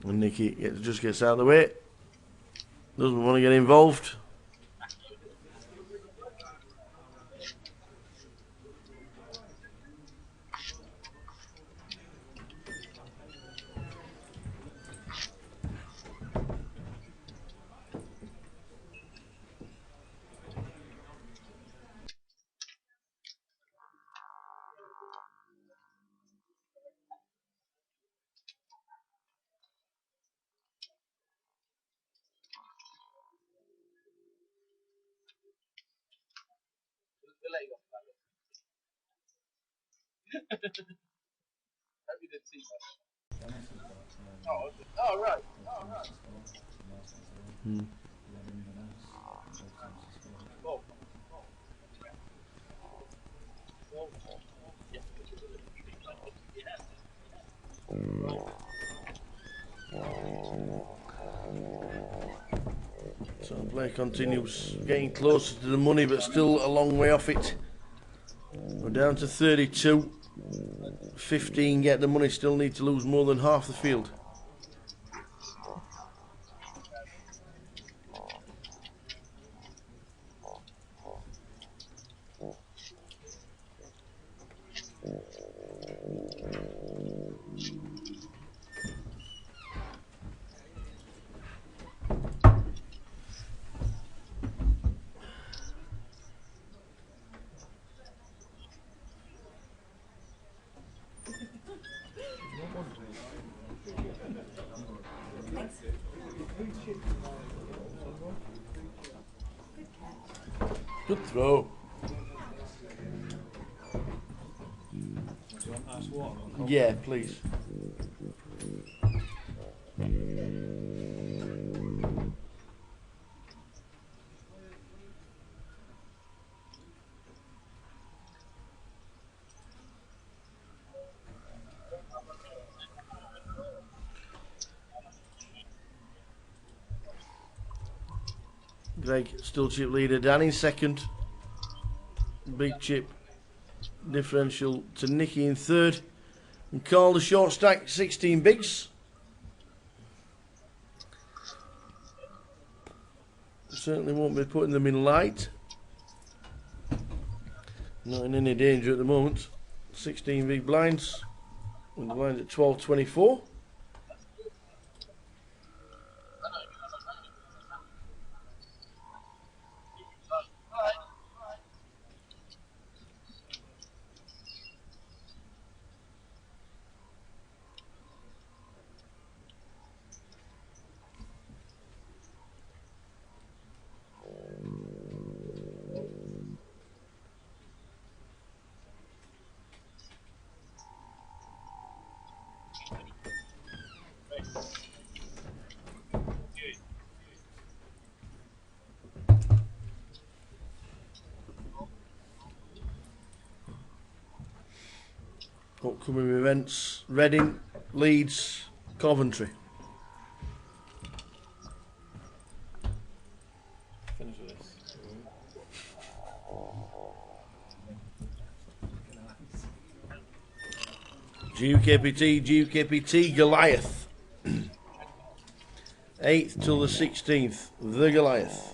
And Nicky just gets out of the way. Doesn't want to get involved. We'll let you off that. Hope you didn't see that. Oh, right. Hmm. Oh. So play continues, getting closer to the money, but still a long way off it. We're down to 32. 15 get the money, still need to lose more than half the field. Good throw. Yeah, please. Greg still chip leader. Dan in second. Big chip differential to Nicky in third. And Carl the short stack, 16 bigs. Certainly won't be putting them in light. Not in any danger at the moment. 16 big blinds. With the blinds at 12.24. Upcoming events: Reading, Leeds, Coventry. Finish with this. GUKPT, Goliath. 8th till the 16th, the Goliath.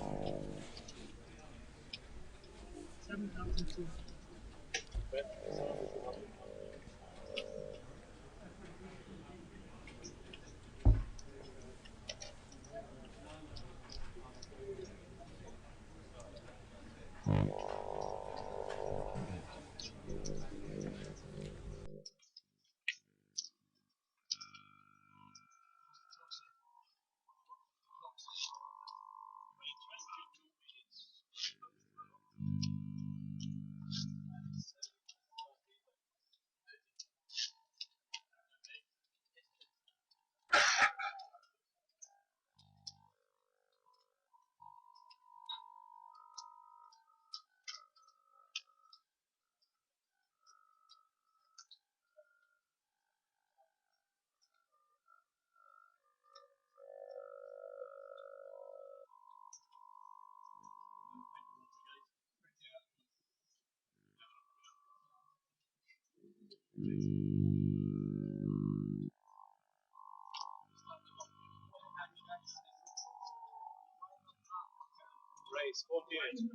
Race 48.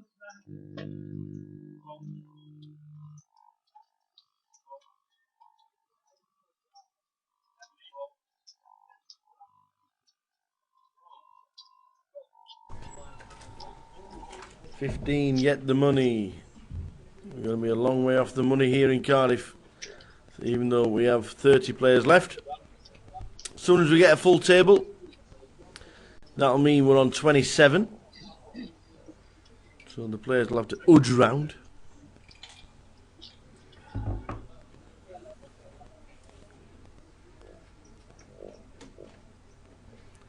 15, yet the money. We're going to be a long way off the money here in Cardiff, even though we have 30 players left. As soon as we get a full table, that'll mean we're on 27. So the players will have to udge round.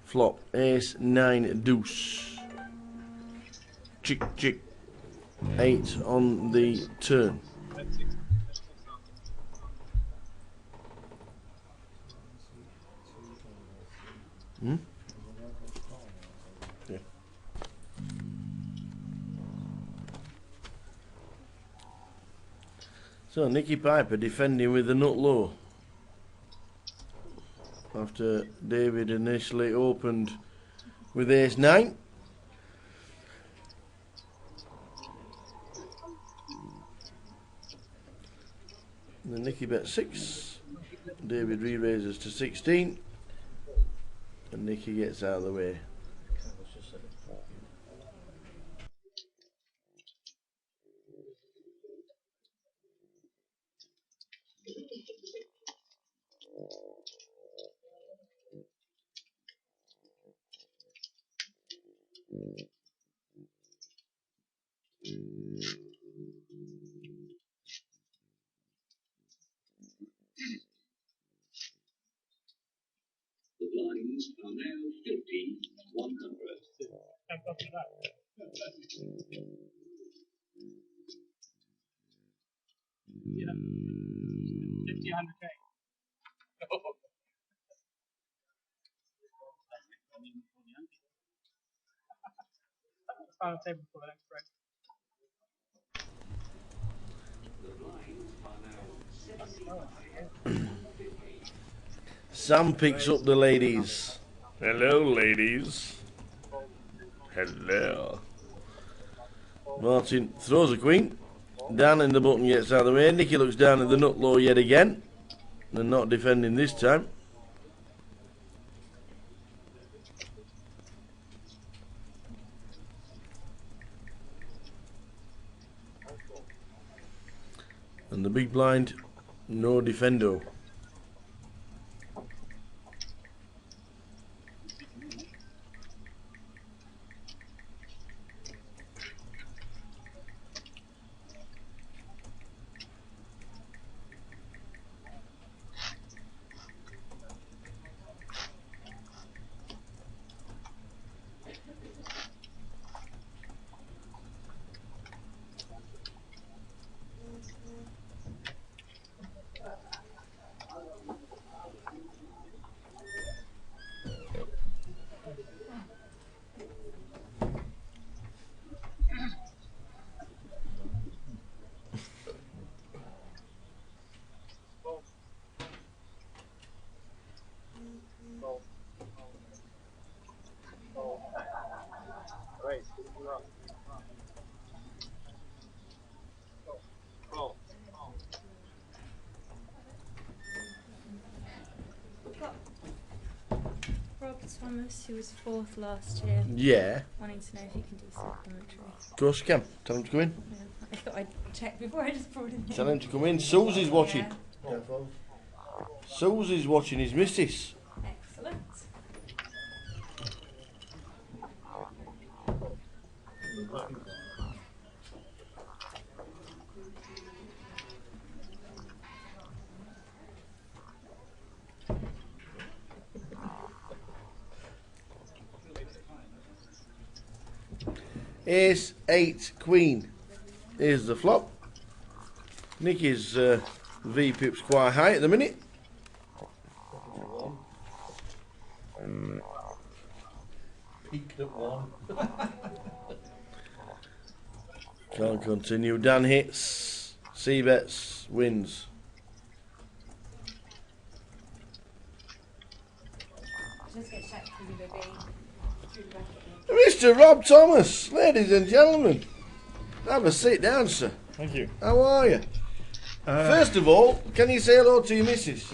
Flop, ace, 9, deuce. Chick, chick. 8 on the turn. Hmm? Yeah. So Nicky Piper defending with the nut low. After David initially opened with ace 9. And then Nicky bet 6. David re-raises to 16. And Nicky gets out of the way. The blinds are now 50, 100. Yeah. 50, 100k. final table for the next break. Sam picks up the ladies. Hello, ladies. Hello. Martin throws a queen. Down in the button gets out of the way. Nicky looks down at the nut low yet again. They're not defending this time. And the big blind, no defendo. Rob Thomas, who was 4th last year. Yeah. Wanting to know if you can do some commentary. Of course you can. Tell him to come in. Yeah. I thought I'd check before I just brought him in. Tell him to come in. Susie's watching. Yeah. Susie's watching his missus. Excellent. Ace, 8, queen. Here's the flop. Nicky's V-pip's quite high at the minute. Peaked at 1. Can't continue. Dan hits. C bets. Wins. Just get checked for the baby. Mr. Rob Thomas, ladies and gentlemen, have a sit down, sir. Thank you. How are you? First of all, can you say hello to your missus?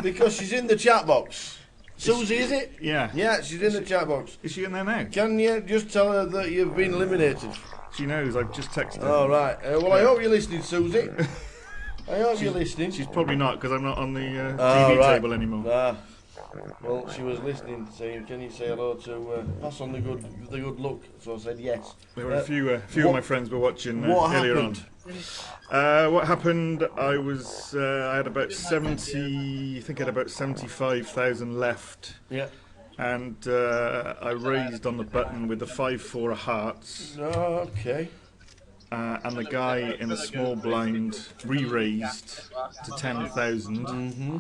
Because she's in the chat box. Susie, is it? Yeah. Yeah, she's in the chat box. Is she in there now? Can you just tell her that you've been eliminated? She knows, I've just texted her. All right. Well, I hope you're listening, Susie. I hope you're listening. She's probably not, because I'm not on the TV table anymore. Ah. Well, she was listening, saying, "Can you say hello to pass on the good luck?" So I said yes. There were a few of my friends were watching earlier happened? on. What happened? I had about 70. I think I had about 75,000 left. Yeah. And I raised on the button with the 5-4 of hearts. Oh, okay. And the guy in the small blind re-raised to 10,000. Mm-hmm.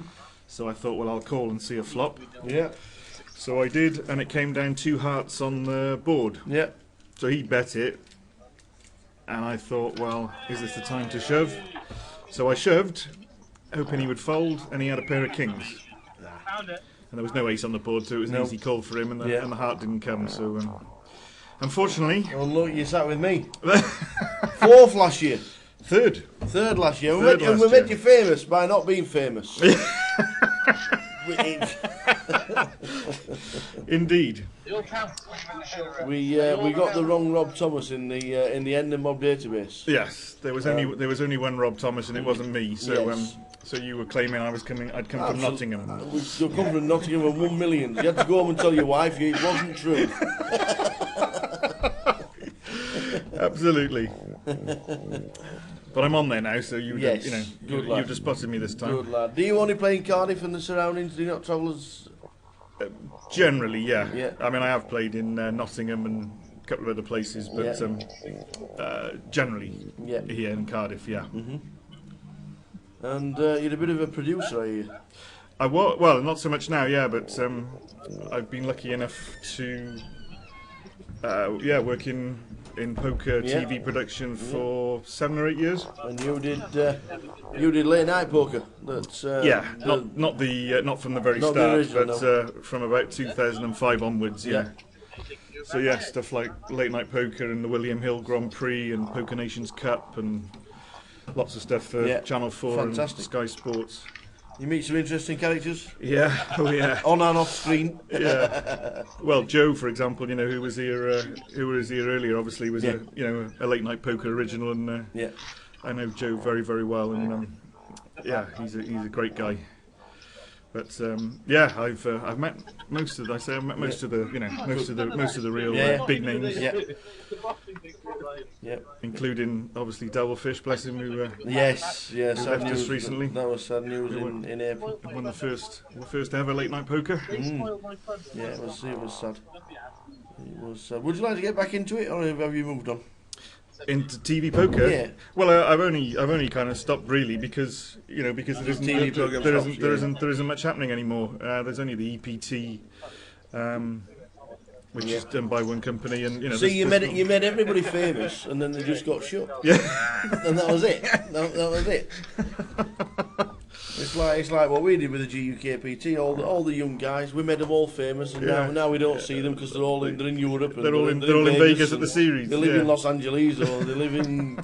So I thought, well, I'll call and see a flop. Yeah. So I did, and it came down 2 hearts on the board. Yeah. So he bet it, and I thought, well, is this the time to shove? So I shoved, hoping he would fold, and he had a pair of kings. Found it. And there was no ace on the board, so it was an easy call for him, and the heart didn't come. So unfortunately... Well, look, you sat with me. 4th last year. 3rd. 3rd last year. Third We made you famous by not being famous. Indeed. We got the wrong Rob Thomas in the end of mob database. Yes, there was only one Rob Thomas, and it wasn't me. So so you were claiming I'd come from Nottingham. You come from Nottingham and 1 million. You had to go home and tell your wife it wasn't true. Absolutely. But I'm on there now, so you've just spotted me this time. Good lad. Do you only play in Cardiff and the surroundings? Do you not travel as... Generally, yeah. I mean, I have played in Nottingham and a couple of other places, but generally here in Cardiff, yeah. Mm-hmm. And you're a bit of a producer, are you? Well, not so much now, yeah, but I've been lucky enough to Yeah, working in poker TV production for 7 or 8 years. And you did late night poker. That's not from the very not start, the original, but no. from about 2005 onwards. Yeah. So yeah, stuff like late night poker and the William Hill Grand Prix and Poker Nations Cup and lots of stuff for Channel 4 Fantastic. and Sky Sports. You meet some interesting characters. Yeah, oh yeah. On and off screen. Yeah. Well, Joe, for example, you know, who was here earlier, obviously was a late night poker original, and I know Joe very, very well, and he's a great guy. But I've met most of the real big names. Yeah. Including obviously Devilfish, bless him, who yes, who left us recently. That was sad news in April. Won the first ever late night poker. Yeah, it was sad. It was sad. Would you like to get back into it, or have you moved on? Into TV poker? Yeah. Well, I've only kind of stopped really because there isn't much happening anymore. There's only the EPT, which is done by one company, and you know. So you made everybody famous, and then they just got shut. Yeah. And that was it. That was it. It's like what we did with the GUKPT. All the young guys, we made them all famous, and now we don't see them because they're in Europe. And they're all in Vegas at the series. They live in Los Angeles, or they live in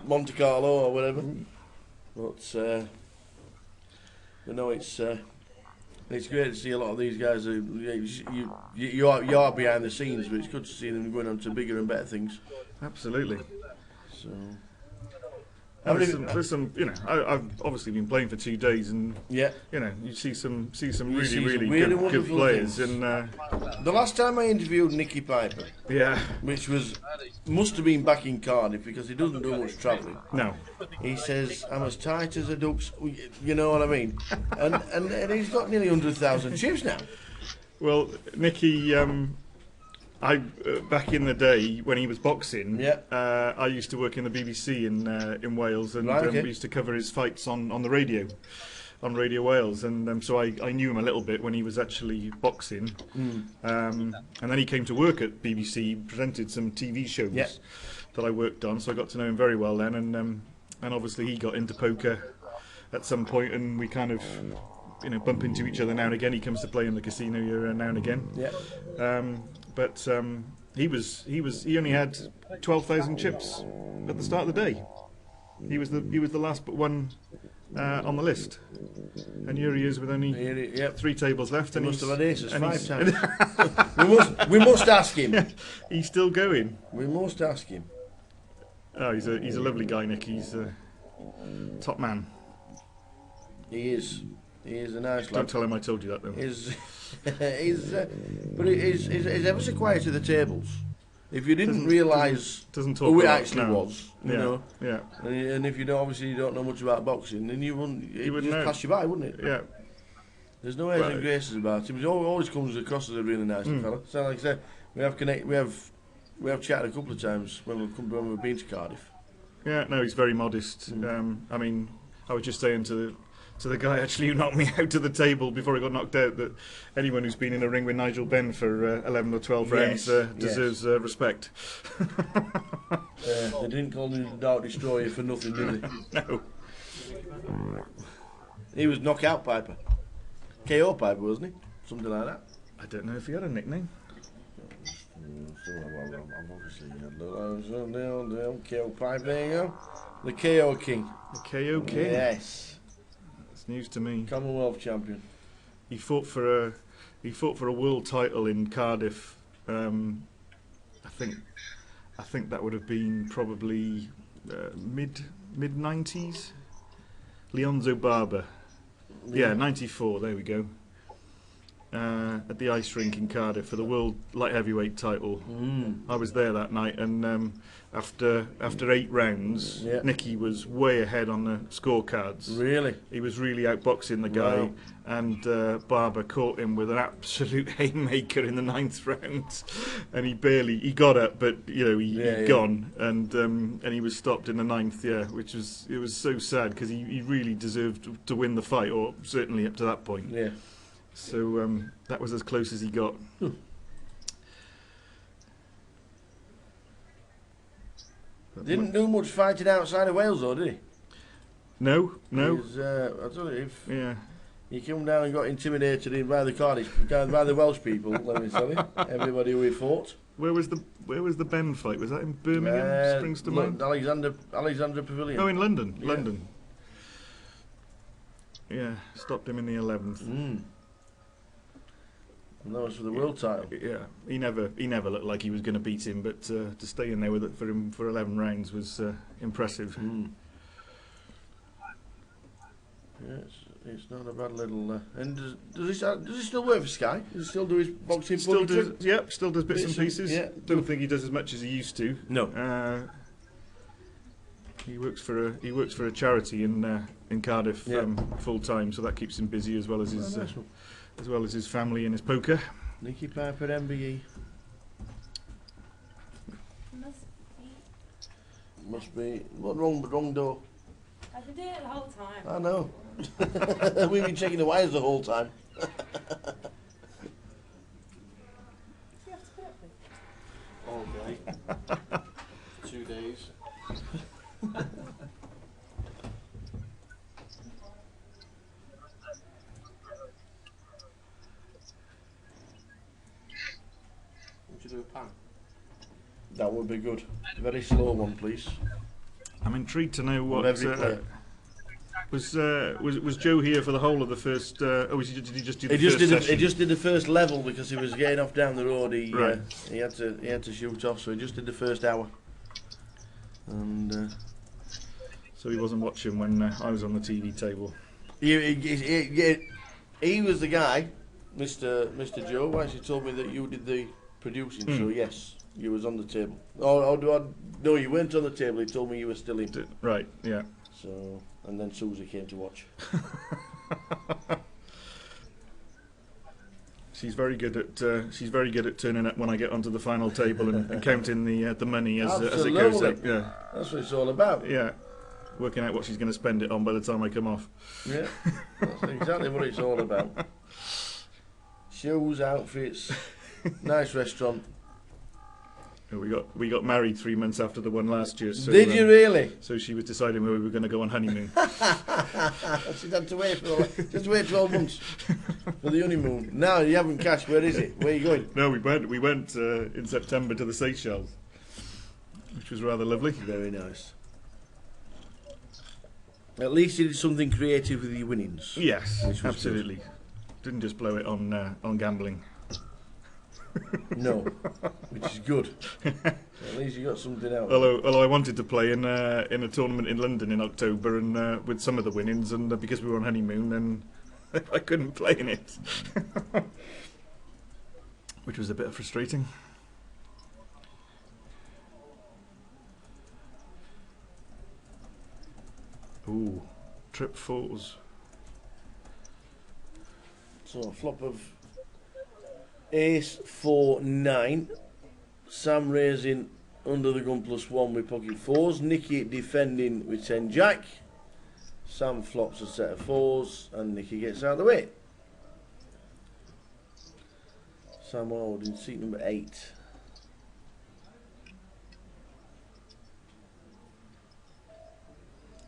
Monte Carlo or whatever. But no, it's great to see a lot of these guys. You are behind the scenes, but it's good to see them going on to bigger and better things. Absolutely. So. There's some, you know, I've obviously been playing for 2 days, and you know, you see some really good players. And the last time I interviewed Nicky Piper, which must have been back in Cardiff, because he doesn't do much travelling. No, he says I'm as tight as a duck's. You know what I mean? and he's got nearly 100,000 chips now. Well, Nicky. Back in the day when he was boxing, I used to work in the BBC in Wales, and we used to cover his fights on the radio, on Radio Wales, and so I knew him a little bit when he was actually boxing, and then he came to work at BBC, presented some TV shows that I worked on, so I got to know him very well then, and obviously he got into poker at some point, and we kind of bump into each other now and again. He comes to play in the casino here now and again. But he only had 12,000 chips at the start of the day. He was the last but one on the list, and here he is with only 3 tables left. He and must have had aces 5 times. we must ask him. He's still going. We must ask him. Oh, he's a lovely guy, Nick. He's a top man. He is. He is a nice lad. Don't tell him I told you that, though. But he's ever so quiet at the tables. If you didn't realise who it actually was, you know, and if you don't know much about boxing, then you wouldn't. It would just pass you by, wouldn't it? Yeah. There's no airs and graces about him. He always comes across as a really nice fella. So, like I said, we have chatted a couple of times when we've been to Cardiff. Yeah, no, he's very modest. I mean, I was just saying to the guy actually who knocked me out of the table before he got knocked out, that anyone who's been in a ring with Nigel Benn for 11 or 12 rounds deserves respect. They didn't call him the Dark Destroyer for nothing, did they? No. He was Knockout Piper. KO Piper, wasn't he? Something like that. I don't know if he had a nickname. KO Piper, there you go. The KO King. The KO King? Yes. News to me. Commonwealth champion. He fought for a world title in Cardiff. I think that would have been probably mid 90s. Leonzo Barber. Yeah, 94. There we go. At the ice rink in Cardiff for the world light heavyweight title. I was there that night, and after 8 rounds, Nicky was way ahead on the scorecards. Really? He was really outboxing the guy, and Barber caught him with an absolute haymaker in the 9th round, and he got up, but he'd gone, and he was stopped in the 9th. Which was so sad, because he really deserved to win the fight, or certainly up to that point. Yeah. So that was as close as he got. Didn't do much fighting outside of Wales, though, did he? No. I tell you, if he came down and got intimidated in by the Cardiff, by the Welsh people, let me tell you, everybody who he fought. Where was the Ben fight? Was that in Birmingham? Springs to mind? Alexandra Pavilion. Oh, in London. London. Yeah, stopped him in the 11th. And that was for the world title. Yeah, he never looked like he was going to beat him, but to stay in there with it for him for 11 rounds was impressive. Yes, it's not a bad little. And does he still work for Sky? Does he still do his boxing? Still does bits and pieces. Yeah. Don't think he does as much as he used to. No. He works for a charity in Cardiff full time, so that keeps him busy as well as his family and his poker. Nicky Piper, MBE. Must be. What wrong door? I've been doing it the whole time. I know. We've been checking the wires the whole time. Okay. 2 days. Would you do a pan? That would be good. Very slow one, please. I'm intrigued to know what was Joe here for the whole of the first. Did he just do the first session? He just did the first level because he was getting off down the road. He had to shoot off, so he just did the first hour. And so he wasn't watching when I was on the TV table. He was the guy, Mr. Joe. Why she told me that you did the producing, so yes, you was on the table. No, you weren't on the table. He told me you were still in. Right, yeah. So, and then Susie came to watch. She's very good at turning up when I get onto the final table and counting the money as it goes up. Yeah, that's what it's all about. Yeah, working out what she's going to spend it on by the time I come off. Yeah, that's exactly what it's all about. Shoes, outfits, nice restaurant. We got married 3 months after the one last year. So, did you really? So she was deciding where we were going to go on honeymoon. She's had to wait just wait 12 months for the honeymoon. Now you haven't cashed. Where is it? Where are you going? No, we went in September to the Seychelles, which was rather lovely. Very nice. At least you did something creative with your winnings. Yes, absolutely. Good. Didn't just blow it on gambling. No, which is good. At least you got something out. Although I wanted to play in a tournament in London in October, and with some of the winnings, and because we were on honeymoon, then I couldn't play in it, which was a bit frustrating. Ooh, trip fours. So a flop of Ace 4 9. Sam raising under the gun +1 with pocket fours. Nicky defending with 10 jack. Sam flops a set of fours and Nicky gets out of the way. Sam Ward in seat number 8.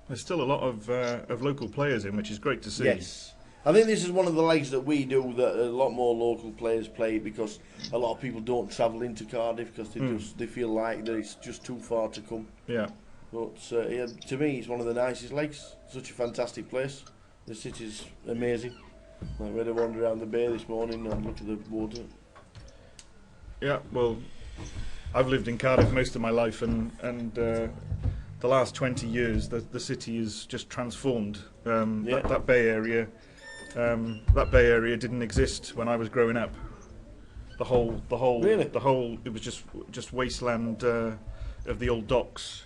There's still a lot of local players in, which is great to see. Yes. I think this is one of the legs that we do that a lot more local players play, because a lot of people don't travel into Cardiff because they feel like that it's just too far to come. Yeah. But to me, it's one of the nicest legs. Such a fantastic place. The city's amazing. Like, we had a wander around the bay this morning and look at the water. Yeah, well, I've lived in Cardiff most of my life, and the last 20 years, the city is just transformed. That Bay Area. That Bay Area didn't exist when I was growing up. The whole, it was just wasteland of the old docks.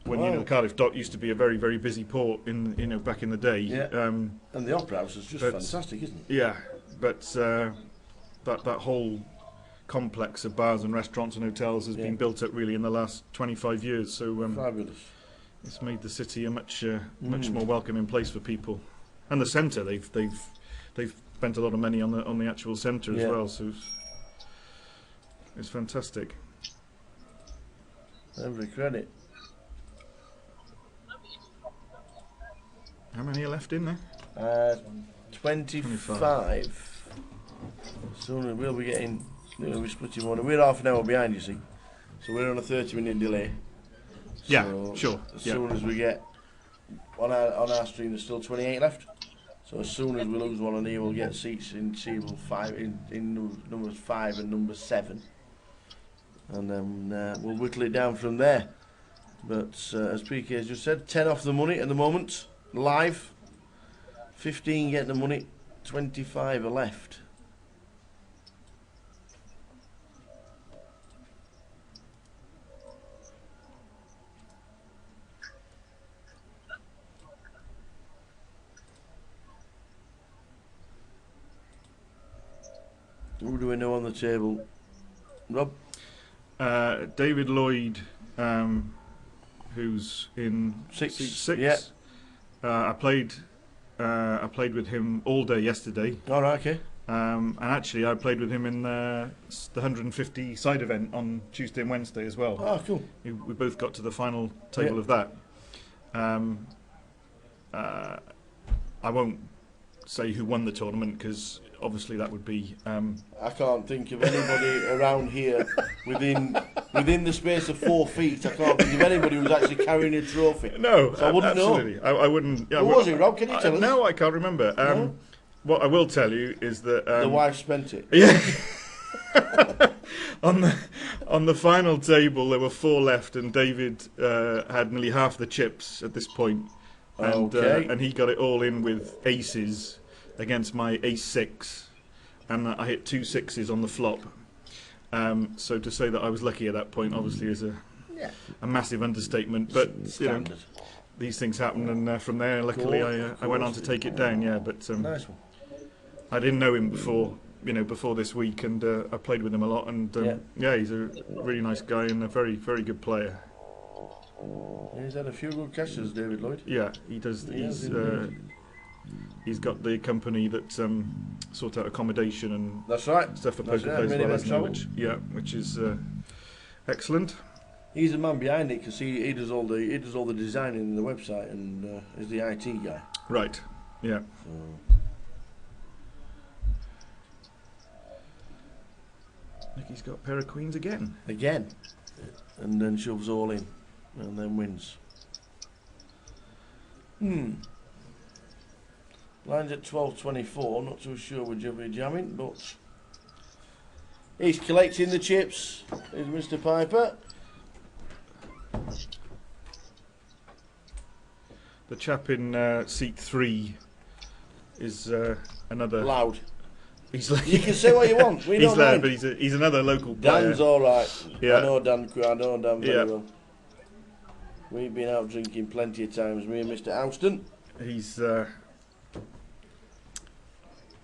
When Cardiff Dock used to be a very, very busy port back in the day. Yeah. And the Opera House is just fantastic, isn't it? Yeah, but that whole complex of bars and restaurants and hotels has been built up really in the last 25 years. So fabulous. It's made the city a much more welcoming place for people. And the centre, they've spent a lot of money on the actual centre as well, so it's fantastic. Every credit. How many are left in there? 25. Soon we'll be getting. We're splitting one. We're half an hour behind, you see. So we're on a 30-minute delay. Yeah, So sure. As soon as we get on our stream, there's still 28 left. So as soon as we lose one on here, we'll get seats in table 5 in numbers 5 and number 7, and then we'll whittle it down from there. But as PK has just said, 10 off the money at the moment, live. 15 getting the money, 25 are left. Who do we know on the table? Rob? David Lloyd, who's in six. Yeah. I played with him all day yesterday. All right, okay. And actually, I played with him in the 150 side event on Tuesday and Wednesday as well. Oh, cool. We both got to the final table of that. I won't say who won the tournament because obviously that would be. I can't think of anybody around here within the space of 4 feet. I can't think of anybody who's actually carrying a trophy. No, so I wouldn't absolutely. know. I wouldn't. Yeah, Who was it, Rob? Can you tell us? No, I can't remember. No? What I will tell you is that the wife spent it. Yeah. on the final table, there were 4 left, and David had nearly half the chips at this point, and and he got it all in with aces against my ace 6, and I hit 2 6s on the flop. So to say that I was lucky at that point, obviously, is a massive understatement. But you know, these things happen, and from there, luckily, I went on to take it down. Yeah, but nice one. I didn't know him before this week, and I played with him a lot, and yeah, he's a really nice guy and a very, very good player. He's had a few good catches, David Lloyd. Yeah, he does. He's got the company that sort out accommodation and that's right. Stuff for poker players as well, which is excellent. He's the man behind it because he does all the designing in the website and is the IT guy. Right. Yeah. Nicky's got a pair of queens again. Again. And then shoves all in. And then wins. Line's at 12.24. Not too sure we're jamming, but he's collecting the chips. Here's Mr. Piper. The chap in seat 3 is another loud. You can say what you want. We he's don't loud, mind. but he's another local player. Dan's all right. Yeah. I know Dan very well. We've been out drinking plenty of times. Me and Mr. Houston. He's. I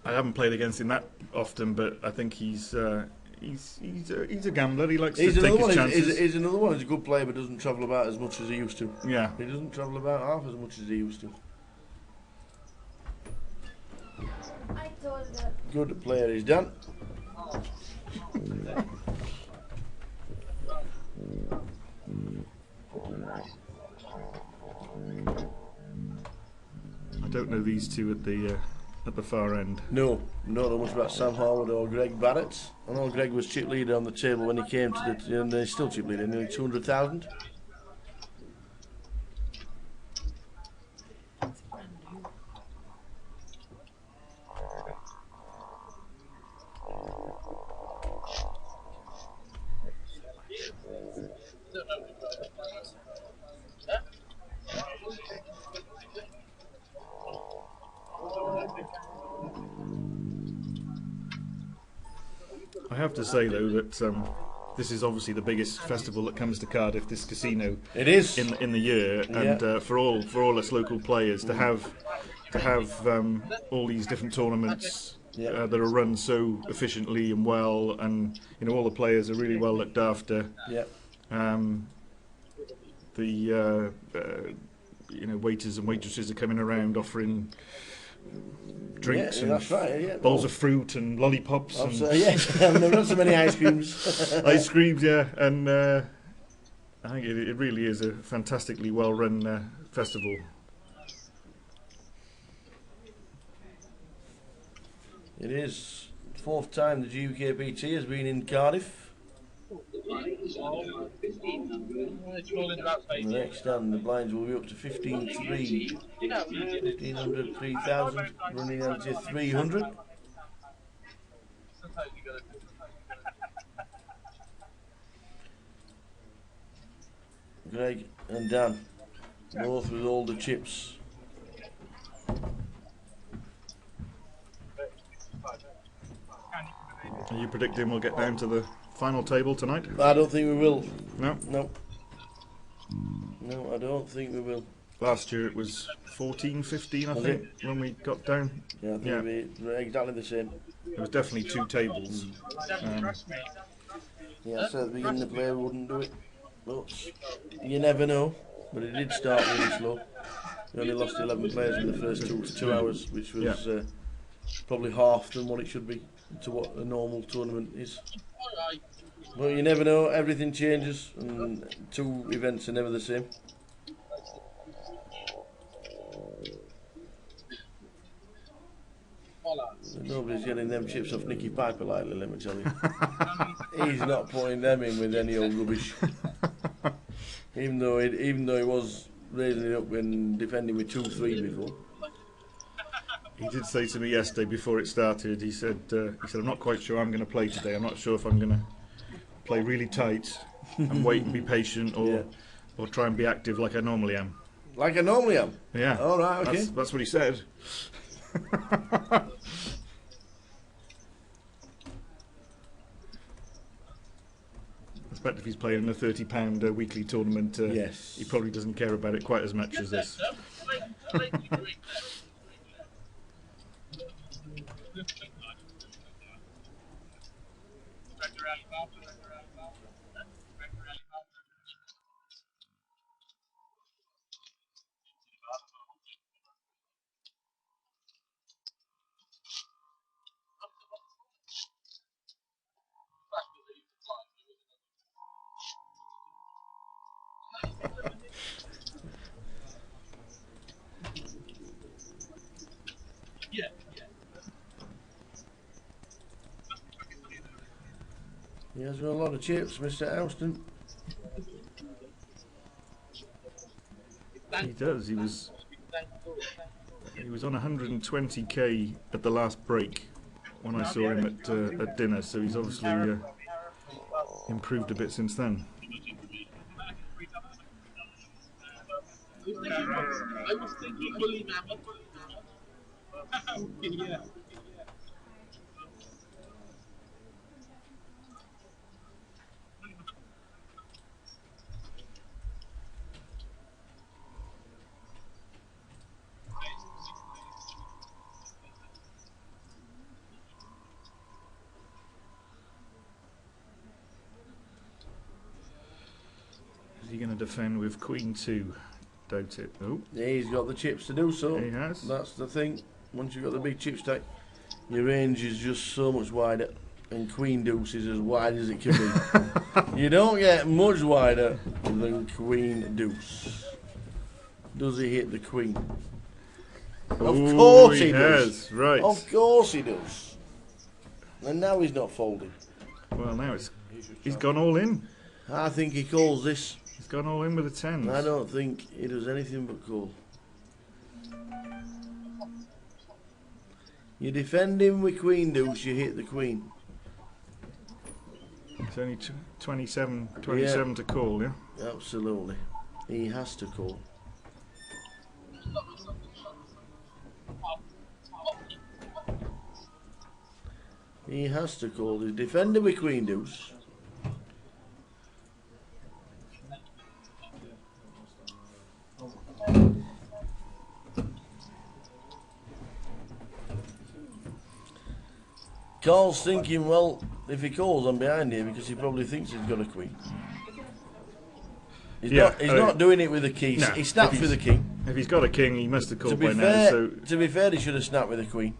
haven't played against him that often, but I think he's a gambler. He likes to take his chances. He's another one. He's a good player, but doesn't travel about as much as he used to. Yeah. He doesn't travel about half as much as he used to. Good player he's done. I don't know these two at the far end. No, not know much about Sam Harwood or Greg Barrett. I know Greg was chip leader on the table when he came to the, and he's still chip leader, nearly 200,000. I have to say though that this is obviously the biggest festival that comes to Cardiff. This casino. It is in the year, and for all us local players to have all these different tournaments that are run so efficiently and well, and you know all the players are really well looked after. Yeah. The waiters and waitresses are coming around offering drinks and bowls of fruit and lollipops. And yes, I've never had so many ice creams. Ice creams, yeah, and I think it really is a fantastically well-run festival. It is. 4th time the GUKPT has been in Cardiff. And the next stand, the blinds will be up to 15,300, 1,500, 3,000, running on to 300. Greg and Dan, both with all the chips. Are you predicting we'll get down to the final table tonight? I don't think we will. No? No. No, I don't think we will. Last year it was 14, 15, I think, when we got down. Yeah, I think it'll be exactly the same. It was definitely 2 tables. Yeah, I said at the beginning the player wouldn't do it. But you never know. But it did start really slow. We only lost 11 players in the first 2 hours, which was probably half than what it should be to what a normal tournament is. But you never know, everything changes, and 2 events are never the same. Nobody's getting them chips off Nicky Piper lightly, let me tell you. He's not putting them in with any old rubbish. Even though he was raising it up and defending with 2-3 before. He did say to me yesterday before it started, he said I'm not quite sure I'm going to play today. I'm not sure if I'm going to play really tight and wait and be patient, or try and be active like I normally am. Like I normally am? Yeah. All right, okay. That's what he said. I expect if he's playing in a £30 weekly tournament, he probably doesn't care about it quite as much as this. He has got a lot of chips, Mr. Houston. He does. He was on 120k at the last break when I saw him at dinner. So he's obviously improved a bit since then. Is he going to defend with Queen 2? Doubt it. Oh. Yeah, he's got the chips to do so. He has. That's the thing. Once you've got the big chip stack, your range is just so much wider. And Queen Deuce is as wide as it can be. You don't get much wider than Queen Deuce. Does he hit the Queen? Of course he does. Right. Of course he does. And now he's not folding. Well, now he's gone all in. I think he calls this. He's gone all in with the 10s. I don't think he does anything but call. You defend him with Queen Deuce, you hit the Queen. It's only 27 to call, yeah? Absolutely. He has to call. He has to call. He's defending with Queen Deuce. Carl's thinking, well, if he calls, I'm behind here because he probably thinks he's got a queen. He's not doing it with a key. No, he snapped with a king. If he's got a king, he must have called by fair, now. So to be fair, he should have snapped with a queen.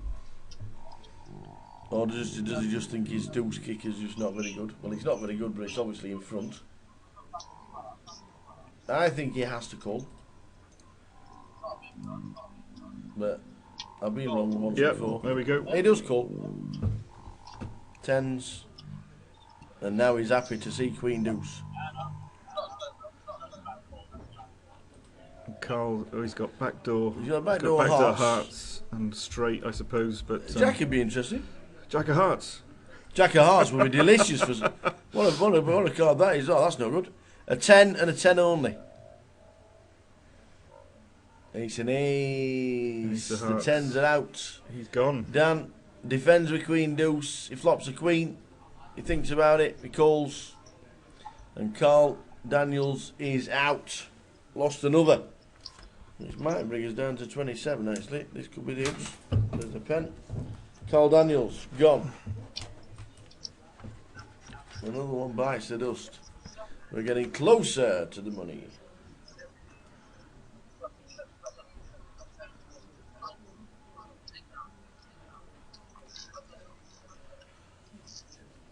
Or does he just think his deuce kick is just not very good? Well, he's not very good, but it's obviously in front. I think he has to call. But I've been wrong once Yep, before. there we go. He does call. Tens. And now he's happy to see Queen Deuce. Carl, he's got backdoor. He's got backdoor hearts and straight, I suppose. But Jack would be interesting. Jack of hearts. Jack of hearts would be delicious for. What a card that is! Oh, that's no good. A 10 and a 10 only. Ace and ace. The 10s are out. He's gone. Dan defends with Queen Deuce. He flops a queen. He thinks about it. He calls. And Carl Daniels is out. Lost another. Which might bring us down to 27 actually. This could be the ups. There's a pen. Carl Daniels gone. Another one bites the dust. We're getting closer to the money.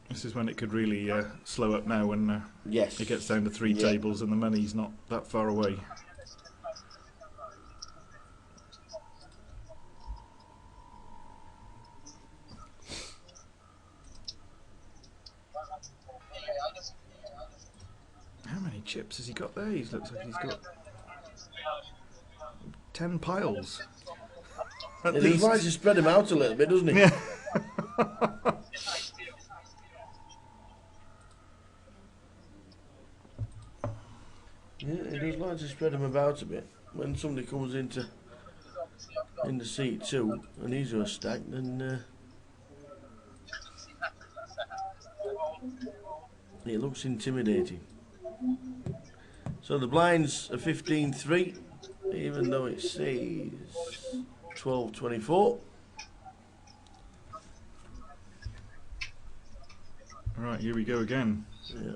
This is when it could really slow up now when yes. It gets down to three tables and the money's not that far away. How many chips has he got there? He looks like he's got 10 piles. He just likes to spread them out a little bit, doesn't he? Yeah. Yeah, he does like to spread them about a bit. When somebody comes into seat 2 and he's got a stack, then it looks intimidating. So the blinds are 15-3, even though it says 12-24. Right, here we go again. Yeah.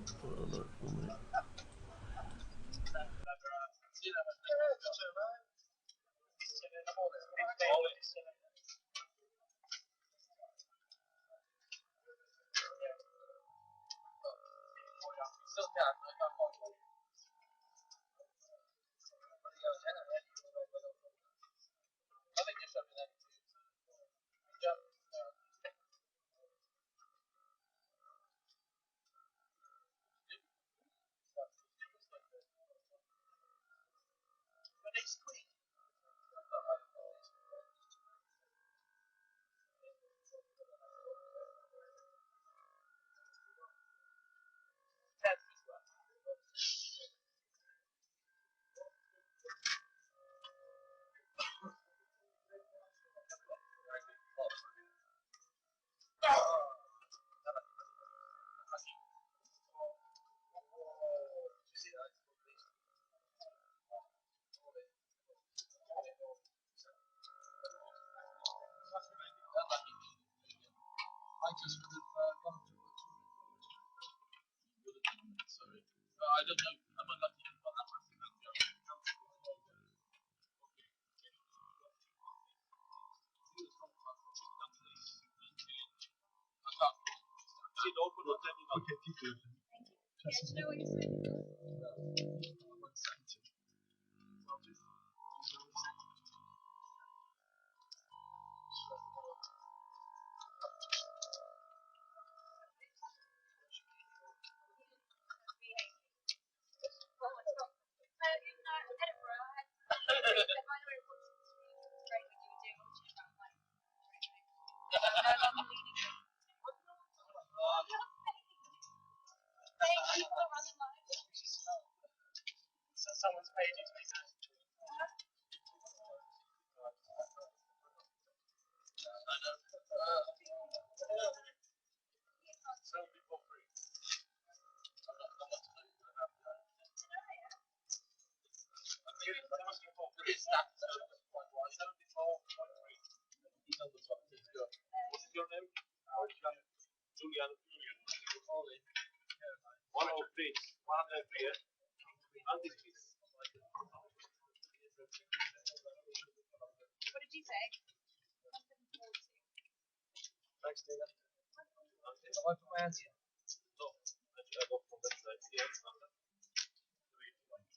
Someone's paid you to make that. What did you say? Thanks, Tina. I won't put my hands in. No, I go from that side.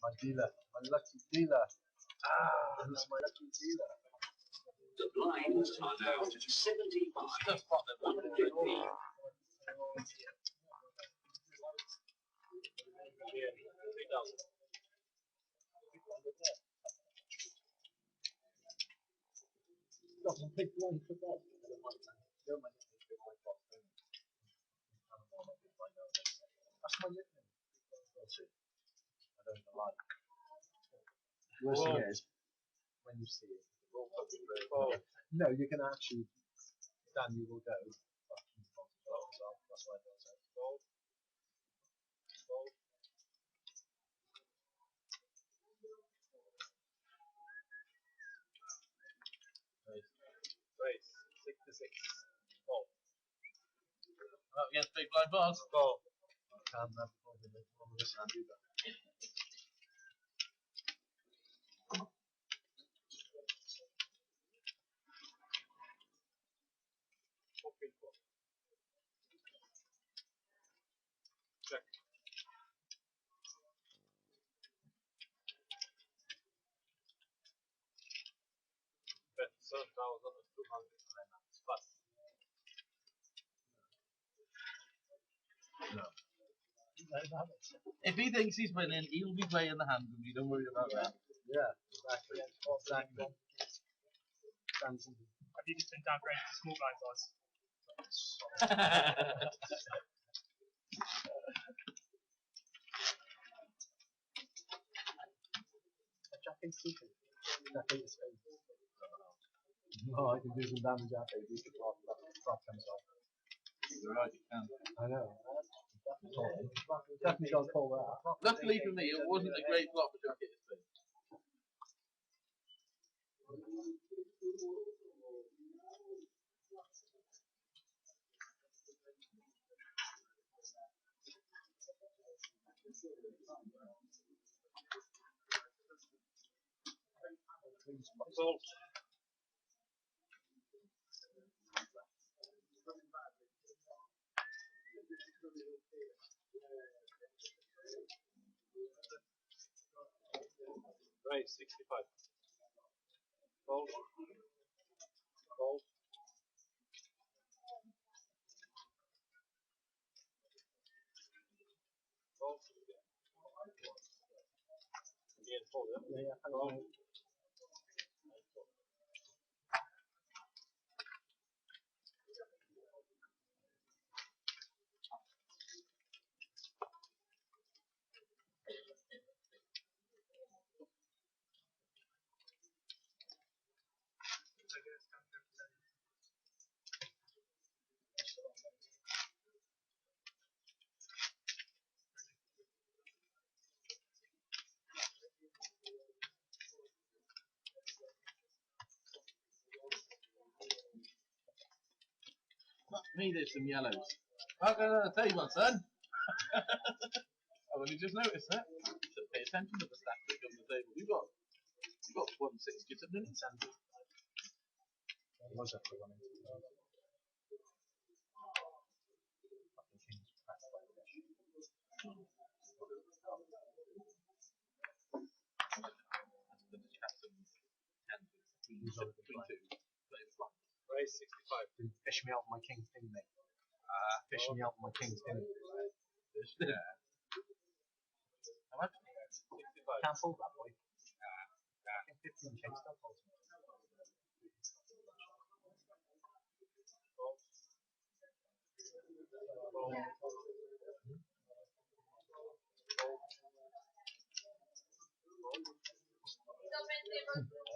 My dealer, my lucky dealer. Ah, who's my lucky dealer? The blinds are now 75. 150. Worst thing is, when you see it, no, you can actually, Dan, you will go. That's why I don't say. Race 66. Oh. Up against big blind bars. Oh. I can't have one of this hand either. Check. Bet 7,200 plus. No. If he thinks he's winning, he'll be playing the hand with me. Don't worry about that. Yeah, exactly. Exactly. Have you just been downgraded to small blind size? Jack and Stephen. Jack and Stephen. No, I can do some damage after you do the block. That comes off. You're right, you can. I know. Definitely got to call that. Luckily for me, it wasn't a great block for Jack and Stephen. Salt. Right, 65. Fold. Fold. Fold. Again, fold it. Yeah, Fold. Fuck me, there's some yellows. I'm gonna tell you what, son. I've only just noticed that. So pay attention to the stats that on the table. You've got 160 to minutes. Was that the one? Race 65. Fish me out with my king's pin, mate. Fish me out with my king's pin. Yeah. How much? 65. Can't fold that, boy. I think 15 kings don't fold.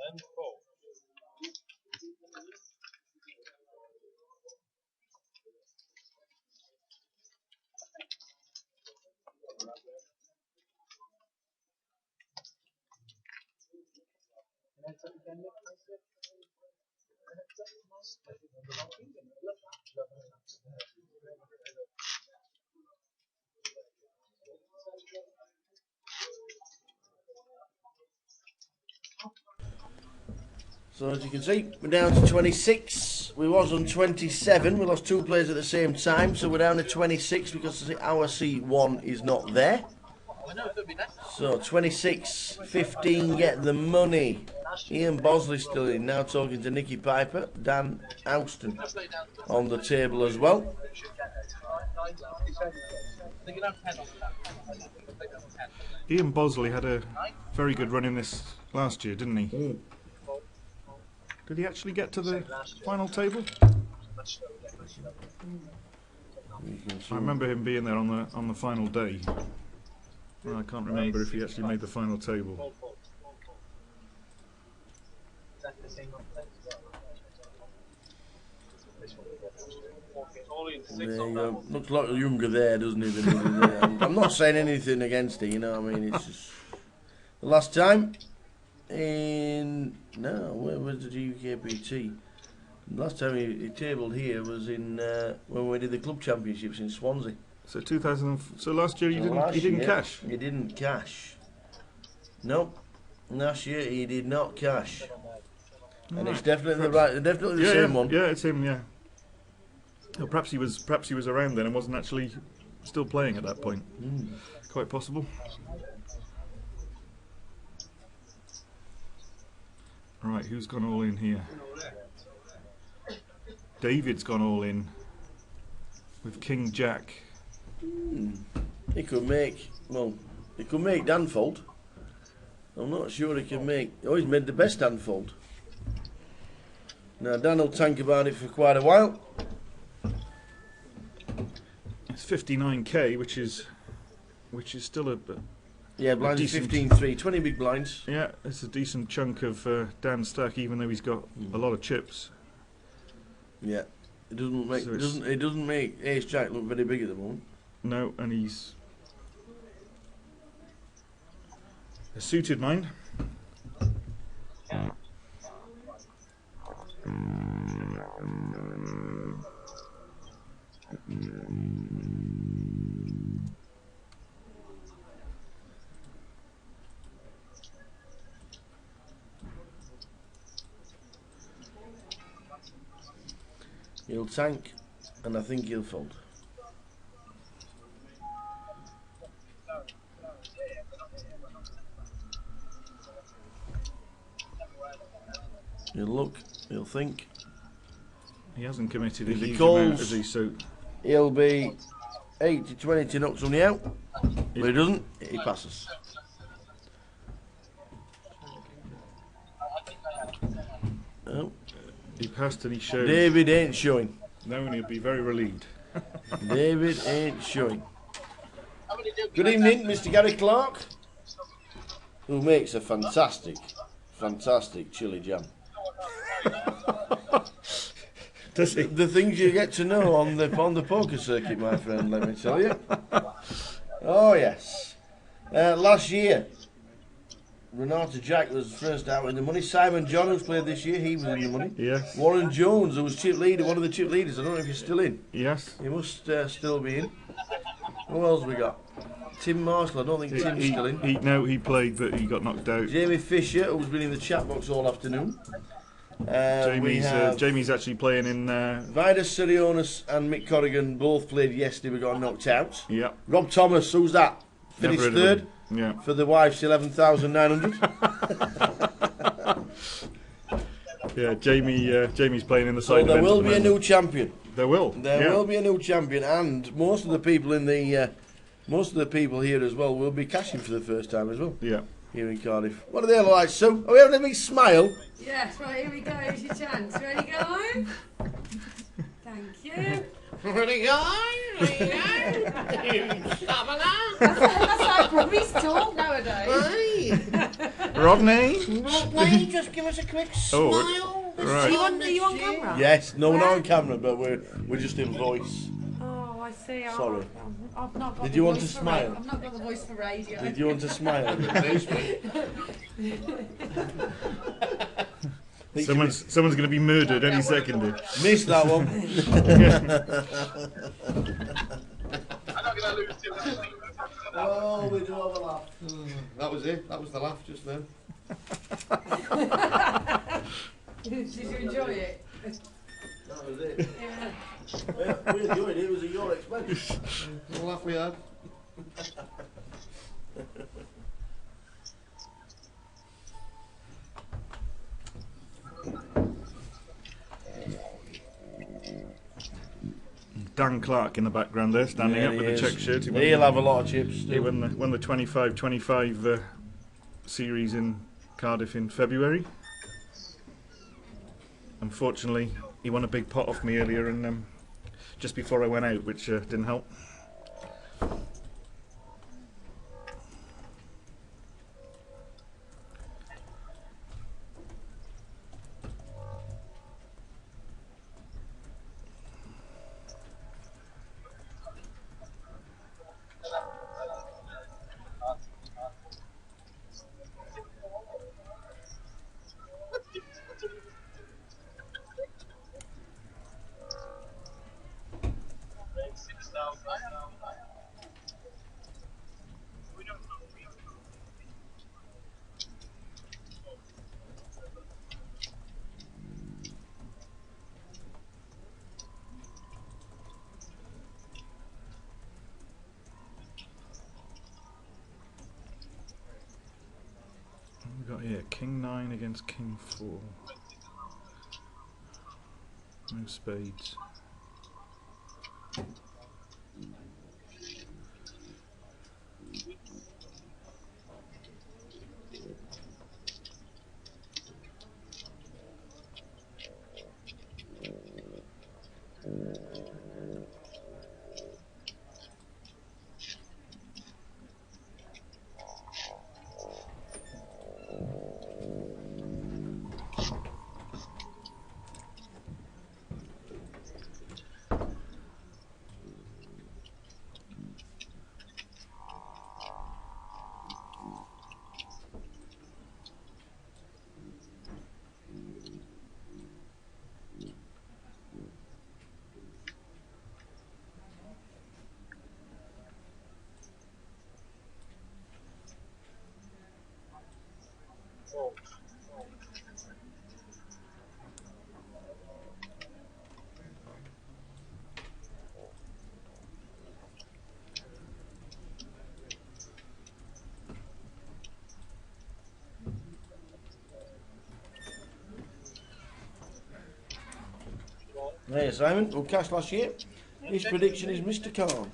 And fold. So as you can see, we're down to 26. We was on 27. We lost 2 players at the same time, so we're down to 26 because our C1 is not there. So 26-15 get the money. Ian Bosley still in, now talking to Nicky Piper. Dan Houston on the table as well. Ian Bosley had a very good run in this last year, didn't he? Did he actually get to the final table? I remember him being there on the final day. Well, I can't remember if he actually made the final table. There you go. Looks like younger there, doesn't he? I'm not saying anything against it, you know what I mean? It's just the last time where was the GUKPT? Last time he tabled here was in when we did the club championships in Swansea. So 2000. So last year he didn't cash. He didn't cash. Nope. Last year he did not cash. And it's definitely the same one. Yeah, it's him. Yeah. Well, perhaps he was around then and wasn't actually still playing at that point. Quite possible. Right, who's gone all in here? David's gone all in with King Jack. He could make Dan fold. I'm not sure he can make. Oh, he's made the best hand fold. Now Dan will think about it for quite a while. It's 59k, which is still a blinds 15-3, 20 big blinds. Yeah, it's a decent chunk of Dan's stack, even though he's got a lot of chips. Yeah, it doesn't make Ace Jack look very big at the moment. No, and he's a suited mind. He'll tank, and I think he'll fold. He'll look, he'll think. He hasn't committed a If he huge calls, amount, has he? So he'll be 80-20 to knock somebody out. But he doesn't, he passes. Oh. He passed and he showed. David ain't showing. No, and he'll be very relieved. David ain't showing. Good evening, Mr. Gary Clark, who makes a fantastic chili jam. Does he? The things you get to know on the poker circuit, my friend, let me tell you. Oh yes. Last year, Renata Jack was first out in the money. Simon John, who's played this year, he was in the money. Yes. Warren Jones, who was chip leader, one of the chip leaders. I don't know if he's still in. Yes. He must still be in. Who else we got? Tim Marshall, I don't think Tim's still in. No, he played, but he got knocked out. Jamie Fisher, who's been in the chat box all afternoon. Jamie's actually playing in. Vidas Sirionis and Mick Corrigan both played yesterday, we got knocked out. Yeah. Rob Thomas, who's that? Finished third. Yeah. For the wife's 11,900. Yeah, Jamie's playing in the So side. there will be a new champion. There will. There will be a new champion, and most of the people in the here as well will be cashing for the first time as well. Yeah. Here in Cardiff. What are they like, Sue? Are we having a big smile? Yes, right, here we go. Here's your chance. Ready, go? Thank you. Ready, go? That's how Robbie's talk nowadays. Rodney, just give us a quick smile. Oh, right. Are you on camera? Yes, no, we're not on camera, but we're just in voice. Oh, I see. Sorry. I've not got Did the you want voice to for smile? I've not got the voice for radio. Did you want to smile? Someone's going to be murdered any second here. Missed that one. Oh, we do have a laugh. That was it. That was the laugh just then. Did you enjoy it? That was it. Yeah. We enjoyed it. It was at your expense. The laugh we had. Dan Clark in the background there, standing Yeah, up with he the is. check shirt. He'll have a lot of chips. He won the 25-25 series in Cardiff in February. Unfortunately, he won a big pot off me earlier, and just before I went out, which didn't help. We've got here King 9 against King 4. No spades. Hey Simon, who cashed last year? His prediction is Mr. Khan.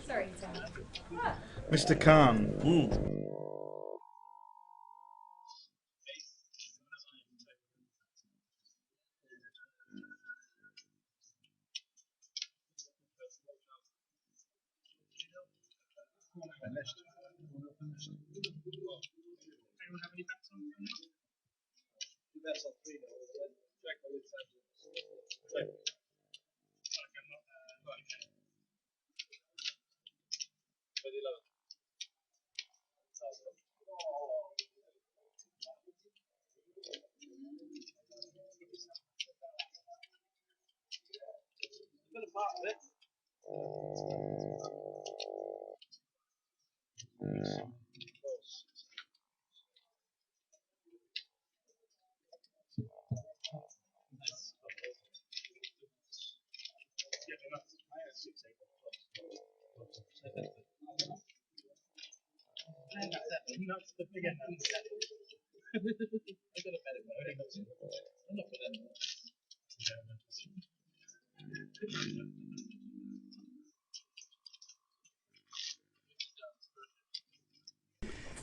Sorry, Tim. Mr. Khan.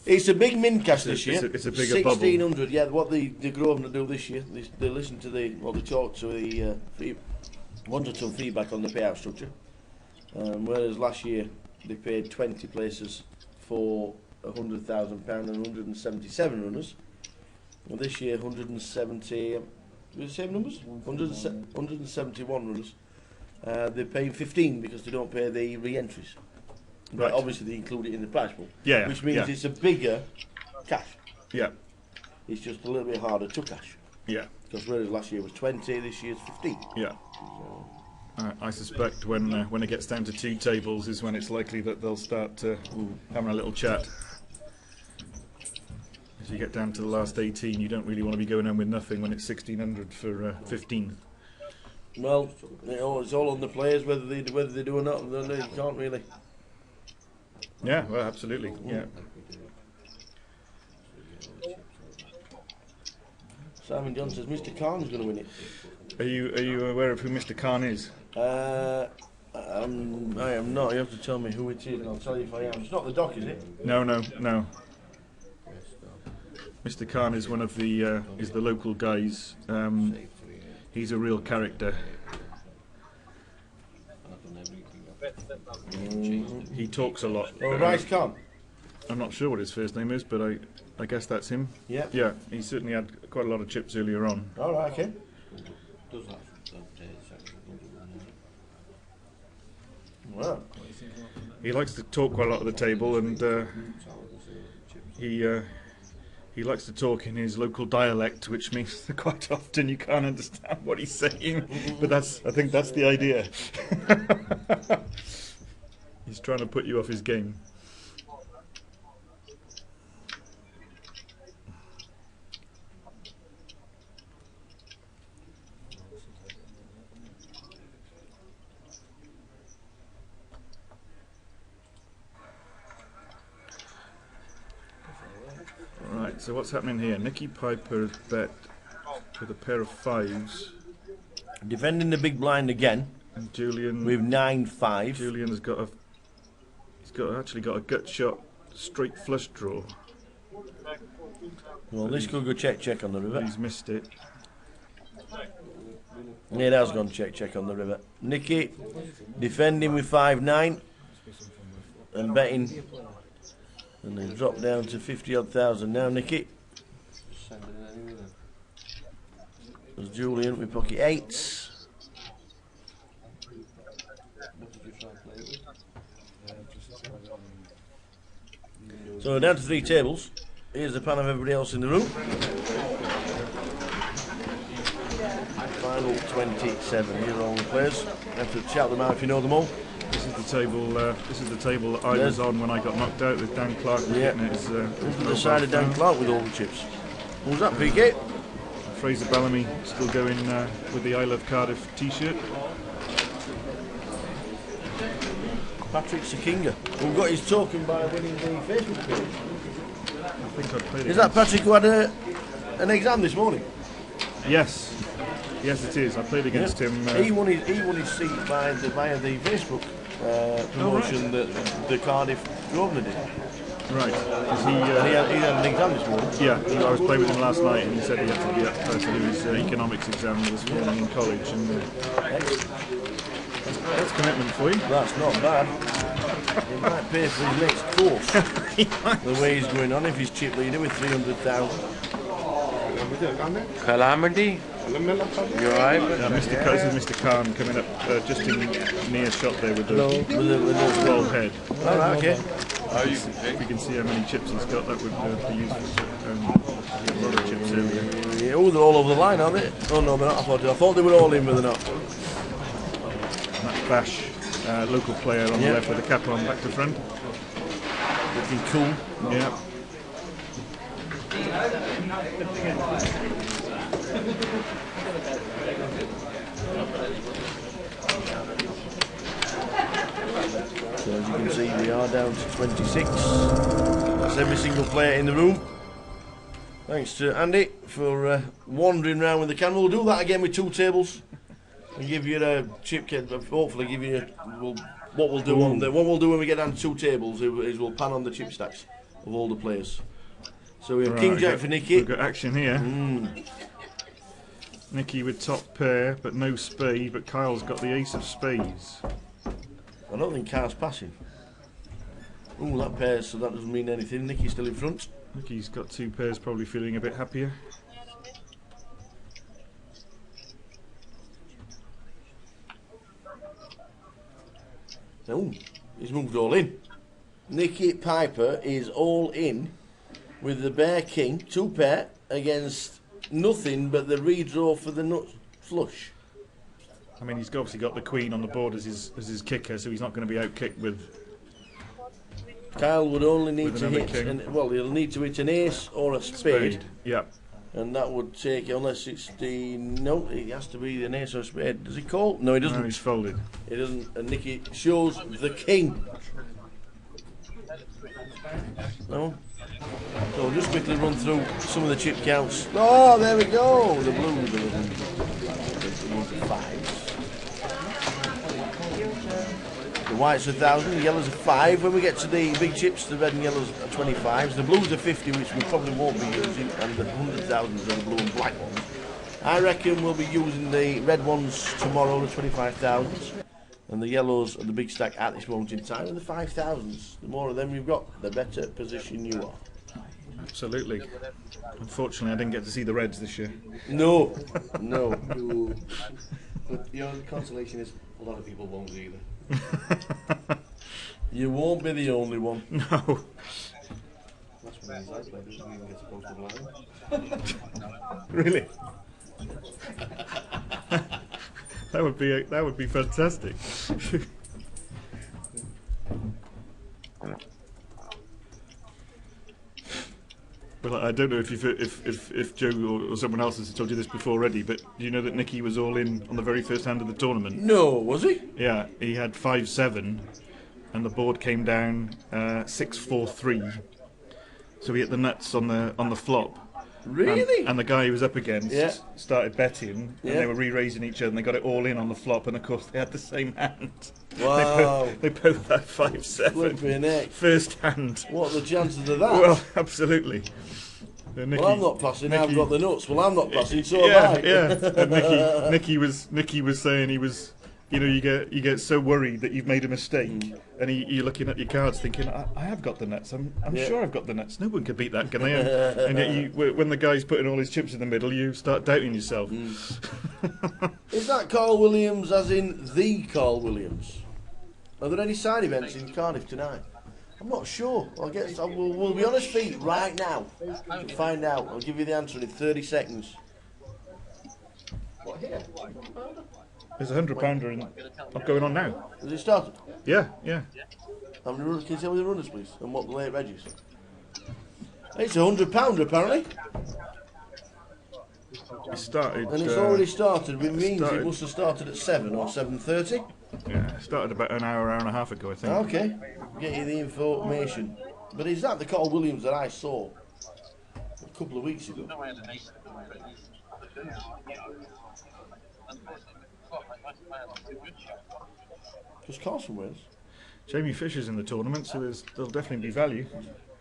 It's a big min cash this year. It's a bigger bubble. 1600. Yeah, what the Grosvenor do this year, they listen to they talk to the wanted some feedback on the payout structure. Whereas last year they paid 20 places for £100,000 and 177 runners. Well, this year 170. The same numbers? 171 runners. They're paying 15 because they don't pay the re-entries. But Right. obviously they include it in the price pool. Yeah, which means yeah. it's a bigger cash. Yeah. It's just a little bit harder to cash. Yeah. Because whereas last year was 20, this year's 15. Yeah. I suspect when it gets down to two tables is when it's likely that they'll start having a little chat. As you get down to the last 18, you don't really want to be going home with nothing when it's 1600 for 15. Well, it's all on the players whether they do or not. You can't really. Yeah, well, absolutely. Yeah. Simon John says Mr. Khan's going to win it. Are you aware of who Mr. Khan is? I am not. You have to tell me who it is, and I'll tell you if I am. It's not the doc, is it? No. Mr. Khan is one of the is the local guys. He's a real character. He talks a lot. Oh, Rice Khan. I'm not sure what his first name is, but I guess that's him. Yeah. Yeah, he certainly had quite a lot of chips earlier on. All right, okay. Wow. He likes to talk quite a lot at the table, and he likes to talk in his local dialect, which means that quite often you can't understand what he's saying. But I think that's the idea. He's trying to put you off his game. Right, so what's happening here? Nicky Piper has bet with a pair of fives. Defending the big blind again. And Julian with 9-5. Julian has got actually got a gut shot straight flush draw. Well, this could go check on the river. He's missed it. Yeah, it has gone check on the river. Nicky defending with 5-9 and betting. And they drop down to 50-odd thousand now, Nicky. There's Julian with pocket 8s. So we're down to 3 tables. Here's the pan of everybody else in the room. Final 27. Here are all the players. You have to shout them out if you know them all. This is the table. This is the table that I was on when I got knocked out with Dan Clark. Yeah. This is the side of Dan Clark with all the chips. What was that, PK? Fraser Bellamy still going with the I Love Cardiff T-shirt. Patrick Sakinga, who got his token by winning the Facebook page. I think I played. Is that Patrick who had an exam this morning? Yes. Yes, it is. I played against him. He won his seat via the Facebook promotion that the Cardiff governor did. Right. He had an exam this morning. Yeah, I was playing with him last night, and he said he had to be up to do his economics exam this morning in college. And that's commitment for you. That's not bad. He might pay for his next course. The way he's going on, if he's chip leader with 300,000. Calamity. You alright? Mr. Khan coming up just in near shot there with the 12 head. Alright, okay. If you can see how many chips he's got, that would be useful. A lot of chips earlier. Yeah, oh, they're all over the line, aren't they? Oh no, they're not. I thought they were all in, but they're not. And that's Bash, local player on the left with the cap on, back to front. Looking cool. Yeah. So as you can see, we are down to 26. That's every single player in the room. Thanks to Andy for wandering around with the camera. We'll do that again with 2 tables and give you a chip kit. Hopefully, give you what we'll do what we'll do when we get down to 2 tables is we'll pan on the chip stacks of all the players. So we have King Jack for Nicky. We've got action here. Nicky with top pair, but no spade. But Kyle's got the ace of spades. I don't think Kyle's passing. Oh, that pair, so that doesn't mean anything. Nicky's still in front. Nicky's got 2 pairs, probably feeling a bit happier. Oh, he's moved all in. Nicky Piper is all in with the bear king, 2 pair, against nothing but the redraw for the nut flush. I mean, he's obviously got the queen on the board as his kicker, so he's not going to be out-kicked with... Kyle would only need to hit, well, he'll need to hit an ace or a spade. Yeah. And that would take, unless it's no, it has to be an ace or a spade. Does he call? No, he doesn't. No, he's folded. He doesn't, and Nicky shows the king. No? So we'll just quickly run through some of the chip counts. Oh, there we go. The blues are the 5s. The whites are 1,000, the yellows are 5. When we get to the big chips, the red and yellows are 25s. The blues are 50, which we probably won't be using, and the 100,000s are the blue and black ones. I reckon we'll be using the red ones tomorrow, the 25,000s, and the yellows are the big stack at this moment in time, and the 5,000s. The more of them you've got, the better position you are. Absolutely. Unfortunately, I didn't get to see the reds this year. No, no. But the only consolation is a lot of people won't either. You won't be the only one. No. That's when he's like, doesn't even get supposed to lie. Really? That would be fantastic. Well, I don't know if Joe or someone else has told you this before already, but do you know that Nicky was all in on the very first hand of the tournament? No, was he? Yeah, he had 5-7, and the board came down 6-4-3. So he hit the nuts on the flop. Really? And the guy he was up against started betting, and Yeah. they were re-raising each other, and they got it all in on the flop, and of course they had the same hand. Wow. They both had 5-7. Flipping heck. First hand. What are the chances of that? Well, absolutely. Well, I'm not passing. I've got the nuts. Well, I'm not passing. So yeah, have I. yeah. And Nicky was saying he was, you know, you get so worried that you've made a mistake, and you're looking at your cards thinking, I have got the nuts. I'm sure I've got the nuts. No one can beat that, can they? And yet, when the guy's putting all his chips in the middle, you start doubting yourself. Is that Carl Williams, as in the Carl Williams? Are there any side events in Cardiff tonight? I'm not sure. I guess we'll be on his feet right now to find out. I'll give you the answer in 30 seconds. There's a £100 going on now. Has it started? Yeah, yeah. How many runners? Can you tell me the runners, please, and what the late reg is? It's £100 apparently. It started. And it's already started, which means it must have started at 7 or 7:30. Yeah, it started about an hour and a half ago, I think. Okay, get you the information. But is that the Carl Williams that I saw a couple of weeks ago? Just Carl's from Wales. Jamie Fisher's in the tournament, so there'll definitely be value.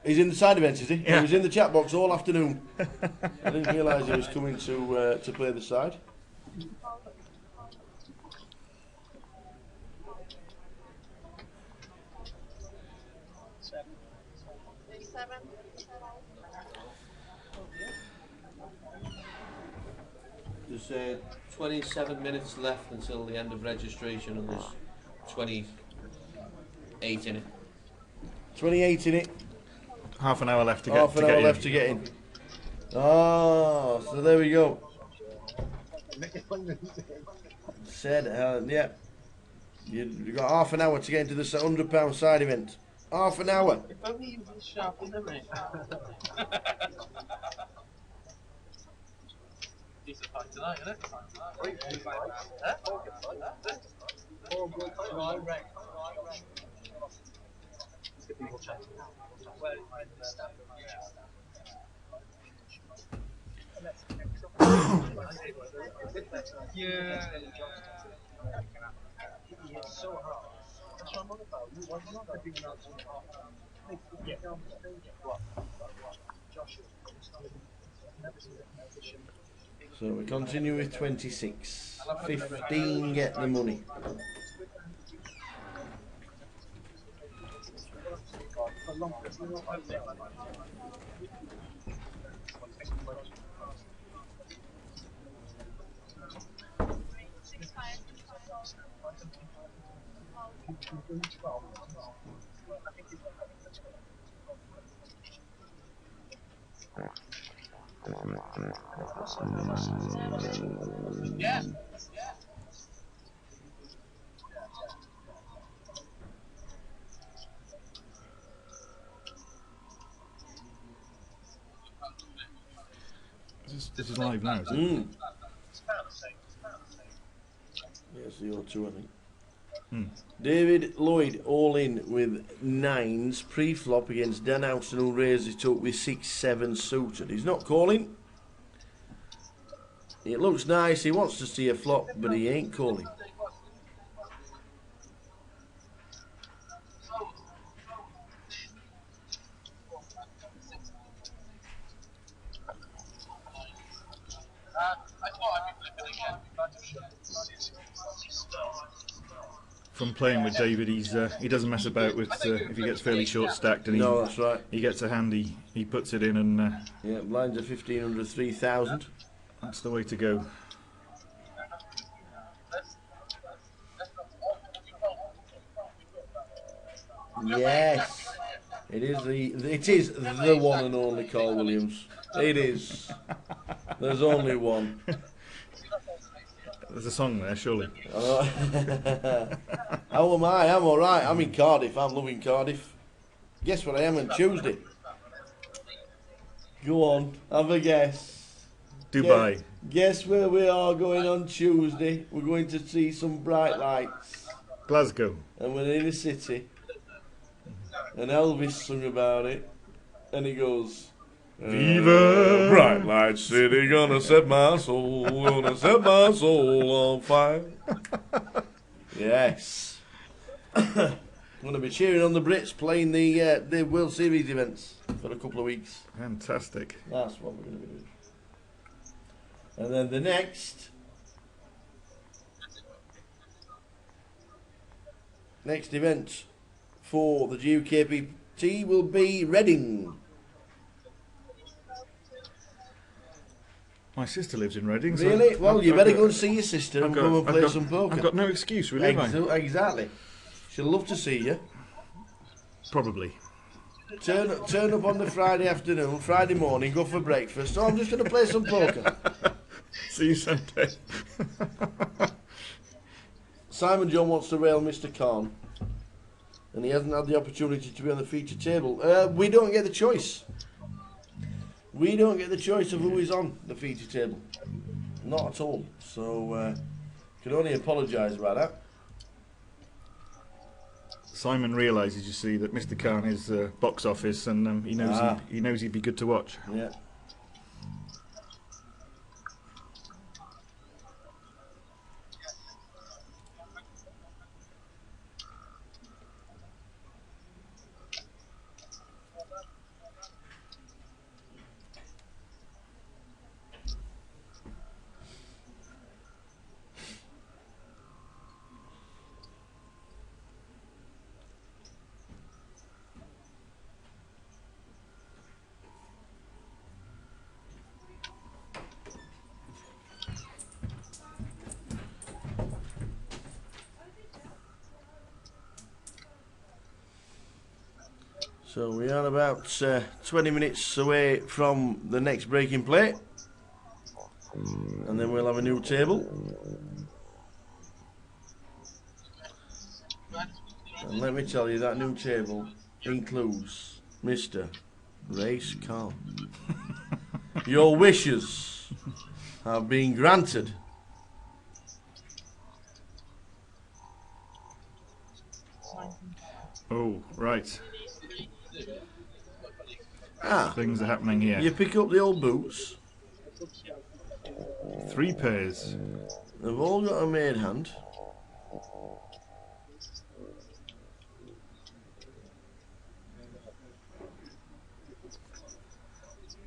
He's in the side events, is he? Yeah. He was in the chat box all afternoon. I didn't realise he was coming to play the side. There's 27 minutes left until the end of registration, and there's 28 in it. 28 in it. Half an hour left to get. Half an hour left to get in. Oh, so there we go. Said, yeah. You've got half an hour to get into the £100 side event. Half an hour. If only you was sharp in the ring. Decent fight tonight, isn't it? People chat. Yeah. It's so hard. That's what I'm on about. Why not the big announcement? Get down the stage. What? Joshua. So we continue with 26. 15 get the money. Yeah. This is live now, is it? Mm. Yeah, it's the O2, I think. David Lloyd all in with 9s pre-flop against Dan Housen, who raises it up with 6-7 suited. He's not calling. It looks nice. He wants to see a flop, but he ain't calling. From playing with David, he doesn't mess about with if he gets fairly short stacked and No, that's right. He gets a hand, he puts it in and yeah, blinds are 1,500, 3,000. That's the way to go. Yes, it is the one and only Carl Williams. It is. There's only one. There's a song there, surely. How am I? I'm all right. I'm in Cardiff. I'm loving Cardiff. Guess what I am on Tuesday? Go on, have a guess. Dubai. Guess where we are going on Tuesday? We're going to see some bright lights. Glasgow. And we're in a city. And Elvis sung about it. And he goes, Viva bright light city, gonna set my soul on fire. Yes. Gonna be cheering on the Brits playing the World Series events for a couple of weeks. Fantastic. That's what we're gonna be doing. And then the next event for the GUKPT will be Reading. My sister lives in Reading. Really? So well, you better go and see your sister and come and play some poker. I've got no excuse, really, have I? Exactly. She'll love to see you. Probably. Turn up on the Friday afternoon, Friday morning, go for breakfast. So I'm just going to play some poker. See you Sunday. Simon John wants to rail Mr. Khan, and he hasn't had the opportunity to be on the feature table. We don't get the choice. We don't get the choice of who is on the feature table. Not at all. So, can only apologise about that. Simon realises, you see, that Mr. Khan is box office, and he knows he'd be good to watch. Yeah. So we are about 20 minutes away from the next breaking play, and then we'll have a new table. And let me tell you, that new table includes Mr. Race Khan. Your wishes have been granted. Oh, right. Things are happening here. You pick up the old boots. 3 pairs. They've all got a maid hand.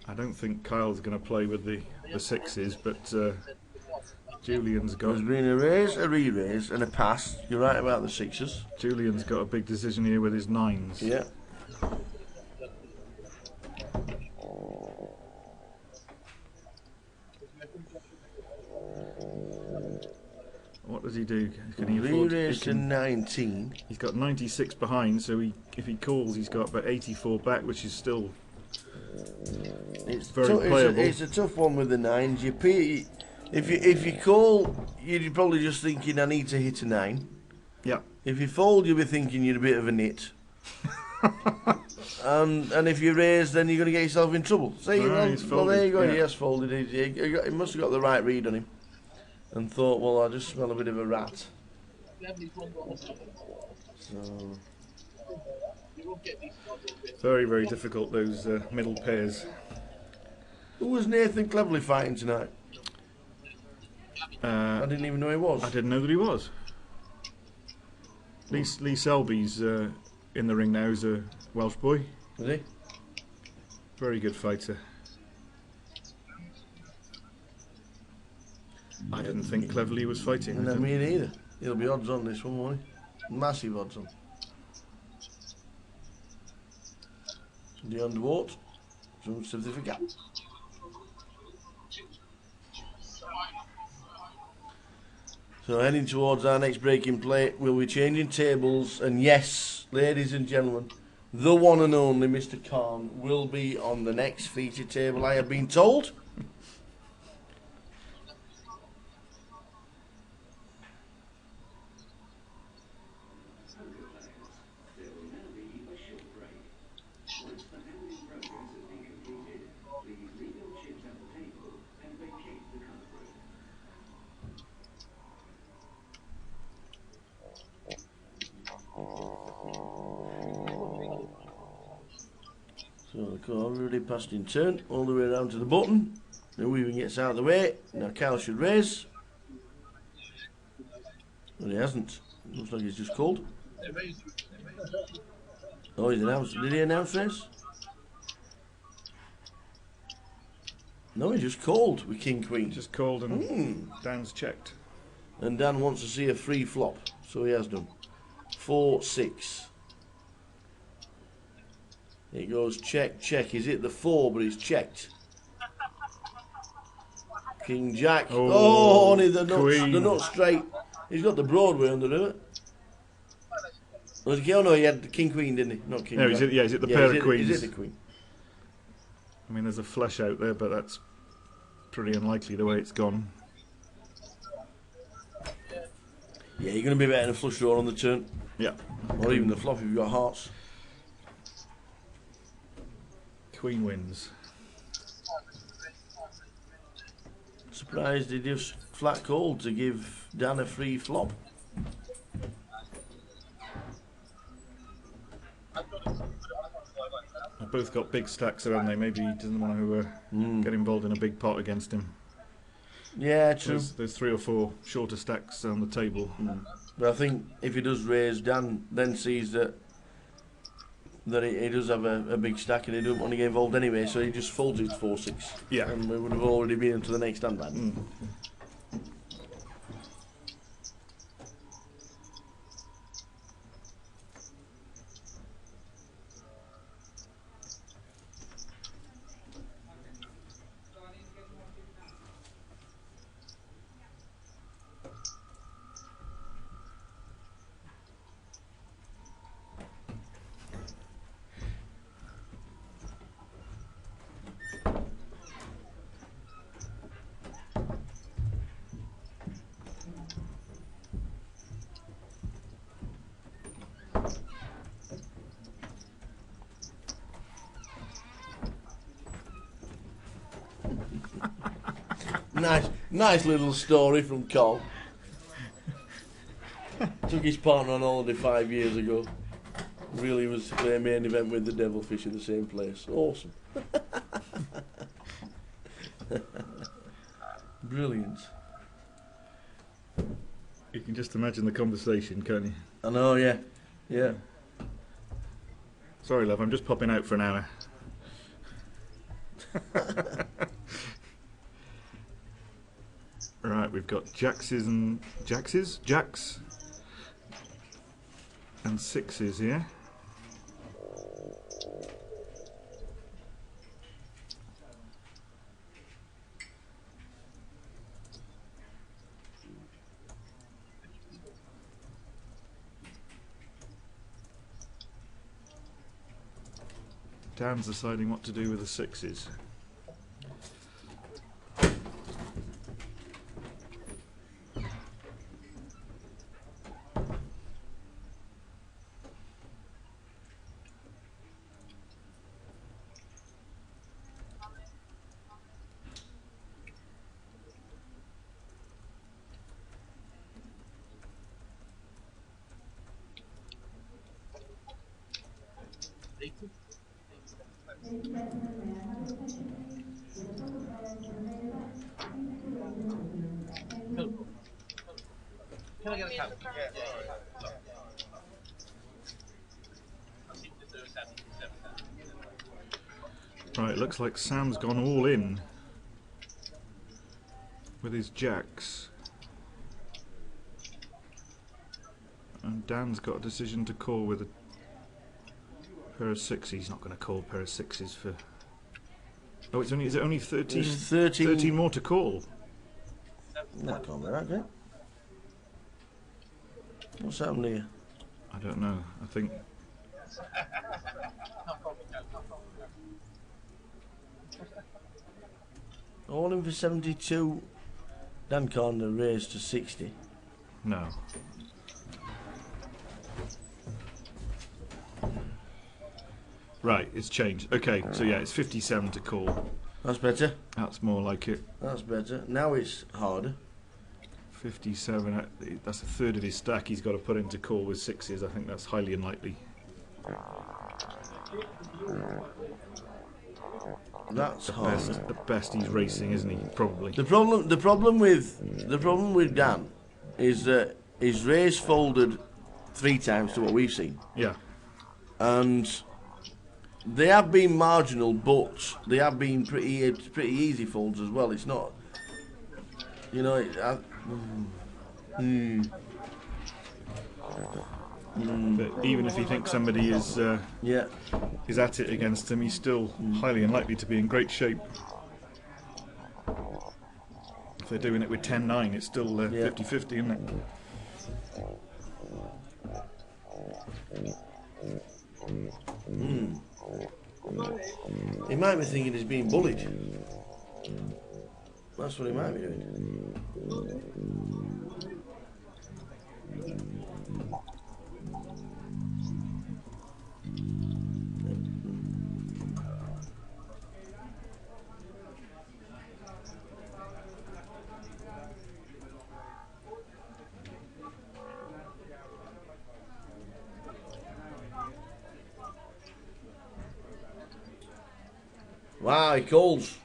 I don't think Kyle's going to play with the 6s, but Julian's got... There's been a raise, a re-raise and a pass. You're right about the 6s. Julian's got a big decision here with his 9s. Yeah. What does he do? Can he afford? Re-raise to 19. He's got 96 behind, so if he calls, he's got about 84 back, which is still very playable. It's a tough one with the 9s. If you call, you're probably just thinking, I need to hit a 9. Yeah. If you fold, you'll be thinking you're a bit of a nit. and if you raise, then you're going to get yourself in trouble. See, well, there you go. Yeah. He has folded. He must have got the right read on him, and thought, well, I just smell a bit of a rat. So very, very difficult, those middle pairs. Who was Nathan Cleverly fighting tonight? I didn't even know he was. I didn't know that he was. Lee Selby's in the ring now. He's a Welsh boy. Is he? Very good fighter. I didn't think Cleverly was fighting. No, me neither. He'll be odds on this one, won't he? Massive odds on. The underwater. Some certificate. So heading towards our next breaking play, we'll be changing tables, and yes, ladies and gentlemen, the one and only Mr. Khan will be on the next feature table, I have been told. So the car already passed in turn, all the way around to the button. Now Weaving gets out of the way. Now Kyle should raise. Well, he hasn't. Looks like he's just called. Oh, he's announced. Did he announce race? No, he just called with King Queen. Just called and Dan's checked. And Dan wants to see a free flop, so he has done. 4-6. It goes check, check. He's hit the 4, but he's checked. King Jack. Oh, only the nuts straight. He's got the Broadway under it. Oh no, he had the King Queen, didn't he? Not King No, Jack. he's hit the pair of queens. He's hit the Queen. I mean, there's a flush out there, but that's pretty unlikely the way it's gone. Yeah, you're going to be better than a flush draw on the turn. Yeah. Or even the flop if you've got hearts. Queen wins. Surprised he just flat called to give Dan a free flop. They've both got big stacks, haven't they? Maybe he doesn't want to get involved in a big pot against him. Yeah, true. There's 3 or 4 shorter stacks on the table. But I think if he does raise, Dan then sees that he does have a big stack and he doesn't want to get involved anyway, so he just folds his 4-6. Yeah. And we would have already been into the next hand man. Nice little story from Cole. Took his partner on holiday 5 years ago. Really was their main event with the Devilfish in the same place. Awesome. Brilliant. You can just imagine the conversation, can't you? I know, yeah. Yeah. Sorry, love, I'm just popping out for an hour. Right, we've got jacks and 6s here. Dan's deciding what to do with the 6s. get a count. Right, looks like Sam's gone all in with his jacks. And Dan's got a decision to call with a pair of sixes. He's not going to call a pair of sixes for... Oh, is it only 13? There's 13 more to call. That can't be right, can it? What's happened here? I don't know. I think... All in for 72. Dan Corner raised to 60. No. Right, it's changed. Okay, so yeah, it's 57 to call. That's better. That's more like it. That's better. Now it's harder. 57, that's a third of his stack he's got to put into call with sixes. I think that's highly unlikely. That's the best he's racing, isn't he? Probably. The problem with Dan is that his race folded 3 times to what we've seen. Yeah. And they have been marginal, but they have been pretty easy folds as well. It's not, you know. But even if he thinks somebody is at it against him, he's still highly unlikely to be in great shape. If they're doing it with 10-9, it's still 50-50, isn't it? He might be thinking he's being bullied. That's what he might be doing. Wow, he calls.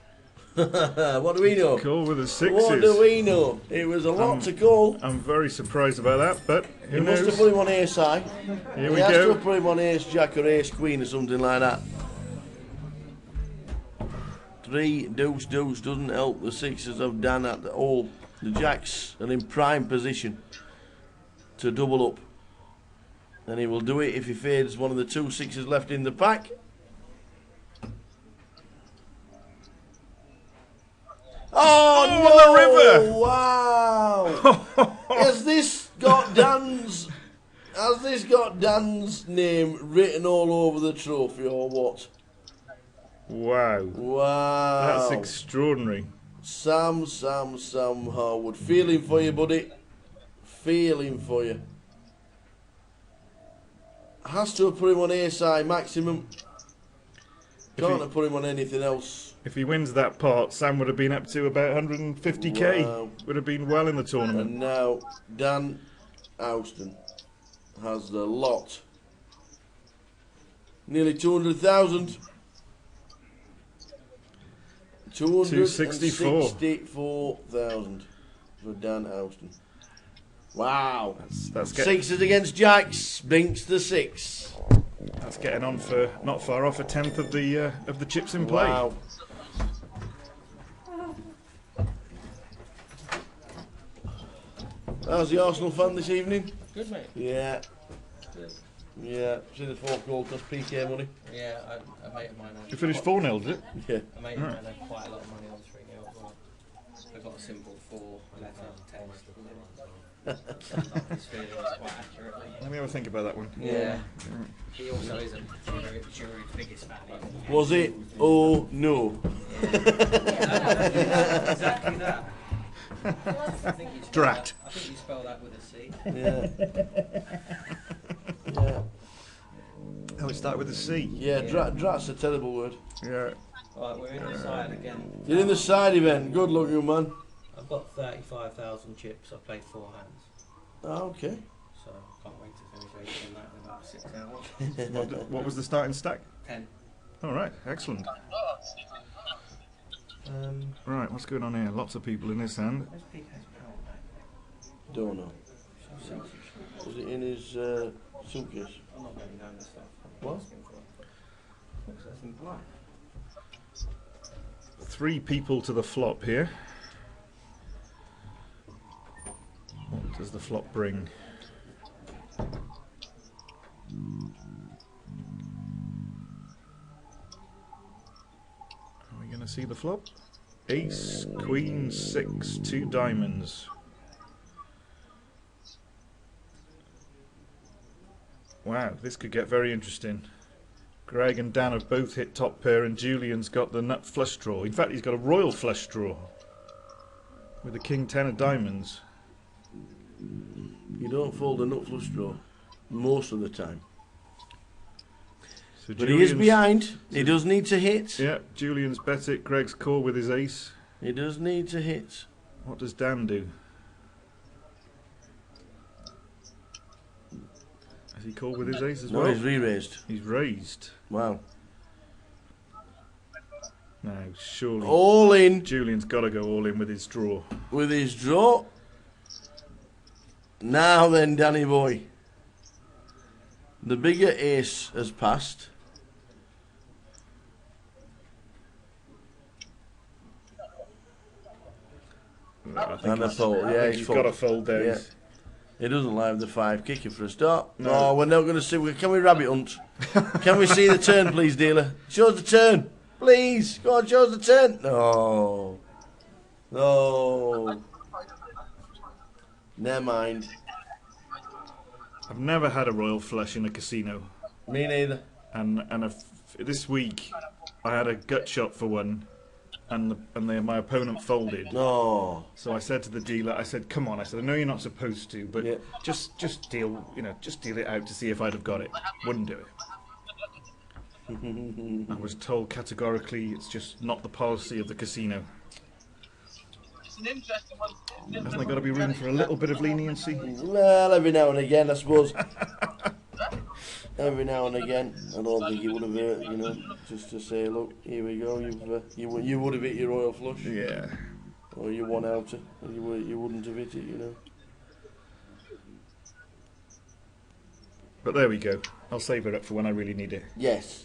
What do we know? Call with the sixes. What do we know? It was a lot to call. I'm very surprised about that, but who He knows? must have put him on ace high. Here He we has go. to have put him on ace jack or ace queen or something like that. 3 deuce deuce doesn't help the sixes of Dan at all. The jacks are in prime position to double up, and he will do it if he fades one of the 2 sixes left in the pack. Oh, no! Wow! Has this got Dan's name written all over the trophy or what? Wow. Wow. That's extraordinary. Sam Harwood. Feeling for you, buddy. Feeling for you. Has to have put him on ace high maximum. Can't have put him on anything else. If he wins that part, Sam would have been up to about 150k. Wow. Would have been well in the tournament. And now Dan Austin has the lot. Nearly 200,000. 264,000 for Dan Austin. Wow. That's Sixes against jacks. Binks the 6. That's getting on for not far off a tenth of the chips in play. Wow. How's the Arsenal fan this evening? Good, mate. Yeah. Good. Yeah. See the 4 goal cost PK money? Yeah, a mate of mine. You finished 4-0, did it? Yeah. A mate of mine had quite a lot of money on 3-0 as well. I got a simple 4-letter text. His feelings quite accurately. Let me have a think about that one. Yeah. He also isn't Giroud's biggest fan. Was it? Oh no. Exactly that. I think you spell Drat. That, I think you spell that with a C. Yeah. Yeah. Oh, it started with a C. Yeah, drat's a terrible word. Yeah. Right, we're in the side again. You're in the side event. Good luck, you man. I've got 35,000 chips. I've played 4 hands. Oh, okay. So I can't wait to finish racing that in about 6 hours. What was the starting stack? 10. All right, excellent. Right, what's going on here? Lots of people in this hand. Where's PK's pound, mate? Don't know. So Was it in his suitcase? I'm not getting down this stuff. What? That's in black. 3 people to the flop here. What does the flop bring? Are we going to see the flop? Ace, Queen, 6, 2 diamonds. Wow, this could get very interesting. Greg and Dan have both hit top pair, and Julian's got the nut flush draw. In fact, he's got a royal flush draw with the King 10 of diamonds. You don't fold a nut flush draw most of the time. So but he is behind. He does need to hit. Yeah, Julian's bet it. Greg's call with his ace. He does need to hit. What does Dan do? Has he called with his ace as well? No, he's re-raised. He's raised. Wow. Now, surely... All in. Julian's got to go all in with his draw. With his draw. Now then, Danny boy. The bigger ace has passed. And a fold. Yeah, he's got to fold there. Yeah. He doesn't like the 5 kicking for a start. No. Oh, we're not going to see. Can we rabbit hunt? Can we see the turn, please, dealer? Show us the turn, please. Go on, show us the turn. No, no. Never mind. I've never had a royal flush in a casino. Me neither. And this week I had a gut shot for one. And my opponent folded. Oh. So I said to the dealer, I said, "Come on," I said, "I know you're not supposed to, but yeah. just deal it out to see if I'd have got it." Wouldn't do it. I was told categorically it's just not the policy of the casino. It's an interesting one. Hasn't there got to be room for a little bit of leniency? Well, every now and again, I suppose. Every now and again, I don't think it would have hurt, just to say, look, here we go, you would have hit your royal flush. Yeah. Or you won outer, and you wouldn't have hit it, But there we go. I'll save it up for when I really need it. Yes.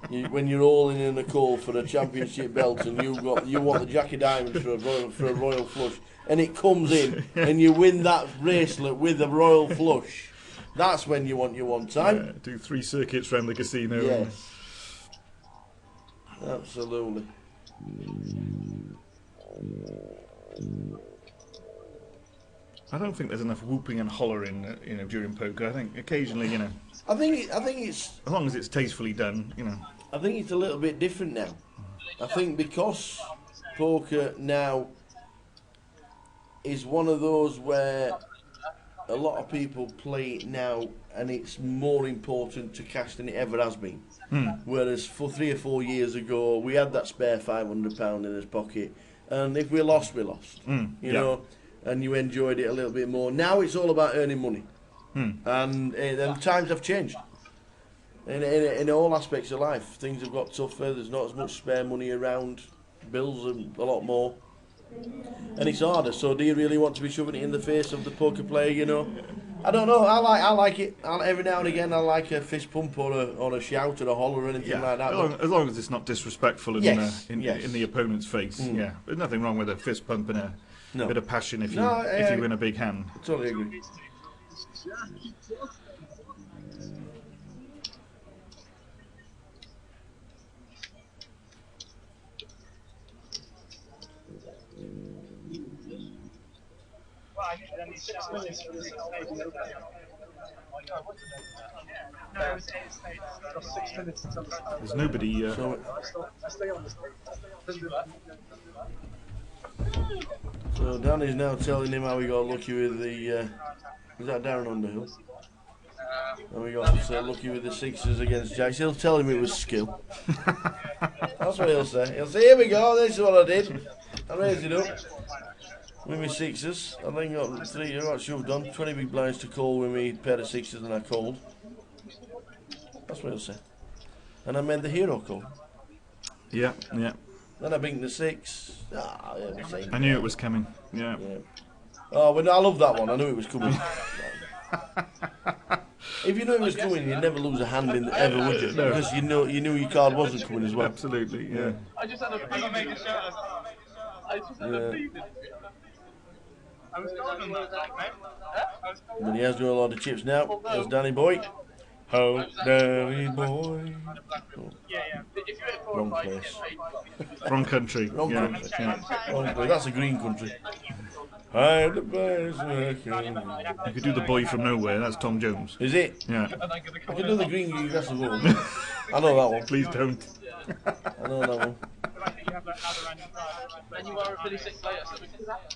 When you're all in a call for a championship belt and you want the Jack of Diamonds for a royal flush, and it comes in and you win that bracelet with a royal flush. That's when you want your one time. Yeah, do 3 circuits around the casino. Yes. Absolutely. I don't think there's enough whooping and hollering, during poker. I think occasionally, I think it's as long as it's tastefully done, I think it's a little bit different now. I think because poker now is one of those where a lot of people play it now, and it's more important to cash than it ever has been. Whereas for 3 or 4 years ago, we had that spare £500 in his pocket, and if we lost, we lost. You know, and you enjoyed it a little bit more. Now it's all about earning money, and times have changed. In all aspects of life, things have got tougher. There's not as much spare money around. Bills are a lot more. And it's harder, so do you really want to be shoving it in the face of the poker player, I don't know, I like it. Every now and again I like a fist pump or a shout or a holler or anything like that. As long as it's not disrespectful in the opponent's face. Yeah, there's nothing wrong with a fist pump and a bit of passion if you win a big hand. I totally agree. There's nobody. So Danny's now telling him how he got lucky with the. Is that Darren Underhill? And we got lucky with the sixes against Jacks. He'll tell him it was skill. That's what he'll say. He'll say, "Here we go. This is what I did. I raised it up with my sixes. I then got 3. I got shoved on 20 big blinds to call with me pair of sixes, and I called." That's what he'll say. And I made the hero call. Yeah, yeah. Then I binked the 6. I knew it was coming. Yeah. Oh, well, I love that one. I knew it was coming. If you knew it was coming, you'd never lose a hand in ever, would you? No. Because you knew your card wasn't coming as well. Absolutely, yeah. I just had a feeling. I just had a feeling. I was told on that, like, mate. I was told. But he has got a lot of chips now. There's Danny Boy. Oh, Danny Boy. Oh. Yeah. Wrong place. Wrong country. Wrong yeah. country. Yeah. Wrong place. That's a green country. I'm the best You could do the boy from nowhere. That's Tom Jones. Is it? Yeah. I can do the green aggressive one. I know that one. Please don't. I know that one. And you are a pretty sick player, so we can happen,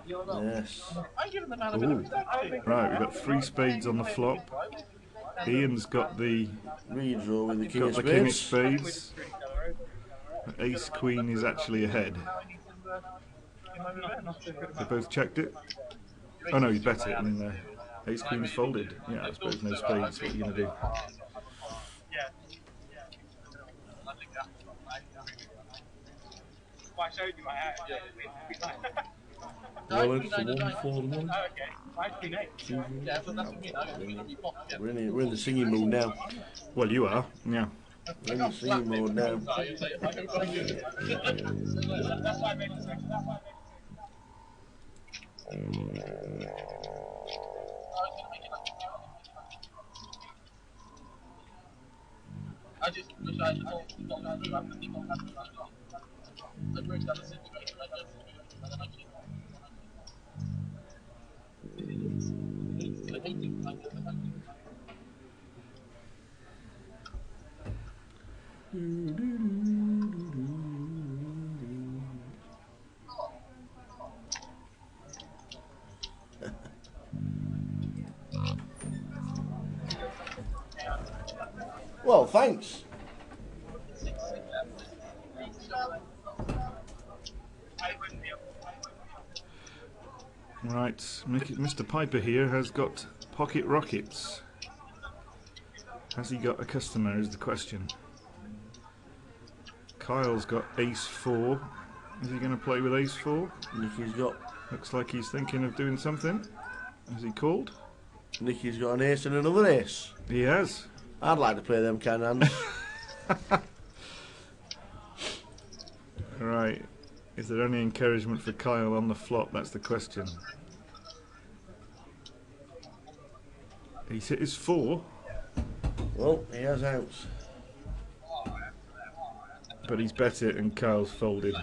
you know. Yes. I'm giving the man a bit of respect. Right, we've got 3 spades on the flop. Ian's got the redraw with the king of spades. King of spades. Ace queen is actually ahead. They both checked it. Oh no, he bet it, and ace queen is folded. Yeah, I suppose no spades. What are you gonna do? I showed you my hat. Well, it's the 1 for the money. Yeah, but that's what I mean. We're in the singing mood now. Well, you are, yeah. We're in the singing mode now. That's why I made the section. I just wish I had not the people have to I bring down the situation like this. And then I keep I hate things like this. Well, thanks. Right, Mr. Piper here has got pocket rockets. Has he got a customer is the question. Kyle's got ace 4. Is he going to play with ace 4? Nicky's got... Looks like he's thinking of doing something. Has he called? Nicky's got an ace and another ace. He has. I'd like to play them kind of hands. Right. Is there any encouragement for Kyle on the flop? That's the question. He's hit his 4. Well, he has outs. But he's bet it and Kyle's folded.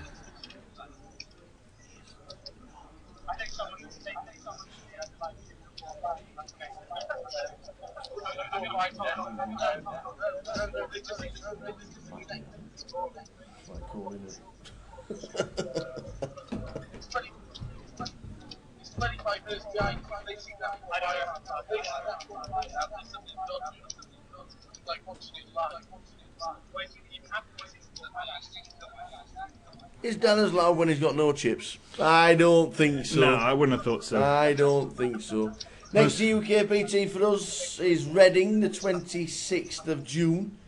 Is Dan as loud when he's got no chips? I don't think so. No, I wouldn't have thought so. I don't think so. Next GUKPT for us is Reading, the 26th of June.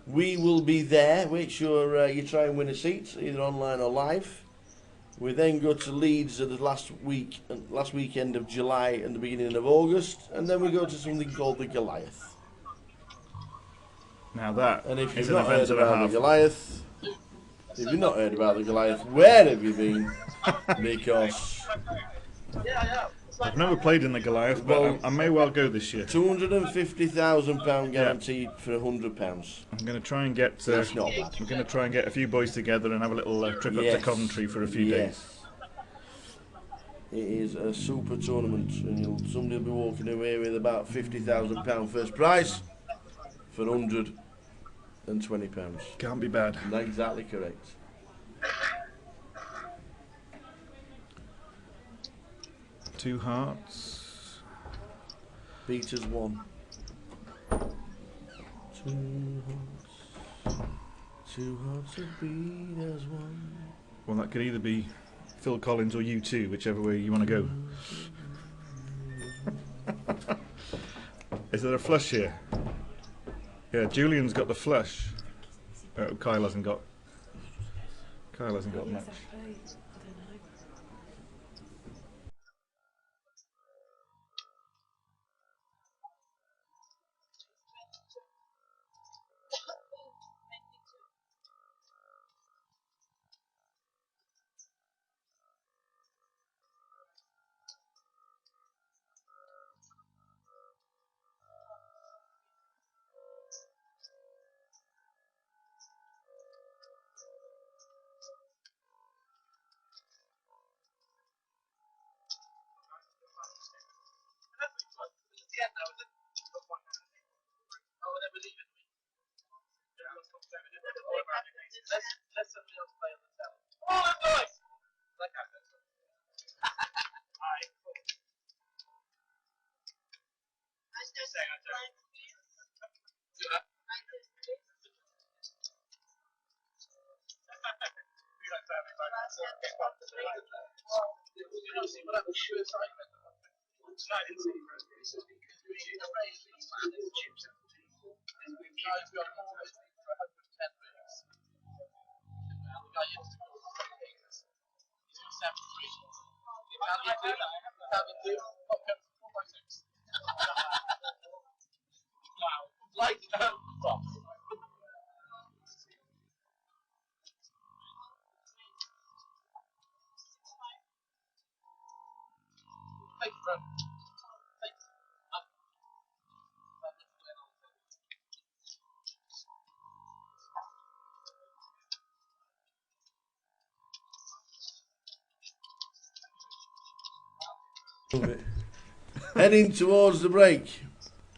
We will be there. Make sure you try and win a seat, either online or live. We then go to Leeds at the last weekend of July and the beginning of August, and then we go to something called the Goliath. Now that and if is you've an not event heard and a about the half. Goliath, if you've not heard about the Goliath, where have you been? Because I've never played in the Goliath, but I may well go this year. £250,000 guaranteed for £100. I'm going to try and get. That's not bad. I'm going to try and get a few boys together and have a little trip up to Coventry for a few days. It is a super tournament, and somebody will be walking away with about £50,000 first prize for £120. Can't be bad. Exactly correct. Two hearts. Beaters 1. Two hearts of beaters 1. Well, that could either be Phil Collins or U2, whichever way you want to go. Is there a flush here? Yeah, Julian's got the flush. Kyle hasn't got. Kyle hasn't got much. Let somebody else play on the telly. Oh, I'm nice! Like I said. Alright, cool. Do that. You know, see, but I was sure it's like that. I didn't see because we arranged these landing chips and we've tried to go on for 110 minutes. And the guy used to go for things. He's got 73. The Italian do that. The Italian do. Top comes to 4.6. Wow. Like, top. Thank you, bro. Thanks. Heading towards the break.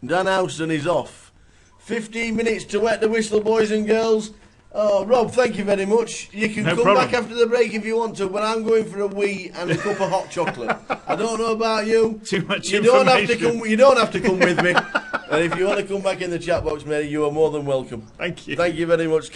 Dan Houston is off. 15 minutes to wet the whistle, boys and girls. Oh, Rob, thank you very much. You can come back after the break if you want to, but I'm going for a wee and a cup of hot chocolate. I don't know about you. Too much you don't have to come. You don't have to come with me. And if you want to come back in the chat box, Mary, you are more than welcome. Thank you. Thank you very much.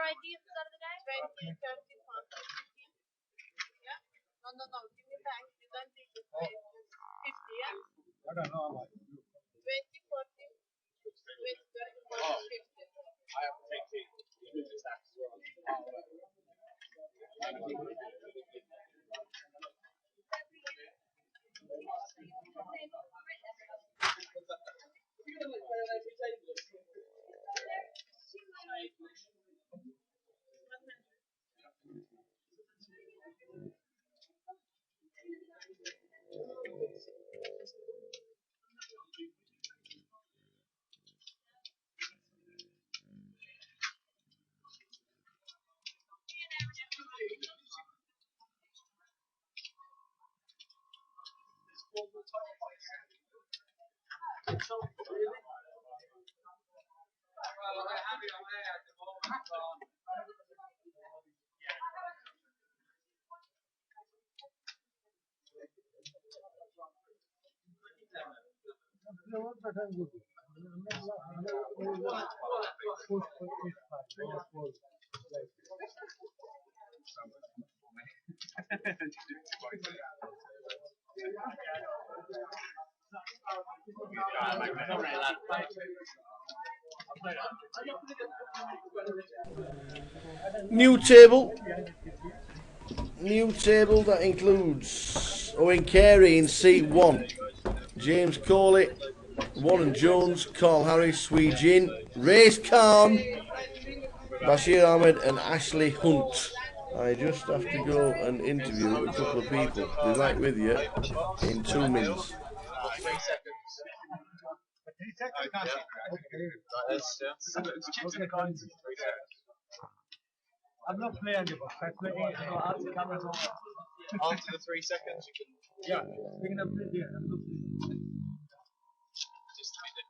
ideas at the start of the day? 20, 30, 40, 50. Yeah? No. Give me back. You don't think it's 50, yeah? I don't know how much. 20, 40, 20, 30, 40, 50. I have to take the tax as well. New table. New table that includes Owen Carey in C1, James Corley, Warren Jones, Carl Harris, Swee Jin, Race Khan, Bashir Ahmed and Ashley Hunt. I just have to go and interview a couple of people. Be right with you in 2 minutes. 3 seconds. I'm not playing it, but onto the 3 seconds you can. Yeah, we can play here. Just to be the.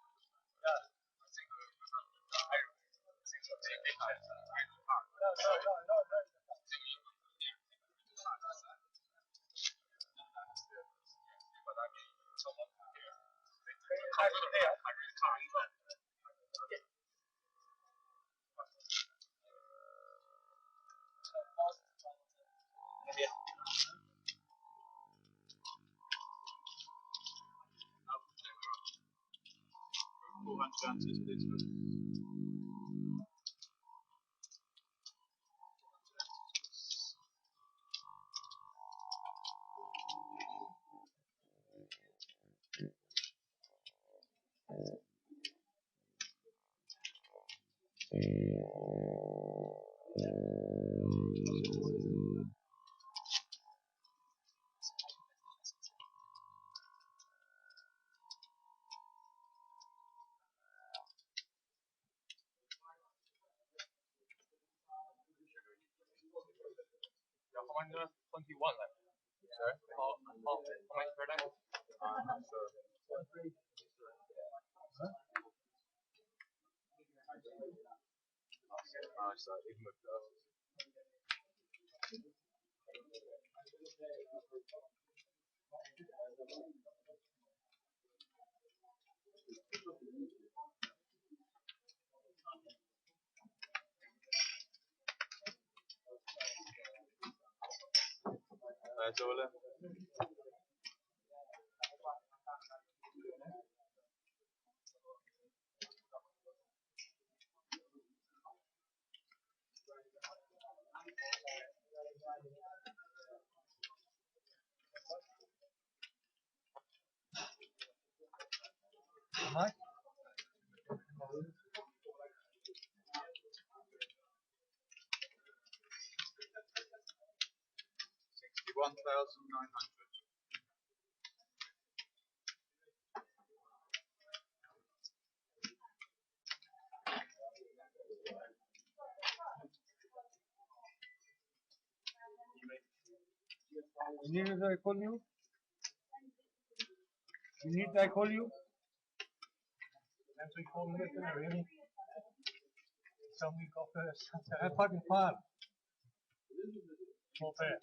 How many 21 left? Sorry? How much per day? I'm not sure. So even with that's all left. How much? 61,900. You need that I call you? You need that I call you? That's we call me really. Somebody got first. I fucking far. Small fair.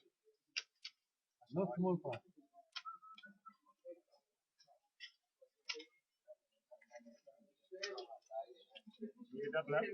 Not small far. You that left?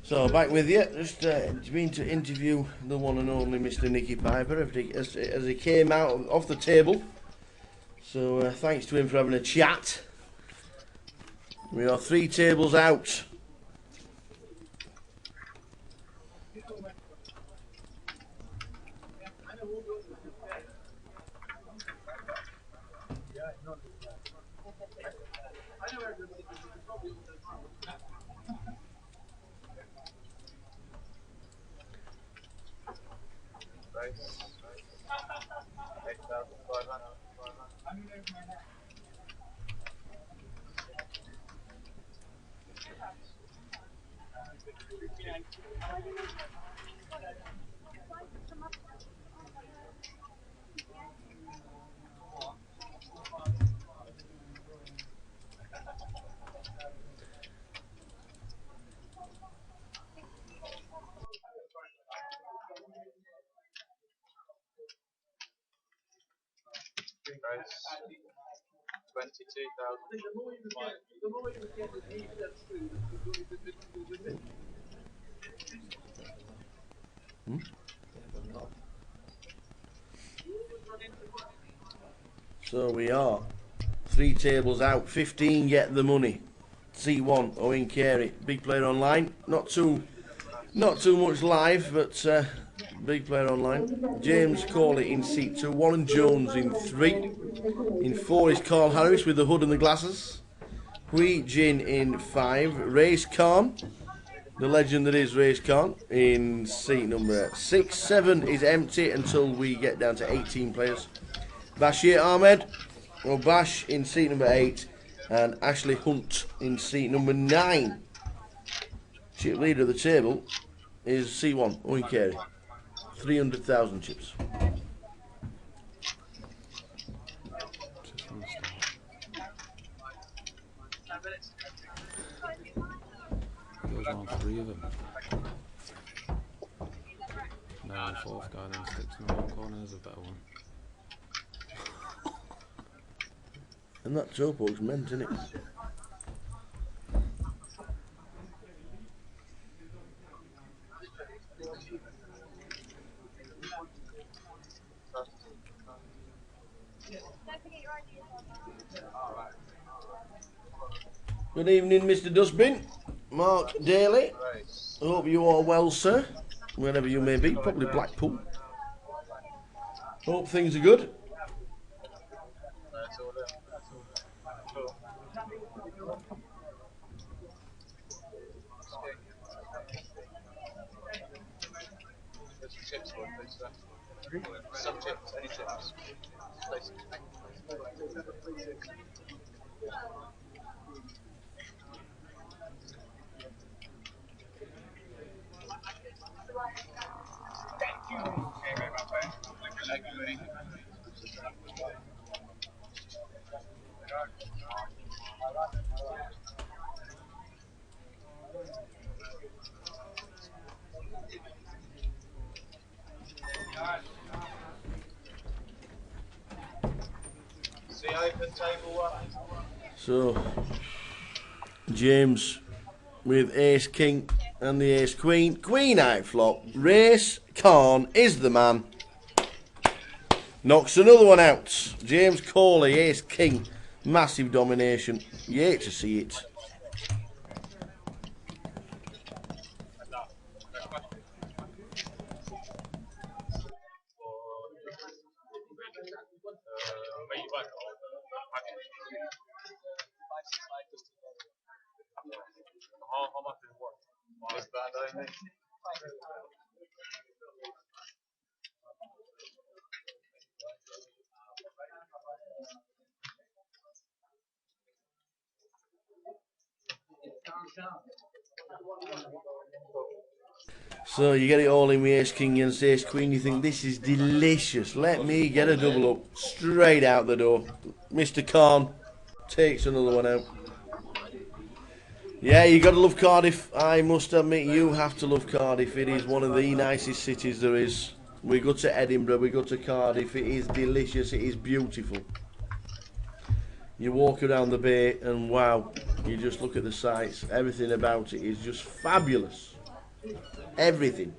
So back with you, just been to interview the one and only Mr. Nicky Piper as he came out off the table. So thanks to him for having a chat. We are 3 tables out. So we are 3 tables out, 15 get the money. C1, Owen Carey, big player online. Not too much live, but big player online. James Corley in seat 2, Warren Jones in 3. In 4 is Carl Harris with the hood and the glasses. Hui Jin in 5. Race Khan, the legend that is Race Khan, in seat number 6. 7 is empty until we get down to 18 players. Bashir Ahmed, or Bash, in seat number 8. And Ashley Hunt in seat number 9. Chip leader of the table is C1, Owen Carey. 300,000 chips. Goes on 3 of them. Now the 4th guy then sticks in the one corner. There's a better one. And that topo's meant, isn't it? Good evening, Mr. Dustbin. Mark Daly. I hope you are well, sir. Wherever you may be, probably Blackpool. Hope things are good. Some chips, any chips. Thank you. See open table 1. So, James with Ace King and the Ace Queen. Queen out flop. Race Khan is the man. Knocks another one out. James Corley, Ace King, Massive domination. You hate to see it. How much is it worth? Is that, I think? So you get it all in with ace king and ace queen. You think this is delicious. Let me get a double up straight out the door. Mr. Khan takes another one out. Yeah, you got to love Cardiff. I must admit, you have to love Cardiff. It is one of the nicest cities there is. We go to Edinburgh, we go to Cardiff. It is delicious. It is beautiful. You walk around the bay and wow, you just look at the sights. Everything about it is just fabulous. Everything.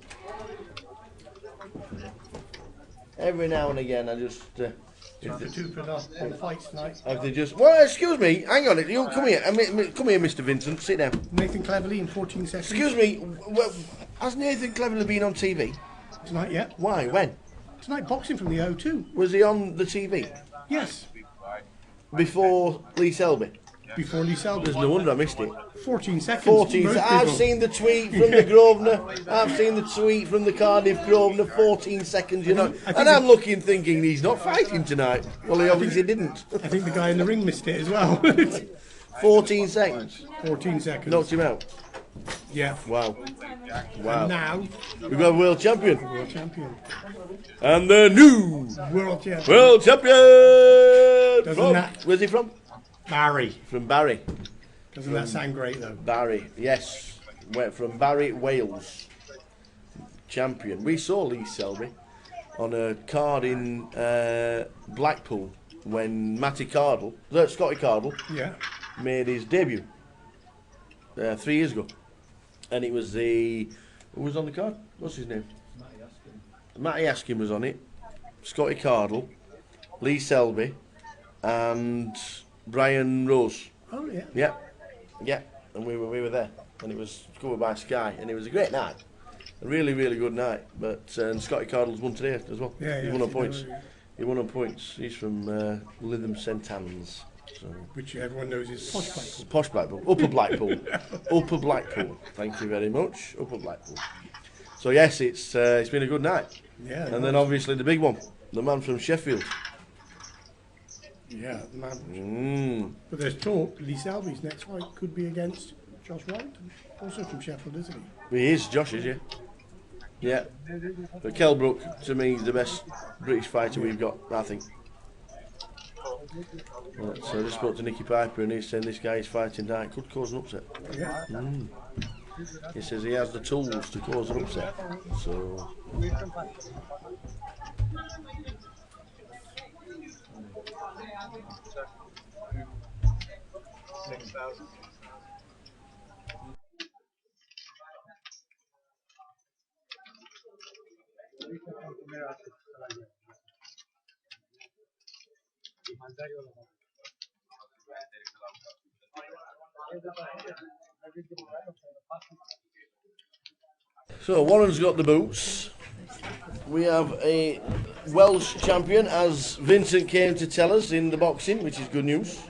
Every now and again, I just. Time for two for on the fights tonight. If they just. Well, excuse me. Hang on. You come here. Come here, Mr. Vincent. Sit down. Nathan Cleverly in 14 seconds. Excuse me. Well, has Nathan Cleverly been on TV? Tonight, yeah. Why? When? Tonight, boxing from the O2. Was he on the TV? Yes. Before Lee Selby? Before Lee Selby. There's no wonder I missed it. 14 seconds. 14 seconds. I've seen the tweet from the Grosvenor. I've seen the tweet from the Cardiff Grosvenor. 14 seconds, you know. And I'm looking, thinking he's not fighting tonight. Well, he obviously didn't. I think the guy in the ring missed it as well. 14 seconds. 14 seconds. Knocked him out. Yeah. Wow. Wow. And now we've got a world champion. World champion. And the new world champion. World champion. Where's he from? Barry. From Barry. Doesn't that sound great though? Barry, yes. Went from Barry, Wales. Champion. We saw Lee Selby on a card in Blackpool when Scotty Cardle made his debut 3 years ago. And it was who was on the card? What's his name? Matty Askin was on it. Scotty Cardle, Lee Selby, and Brian Rose. Oh yeah. Yeah, yeah. And we were there, and it was covered by Sky, and it was a great night, a really good night. But Scotty Cardle's won today as well. Yeah, he won on points. He won on points. He's from Lytham St Anne's. So. Which everyone knows is Posh Blackpool. Posh Blackpool. Upper Blackpool. Upper Blackpool. Thank you very much. Upper Blackpool. So yes, it's been a good night. Yeah. And then obviously the big one, the man from Sheffield. Yeah, the man. But there's talk Lee Selby's next fight could be against Josh White, also from Sheffield, isn't he? He is. Josh is, yeah. Yeah. But Kell Brook, to me, is the best British fighter we've got, I think. Right, so I just spoke to Nicky Piper and he's saying this guy is fighting tonight could cause an upset. Yeah. He says he has the tools to cause an upset. So. So Warren's got the boots. We have a Welsh champion, as Vincent came to tell us in the boxing, which is good news.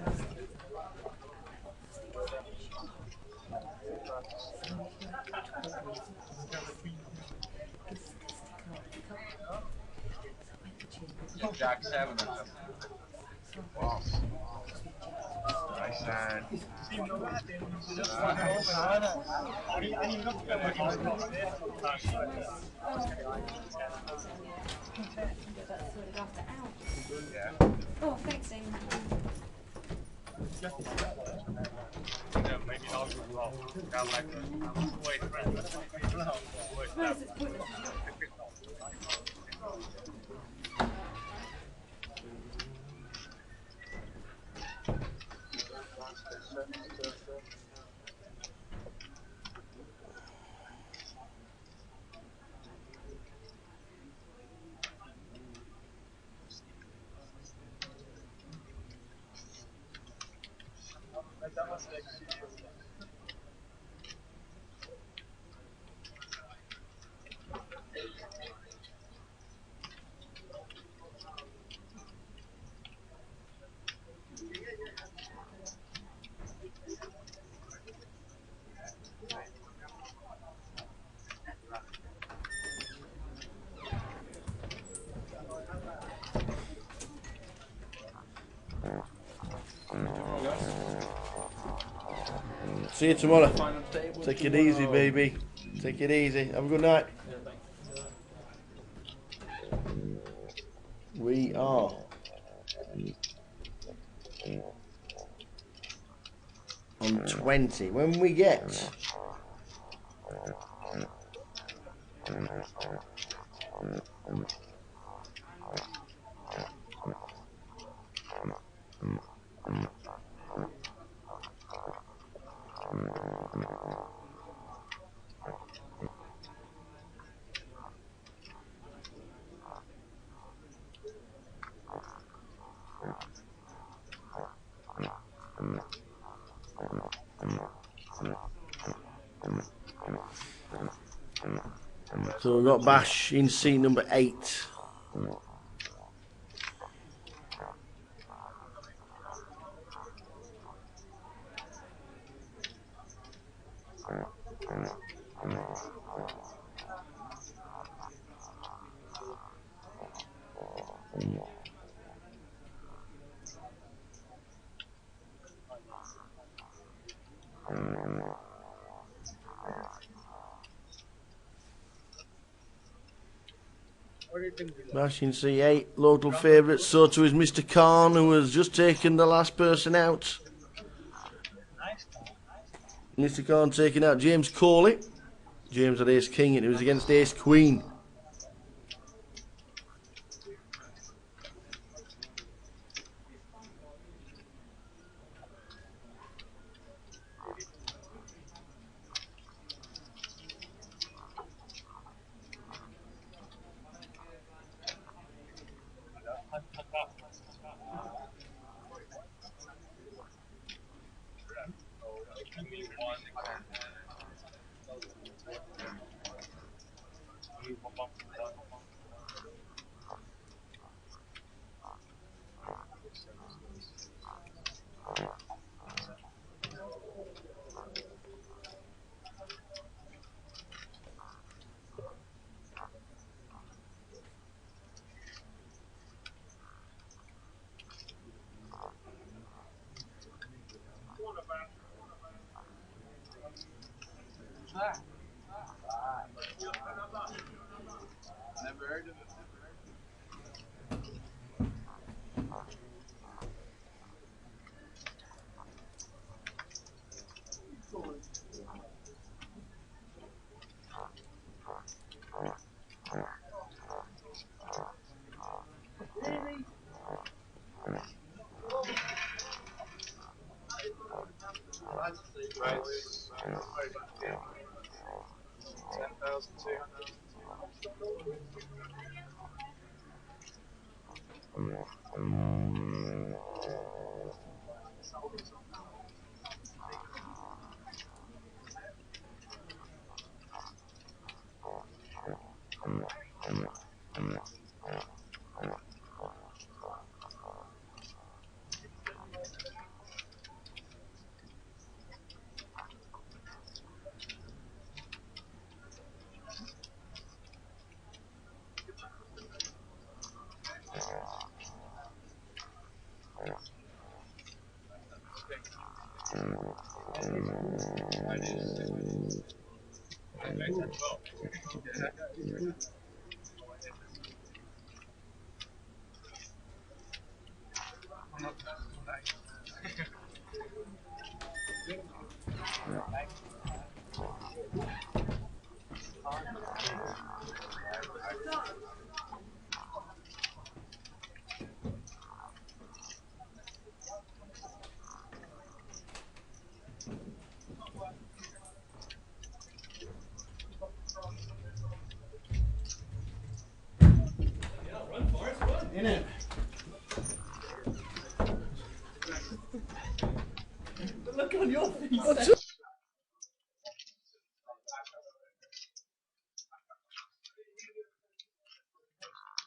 Jack 7. Wow. Nice hand. Oh, thanks, Amy. Yeah, maybe not as well. Kind of like the weight See you tomorrow. Take it easy, baby. Take it easy. Have a good night. We are on 20. When we get so we've got Bash in seat number 8. Bash in C8, local favourite, so too is Mr. Khan, who has just taken the last person out. Mr. Khan taking out James Corley. James had Ace King and it was against Ace Queen. Never heard of it. Right. 10,200. Innit? Look on your face.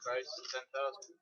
Price 10,000.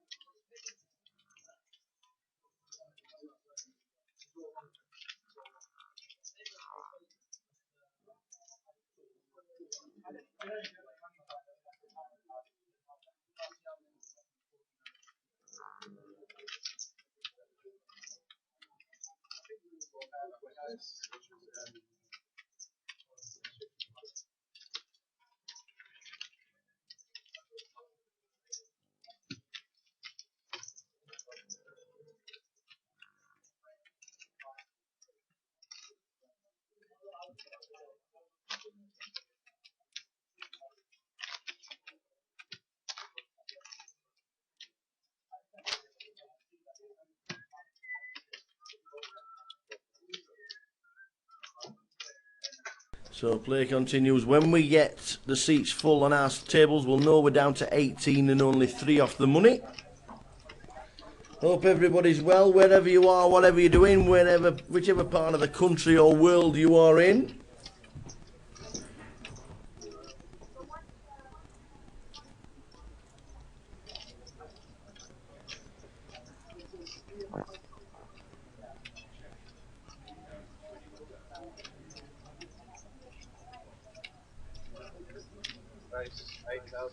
So play continues. When we get the seats full on our tables, we'll know we're down to 18 and only 3 off the money. Hope everybody's well, wherever you are, whatever you're doing, whichever part of the country or world you are in. Nice. 8,000.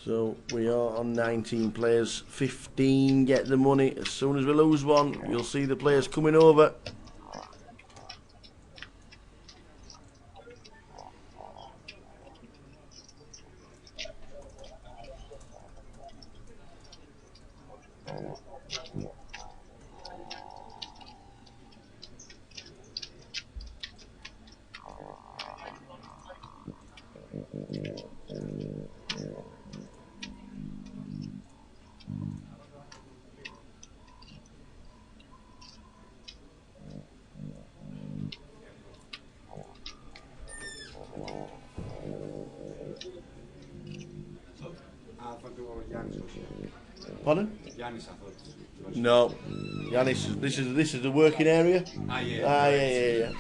So we are on 19 players, 15 get the money. As soon as we lose one, you'll see the players coming over. Pardon? No, Yanis. This is the working area. Yeah.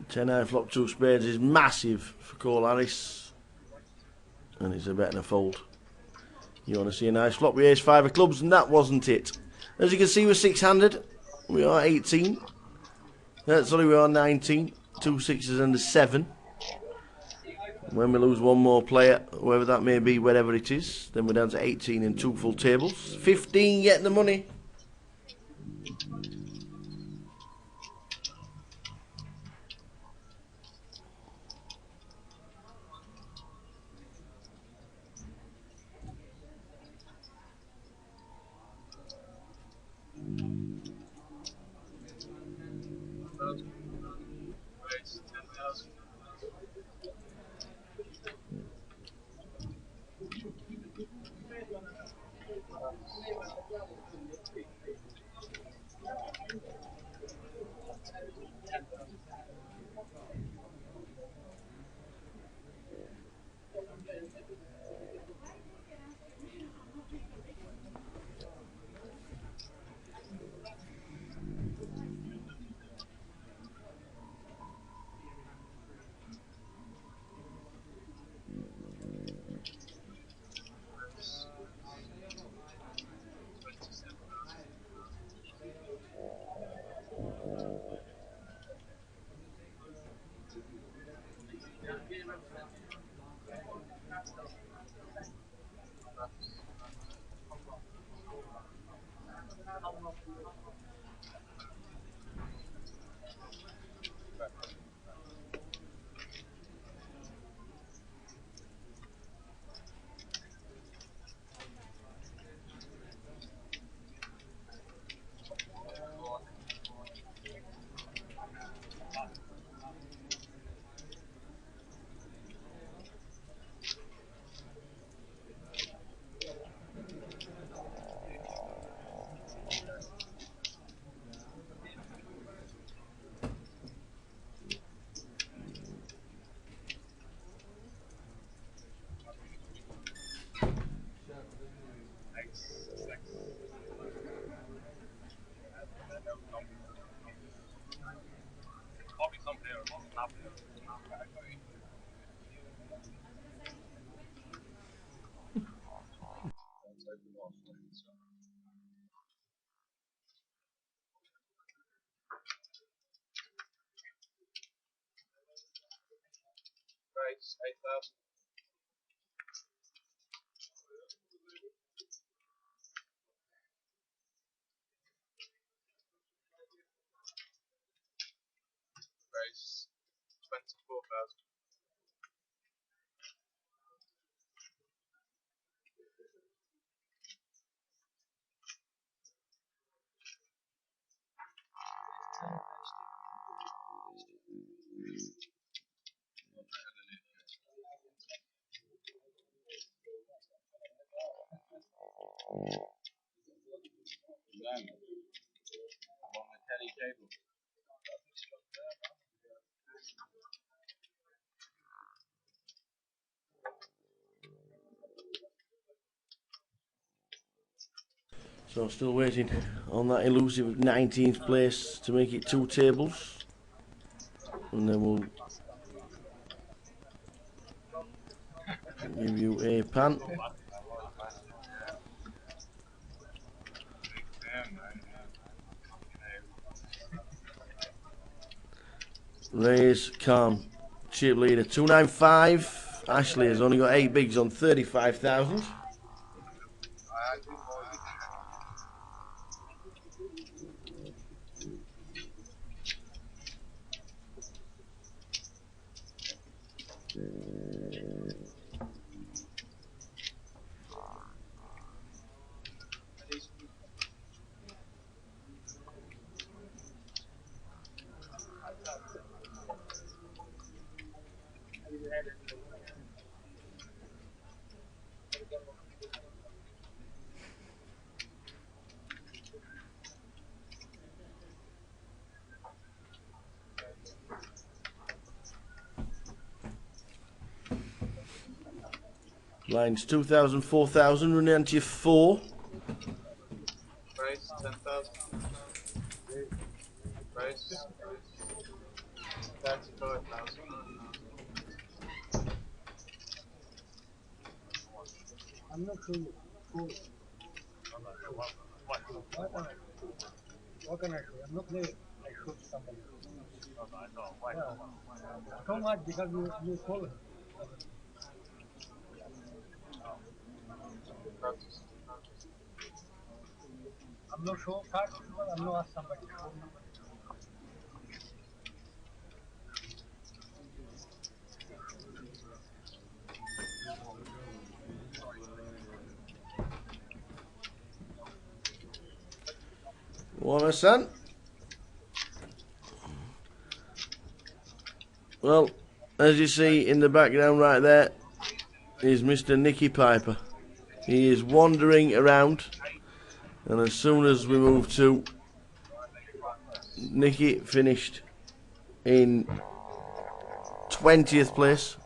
Ten-9 flop 2 spades is massive for Cole Harris, and it's a bet and a fold. You want to see a nice flop with ace-5 of clubs, and that wasn't it. As you can see, we're 6-handed. We are 18. Sorry, we are 19. 2 sixes and a 7. When we lose one more player, whoever that may be, wherever it is, then we're down to 18 and 2 full tables. 15 getting the money. Price 8,000. Price 24,000. So still waiting on that elusive 19th place to make it 2 tables, and then we'll give you a pan. Ray's Khan, chip leader 295. Ashley has only got 8 bigs on 35,000. Lines 2,000, 4,000, running onto your 4. Price 10,000. Price 35,000. I'm not sure. What can I show? I'm not playing. I shoot somebody. So much because you call it. I'm not sure. I'm not ask somebody. What, my son? Well, as you see in the background right there is Mr. Nicky Piper. He is wandering around, and as soon as we move to Nicky, finished in 20th place,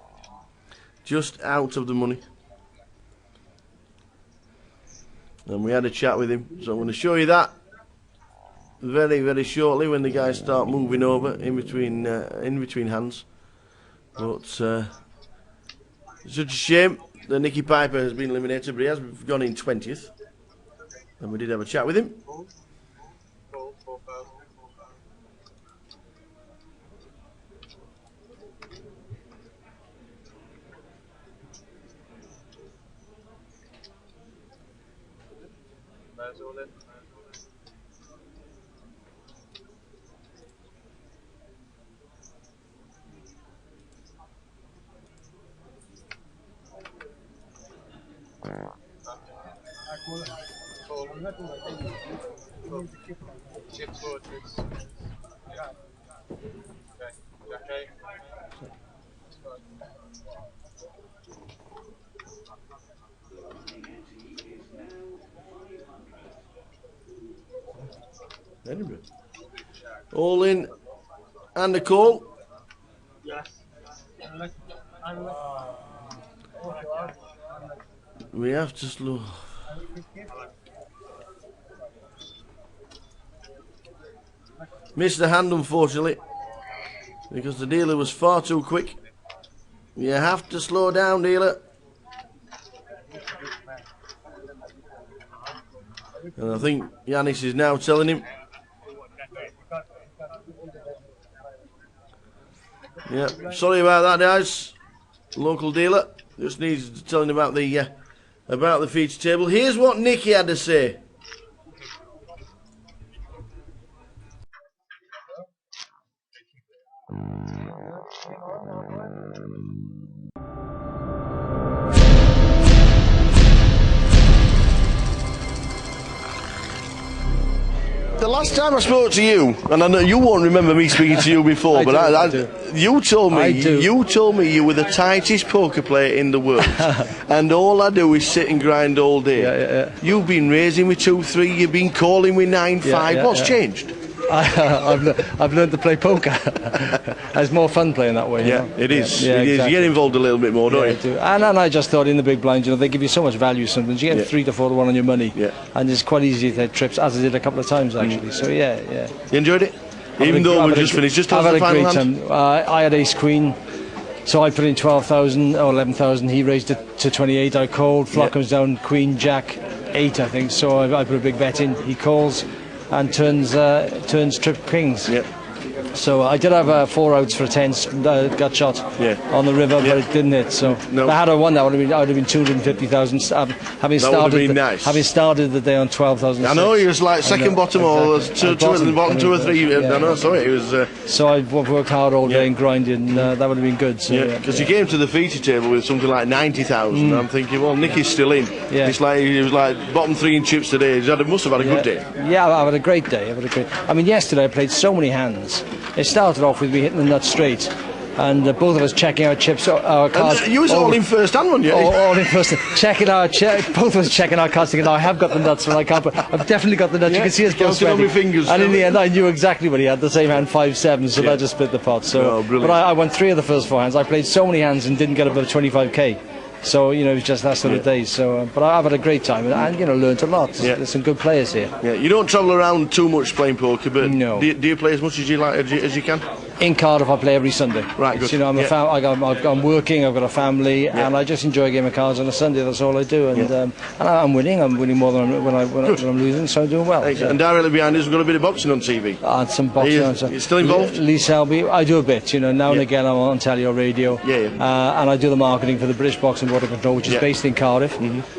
just out of the money. And we had a chat with him, so I'm going to show you that very, very shortly when the guys start moving over in between hands. But such a shame that Nicky Piper has been eliminated, but he has gone in 20th. And we did have a chat with him. Chips waters. Yeah. Okay. Edinburgh. All in and a call. Yes. We have to slow. Missed the hand, unfortunately, because the dealer was far too quick. You have to slow down, dealer. And I think Yanis is now telling him. Yeah, sorry about that, guys. Local dealer just needs telling about the feature table. Here's what Nicky had to say. The last time I spoke to you, and I know you won't remember me speaking to you before, you told me you were the tightest poker player in the world, and all I do is sit and grind all day. You've been raising with 2-3, you've been calling with 9-5. What's changed? I've learned to play poker. It's more fun playing that way. Yeah, it is. Exactly. You get involved a little bit more, don't you? I do. And I just thought in the big blinds, they give you so much value sometimes. You get 3 to 4 to 1 on your money, and it's quite easy to take trips, as I did a couple of times actually. So yeah. You enjoyed it? Even though we just finished, just I've had a final great hand? time. I had ace queen. So I put in 12,000 or 11,000. He raised it to 28. I called. Flop comes down. Queen Jack 8, I think. So I put a big bet in. He calls and turns trip kings. So I did have 4 outs for a 10 gut shot on the river, but it didn't hit. So if I had won, that would have been 250,000. Having started the day on 12,000. I know he was like second bottom or two at the bottom, 2 or 3. I know, sorry, it was. So I worked hard all day and grinded, and that would have been good. So because you came to the feature table with something like 90,000. I'm thinking, well, Nicky's still in. It's like he was like bottom 3 in chips today. Must have had a good day. Yeah, I've had a great day. I mean, yesterday I played so many hands. It started off with me hitting the nut straight, and both of us checking our chips, our cards. And you was all in first hand, weren't you? All in first hand. Both of us checking our cards, thinking, I have got the nuts, but I can't. But I've definitely got the nuts. You can see us both on my fingers. And in the end, I knew exactly what he had. The same hand, 5-7. So that just split the pot. So, but I won 3 of the first 4 hands. I played so many hands and didn't get above 25k. So it was just that sort of day. So, but I've had a great time and learned a lot. There's some good players here. Yeah, you don't travel around too much playing poker, but do you play as much as you like as you can? In Cardiff, I play every Sunday. Right, good. I'm working. I've got a family, and I just enjoy a game of cards on a Sunday. That's all I do, and I'm winning. I'm winning more than when I'm losing, so I'm doing well. And directly behind us, we've got a bit of boxing on TV. And some boxing. You still involved? Lee Selby, I do a bit. Now and again, I'm on telly or radio. And I do the marketing for the British Boxing Board of Control, which is based in Cardiff.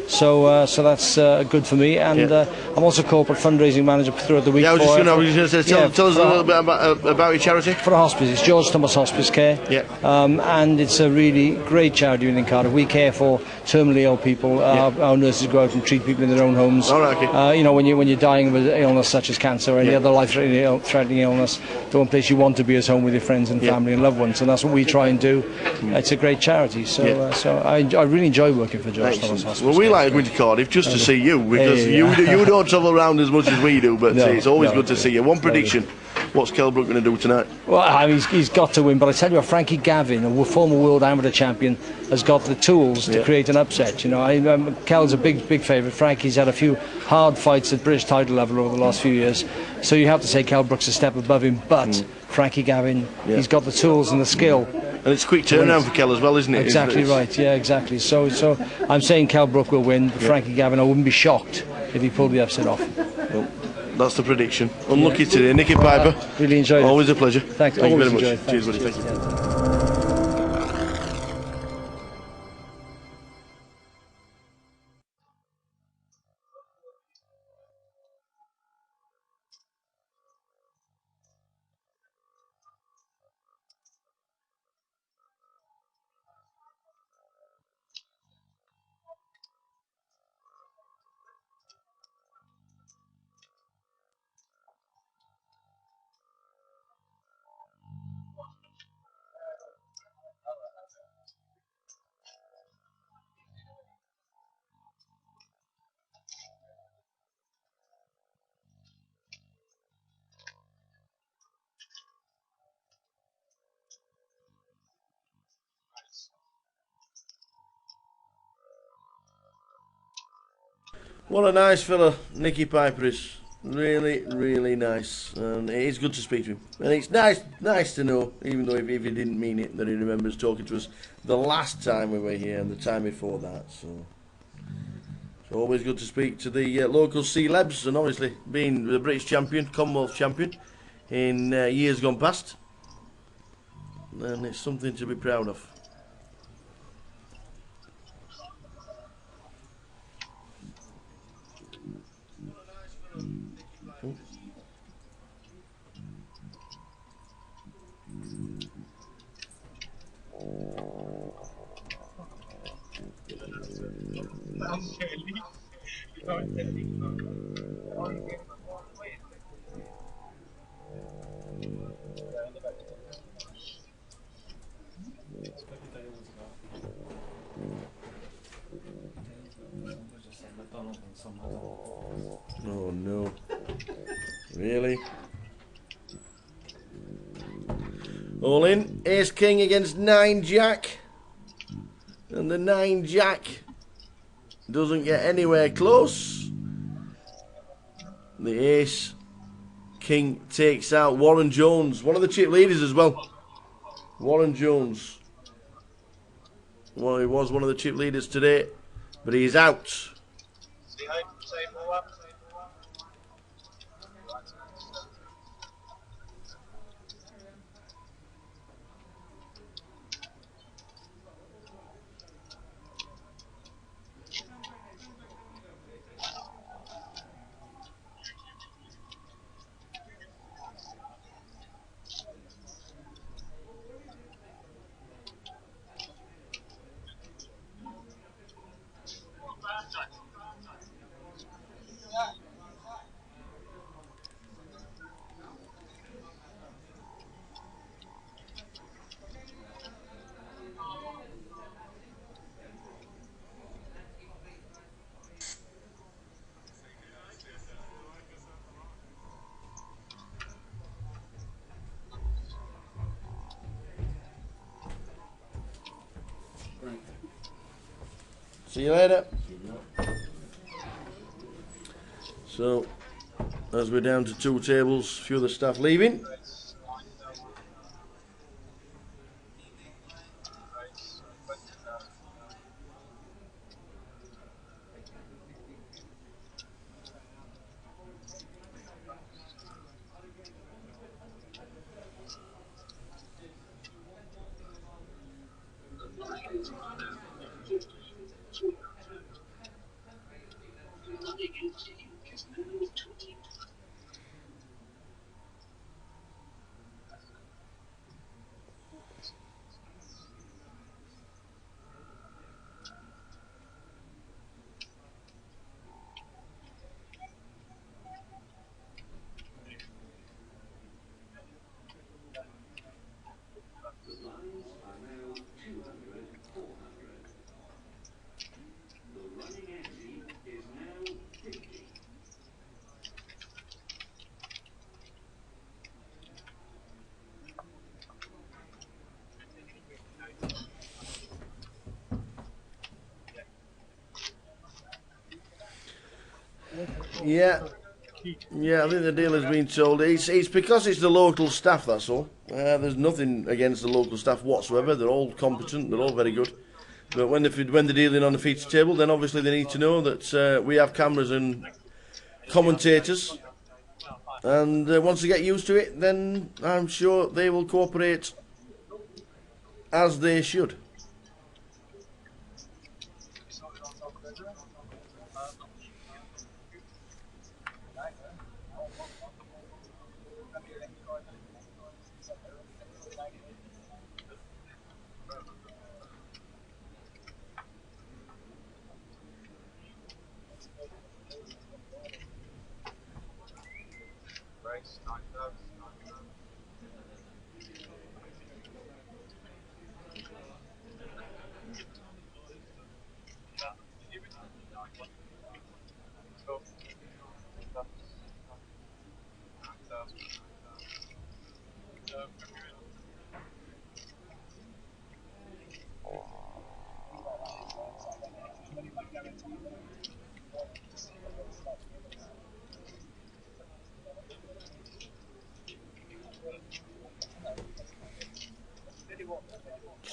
So that's good for me, and I'm also corporate fundraising manager throughout the week. Yeah, I was just going to say, tell us a little bit about your charity. For a hospice, it's George Thomas Hospice Care, and it's a really great charity in Cardiff. We care for terminally ill people. Our nurses go out and treat people in their own homes. When you're dying of an illness such as cancer or any other life-threatening illness, the one place you want to be is home with your friends and family and loved ones, and that's what we try and do. It's a great charity, so I really enjoy working for George Thomas Hospice. Well, we like going to Cardiff just to see you, because you don't travel around as much as we do, but it's always good to see you. One prediction. What's Kelbrook going to do tonight? Well, he's got to win, but I tell you what, Frankie Gavin, a former world amateur champion, has got the tools to create an upset. Kel's a big favourite. Frankie's had a few hard fights at British title level over the last few years, so you have to say Kelbrook's a step above him, but Frankie Gavin, he's got the tools and the skill. And it's quick turnaround for Kel as well, isn't it? Exactly right, exactly. So I'm saying Kelbrook will win, but Frankie Gavin, I wouldn't be shocked if he pulled the upset off. Well, that's the prediction. Unlucky today. Nicky Piper. Really enjoyed it. Always a pleasure. Thank you very much. Cheers, buddy. Thank you. What a nice fella Nicky Piper is. Really, really nice. And it is good to speak to him. And it's nice to know, even though if he didn't mean it, that he remembers talking to us the last time we were here and the time before that. So it's always good to speak to the local celebs, and obviously being the British champion, Commonwealth champion in years gone past. And it's something to be proud of. Oh no. Really? All in. Ace King against 9 Jack. And the 9 Jack doesn't get anywhere close. The Ace King takes out Warren Jones, one of the chip leaders as well. Warren Jones. Well, he was one of the chip leaders today, but he's out. See you later. So, as we're down to 2 tables, a few of the staff leaving. Yeah, I think the deal has been told. It's because it's the local staff, that's all. There's nothing against the local staff whatsoever. They're all competent, they're all very good. But when they're dealing on the feature table, then obviously they need to know that we have cameras and commentators. And once they get used to it, then I'm sure they will cooperate as they should.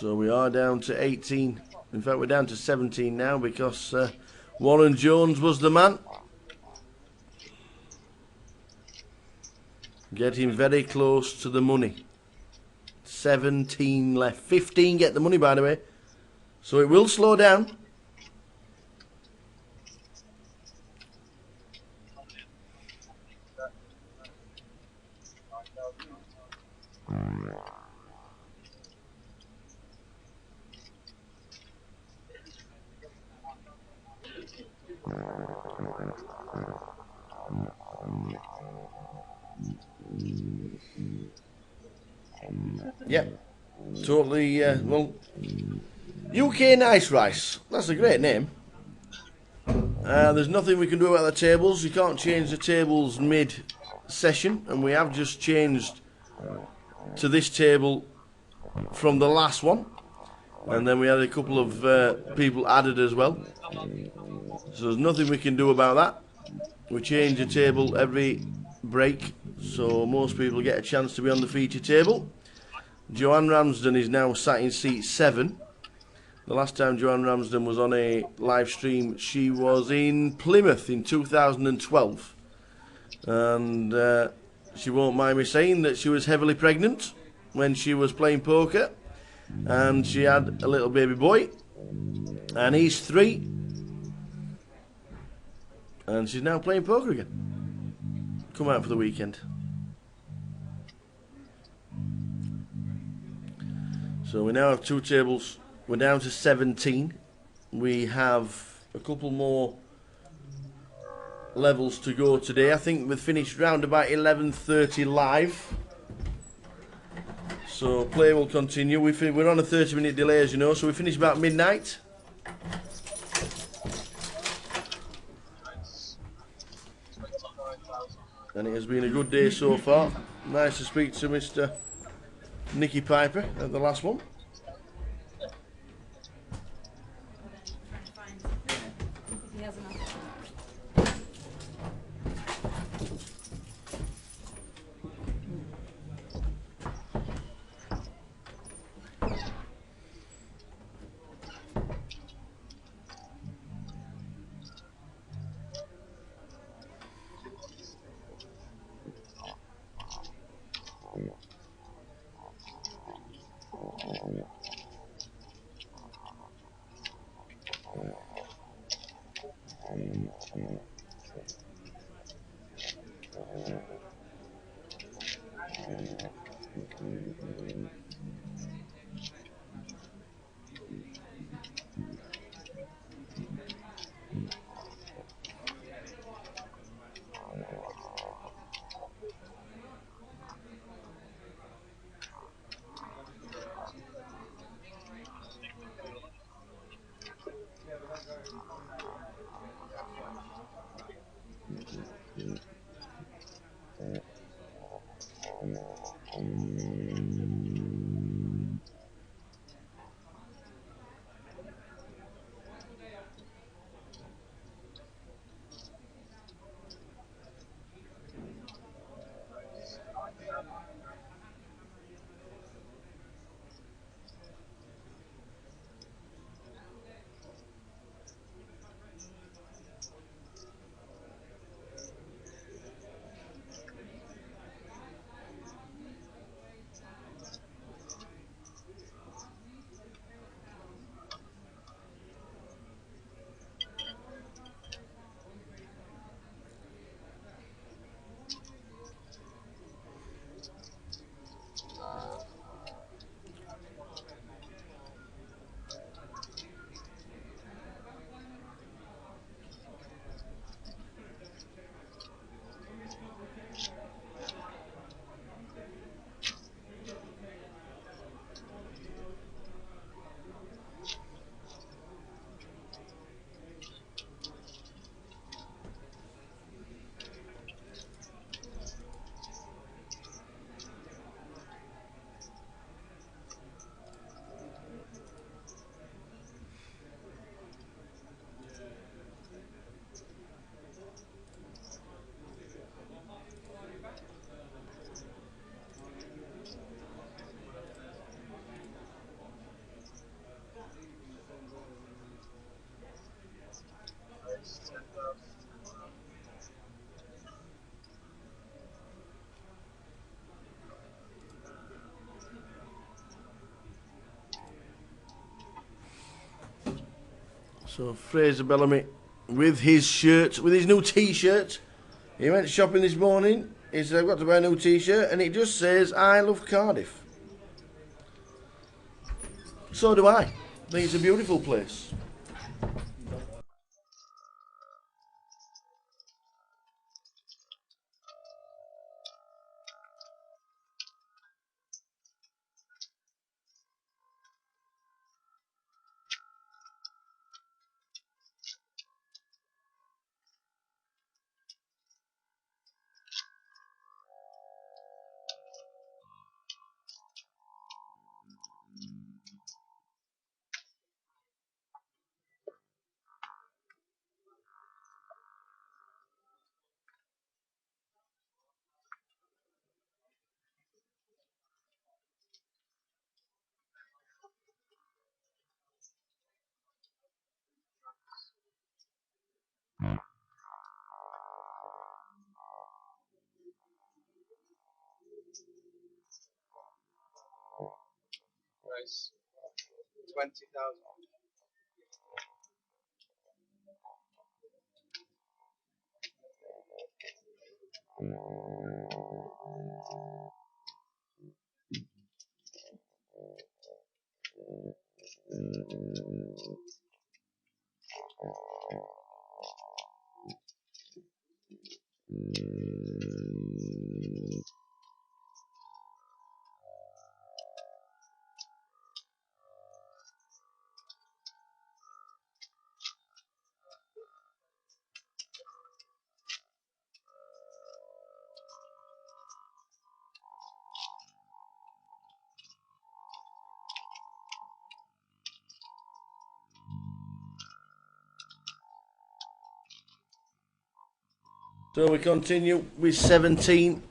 So we are down to 18. In fact, we're down to 17 now because Warren Jones was the man. Getting very close to the money. 17 left. 15 get the money, by the way. So it will slow down. Yep. Totally, well, UK Nice Rice. That's a great name. There's nothing we can do about the tables. You can't change the tables mid-session, and we have just changed to this table from the last one. And then we had a couple of people added as well. So there's nothing we can do about that. We change the table every break, so most people get a chance to be on the feature table. Joanne Ramsden is now sat in seat 7. The last time Joanne Ramsden was on a live stream, she was in Plymouth in 2012. And she won't mind me saying that she was heavily pregnant when she was playing poker. And she had a little baby boy. And he's 3. And she's now playing poker again. Come out for the weekend. So we now have 2 tables. We're down to 17. We have a couple more levels to go today. I think we've finished round about 11:30 live. So play will continue. We're on a 30-minute delay, as you know, so we finish about midnight. And it has been a good day so far. Nice to speak to Mr. Nicky Piper at the last one. So Fraser Bellamy with his shirt, with his new T-shirt. He went shopping this morning. He said, I've got to buy a new T-shirt, and it just says, I love Cardiff. So do I. I think it's a beautiful place. Price 20,000. So we continue with 17.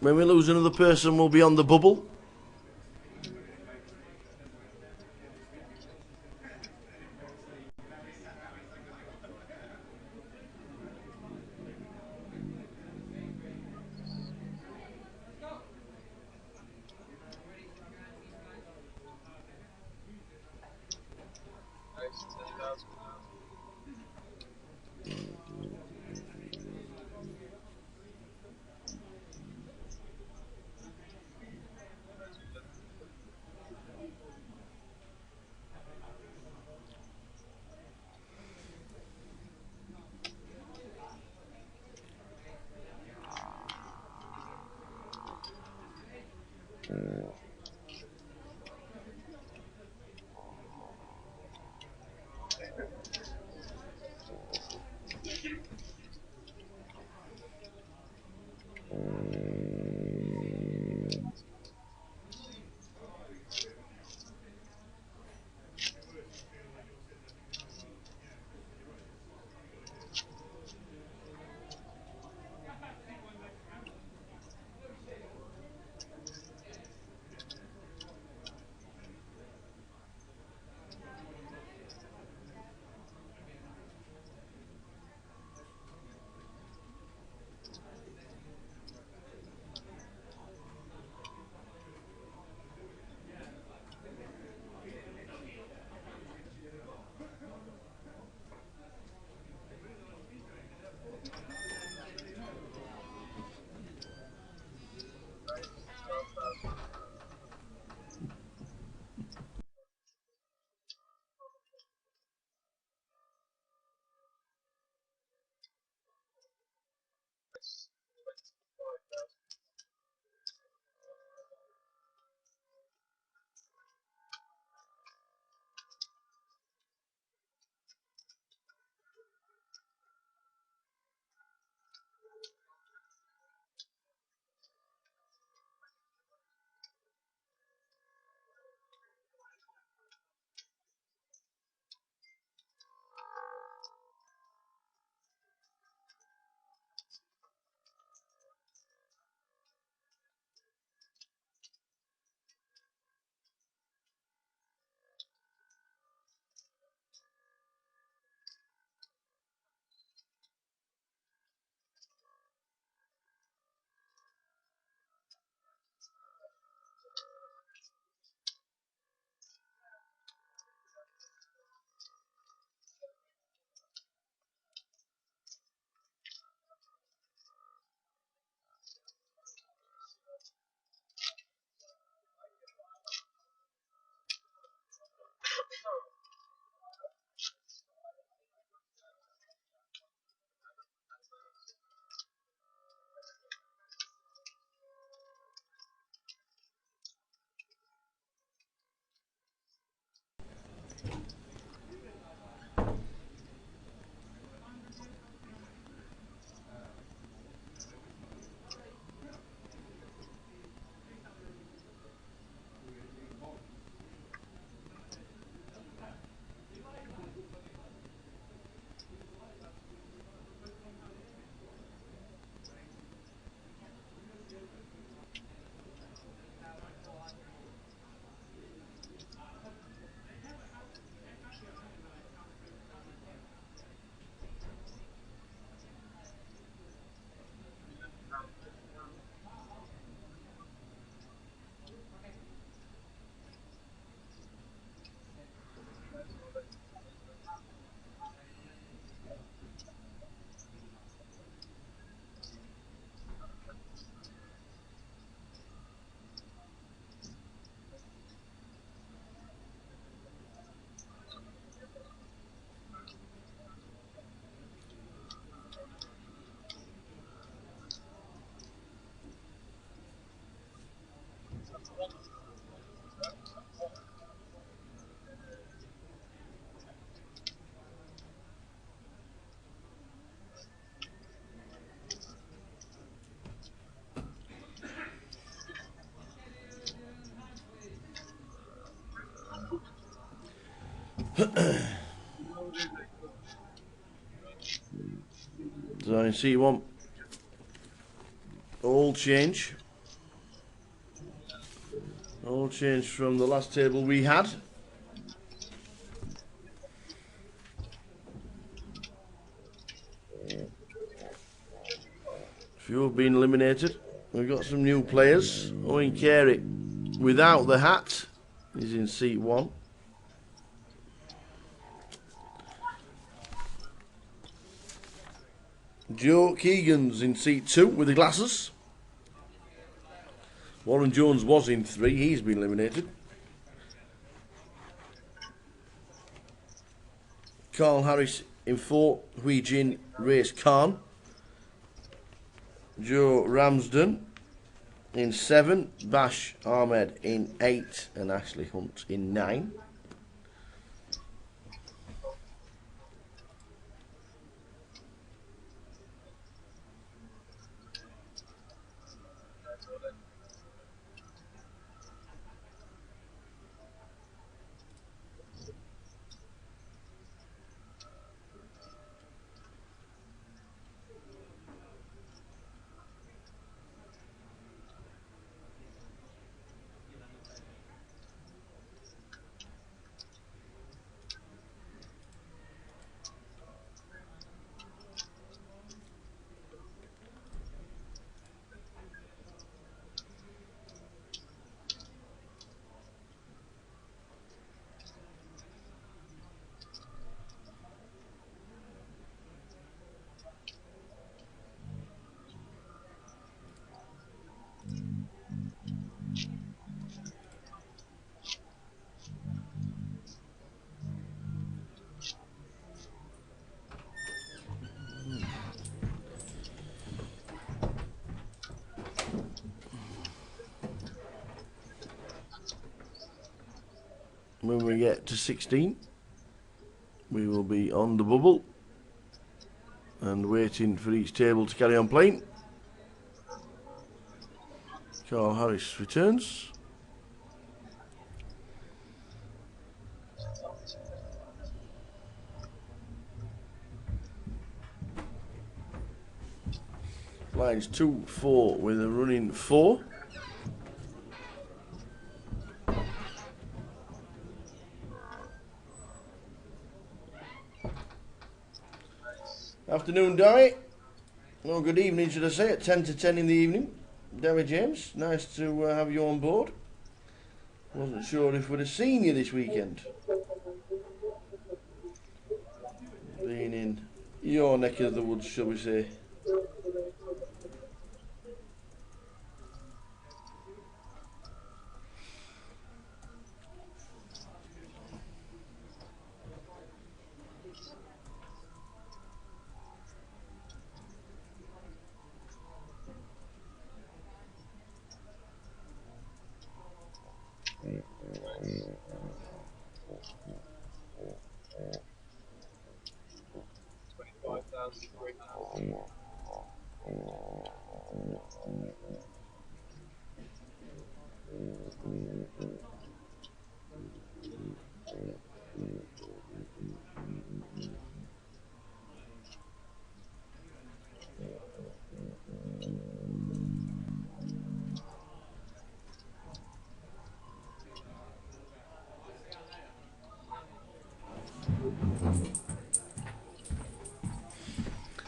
When we lose another person, we'll be on the bubble. Price 10,000. So in seat 1, all change. All change from the last table we had. Few have been eliminated. We've got some new players. Owen Carey, without the hat, is in seat 1. Joe Keegan's in seat 2 with the glasses. Warren Jones was in 3. He's been eliminated. Carl Harris in 4. Hui Jin, Race Khan. Joe Ramsden in 7. Bash Ahmed in 8. And Ashley Hunt in 9. When we get to 16, we will be on the bubble and waiting for each table to carry on playing. Carl Harris returns. Lines 2, 4 with a running 4. Afternoon, Dory. No, good evening, should I say, at 10 to 10 in the evening. Derry James, nice to have you on board. Wasn't sure if we'd have seen you this weekend. Being in your neck of the woods, shall we say.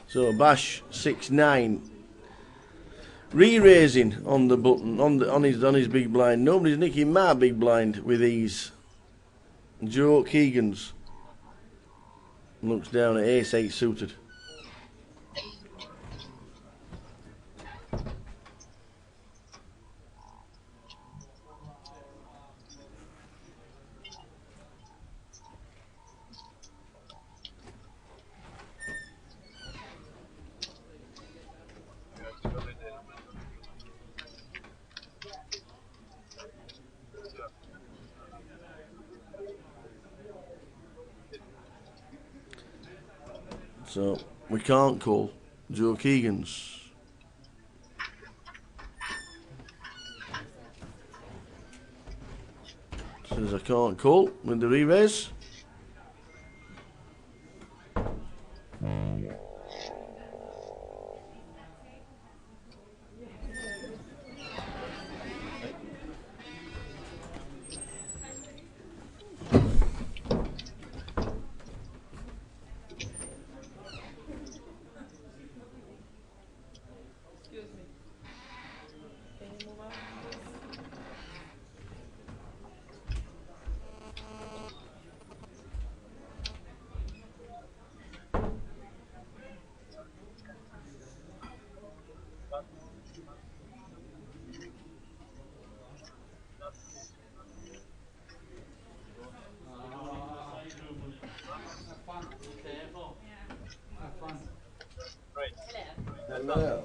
So Bash 6-9 re-raising on the button on his big blind. Nobody's nicking my big blind with ease. Joe Keegan's looks down at ace-8 suited. So we can't call Joe Keegan's. Says I can't call with the re-raise. Hello.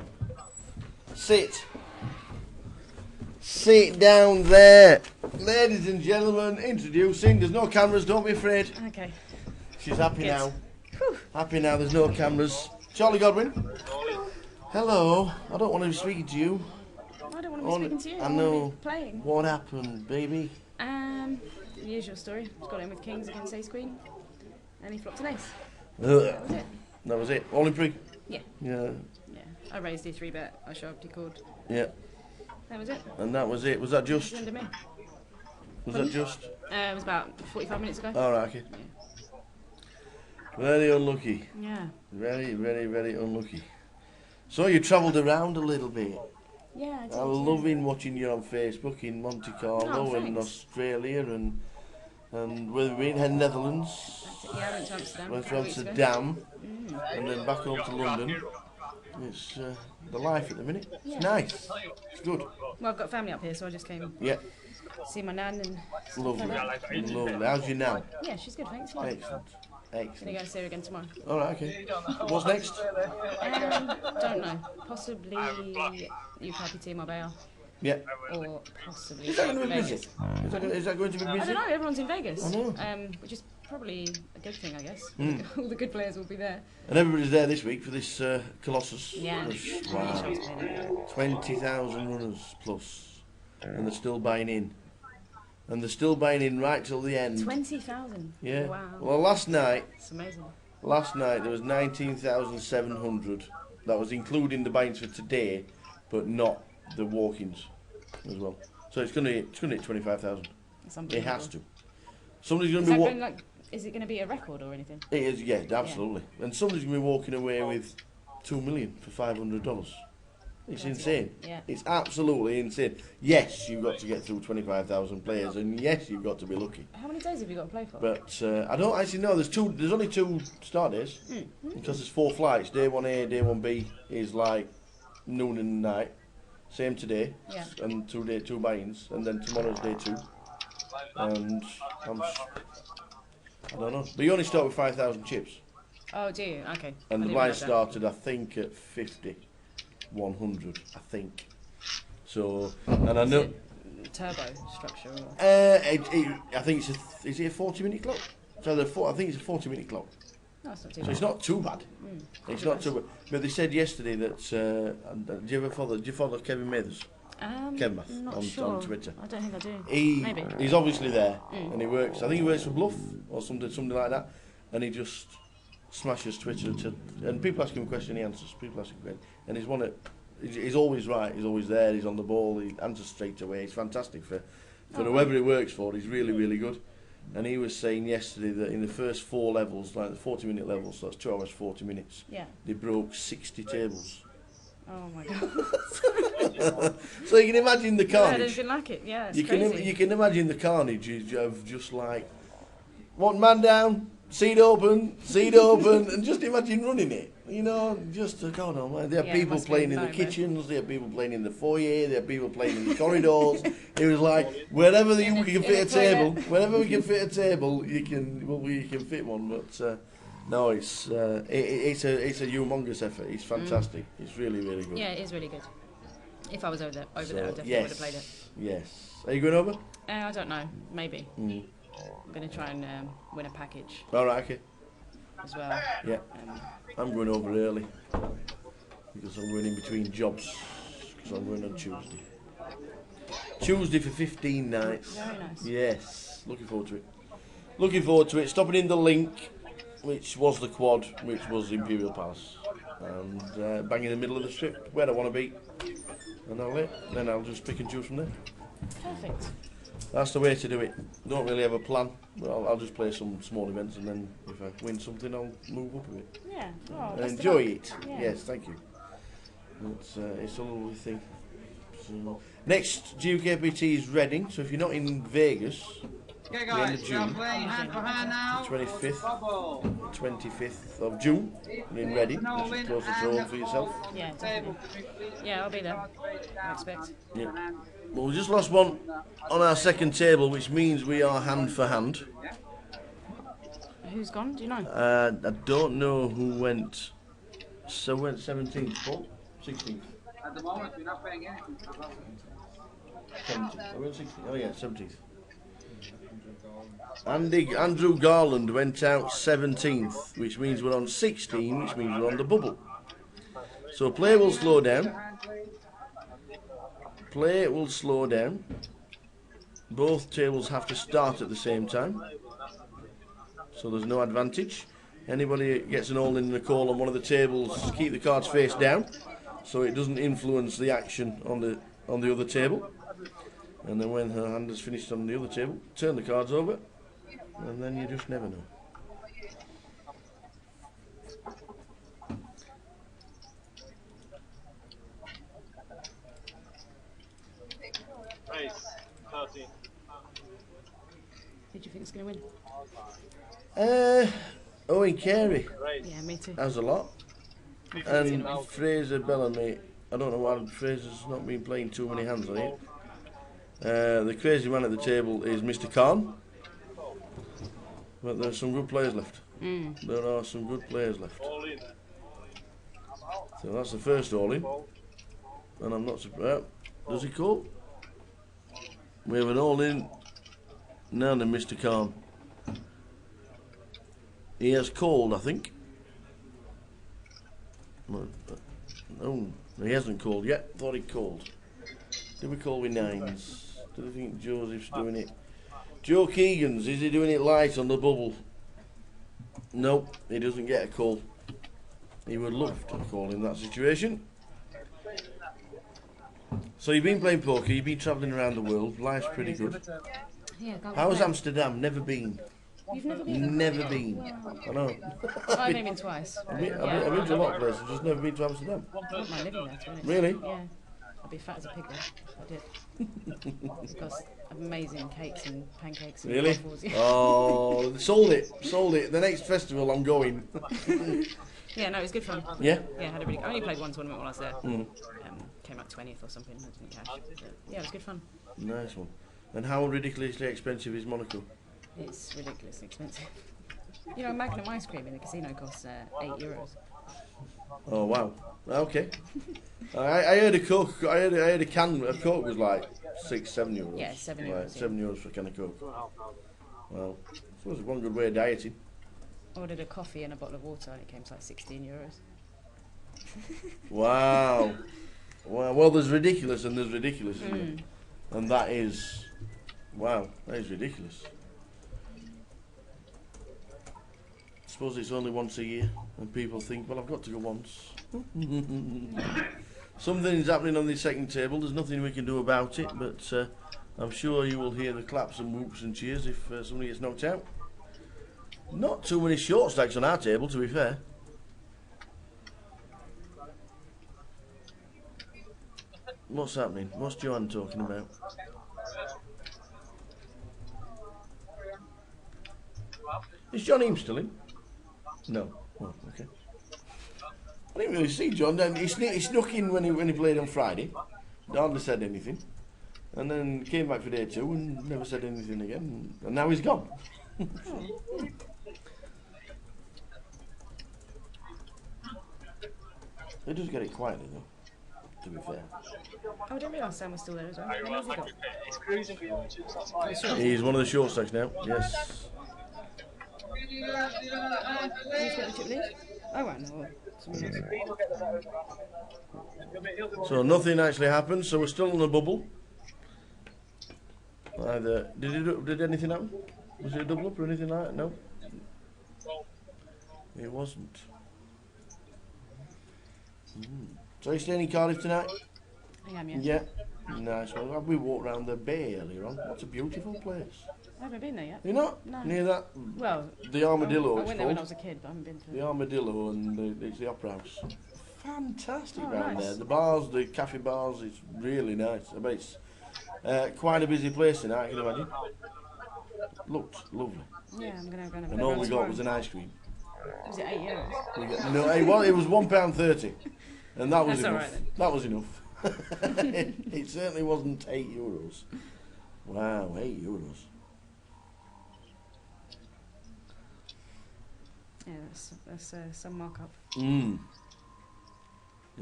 Sit. Sit down there. Ladies and gentlemen, introducing. There's no cameras, don't be afraid. Okay. She's happy Good. now. Happy now, there's no cameras. Charlie Godwin. Hello. I don't want to be speaking to you. I don't want to be speaking to you. I know. Want to be playing. What happened, baby? The usual story. Just got in with Kings against Ace Queen, and he flopped an ace. That was it. That was it. All in pre? Yeah. Yeah. Yeah. I raised the 3-bet. I shoved. He called. Yeah. That was it. And that was it. Was that just? That's the end of me. Was that just? It was about 45 minutes ago. All right. Okay. Very unlucky. Yeah. Very, very, very unlucky. So you travelled around a little bit. Yeah, I did. I'm loving watching you on Facebook in Monte Carlo and Australia and where we in Netherlands. Yeah, I went to Amsterdam. Went to Amsterdam and then back home to London. It's the life at the minute. Yeah. It's nice. It's good. Well, I've got family up here, so I just came. Yeah. See my nan and. Lovely. Lovely. How's your nan? Yeah, she's good, thanks. Yeah. Excellent. Excellent. Gonna go see her again tomorrow. All right. Okay. What's next? Don't know. Possibly GUKPT Marbella. Yeah. Or possibly Is that going to be busy? Vegas. Is that going to be busy? I don't know. Everyone's in Vegas. I know. Which is probably a good thing, I guess. Mm. All the good players will be there. And everybody's there this week for this Colossus. Yeah. Wow. 20,000 runners plus, and they're still buying in. And they're still buying in right till the end. 20,000. Yeah. Wow. Well, last night. It's amazing. Last night there was 19,700. That was including the buy-ins for today, but not the walk-ins as well. So it's gonna hit 25,000. It has to. Somebody's gonna be. Is it going to be a record or anything? It is, yeah, absolutely. Yeah. And somebody's gonna be walking away with $2 million for $500. It's insane. Yeah. It's absolutely insane. Yes, you've got to get through 25,000 players, and yes, you've got to be lucky. How many days have you got to play for? But I don't actually know. There's only 2 start days because there's 4 flights. Day 1A, day 1B is like noon and night. Same today. Yeah. And 2 buy-ins, and then tomorrow's day 2. And I don't know. But you only start with 5,000 chips. Oh, do you? Okay. And the buy started, I think, at 50. 100, I think. So, and I know. Turbo structure. Or? I think is it a 40-minute clock? So I think it's a 40-minute clock. No, it's not too so bad. it's not too bad. It's not too bad. But they said yesterday that. Do you follow Kevin Mathers? Kevin on Twitter. I don't think I do. Maybe. He's obviously there, and he works. I think he works for Bluff or something like that, and he just smashes Twitter and people ask him a question, he answers. People ask him a question, and he's always right. He's always there. He's on the ball. He answers straight away. He's fantastic for whoever he works for. He's really, really good. And he was saying yesterday that in the first 4 levels, like the 40-minute levels, so that's 2 hours 40 minutes. Yeah. They broke 60 tables. Oh my god. So you can imagine the carnage. I didn't feel like it. Yeah, it's you crazy. can imagine the carnage of just like one man down, seat open, and just imagine running it. You know, just God almighty. There are people playing in the kitchens, there are people playing in the foyer, there are people playing in the corridors. It was like wherever we can fit a table, you can fit one. But no, it's a humongous effort. It's fantastic. It's really, really good. Yeah, it is really good. If I was over there, I definitely would have played it. Yes. Are you going over? I don't know. Maybe. I'm going to try and win a package. All right. Okay. As well. Yeah. I'm going over early because I'm going in between jobs because I'm going on Tuesday. Tuesday for 15 nights. Very nice. Yes. Looking forward to it. Stopping in the Link, which was the quad, which was Imperial Palace, and bang in the middle of the strip where I want to be, and then I'll just pick and choose from there. Perfect. That's the way to do it. Don't really have a plan, but I'll just play some small events, and then if I win something, I'll move up a bit. Yeah. Oh, and enjoy it. Yeah. Yes, thank you. It's a lovely thing. So, next GUKPT is Reading, so if you're not in Vegas, Okay, the end guys, of June, hand for hand now. 25th of June, in Reading, which is closer to home for yourself. Yeah, definitely. Yeah, I'll be there. I expect. Yeah. Well, we just lost one on our second table, which means we are hand for hand. Who's gone? Do you know? I don't know who went. So went 17th, Paul. 16th. At the moment, we're not paying anything. 17th. Are we on 16th? Oh yeah, 17th. Andrew Garland went out 17th, which means we're on 16, which means we're on the bubble. So play will slow down. Play will slow down. Both tables have to start at the same time. So there's no advantage. Anybody gets an all in the call on one of the tables, keep the cards face down, so it doesn't influence the action on the other table. And then when her hand has finished on the other table, turn the cards over, and then you just never know. Race 13. Who do you think is going to win? Owen Carey. Yeah, me too. Has a lot. And Fraser Bellamy. I don't know why Fraser's not been playing too many hands on it. The crazy man at the table is Mr. Khan. But there are some good players left. There are some good players left. So that's the first all in. And I'm not surprised. Does he call? We have an all in. Now then, Mr. Khan. He has called, I think. No, he hasn't called yet. Thought he called. Did we call with nines? Do they think Joseph's doing it? Joe Keegan's, is he doing it light on the bubble? Nope, he doesn't get a call. He would love to call in that situation. So you've been playing poker, you've been travelling around the world, life's pretty good. Yeah, How's Amsterdam? Never been. You've never been? Never been. Wow. I know. I've only been twice. I've been to a lot of places, just never been to Amsterdam. I wouldn't mind living there, to be honest. Really? Yeah. I'd be fat as a pig there. I did. It's got amazing cakes and pancakes and Really? waffles. Yeah. Oh, sold it. The next festival I'm going. Yeah, no, it was good fun. Yeah? Yeah, I only played one tournament while I was there. Mm. Came like 20th or something, I didn't cash. But yeah, it was good fun. Nice one. And how ridiculously expensive is Monaco? It's ridiculously expensive. You know, Magnum ice cream in the casino costs €8. Oh wow. Okay. I heard a Coke. I heard a can of Coke was like €6-7. Yeah, €7. Right, €7 for a can of Coke. Well, I suppose it's one good way of dieting. Ordered a coffee and a bottle of water, and it came to like €16. Wow. Well, there's ridiculous and there's ridiculous, isn't it? And that is, wow, that is ridiculous. I suppose it's only once a year, and people think, well, I've got to go once. Something's happening on the second table. There's nothing we can do about it, but I'm sure you will hear the claps and whoops and cheers if somebody gets knocked out. Not too many short stacks on our table, to be fair. What's happening? What's Joanne talking about? Is John Eames still in? No. Oh, okay. I didn't really see John. He snuck in when he played on Friday. Hardly said anything. And then came back for day 2 and never said anything again. And now he's gone. He does get it quietly though, to be fair. Oh, I didn't realise Sam was still there as well. When has he got? He's cruising for you. He's one of the short stacks now, yes. Who's got the chip lead? Oh, right, no. So nothing actually happened, so we're still in the bubble. Either did anything happen? Was it a double up or anything like that? No. It wasn't. So you staying in Cardiff tonight? I am, yeah. Yeah. Nice. Well, we walked around the bay earlier on. What a beautiful place. I haven't been there yet. You're not? No. Near that? Well, the Armadillo. I went there when I was a kid, but I haven't been to the Armadillo and it's the Opera House. Fantastic round nice. there. The bars, the cafe bars, it's really nice. I bet it's quite a busy place tonight, I can imagine. Looked lovely. Yeah, I'm going to go and all we got was an ice cream. Was it €8? No, it was £1.30, and that was That's enough. all right, then. That was enough. It certainly wasn't €8. Wow, €8. Yeah, that's some markup. It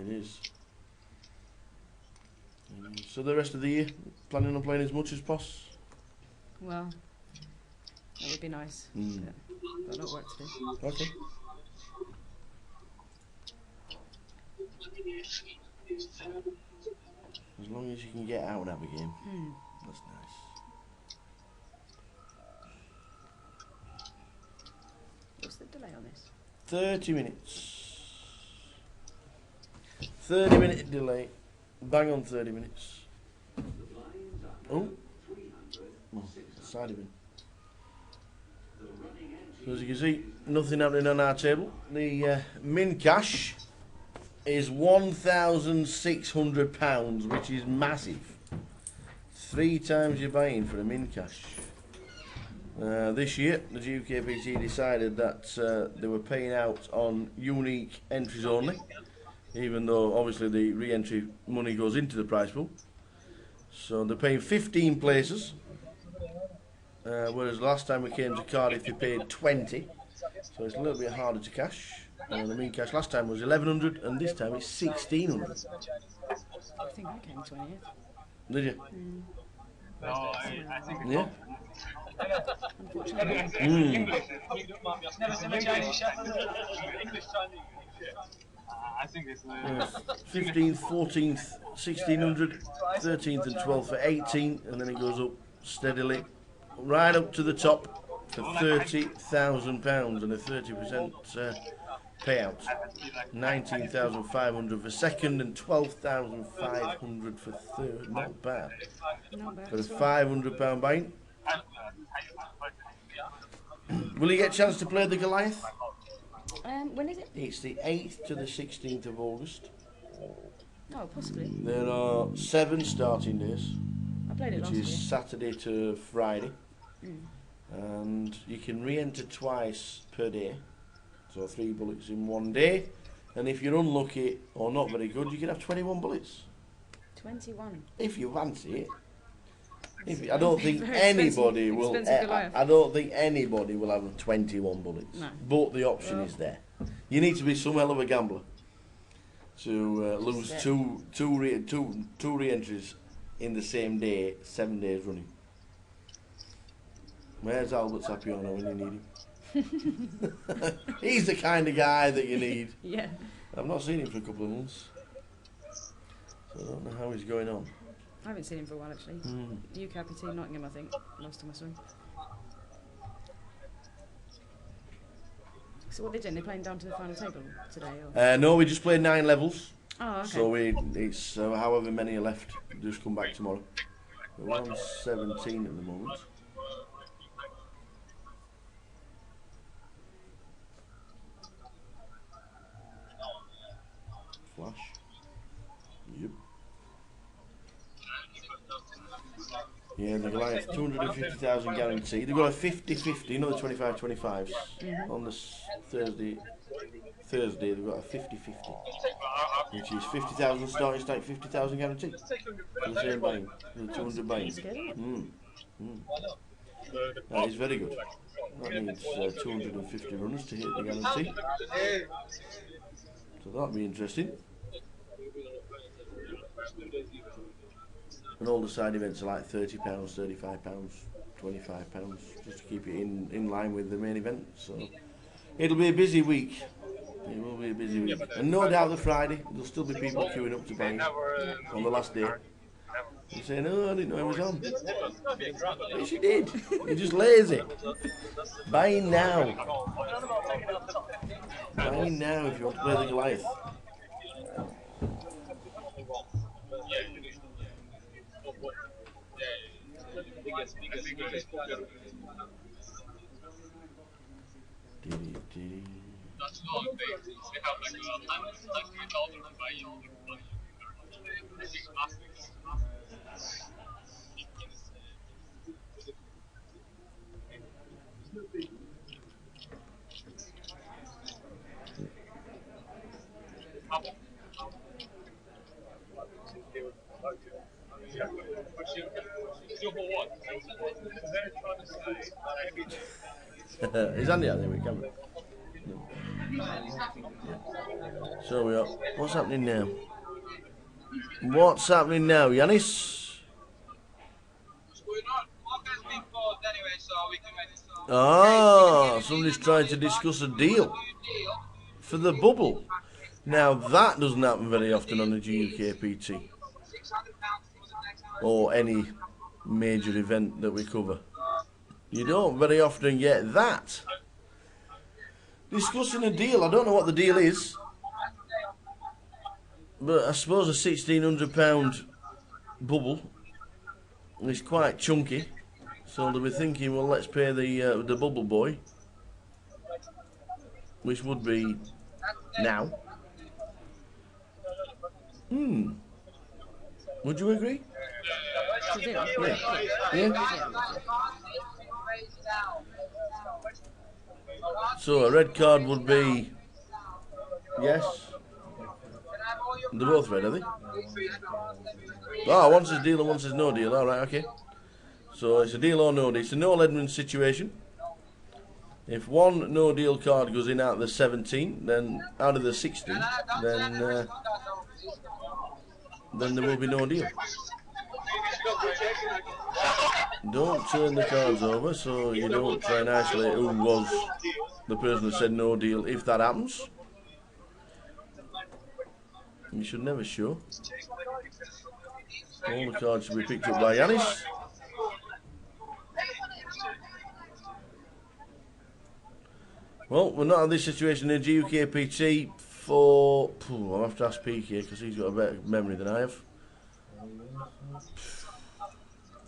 is. So the rest of the year, planning on playing as much as possible? Well, that would be nice. Mm. But got a lot of work to do. Okay. As long as you can get out and have a game, that's nice. What's the delay on this? 30 minutes. 30-minute delay. Bang on 30 minutes. Oh. Side of him. So as you can see, nothing happening on our table. The min cash is £1,600, which is massive. 3 times your buying for a min cash. This year, the GUKPT decided that they were paying out on unique entries only, even though obviously the re-entry money goes into the prize pool. So they're paying 15 places, whereas last time we came to Cardiff they paid 20, so it's a little bit harder to cash. The min cash last time was 1,100 and this time it's 1,600. I think I came 20th. Did you? No, I think it's Yeah. Never seen a Chinese chef. English Chinese. I think it's 15th, 14th, 1,600, 13th and 12th for 18, and then it goes up steadily right up to the top for £30,000 and a 30% payout. 19,500 for second and 12,500 for third. Not bad. For a £500 buy-in. Will you get a chance to play the Goliath? When is it? It's the 8th to the 16th of August. Oh, possibly. There are 7 starting days, I played it which last is year. Saturday to Friday, and you can re-enter twice per day, so 3 bullets in one day, and if you're unlucky or not very good, you can have 21 bullets. 21. If you fancy it. I don't think Very anybody expensive will. Goliath. I don't think anybody will have 21 bullets. No. But the option is there. You need to be some hell of a gambler to lose two re-entries in the same day, 7 days running. Where's Albert Sapiano when you need him? He's the kind of guy that you need. Yeah. I've not seen him for a couple of months, so I don't know how he's going on. I haven't seen him for a while actually. GUKPT Nottingham, I think, last time I saw him. So what they're doing? They're playing down to the final table today? Or? No, we just played 9 levels. Oh, okay. So it's however many are left. Just come back tomorrow. We're on 17 at the moment. Flash. Yep. Yeah, the Goliath, 250,000 guarantee. They've got a 50-50, another 25-25s. On this Thursday, they've got a 50-50, which is 50,000 starting stake, 50,000 guarantee. For the same buying, for the 200 buying. That is very good. That needs 250 runners to hit the guarantee. So that'll be interesting. And all the side events are like £30, £35, £25, just to keep it in line with the main event. So it'll be a busy week. It will be a busy week. And no doubt the Friday, there'll still be people queuing up to buy on the last day. You're saying, oh, I didn't know it was on. Yes, you did. You're just lazy. Buy now. Buy now if you want to play the Goliath. Is Andy out there with camera? No. So we are. What's happening now? What's happening now, Yanis? Ah, somebody's trying to discuss a deal for the bubble. Now that doesn't happen very often on a GUKPT or any major event that we cover. You don't very often get that. Discussing a deal. I don't know what the deal is, but I suppose a £1,600 bubble is quite chunky. So they'll be thinking, well, let's pay the bubble boy, which would be now. Would you agree? Yeah. So a red card would be yes. They're both red, are they? Oh, one says deal and one says no deal. All right, okay. So it's a deal or no deal. It's a Noel Edmonds situation. If one no deal card goes in out of the 17, then out of the 60, then there will be no deal. Don't turn the cards over, so you don't try and isolate who was the person who said no deal. If that happens, you should never show. All the cards should be picked up by Yanis. Well, we're not in this situation in GUKPT for... I'll have to ask PK because he's got a better memory than I have.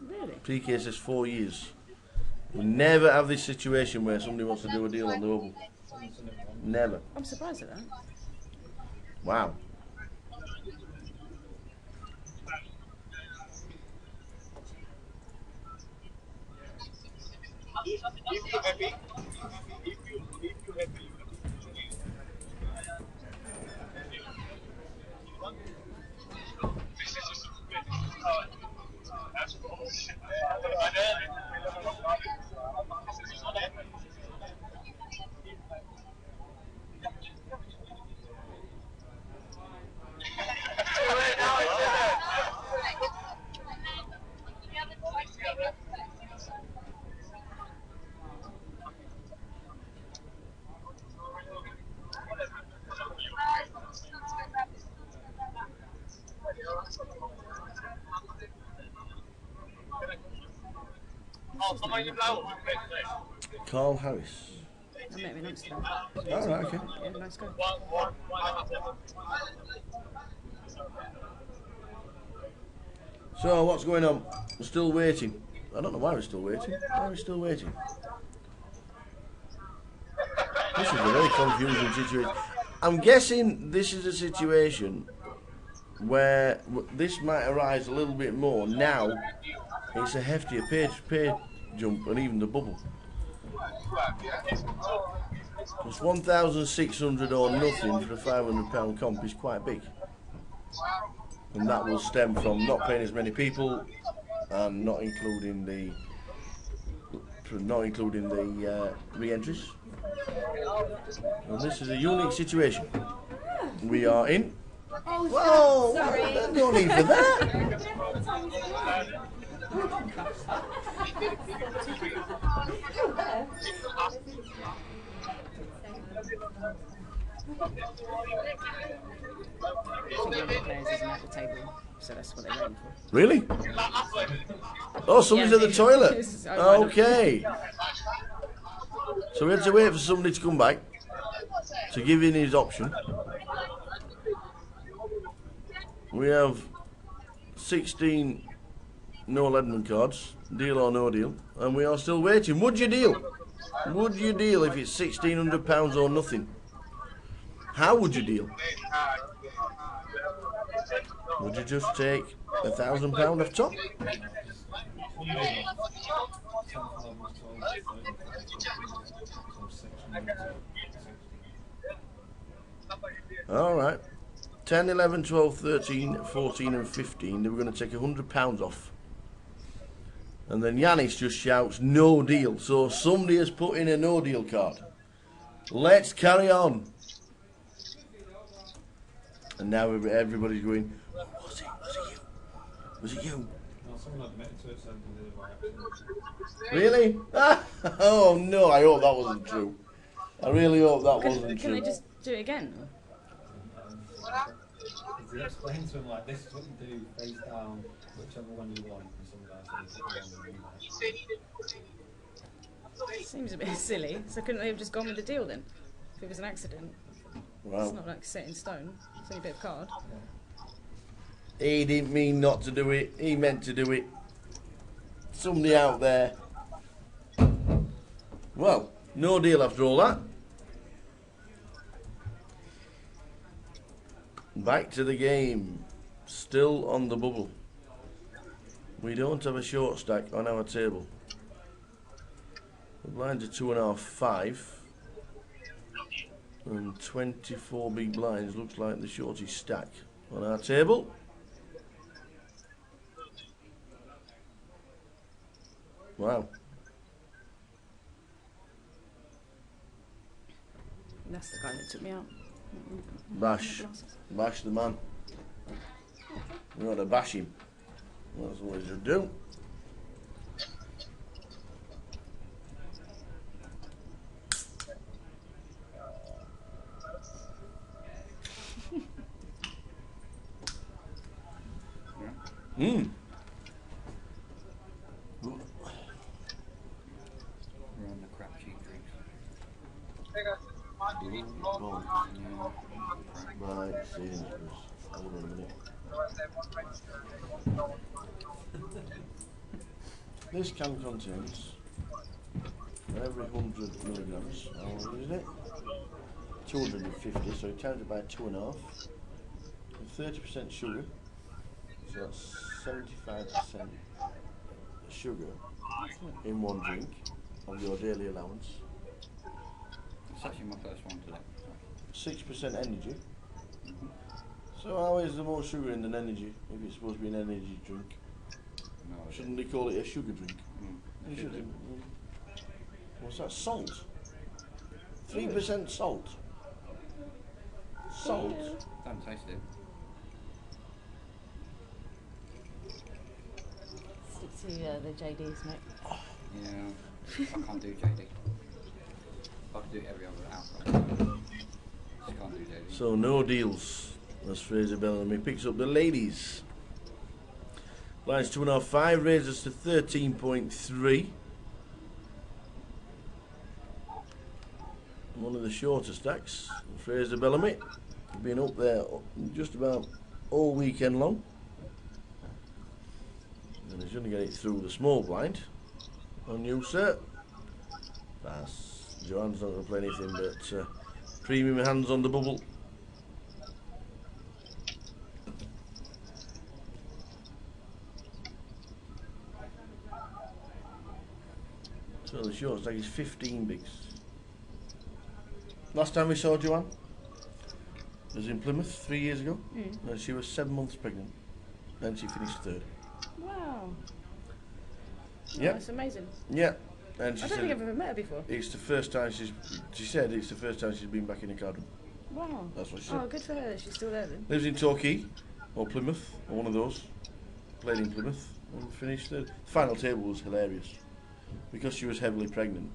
Really? PK says 4 years. We never have this situation where somebody wants to do a deal on the bubble. Never. I'm surprised at that. Wow. If you're happy, if you're happy, Carl Harris. I met him in Amsterdam. Oh, right, okay. Yeah, nice guy. So, what's going on? We're still waiting. I don't know why we're still waiting. Why are we still waiting? This is a very confusing situation. I'm guessing this is a situation where this might arise a little bit more. Now, it's a heftier pay jump and even the bubble. It's 1,600 or nothing for a £500 comp is quite big. And that will stem from not paying as many people and not including the re-entries. And this is a unique situation. We are in. Oh, whoa! Sorry. No need for that. Players isn't at the table, so that's what they're waiting for. Really? Oh, somebody's at the toilet. Okay. So we had to wait for somebody to come back to give in his option. We have 16 Noel Edmond cards, deal or no deal, and we are still waiting. Would you deal? Would you deal if it's £1,600 or nothing? How would you deal? Would you just take £1,000 off top? All right. 10, 11, 12, 13, 14 and 15. They were going to take £100 off. And then Yanis just shouts, no deal. So somebody has put in a no deal card. Let's carry on. And now everybody's going, was it? Was it you? Was it you? No, someone admitted to it, said they did it by accident. Really? Oh no, I hope that wasn't true. I really hope that wasn't Can true. they just do it again? Did you explain to him, like, this is what you do, face down, whichever one you want, and some guy said it's the one you Seems a bit silly. So couldn't they have just gone with the deal then? If it was an accident. Wow. It's not like set in stone. It's only a bit of card. He didn't mean not to do it. He meant to do it. Somebody out there. Well, no deal after all that. Back to the game. Still on the bubble. We don't have a short stack on our table. The blinds are 2.5, 5. And 24 big blinds looks like the shortest stack on our table. Wow. That's the guy that took me out. Bash. Bash the man. We ought to bash him. That's what he should do. Mm. We're on the crap cheap drinks. Right, see. Hold on a minute. This can contains, for every 100 milligrams, how much is it? 250, so it times it by 2.5. 30% sugar, so that's 75% sugar in one drink of your daily allowance. It's actually my first one today. 6% energy. So how is there more sugar in than energy if it's supposed to be an energy drink? No, shouldn't they call it a sugar drink? They should do. What's that? Salt? 3% salt? Salt? Don't taste it. Stick to the JDs, mate. Yeah, I can't do JD. I can do every other alcohol. Just can't do JD. So no deals. That's Fraser Bellamy picks up the ladies. Blinds 2.5, 5 raises to 13.3. One of the shorter stacks. Fraser Bellamy been up there just about all weekend long. And he's going to get it through the small blind. On you, sir. Pass. Joanne's not going to play anything but premium hands on the bubble. So the short stack is 15 bigs. Last time we saw Joanne was in Plymouth 3 years ago, and she was 7 months pregnant, and she finished third. Wow. Yeah, That's amazing. Yeah, and she I don't said think I've ever met her before. it's the first time she said it's the first time she's been back in a Cardiff. Wow. That's what she said. Oh, good for her. She's still there then. Lives in Torquay or Plymouth or one of those. Played in Plymouth and finished third. The final table was hilarious because she was heavily pregnant.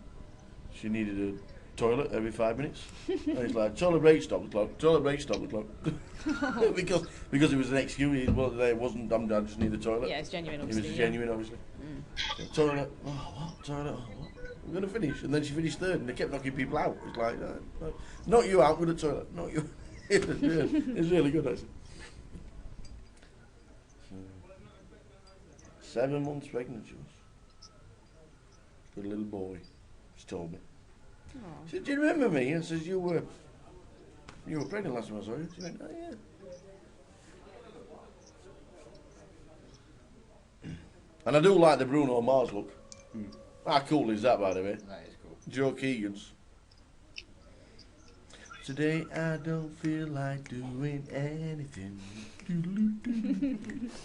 She needed a toilet every 5 minutes. And it's like, toilet break, stop the clock, toilet break, stop the clock. because it was an excuse. Well, it wasn't, I just need the toilet. Yeah, it's genuine, It obviously. was genuine, obviously. So, toilet, oh, what? Toilet, oh, what? We're going to finish. And then she finished third, and they kept knocking people out. It's like, not you out with the toilet, not you. It's really good, actually. 7 months pregnant, she was. Good little boy, she told me. Aww. She said, do you remember me? I says, you were pregnant last time I saw you. She went, oh yeah. And I do like the Bruno Mars look. How cool is that, by the way? That is cool. Joe Keegan's. Today I don't feel like doing anything.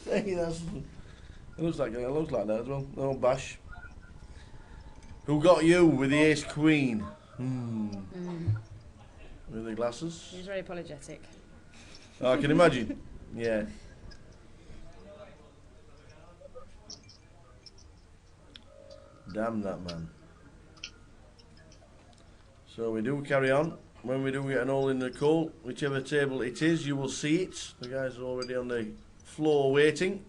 Hey, it looks like that as well. Oh, Bash. Who got you with the ace queen? With the glasses? He was very apologetic. I can imagine. Yeah. Damn that man. So we do carry on. When we do get an hole in the coal, whichever table it is, you will see it. The guys are already on the floor waiting.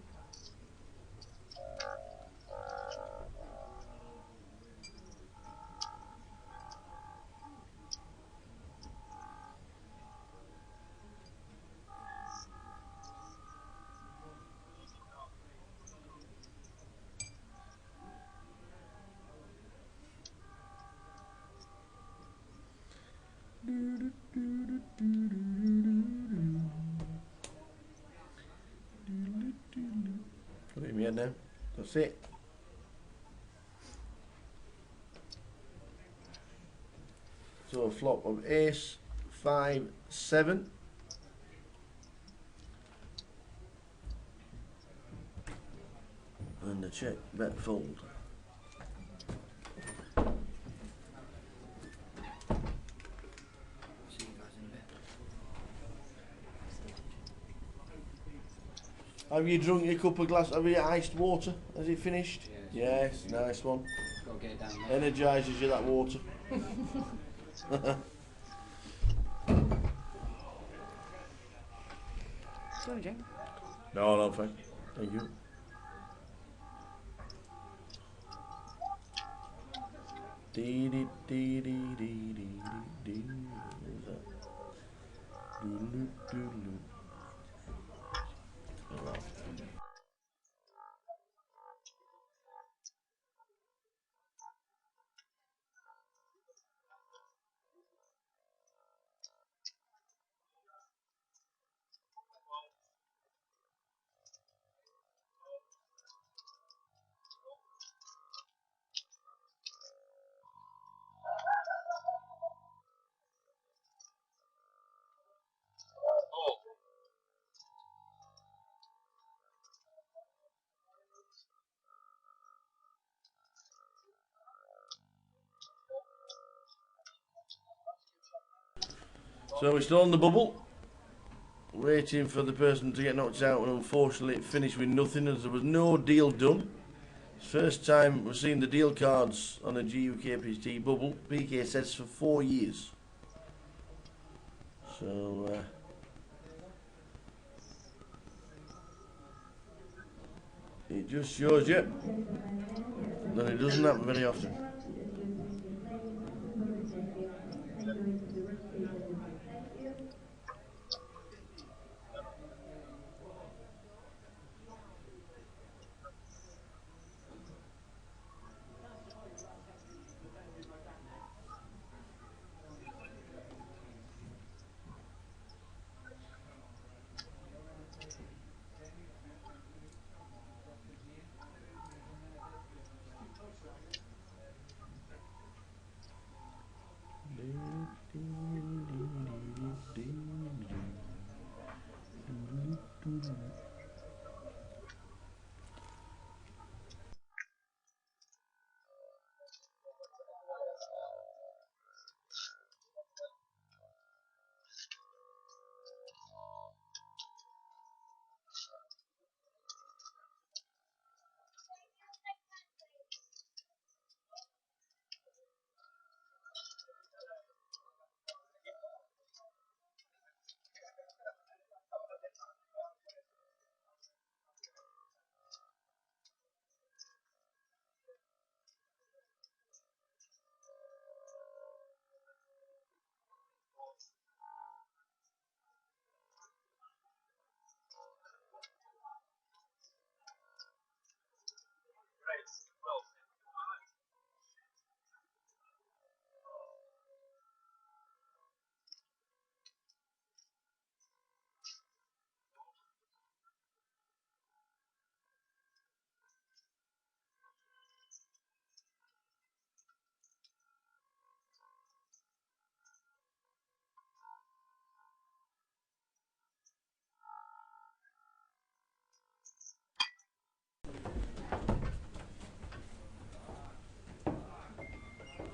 Put it in my head now. That's it. So a flop of ace, 5, 7. And the check, bet, fold. Have you drunk your cup of glass? Have you iced water? Has it finished? Yes, nice one. Got to get it down there. Energises you, that water. No, no, thank you. Dee dee dee dee dee dee dee. Who's that? Doodaloo doodaloo. Oh, wow. So we're still on the bubble, waiting for the person to get knocked out, and unfortunately it finished with nothing as there was no deal done. First time we've seen the deal cards on a GUKPT bubble. PK says for 4 years. So it just shows you that it doesn't happen very often.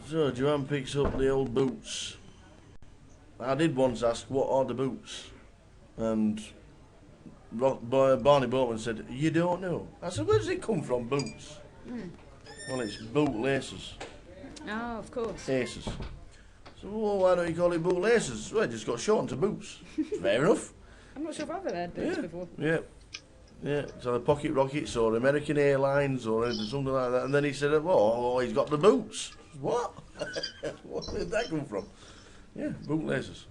So Joanne picks up the old boots. I did once ask, what are the boots? And Barney Boatman said, "You don't know." I said, "Where does it come from, boots?" Well, it's boot laces. Oh, of course. Aces. So, well, why don't you call it boot laces? Well, it just got shortened to boots. Fair enough. I'm not sure if I've ever had boots before. Yeah. Yeah, so the Pocket Rockets or American Airlines or something like that. And then he said, "Oh, he's got the boots." What? Where did that come from? Yeah, boot laces.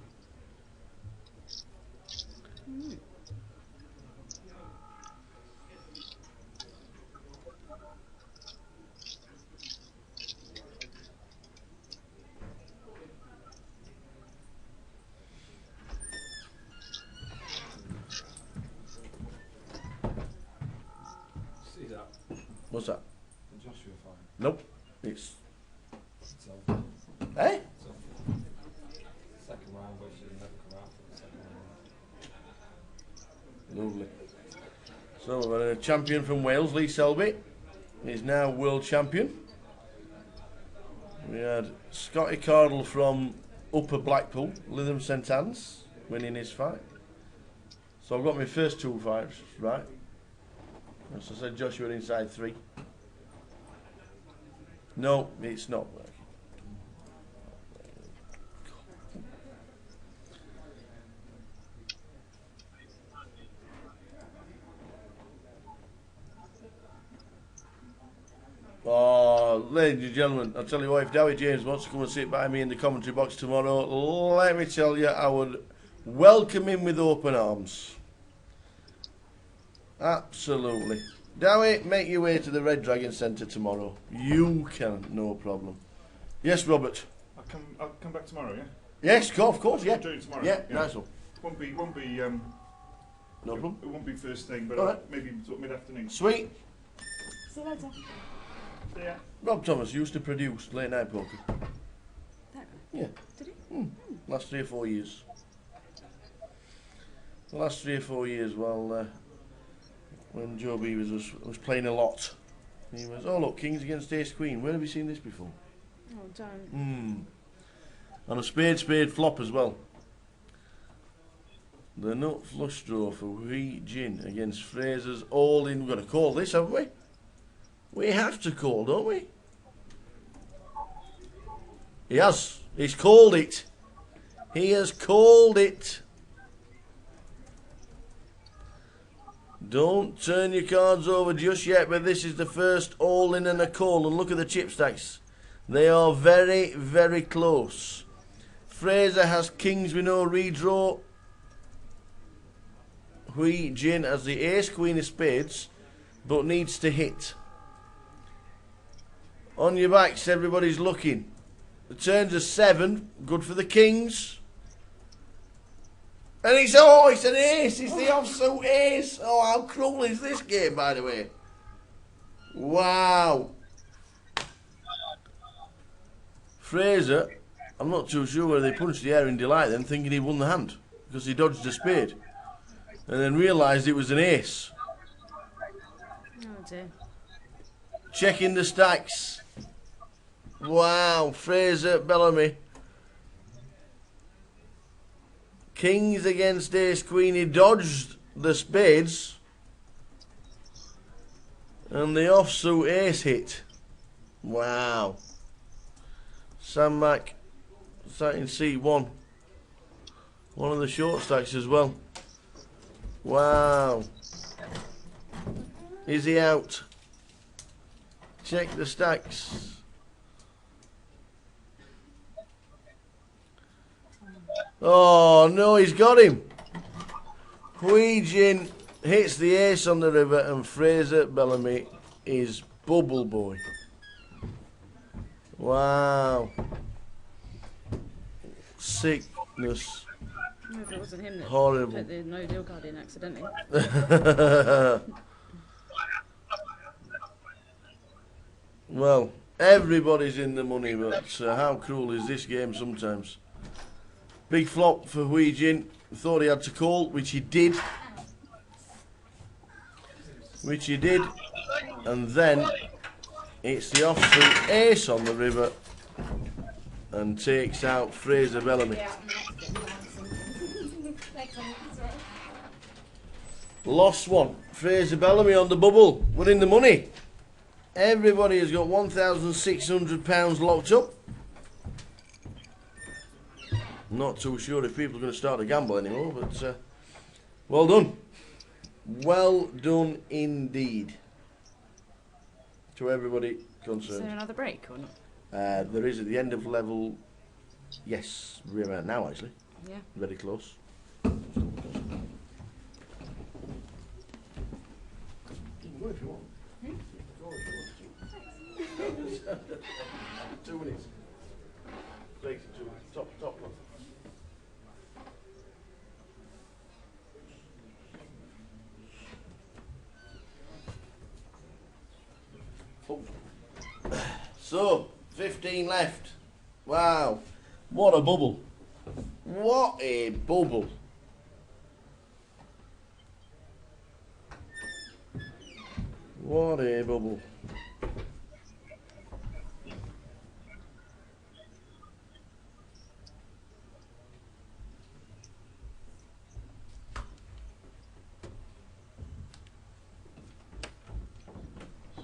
See that? What's that? The Joshua fight. Nope. It's over. Eh? It's over. Second round, but should never come out for the second round. Lovely. So we've got a champion from Wales, Lee Selby. He's now world champion. We had Scotty Cardle from Upper Blackpool, Lytham St Anne's, winning his fight. So I've got my first two fights right. As I said, Joshua inside 3. No, it's not working. Oh, ladies and gentlemen, I'll tell you what, if Dowie James wants to come and sit by me in the commentary box tomorrow, let me tell you, I would welcome him with open arms. Absolutely. Dowie, make your way to the Red Dragon Centre tomorrow. You can, no problem. Yes, Robert. I'll come back tomorrow, yeah? Yes, of course, yeah. Do it tomorrow. Yeah, nice one. Won't be no problem. It won't be first thing, but Alright. maybe sort of mid-afternoon. Sweet. See you later. See ya. Rob Thomas used to produce late night poker. Yeah. Did he? Last 3 or 4 years. The last 3 or 4 years, while when Joe Beavers was playing a lot, he was, "Oh look, Kings against Ace Queen. Where have you seen this before?" Oh, don't. And a spade flop as well. The nut flush draw for Wee Jin against Fraser's all in. We've got to call this, haven't we? We have to call, don't we? He has. He's called it. He has called it. Don't turn your cards over just yet, but this is the first all-in and a call. And look at the chip stacks. They are very, very close. Fraser has kings with no redraw. Hui Jin has the ace, queen of spades, but needs to hit. On your backs, everybody's looking. The turns are 7, good for the kings. And it's an ace, it's the offsuit ace. Oh, how cruel is this game, by the way? Wow. Fraser, I'm not too sure whether they punched the air in delight then, thinking he won the hand, because he dodged a spade. And then realised it was an ace. Oh dear. Checking the stacks. Wow, Fraser Bellamy. Kings against ace queen. He dodged the spades. And the offsuit ace hit. Wow. Sam Mack sat in C1. One of the short stacks as well. Wow. Is he out? Check the stacks. Oh no, he's got him. Hui Jin hits the ace on the river and Fraser Bellamy is bubble boy. Wow. Sickness. No, if it wasn't him that Horrible. put the no deal card in accidentally. Well, everybody's in the money, but how cruel is this game sometimes? Big flop for Hui Jin. Thought he had to call, which he did. And then it's the offsuit ace on the river and takes out Fraser Bellamy. Lost one. Fraser Bellamy on the bubble. We're in the money. Everybody has got £1,600 locked up. Not too sure if people are going to start to gamble anymore, but well done. Well done indeed. To everybody concerned. Is there another break or not? There is at the end of level. Yes, we're around now actually. Yeah. Very close. Go if you want. Go if you want. 2 minutes. Breaks in 2 minutes. Top one. Oh. So, 15 left. Wow. What a bubble. What a bubble. What a bubble.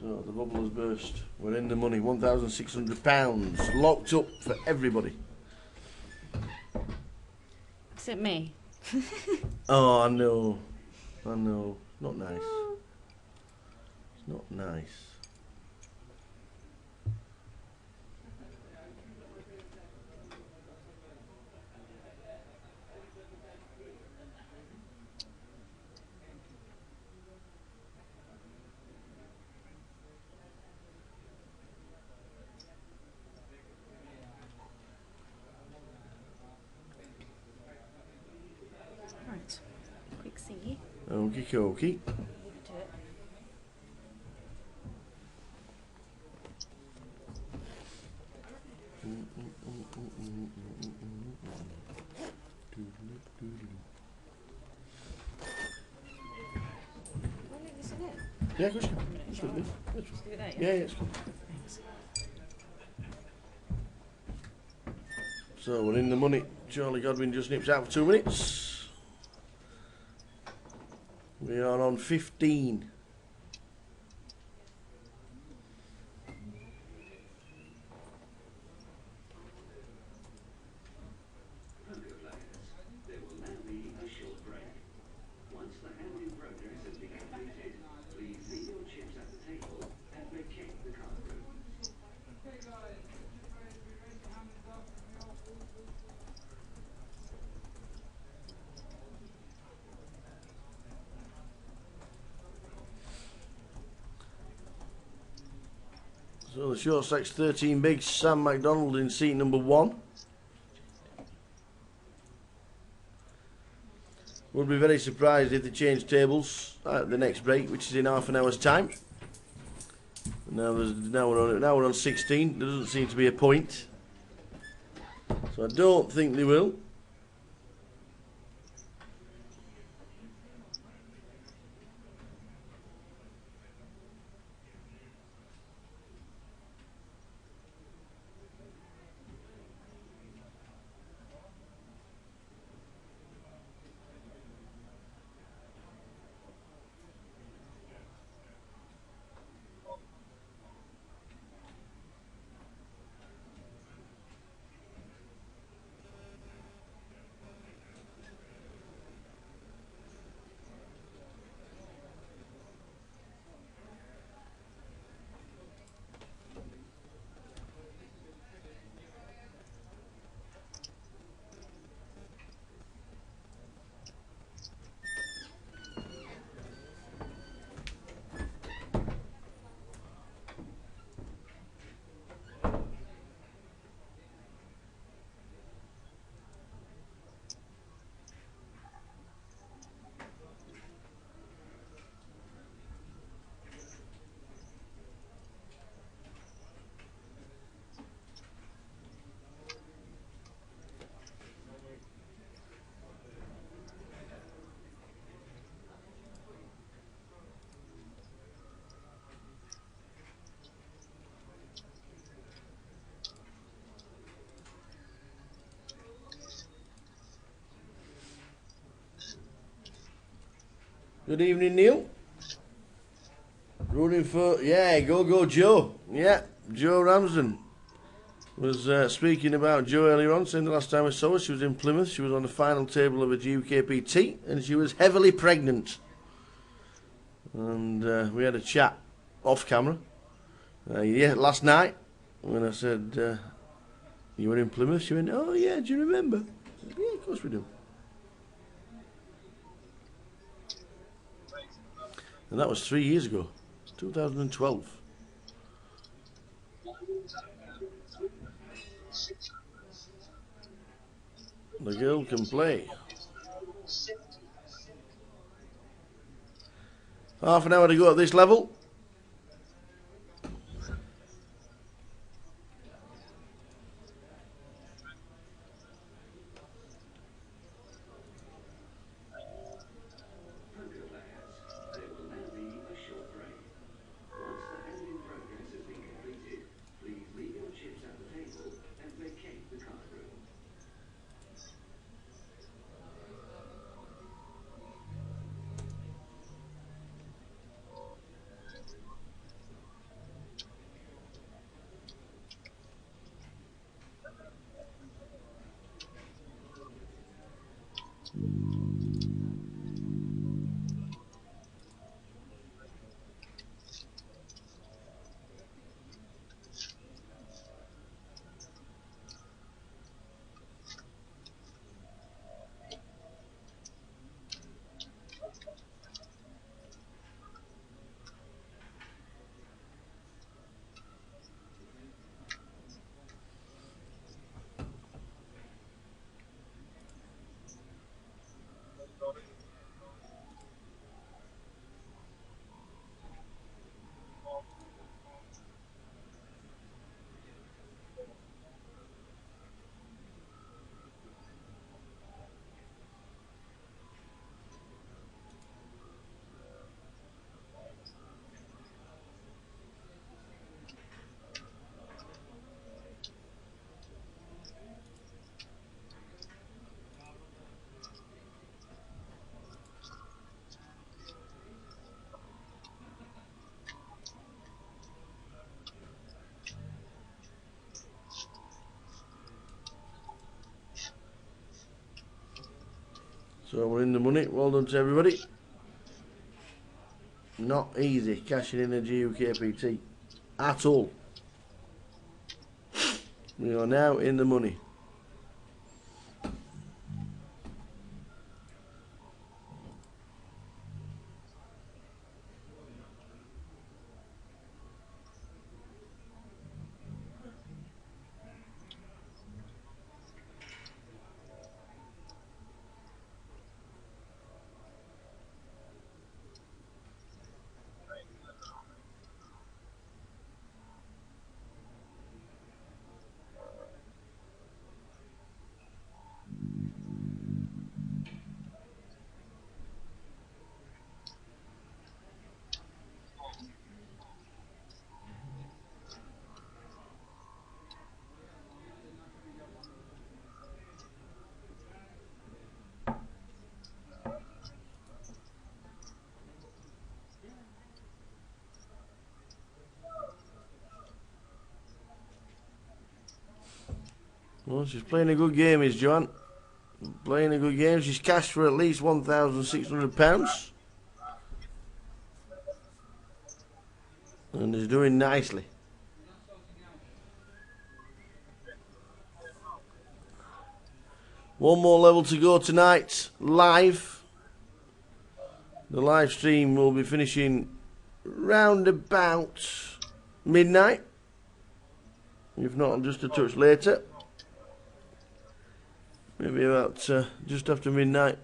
So the bubble has burst. We're in the money. £1,600 locked up for everybody. Except me. Oh, I know. I know. Not nice. It's not nice. Right. Quick see. Okie dokie. Do it. Wanna leave this in it? Yeah, of course you can. Just leave it there, Yeah, it's cool. Thanks. So we're in the money. Charlie Godwin just nips out for 2 minutes. We are on 15. There will now be a short break. Once the handing progress has been completed, please leave your chips at the table and vacate the card room. So the short stack's 13 big. Sam MacDonald in seat number 1. Would be very surprised if they change tables at the next break, which is in half an hour's time. Now we're on 16. There doesn't seem to be a point, so I don't think they will. Good evening, Neil. Running for, yeah, go Joe. Yeah, Joe Ramsden was speaking about Joe earlier on, saying the last time I saw her, she was in Plymouth, she was on the final table of a GUKPT, and she was heavily pregnant. And we had a chat off camera, yeah, last night, when I said, you were in Plymouth, she went, oh yeah, do you remember? I said, yeah, of course we do. And that was 3 years ago, 2012. The girl can play. Half an hour to go at this level. Poker players, there will now be a short break. Once the hand in progress has been completed, please leave your chips at the table and vacate the card room. So we're in the money. Well done to everybody. Not easy cashing in a GUKPT at all. We are now in the money. Well, she's playing a good game, is Joanne. Playing a good game. She's cashed for at least £1,600. And is doing nicely. One more level to go tonight, live. The live stream will be finishing round about midnight. If not, just a touch later. Maybe about just after midnight.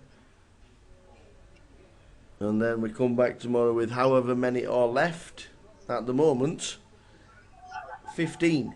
And then we come back tomorrow with however many are left. At the moment, 15.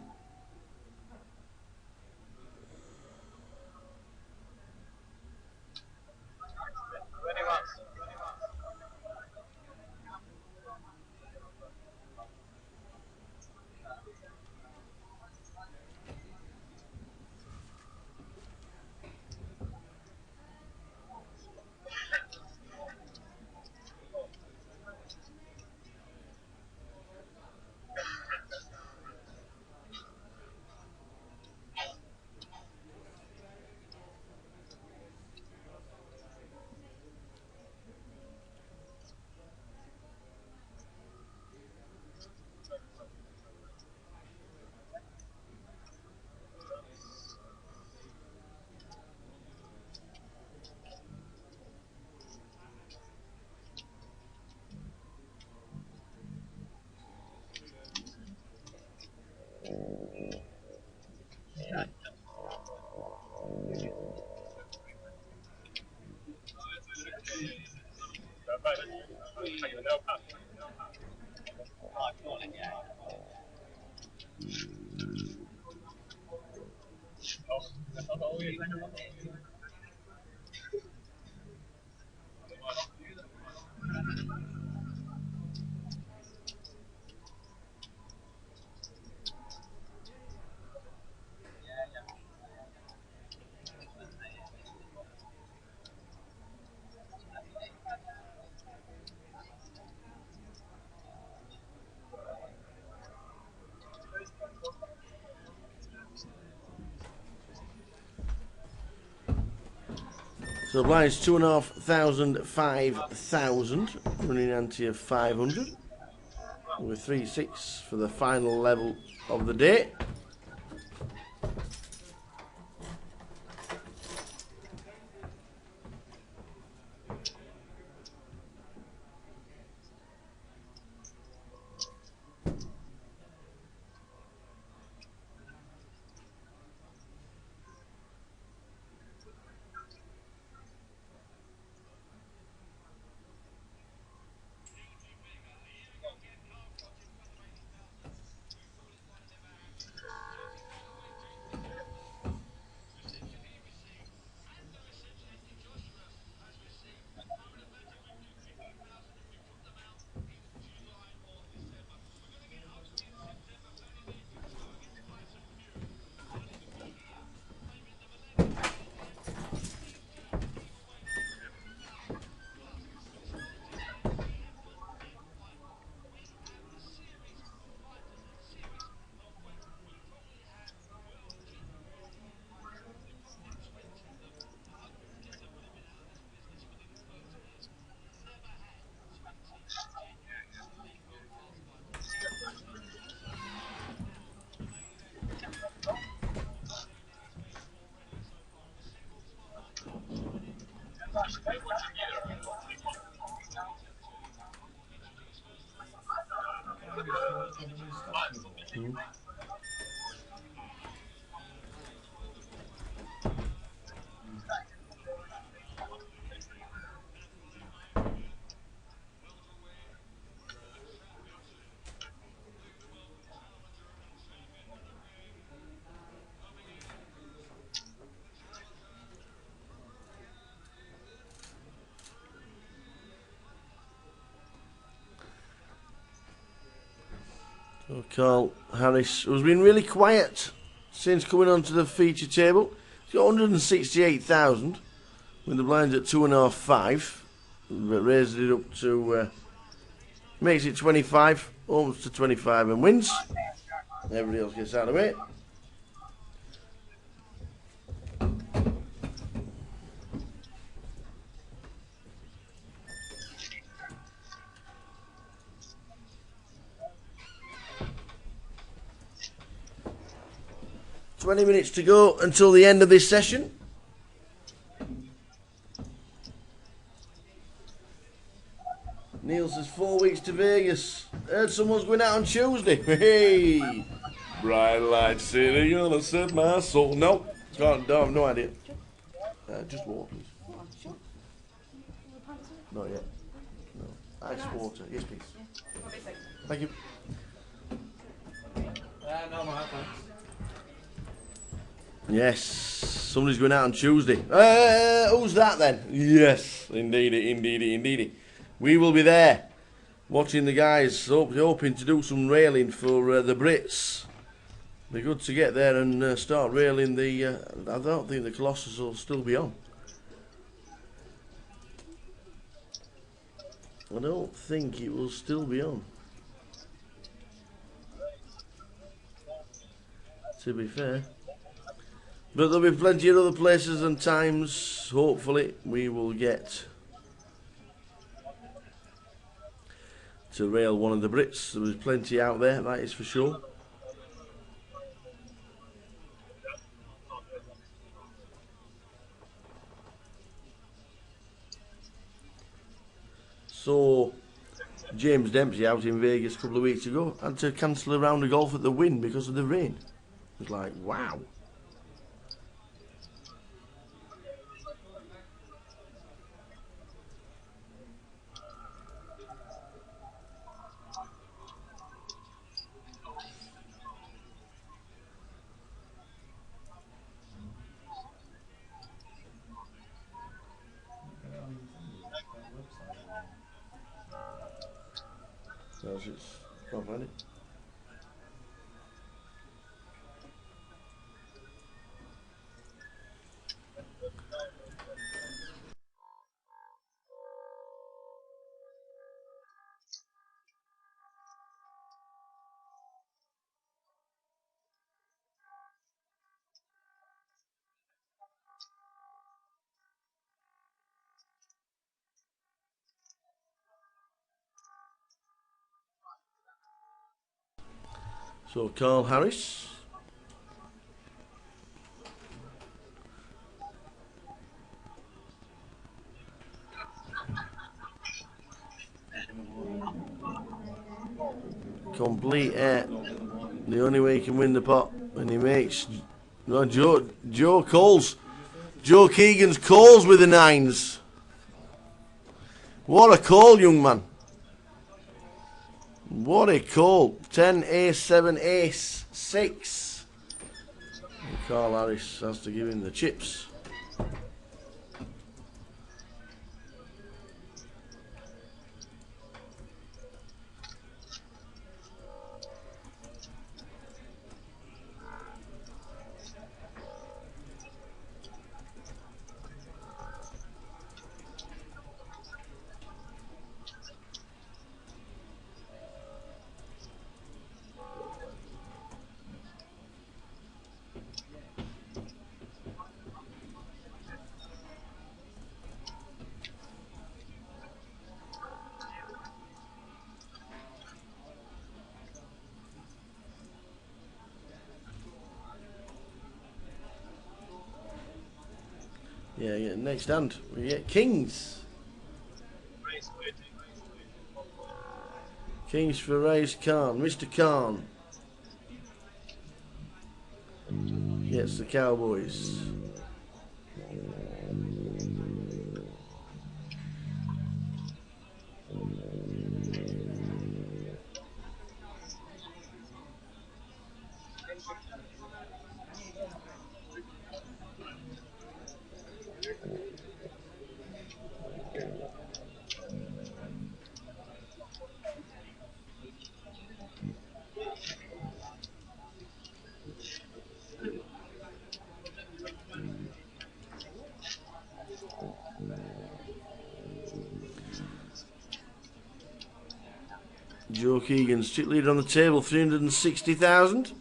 So the blinds 2,500, 5,000, running ante of 500. With 3-6 for the final level of the day. Mm. 'So Carl Harris, who's been really quiet since coming onto the feature table. He's got 168,000 with the blinds at 2.5, 5. But raises it up to, makes it 25, almost to 25 and wins. Everybody else gets out of the way. "20 minutes to go until the end of this session. Neil says 4 weeks to Vegas. Heard someone's going out on Tuesday. Hey! Bright light city, gonna set my soul. No, can't, I have no idea. Just water, please. Not yet. No. Ice water. Yes, please. Thank you. No, my thanks. Yes, somebody's going out on Tuesday. Who's that then? Yes, indeedy. We will be there, watching the guys, hoping to do some railing for the Brits. Be good to get there and start railing the... I don't think the Colossus will still be on. I don't think it will still be on, to be fair. But there'll be plenty of other places and times. Hopefully we will get to rail one of the Brits. There was plenty out there, that is for sure. So James Dempsey out in Vegas a couple of weeks ago had to cancel a round of golf at the Wynn because of the rain. It was like, wow. Because it's not funny. So Carl Harris. Complete air. The only way he can win the pot. And he makes no, Joe calls. Joe Keegan's calls with the nines. What a call, young man. What a call. 10, ace, 7, ace, 6. And Carl Harris has to give him the chips. Yeah, next hand we get Kings. Kings for Race Khan. Mr. Khan gets the Cowboys. Joe Keegan, strip leader on the table, 360,000.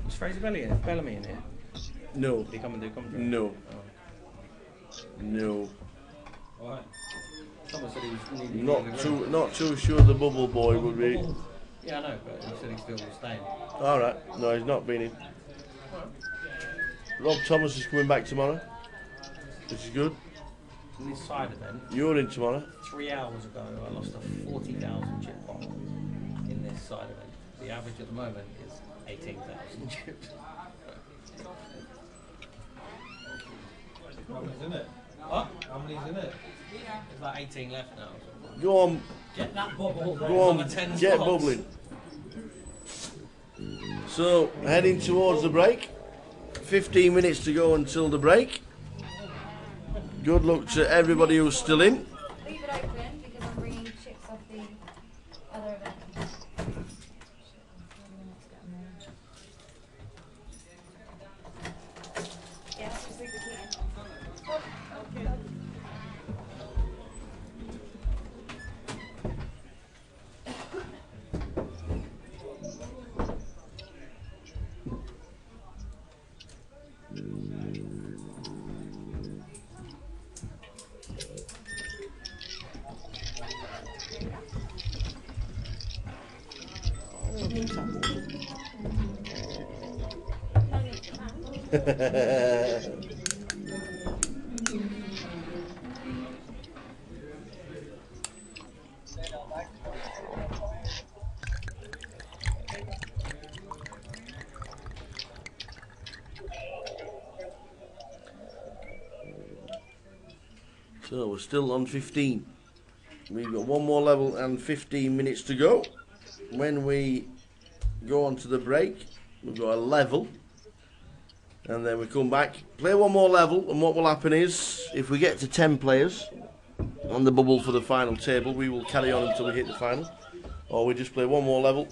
Is Fraser Bellamy in here? No. Did he come and do commentary? No. Oh. No. Alright. Someone said he was needing Not too sure the bubble boy would be. Yeah, I know, but he said he still was staying. Alright, no, he's not been in. Rob Thomas is coming back tomorrow. This is good. In this side event, You're in tomorrow. 3 hours ago, I lost a 40,000 chip pot in this side event. The average at the moment is 18,000 chips. How many's in it? What? How many's in it? There's like 18 left now. Go on. Get that bubble. Go on. Get bubbling. So, heading towards the break. 15 minutes to go until the break. Good luck to everybody who's still in. Leave it open because I'm bringing chips off the other event. Yes, just leave the key in. Okay. So we're still on 15. We've got one more level and 15 minutes to go. When we go on to the break, we've got a level. And then we come back, play one more level, and what will happen is, if we get to 10 players on the bubble for the final table, we will carry on until we hit the final. Or we just play one more level,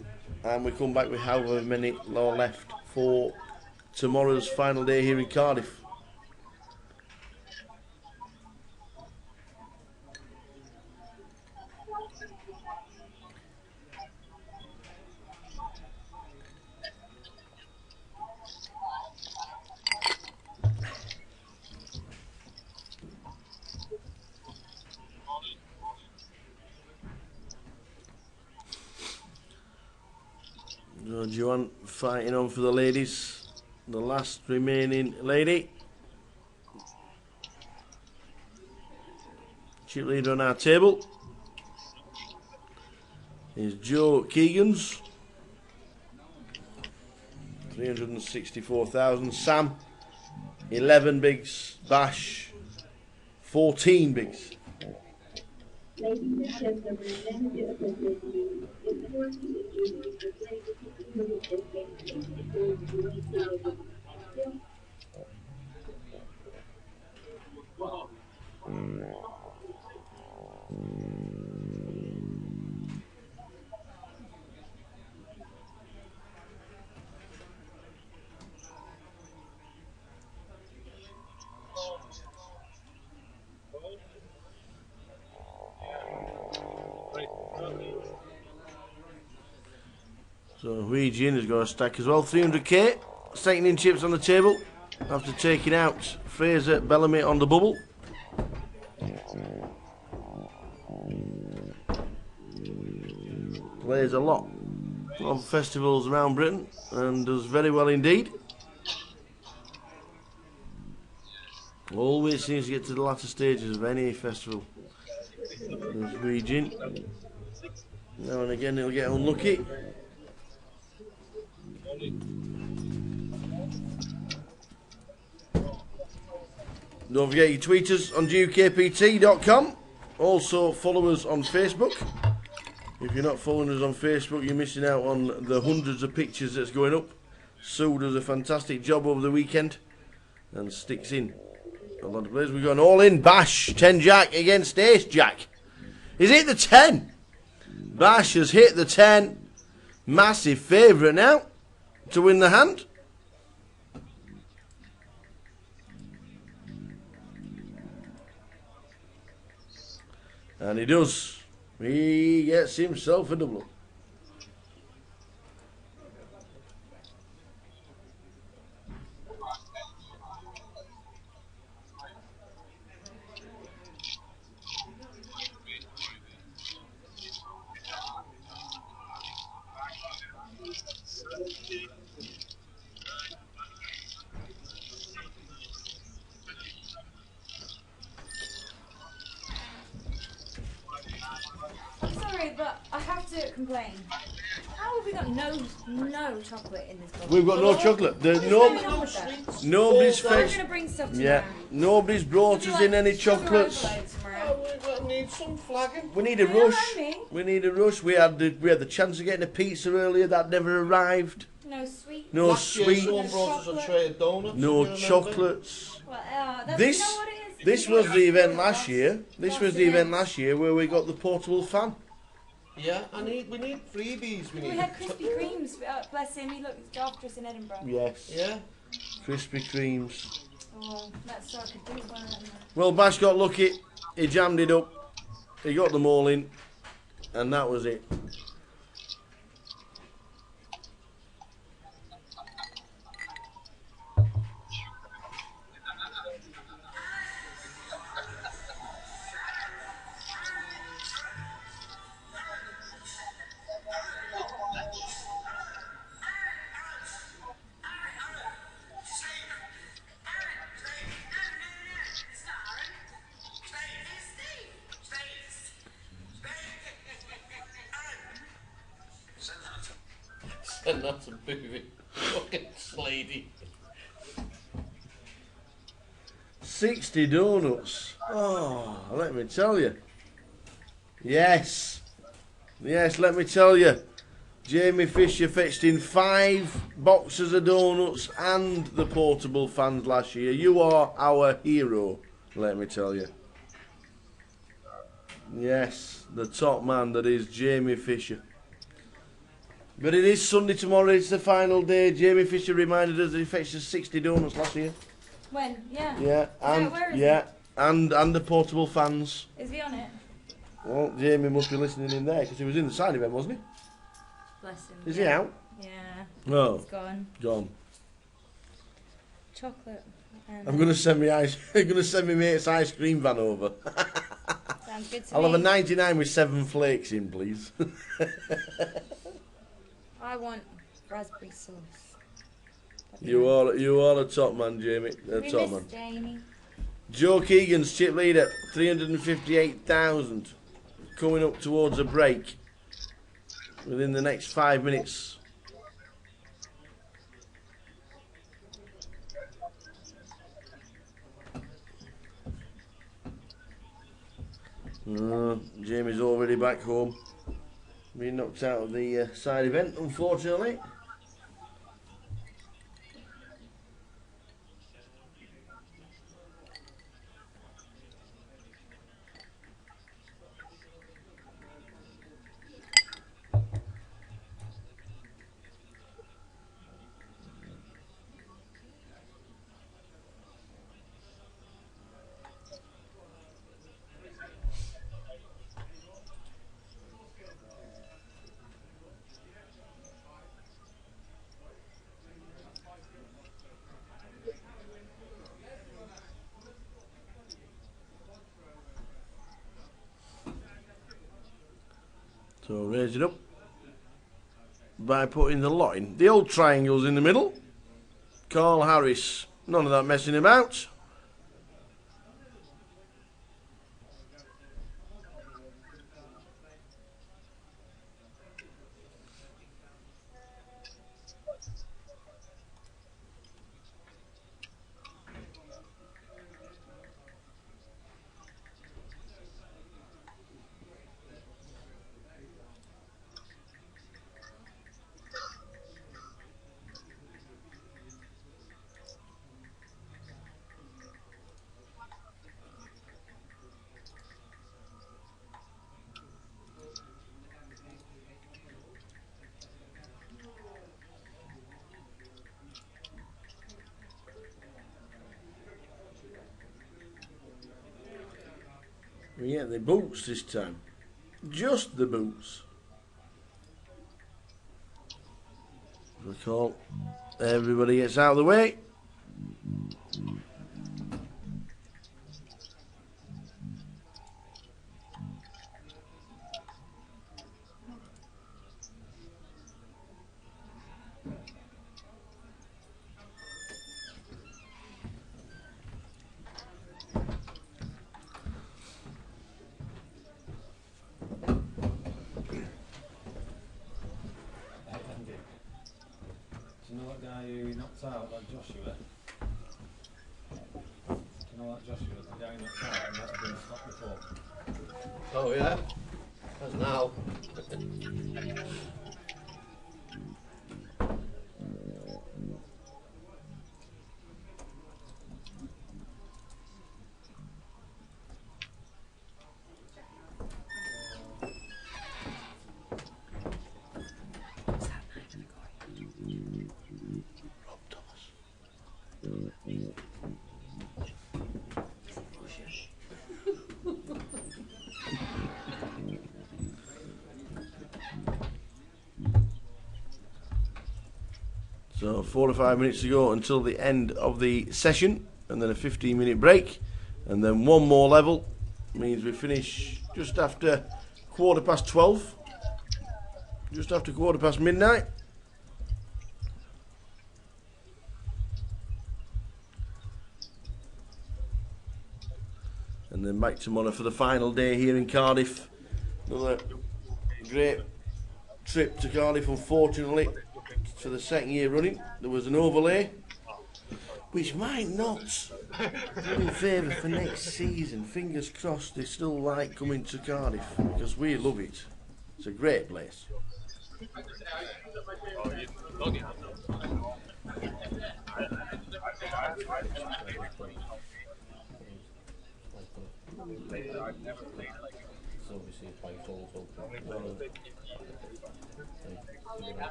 and we come back with however many are left for tomorrow's final day here in Cardiff. Joanne fighting on for the ladies. The last remaining lady. Chip leader on our table is Joe Keegan's. 364,000. Sam, 11 bigs. Bash, 14 bigs. So Regine has got a stack as well. 300k. Second in chips on the table after taking out Fraser Bellamy on the bubble. Plays a lot of festivals around Britain and does very well indeed. Always seems to get to the latter stages of any festival. There's Regine. Now and again he'll get unlucky. Don't forget you tweet us on GUKPT.com. Also follow us on Facebook. If you're not following us on Facebook, you're missing out on the hundreds of pictures that's going up. Sue does a fantastic job over the weekend and sticks in a lot of players. We've got an all-in Bash 10 Jack against Ace Jack. He's hit the 10. Bash has hit the 10. Massive favourite now to win the hand. And he does. He gets himself a double. Sorry, but I have to complain. How have we got no chocolate in this box? We've got no chocolate. Nobody's fetched. Nobody's brought us in any chocolates. We need some flagging. We need a rush. We need a rush. We had the chance of getting a pizza earlier that never arrived. No sweets. No Last year, sweets. someone brought us a tray of donuts. No chocolates. Well, This was the event last year. This was the event last year where we got the portable fan. Yeah, we need freebies. We had Krispy Kremes. Bless him, he looked after us in Edinburgh. Yes. Yeah. Krispy Kremes. Oh, that's so I could do one of them. Well, Bash got lucky. He jammed it up. He got them all in. And that was it. Send that to movie. Fucking slady. 60 donuts. Oh, let me tell you. Yes. Yes, let me tell you. Jamie Fisher fetched in 5 boxes of donuts and the portable fans last year. You are our hero, let me tell you. Yes, the top man that is Jamie Fisher. But it is Sunday tomorrow, it's the final day. Jamie Fisher reminded us that he fetched us 60 donuts last year. When? Yeah. Yeah, and where is yeah, and the portable fans. Is he on it? Well, Jamie must be listening in there because he was in the side event, wasn't he? Bless him. Is he out? Yeah. No. He's gone. Gone. Chocolate. I'm gonna send me mate's ice cream van over. Sounds good to I'll me. have a 99 with 7 flakes in, please. I want raspberry sauce. You are a top man, Jamie. A We top miss man. Jamie. Joe Keegan's chip leader, 358,000, coming up towards a break within the next 5 minutes. Jamie's already back home. Being knocked out of the side event, unfortunately. So raise it up by putting the lot in. The old triangle's in the middle. Carl Harris, none of that messing about. Yeah, the boots this time. Just the boots. Recall. Everybody gets out of the way. Do you know that guy who knocked out, like Joshua? Do you know that Joshua, the guy who knocked out and that's been stopped before? Oh yeah? That's now. So 4 or 5 minutes to go until the end of the session, and then a 15-minute break, and then one more level. Means we finish just after 12:15, just after midnight. And then back tomorrow for the final day here in Cardiff. Another great trip to Cardiff, unfortunately. for the second year running. There was an overlay, which might not do in favour for next season. Fingers crossed they still like coming to Cardiff, because we love it. It's a great place.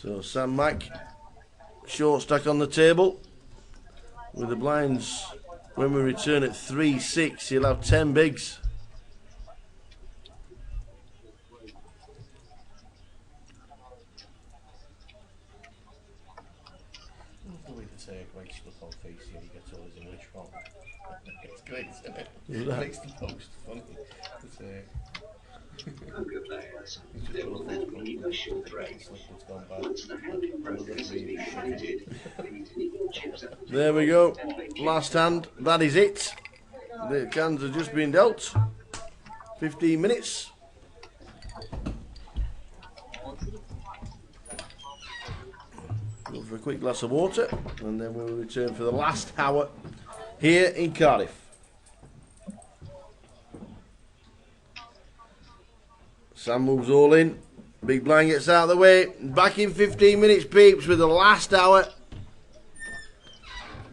So Sam Mack, short stack on the table with the blinds. When we return at 3-6, he'll have 10 bigs. The way to say a great stuff on face here, he gets all his English wrong. It's great, isn't it? Who's that? Makes the post funny. It's, Poker players, there will now be a short break. Once the hand in progress has been completed, please leave your chips at the There we go. Last hand. That is it. The cans have just been dealt. 15 minutes. Go for a quick glass of water, and then we'll return for the last hour here in Cardiff. Sam moves all in. Big blind gets out of the way. Back in 15 minutes, peeps, with the last hour.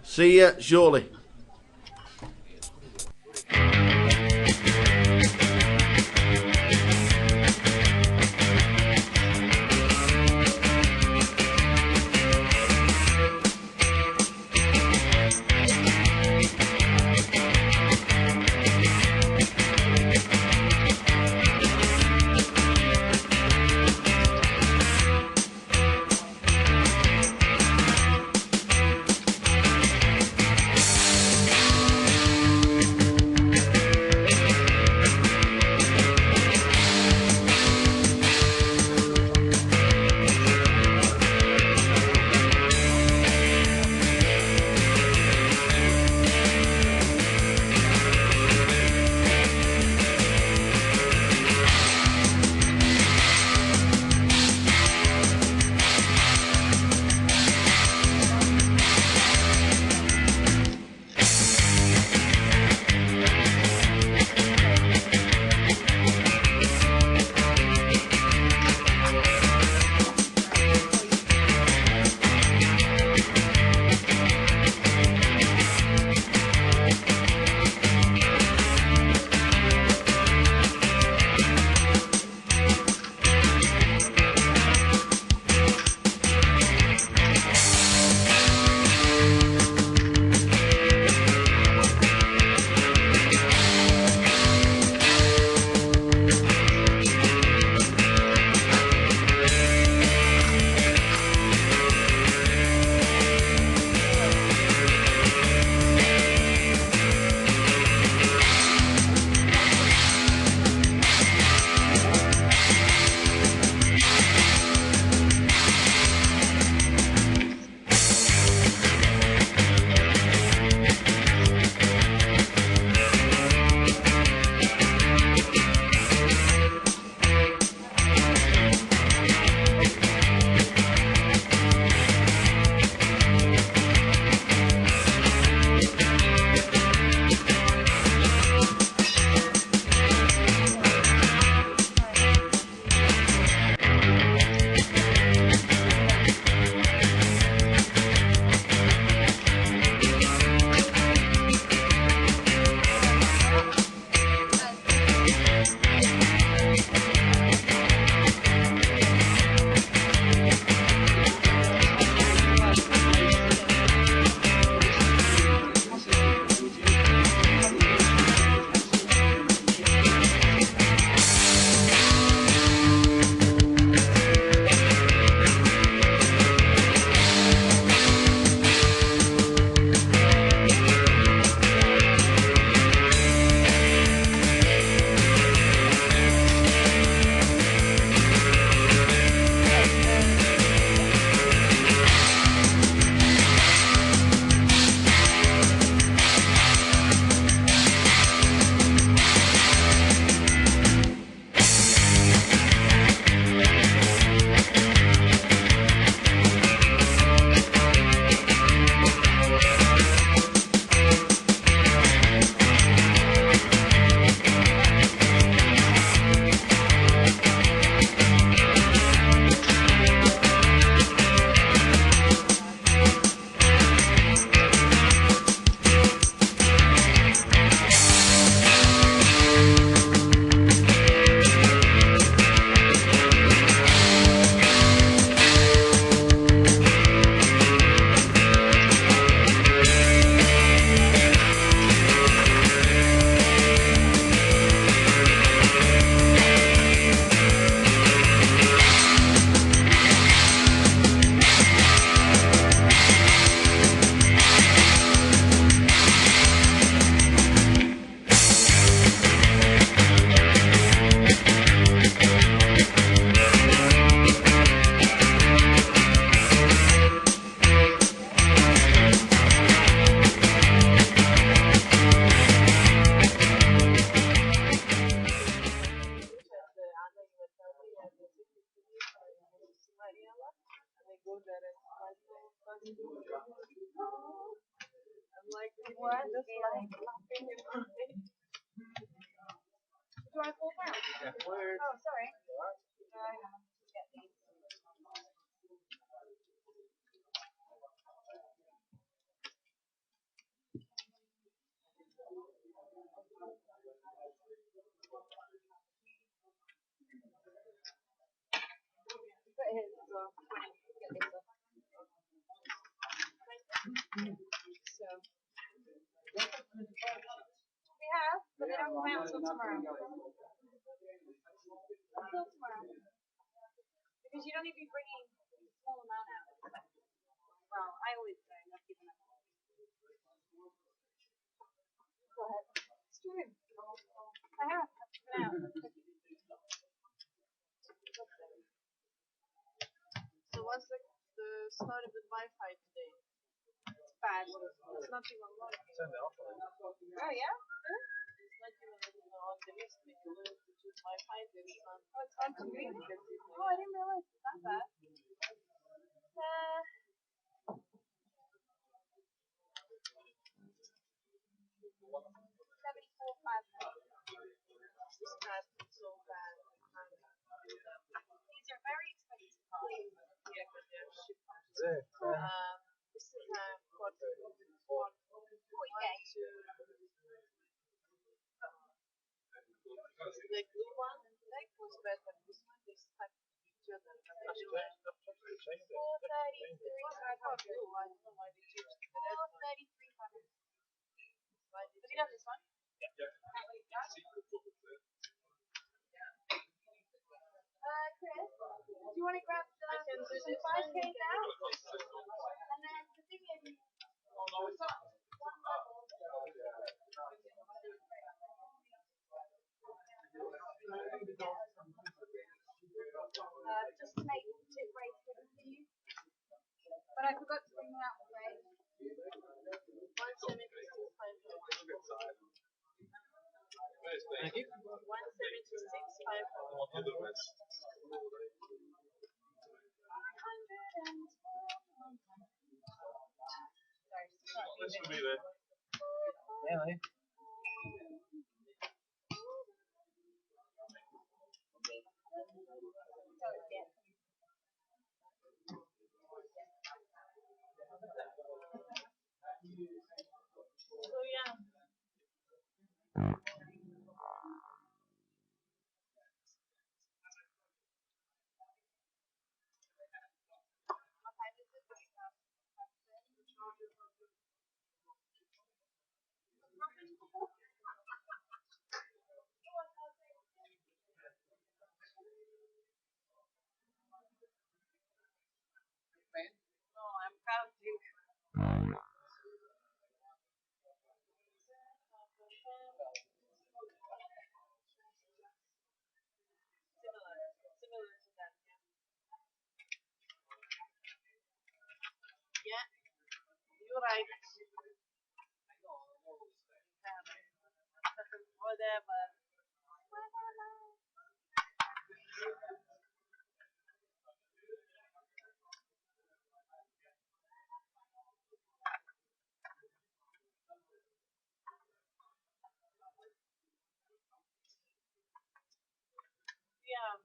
See ya shortly. go there and I'm like, what? Just like laughing in my face. Do I fall down? Yeah. Oh, sorry. I know. Get these. Put his as well. Get this off. So. We have, but they don't come out until tomorrow. Until tomorrow. Because you don't need to be bringing a small amount out. Well, I always say, not keeping it. Go ahead. It's true. I have. Now. So what's the story with Wi-Fi today? It's bad. It's not even working. Turn it off. Oh, yeah? It's not even on the list. When you learn to choose Wi-Fi, there is one. Oh, it's on to green? Oh, I didn't realize it's that bad. 74,500. This card is so bad. These are very expensive cards. Yeah, but they're shipped. This is 40K. The blue one, like, was better. This one, they stuck to each other. 433. I don't know why they changed the red one. 433. Why Have you done this one? Chris, do you want to grab the 5K now? And then the thing is, just to make it race for you. But I forgot to bring them out with race. 176,500. This will be there. Really? So yeah. No, I'm counting. Similar to that, yeah. Yeah, you're right. Whatever. Yeah.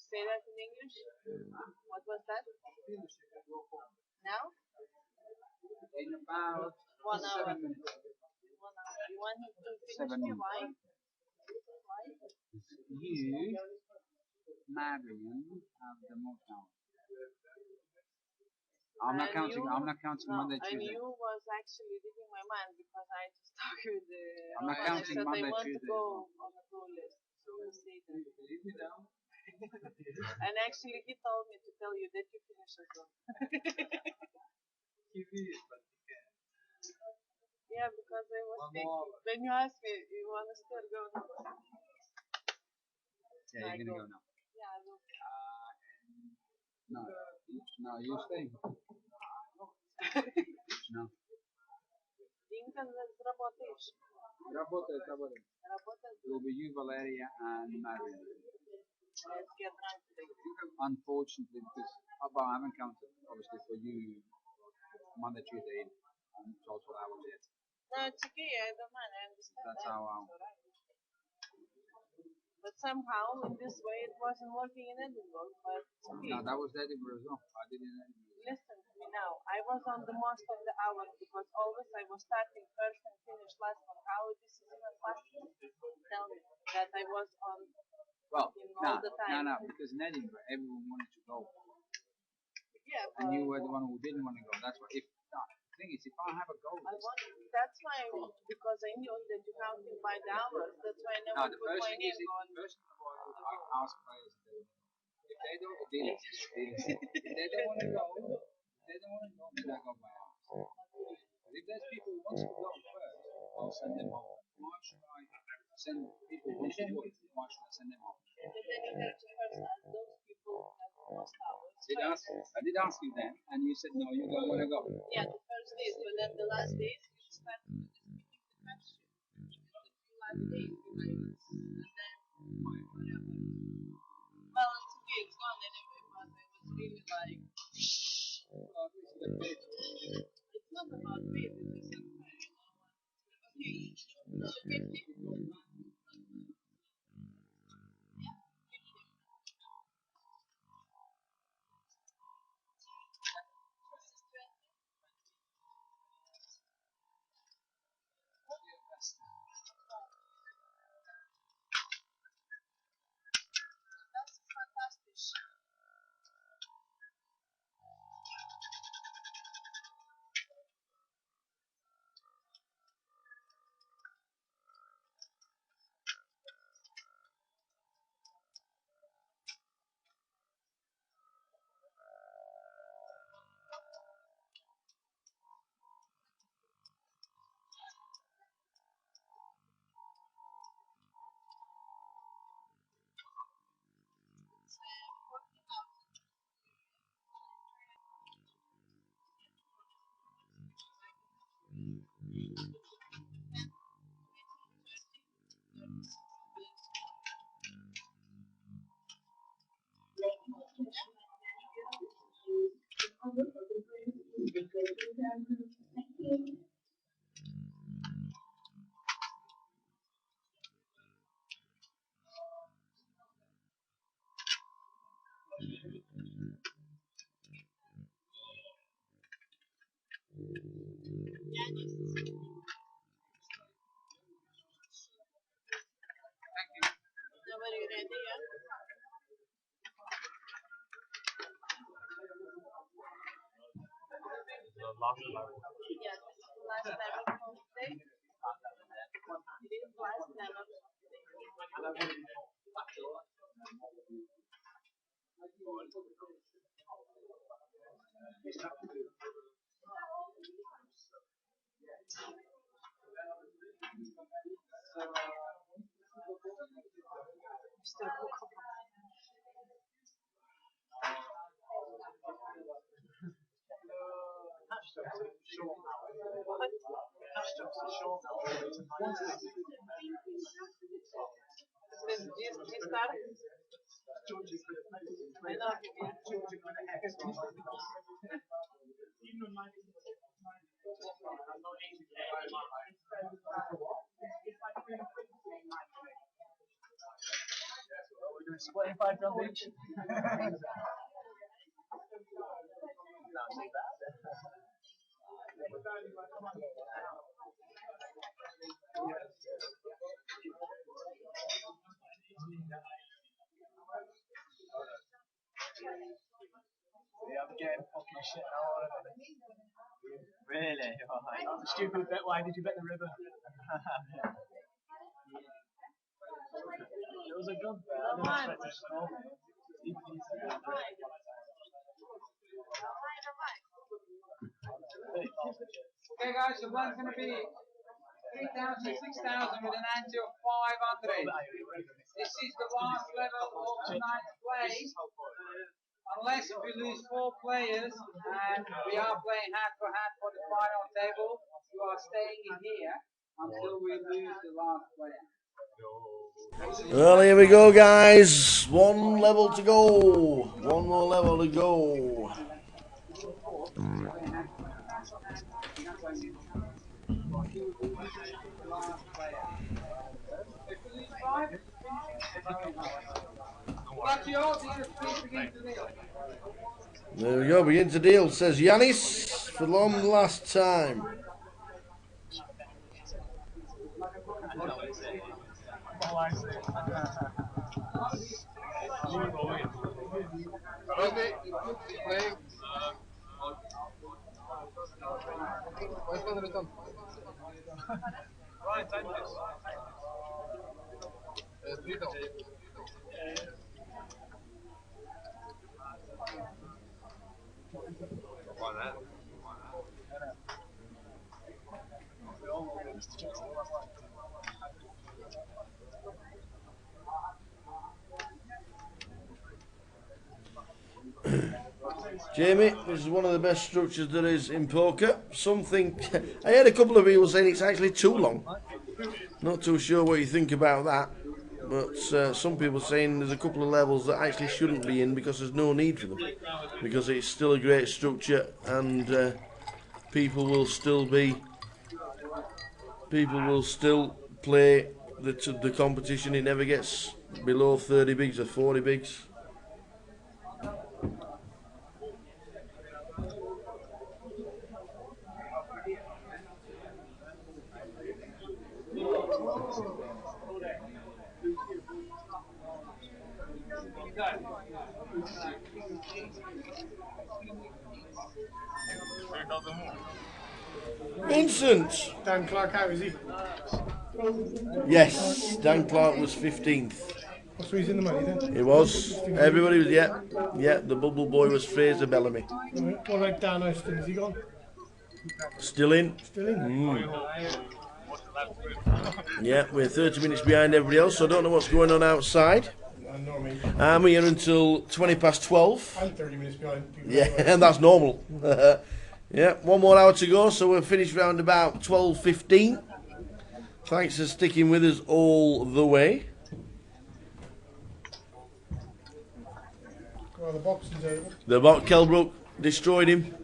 Say that in English. What was that? Now? In about 1 hour. 7 minutes. 1 hour. You want him to finish 7 the minutes. wine? Why? You, Marion, have the most hours. I'm not counting Monday, And Tuesday. you was actually reading my mind because I just talked with the I'm not Roman. I counting said Monday, I want Tuesday to go on a tour list. So you say that. Leave me down. And actually he told me to tell you that you finish as well. Yeah, because I was thinking, when you asked me, you want to still go now? Yeah, you're gonna go now. Yeah, I will. No, you stay. No. Инка заработаешь. Работает. Работает. It will be you, Valeria, and Marion. Let's get drunk today. Unfortunately, because I haven't counted, obviously, for you Monday, Tuesday, and total hours yet. No, it's okay. I don't mind. I understand. That's that. how It's all right. But somehow, in this way, it wasn't working in Edinburgh. But it's okay. No, that was Edinburgh as well. I did it in Edinburgh. Listen to me now. I was on the most of the hours because always I was starting first and finish last one. How this is even possible? Tell me that I was on Well, all the time. no, because in Edinburgh, everyone wanted to go. Yeah, And you were the one who didn't want to go. That's why. The thing is, if I have a goal list, That's why, because I knew that you counting by the hours. That's why I never the put first my thing is, name on. first of all, I ask players if they want to go. If they don't, if they don't want to go, then I go by hours. But if there's people who want to go first, I'll send them home. Why should I send people who want to do it? Why should I send them home? But then you have to first ask those people who have the most hours. I did ask you then, and you said no, you don't want to go. Yeah, the first days, but then the last days you start to just think the question. The few last days, and then whatever. Well, it's okay, it's gone anyway, but I was really like, it's not about me, it's just unfair, you know. Okay, that's fantastic. Nobody ready, yeah? The last level. Yeah, this is the last level for today. It is last level for today. Still we split 5 grand each? Not too bad. Yeah, I'm getting fucking shit now already. Really? Right. That was a stupid bet. Why did you bet the river? It was a good bet. I didn't expect it to snow. Okay, guys, the blind going to be 3,000, 6,000 with an ante of 500. This is the last level of tonight's play. Unless we lose 4 players, and we are playing hand for hand for the final table, you are staying in here until we lose the last player. Well, here we go, guys. 1 level to go. 1 more level to go. There we go, begin to deal, says Yanis, for one last time. Jamie, this is one of the best structures there is in poker. Something I heard a couple of people saying it's actually too long. Not too sure what you think about that, but some people saying there's a couple of levels that actually shouldn't be in because there's no need for them, because it's still a great structure and people will still play the competition. It never gets below 30 bigs or 40 bigs. Vincent! Dan Clark out, is he? Yes, Dan Clark was 15th. So he's in the money then? He was. Everybody was, yeah, the bubble boy was Fraser Bellamy. What about Dan Austin? Is he gone? Still in. Still in? Yeah, we're 30 minutes behind everybody else, so I don't know what's going on outside. I'm here until 20 past 12. I'm 30 minutes behind. Yeah, and that's normal. Yeah, 1 more hour to go, so we'll finish round about 12:15. Thanks for sticking with us all the way. Well, the boxing's over. The Kelbrook destroyed him.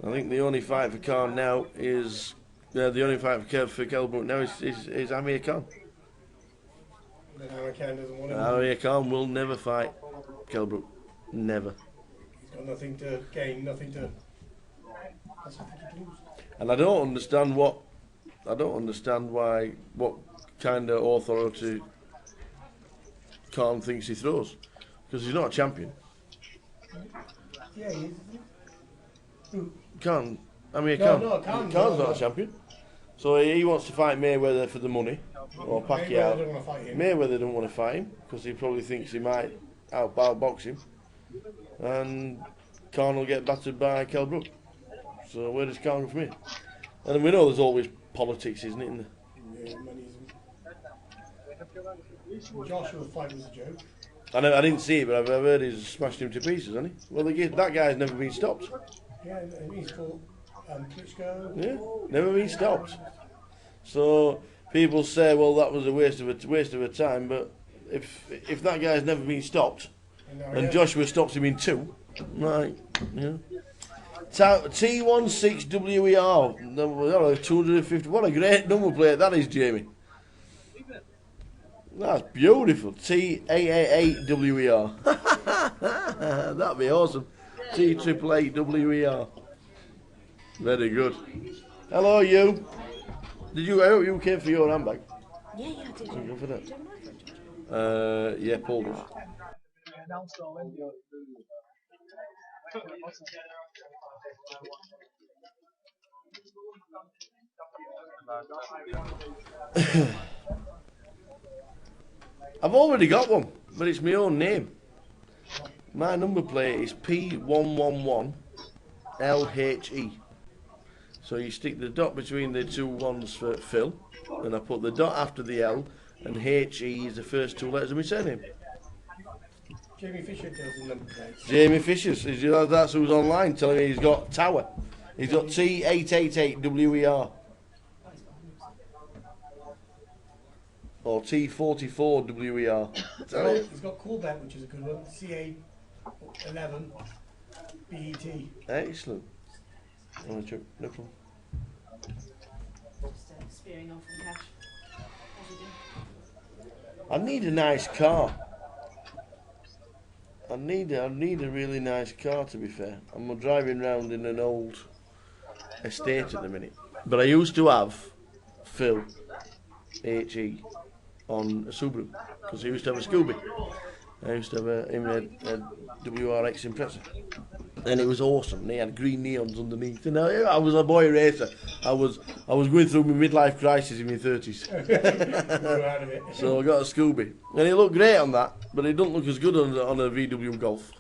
I think the only fight for Khan now is the only fight for Kelbrook now is Amir Khan. Amir Khan will never fight Kelbrook. Never. He's got nothing to gain, nothing to lose. And I don't understand what kind of authority Khan thinks he throws, because he's not a champion. Yeah, he is. Who? Khan. Khan's not a champion. So he wants to fight Mayweather for the money, or Pacquiao. Mayweather don't want to fight him because he probably thinks he might outbox him, and Khan will get battered by Kelbrook. So where does Khan go from here? And we know there's always politics, isn't it? Joshua's fight was a joke. I didn't see it, but I've heard he's smashed him to pieces, hasn't he? Well, that guy's never been stopped. Yeah, he's called Klitschko. Yeah, never been stopped. So people say, well, that was a waste of a time. But if that guy's never been stopped, and Joshua stops him in 2, right? Yeah. T16WER. 250. What a great number plate that is, Jamie. That's beautiful. T888WER. That'd be awesome. T888WER. Very good. Hello, you. I hope you came for your handbag. Yeah, I did. Go for that. Do you have an iPhone? Yeah, Paul does. I've already got one, but it's my own name. My number plate is P111LHE. So you stick the dot between the two ones for Phil, and I put the dot after the L, and HE is the first two letters of my surname. Jamie Fisher does the number plates. Jamie Fisher's, that's who's online telling me he's got Tower. He's got T888WER. Or T44WER. He's got Coolbet, which is a good one. CA11 BET. Excellent. No problem. Just spearing off in cash. As you do. I need a nice car. I need a really nice car, to be fair. I'm driving around in an old estate at the minute. But I used to have Phil HE on a Subaru, because he used to have a Scooby. I used to have a WRX Impreza. And it was awesome. And he had green neons underneath. And I was a boy racer. I was going through my midlife crisis in my 30s. So I got a Scooby. And it looked great on that, but it doesn't look as good on a VW Golf.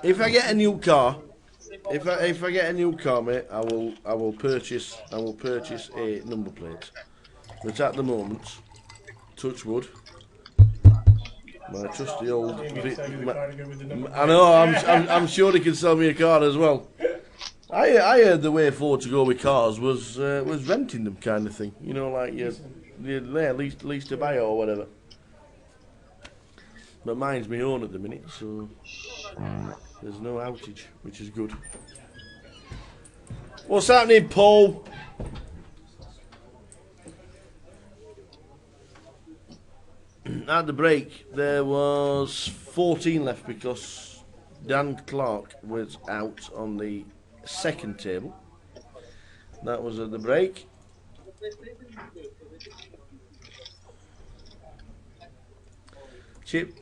If I get a new car, if I get a new car, mate, I will purchase a number plate. But at the moment, touch wood, my trusty old. I know. I'm sure they can sell me a car as well. I heard the way forward to go with cars was renting them, kind of thing. You know, like you lease to buy or whatever. But mine's my own at the minute, so there's no outage, which is good. What's happening, Paul? At the break, there was 14 left because Dan Clark was out on the second table. That was at the break. Chip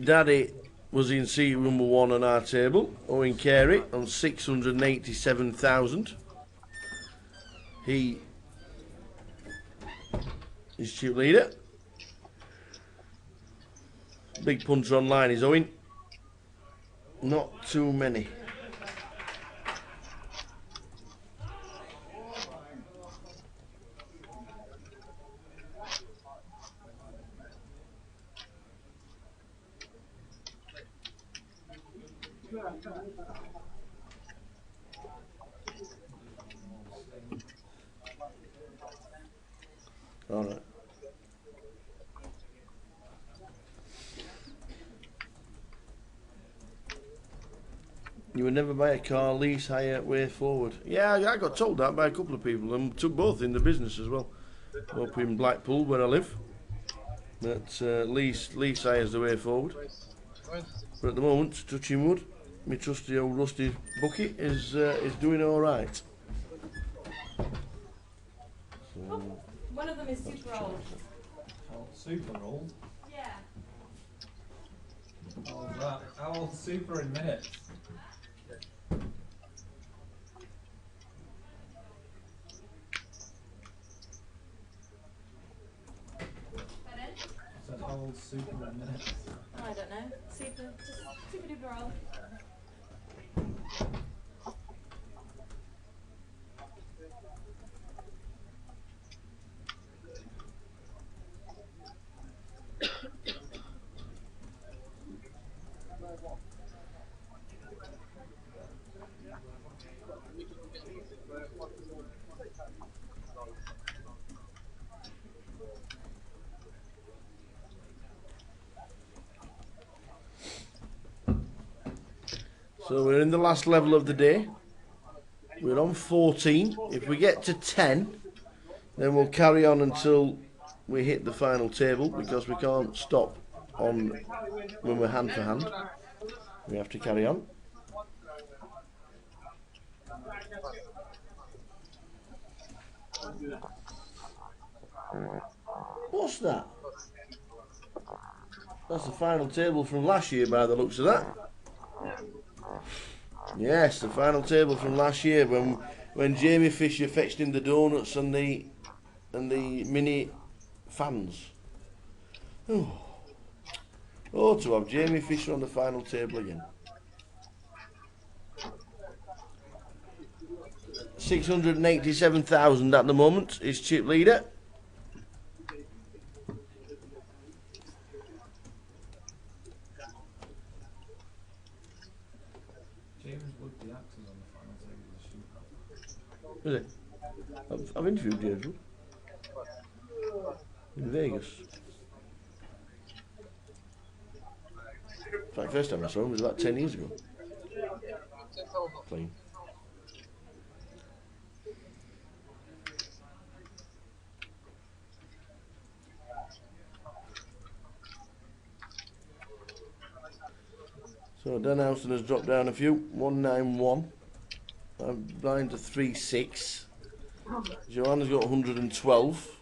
Daddy was in seat number 1 on our table. Owen Carey on 687,000. He is chip leader. Big puncher online is Owen. Not too many. All right. You would never buy a car, lease, hire, way forward. Yeah, I got told that by a couple of people, and both in the business as well. Up in Blackpool, where I live, that lease hire is the way forward. But at the moment, touching wood, my trusty old rusty bucket is doing all right. So, one of them is super old. Oh, super old? Yeah. Oh, that. How old super in minutes? Is that how old super in minutes? I don't know. Super duper old. So we're in the last level of the day. We're on 14. If we get to 10, then we'll carry on until we hit the final table, because we can't stop on when we're hand for hand. We have to carry on. What's that? That's the final table from last year by the looks of that. Yes, the final table from last year when Jamie Fisher fetched in the donuts and the mini fans. Oh, to have Jamie Fisher on the final table again. 687,000 at the moment is chip leader. James Wood, the actor's on the final table of the shootout. Is it? I've interviewed James Wood in Vegas. In fact, first time I saw him was about 10 years ago. Playing. So Dan Houston has dropped down a few. 191. I'm blind to 36. Joanna's got 112.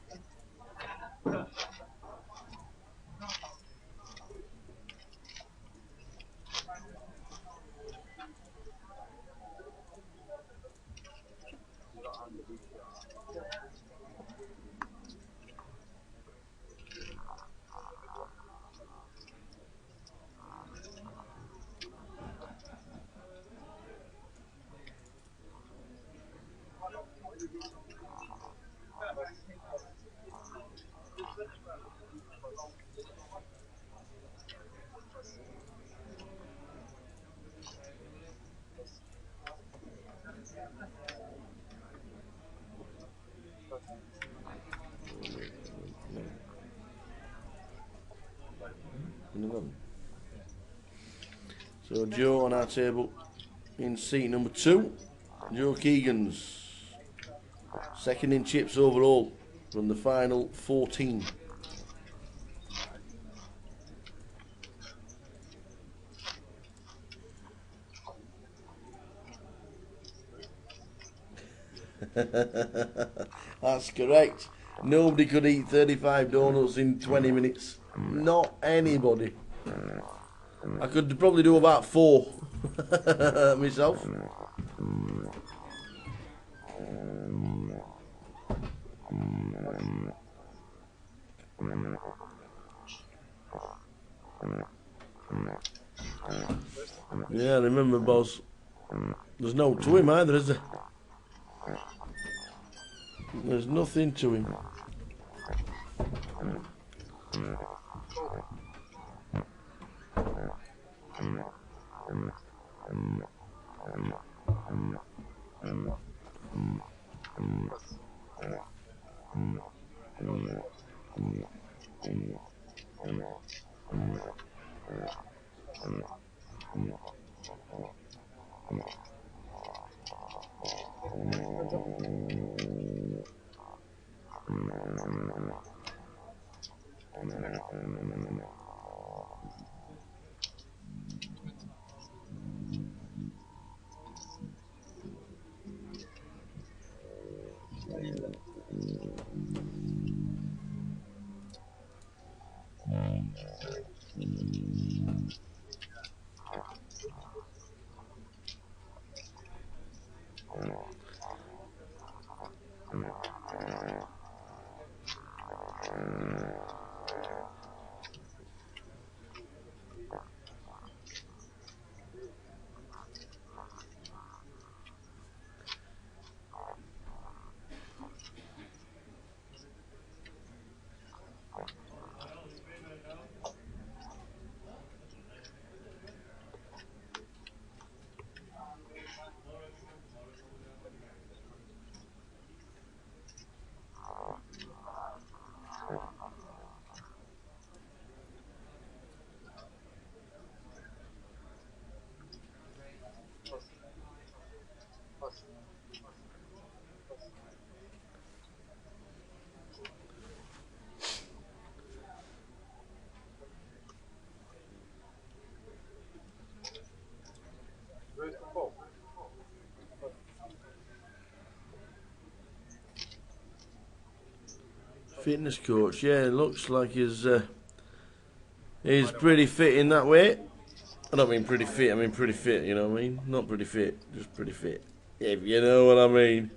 So Joe on our table in seat number 2. Joe Keegan's second in chips overall from the final 14. That's correct. Nobody could eat 35 donuts in 20 minutes. Not anybody. I could probably do about 4 myself. Yeah, remember, boss. There's no to him either, is there? There's nothing to him. Fitness coach, yeah, looks like he's pretty fit in that way. I don't mean pretty fit, I mean pretty fit, you know what I mean? Not pretty fit, just pretty fit. If you know what I mean.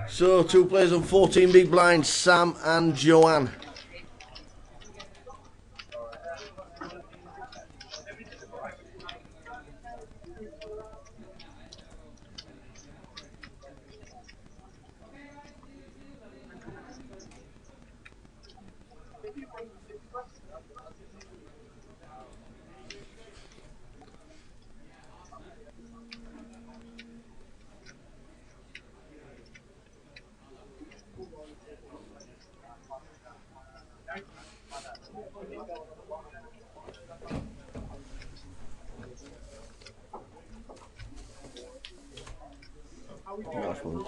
So, two players on 14 big blinds, Sam and Joanne. Nice one.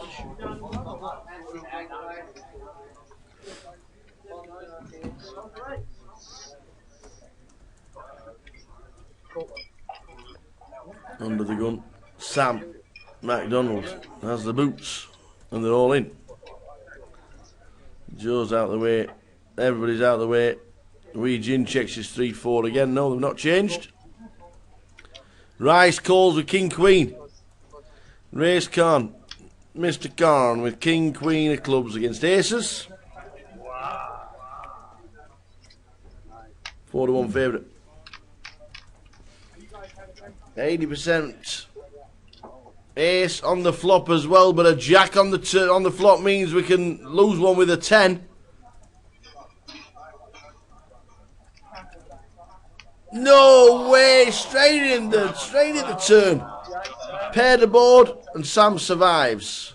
Under the gun, Sam McDonald has the boots, and they're all in. Joe's out the way, everybody's out the way. Wee Jin checks his 3-4 again. No, they've not changed. Rice calls with King Queen. Race Khan. Mr. Khan with King, Queen of clubs against Aces. 4-1 favourite. 80%. Ace on the flop as well, but a jack on the flop means we can lose one with a 10. No way! Straight in the turn. Pair the board, and Sam survives.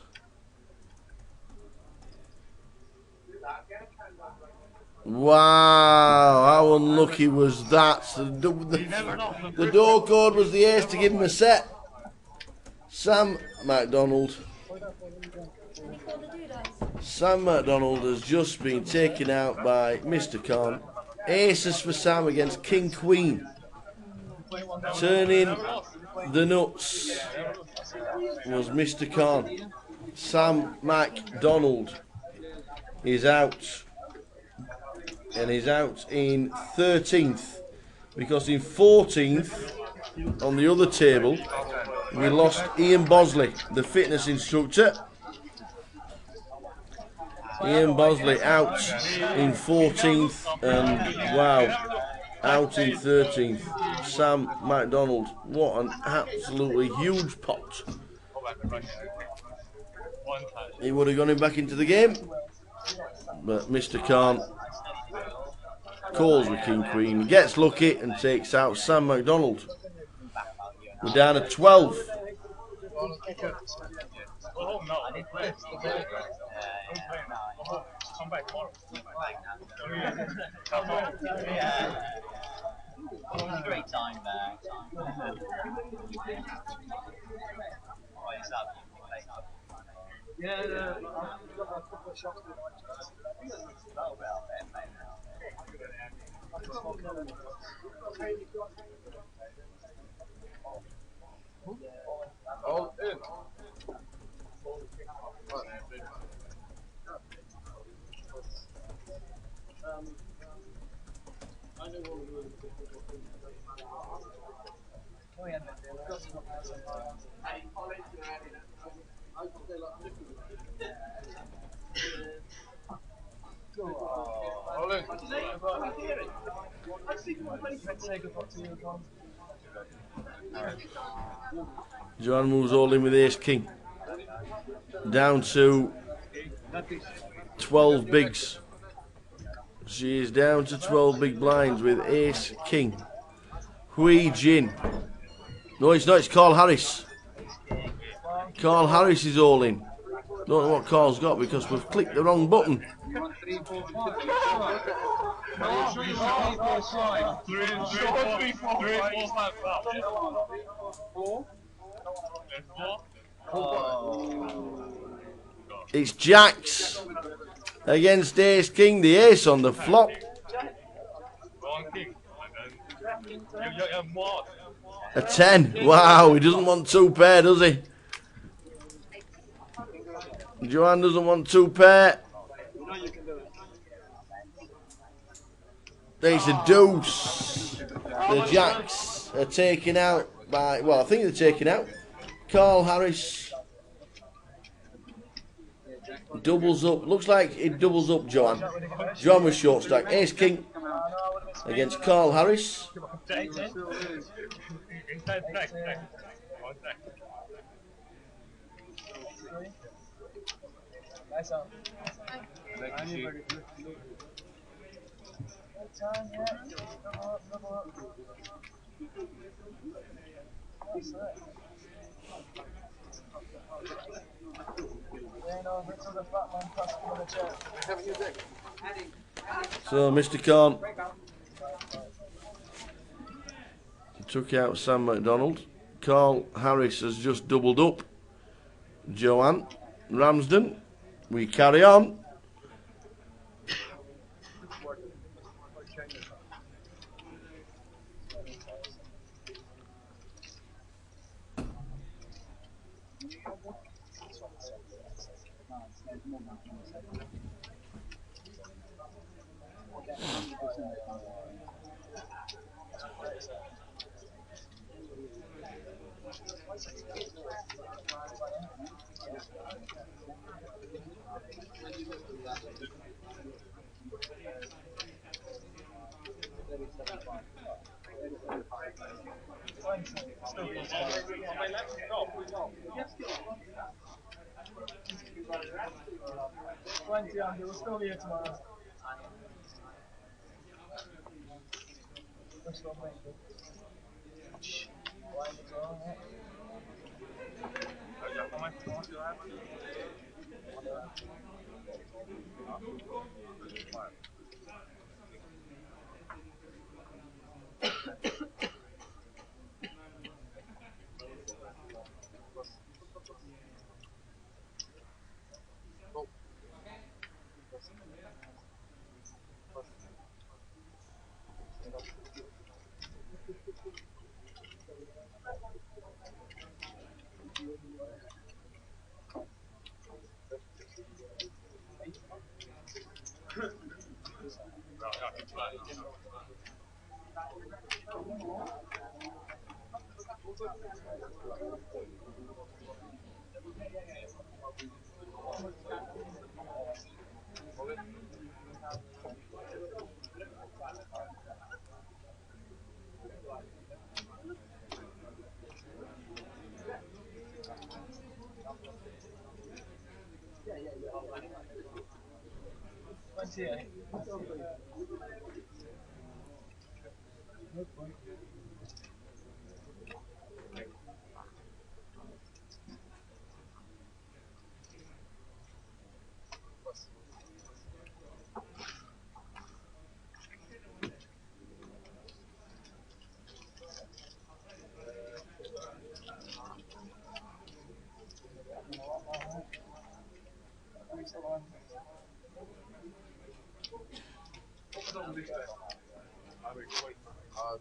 Wow, how unlucky was that? The door code was the ace to give him a set. Sam MacDonald. Sam MacDonald has just been taken out by Mr. Khan. Aces for Sam against King Queen. Turning the nuts was Mr. Khan. Sam MacDonald is out. And he's out in 13th. Because in 14th, on the other table, we lost Ian Bosley, the fitness instructor. Ian Bosley out in 14th, and wow, out in 13th. Sam MacDonald, what an absolutely huge pot. He would have gone him back into the game, but Mr. Khan calls with King Queen, gets lucky and takes out Sam MacDonald. We're down to 12. Great time there. Yeah, Joanne moves all in with Ace King. Down to 12 bigs. She is down to 12 big blinds with Ace King. Hui Jin. No, it's not, it's Carl Harris. Carl Harris is all in. Don't know what Carl's got because we've clicked the wrong button. It's jacks against Ace King, the ace on the flop. A 10. Wow, he doesn't want two pair, does he? Joanne doesn't want two pair. There's a deuce. The jacks are taken out by, well, I think they're taken out. Carl Harris doubles up. Looks like it doubles up Joanne. Joanne was short stack. Ace King against Carl Harris. So Mr. Khan took out Sam MacDonald. Carl Harris has just doubled up Joanne Ramsden. We carry on. 20, Andy, we're still here tomorrow. We're still making.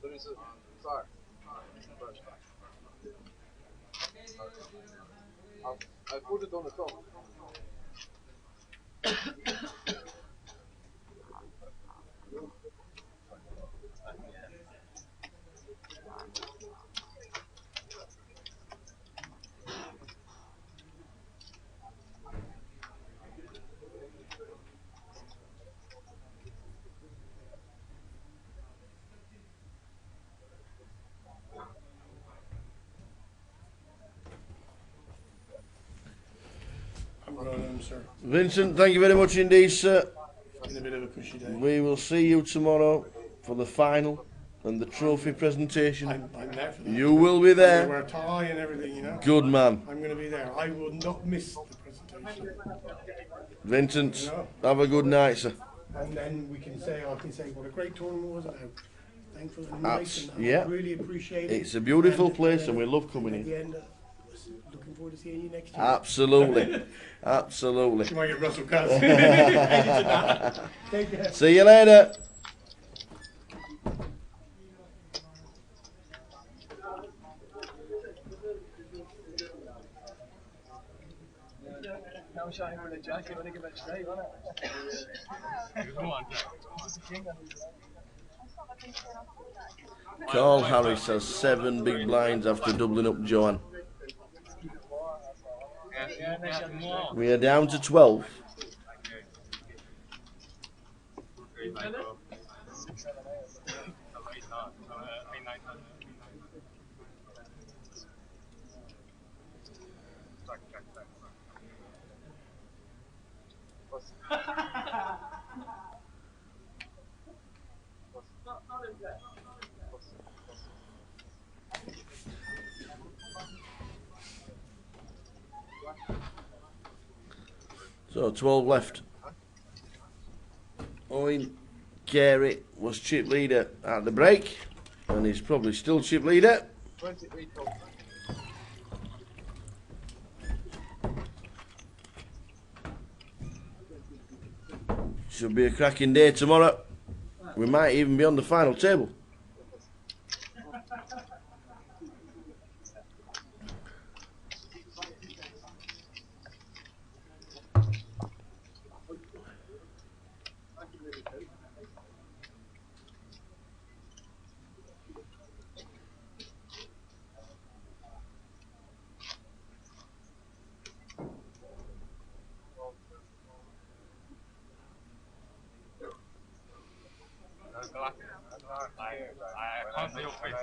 There is a fire. I put it on the top. I'm going home, sir. Vincent, thank you very much indeed, sir. It's been a bit of a cushy day. We will see you tomorrow for the final and the trophy presentation. I'm there for that. You will be there. I'm going to wear a tie and everything, you know. Good man. I'm going to be there. I will not miss the presentation. Vincent, have a good night, sir. And then I can say what a great tournament was about. Thanks for the night. Yeah. I really appreciate it. It's a beautiful place and we love coming at in. the end, looking forward to seeing you next year. Absolutely. Absolutely. You might get Russell Cass. Take care. See you later. Now shot him with a jacket when he give it straight, wasn't it? Come on, Carl Harris has 7 big blinds after doubling up Joanne. We are down to 12. So 12 left. Owen Carey was chip leader at the break, and he's probably still chip leader. Should be a cracking day tomorrow. We might even be on the final table. I can't see your face.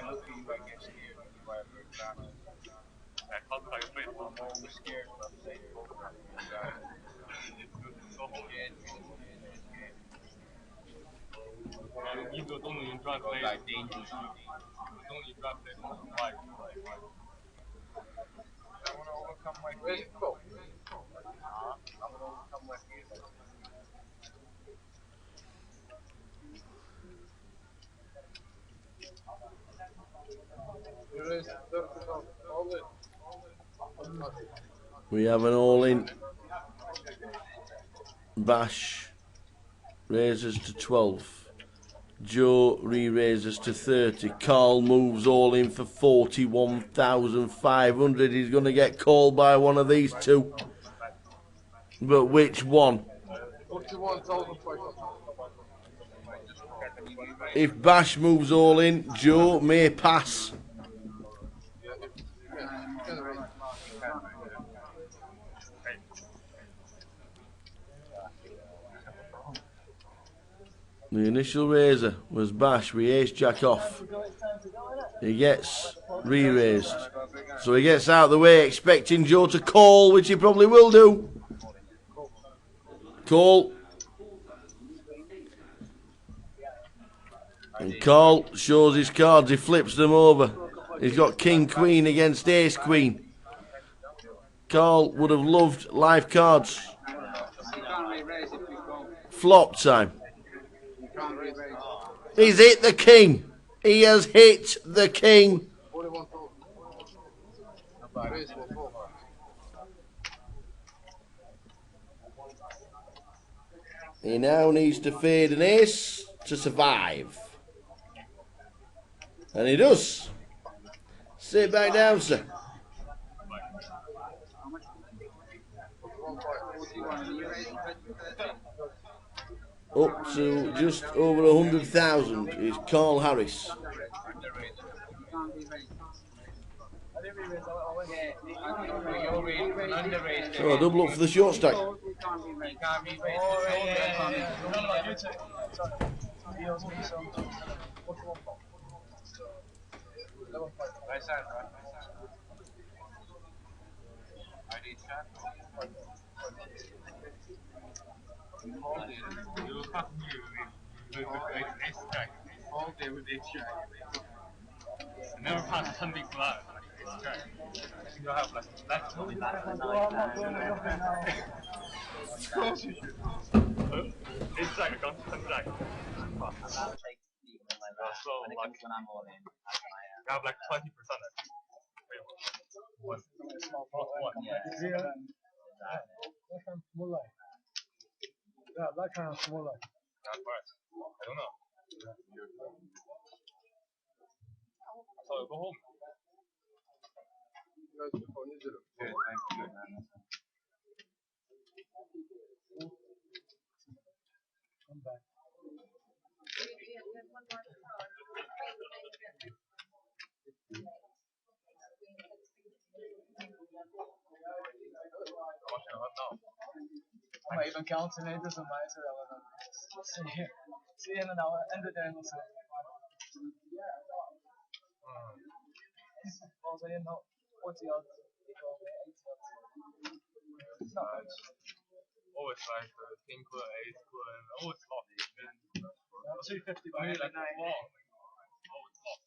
You don't even try to play like dangerous. Don't even try to play for the fight. I want to overcome my fear. I want to overcome my fear. We have an all-in. Bash raises to 12. Joe re-raises to 30. Carl moves all in for 41,500. He's going to get called by one of these two. But which one? If Bash moves all in, Joe may pass. The initial raiser was Bash with ace jack off. He gets re-raised. So he gets out of the way expecting Joe to call, which he probably will do. Call. And Carl shows his cards, he flips them over. He's got king queen against ace queen. Carl would have loved live cards. Flop time. He's hit the king. He has hit the king. He now needs to fade an ace to survive. And he does. Sit back down, sir. Up to just over 100,000 is Carl Harris. So a double up for the short stack. All day with ace jack. I never passed something flat. Ace jack. You have like that's only that. Of course you should. Ace jack, I got 10 jack. So like when I'm all in, you have like 20% of it. What? Yeah. Yeah, that kind of smaller. That's right. I don't know. So go home. Yeah, thank you, man. Come back. I'm not even counting it, doesn't matter. See in an hour, end of the day, and also. Also, you know, 40 odds, they call me 80 odds. It's not much. Always like king club, ace club, always hot, man. 250 by like wow. Always hot.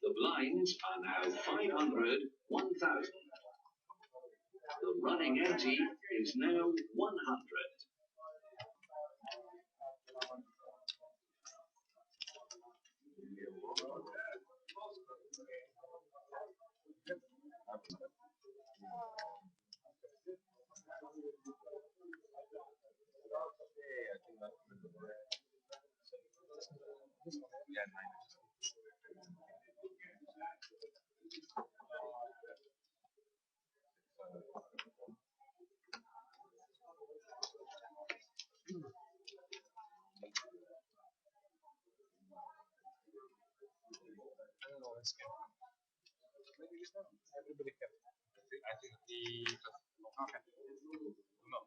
The blinds are now 500, 1,000. The running ante is now 100. skin. Everybody kept it. I think the okay. No.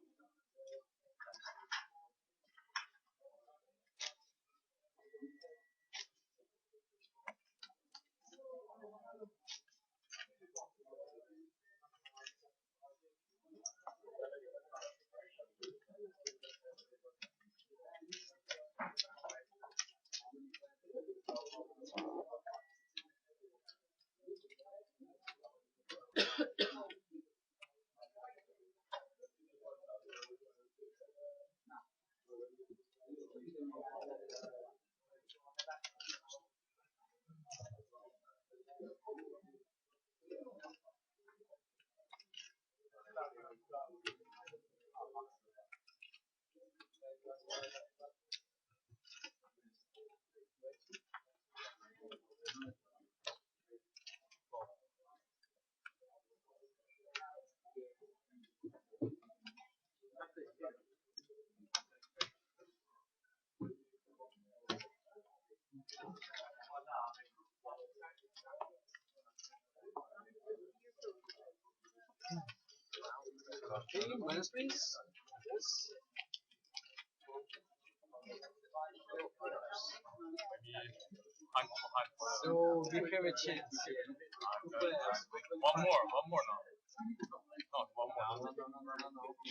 Okay, Wednesdays. Yes. So give him a chance. One more now. No, one more.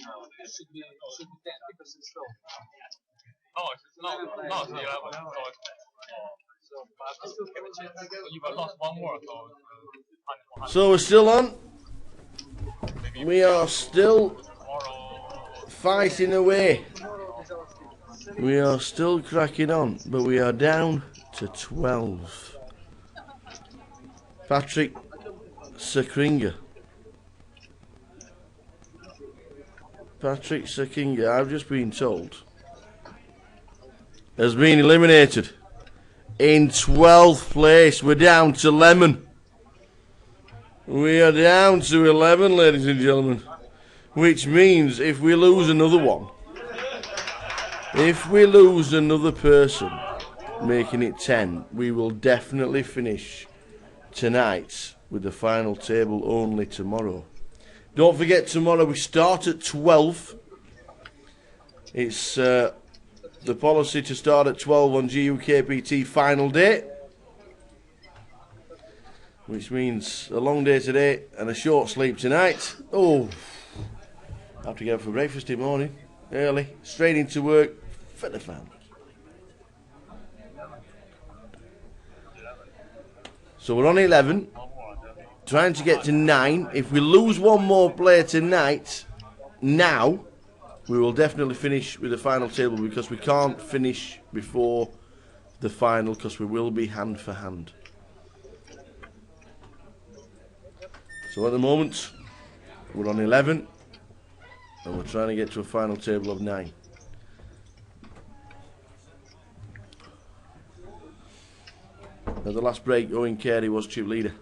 No. It should be 10 because it's slow. No, it's 11. So I still have a chance. So you got lost one more. So we're still on. We are still fighting away. We are still cracking on, but we are down to 12. Patrick Sakringa. Patrick Sakringa, I've just been told, has been eliminated. In 12th place, we're down to Lemon. We are down to 11, ladies and gentlemen. Which means if we lose another one, if we lose another person, making it 10, we will definitely finish tonight with the final table only tomorrow. Don't forget, tomorrow we start at 12. It's the policy to start at 12 on GUKPT final day, which means a long day today and a short sleep tonight. Oh, I have to get up for breakfast in the morning, early, straight into work for the fun. So we're on 11, trying to get to 9. If we lose one more player tonight, now, we will definitely finish with the final table, because we can't finish before the final, because we will be hand for hand. So at the moment, we're on 11, and we're trying to get to a final table of 9. At the last break, Owen Carey was chip leader.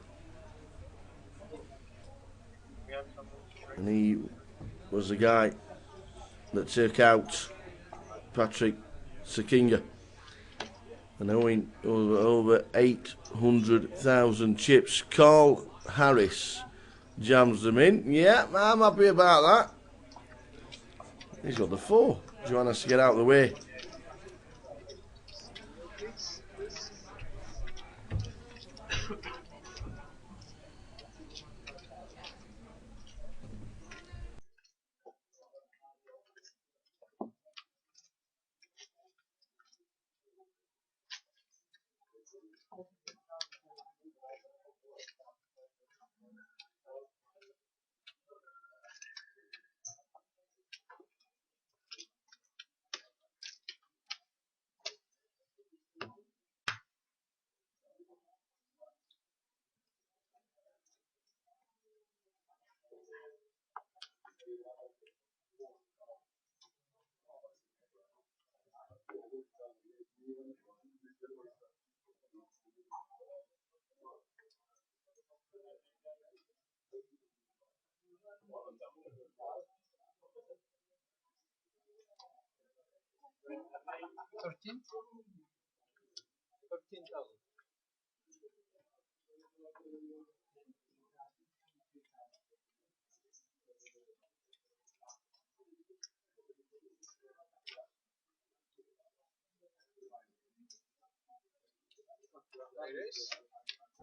And he was the guy that took out Patrick Sakringa. And Owen over 800,000 chips. Carl Harris jams them in. Yeah, I'm happy about that. He's got the 4. Do you want us to get out of the way?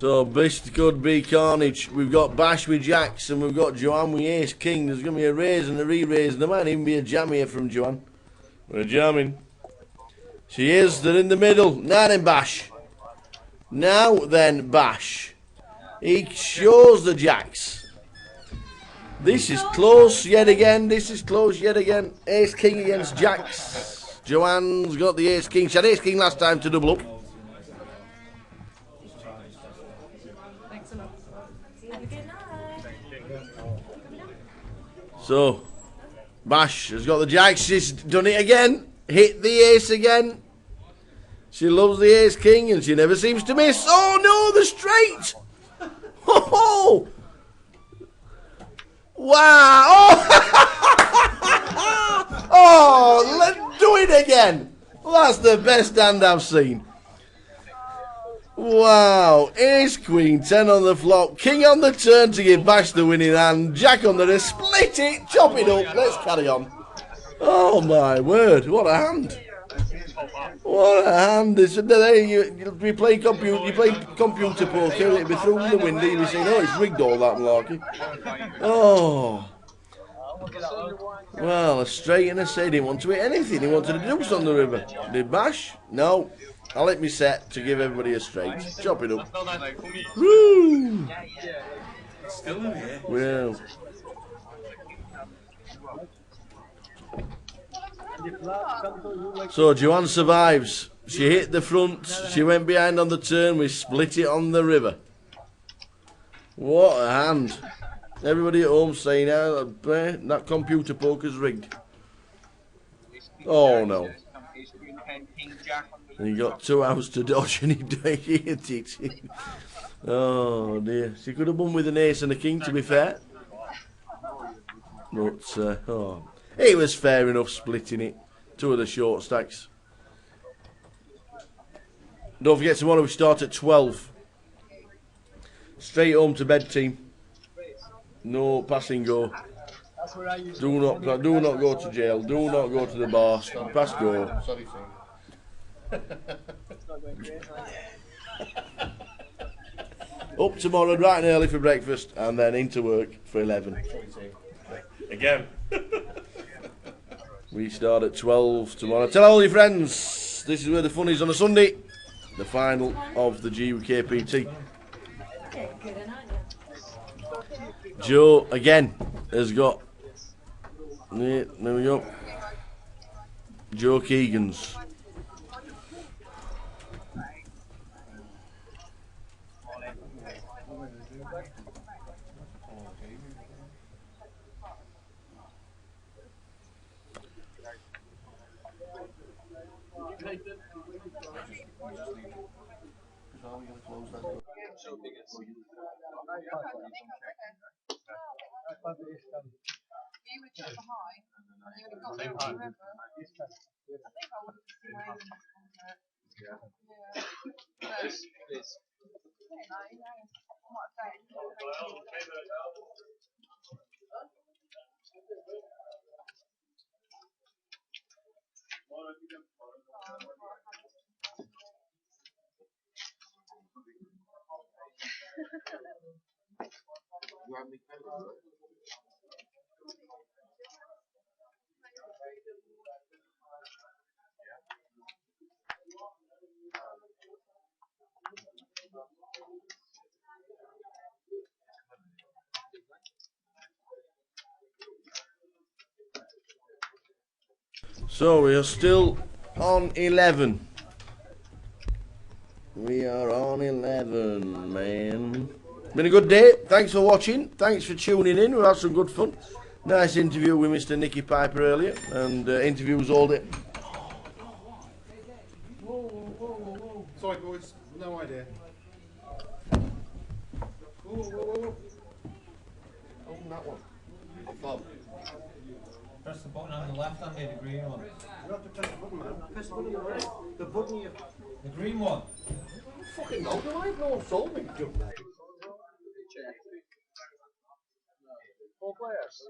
So this could be carnage. We've got Bash with Jacks and we've got Joanne with Ace King. There's going to be a raise and a re-raise. There might even be a jam here from Joanne. We're jamming. She is. They're in the middle. Now then, Bash. Now then, Bash. He shows the Jacks. This is close yet again. This is close yet again. Ace King against Jacks. Joanne's got the Ace King. She had Ace King last time to double up. So, Bash has got the Jacks. She's done it again. Hit the ace again. She loves the Ace King and she never seems to miss. Oh no, the straight. Oh, wow. Oh, oh, let's do it again. Well, that's the best hand I've seen. Wow, Ace Queen, 10 on the flop, King on the turn to give Bash the winning hand, Jack on the wrist, split it, chop it up, let's carry on. Oh my word, what a hand. What a hand. You play computer poker, it'd be through the window, you'd be saying, oh, it's rigged all that malarkey. Oh. Well, a straight and a say, he didn't want to hit anything, he wanted to deuce on the river. Did Bash? No. I'll let me set to give everybody a straight. Chop it up. Woo! Well. So Joanne survives. She hit the front. She went behind on the turn. We split it on the river. What a hand. Everybody at home saying, that computer poker's rigged. Oh no. And he got 2 hours to dodge and he hit it. Oh dear. She could have won with an ace and a king, to be fair. But, oh. It was fair enough splitting it. 2 of the short stacks. Don't forget tomorrow we start at 12. Straight home to bed, team. No passing go. Do not go to jail. Do not go to the bar. Pass go. Sorry, team. Up tomorrow bright and early for breakfast and then into work for 11. Again. We start at 12 tomorrow. Tell all your friends. This is where the fun is on a Sunday. The final of the GUKPT. Joe again has got. Yeah, there we go. Joe Keegan's. So we are still on 11. We are on 11, man. Been a good day. Thanks for watching. Thanks for tuning in. We've had some good fun. Nice interview with Mr. Nicky Piper earlier, and interviews all day. Whoa. Sorry, boys. No idea. Whoa. Open that one. Bob. Press the button on the left hand, the green one. You have to press the button, man. Press the button on the right. The button you... The green one. Fucking no, I have no soul, mate. 4 players.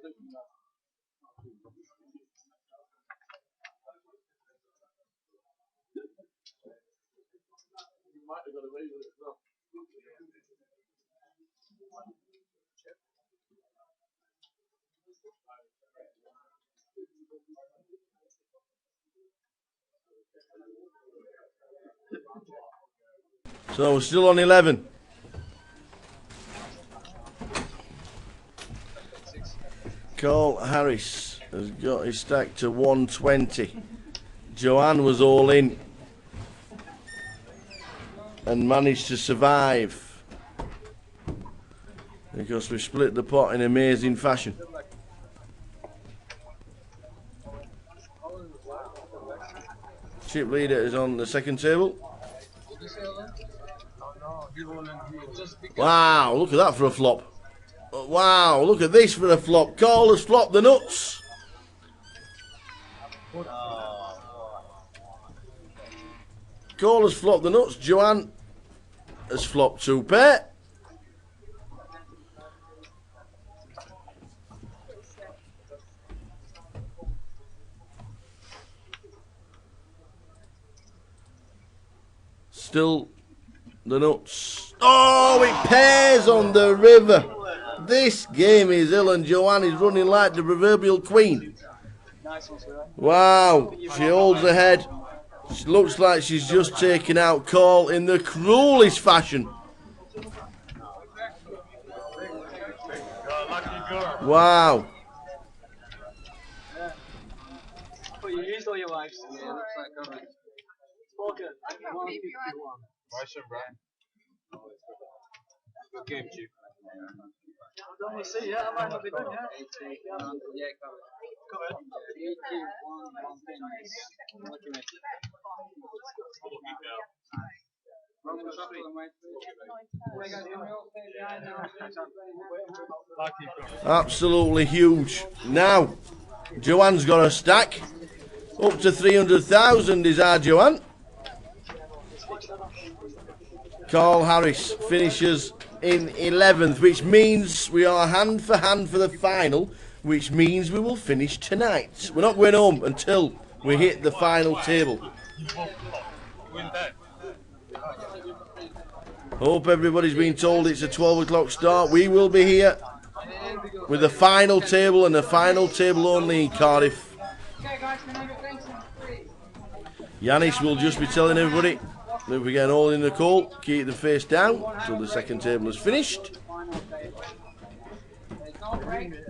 You might have got away with it as well. So we're still on 11. Carl Harris has got his stack to 120. Joanne was all in and managed to survive because we split the pot in amazing fashion. Chip leader is on the second table. Wow, look at that for a flop. Wow, look at this for a flop. Carl has flopped the nuts. Carl has flopped the nuts. Joanne has flopped 2 pair. Still the nuts. Oh, it pairs on the river. This game is ill and Joanne is running like the proverbial queen. Wow, she holds her head. She looks like she's just taken out Carl in the cruelest fashion. Wow. But you used all your lives. Yeah, looks like Cardiff. Spoken. 151. Nice one, Brian. Good game, Chief. Don't we see yet? I might not be done yet. Yeah, covered. 81. Absolutely huge. Now, Joanne's got a stack. Up to 300,000 is our Joanne. Carl Harris finishes in 11th, which means we are hand for the final, which means we will finish tonight. We're not going home until we hit the final table. Hope everybody's been told it's a 12 o'clock start. We will be here with the final table and the final table only in Cardiff. Yanis will just be telling everybody that if we get all in the call, keep the face down till the second table is finished.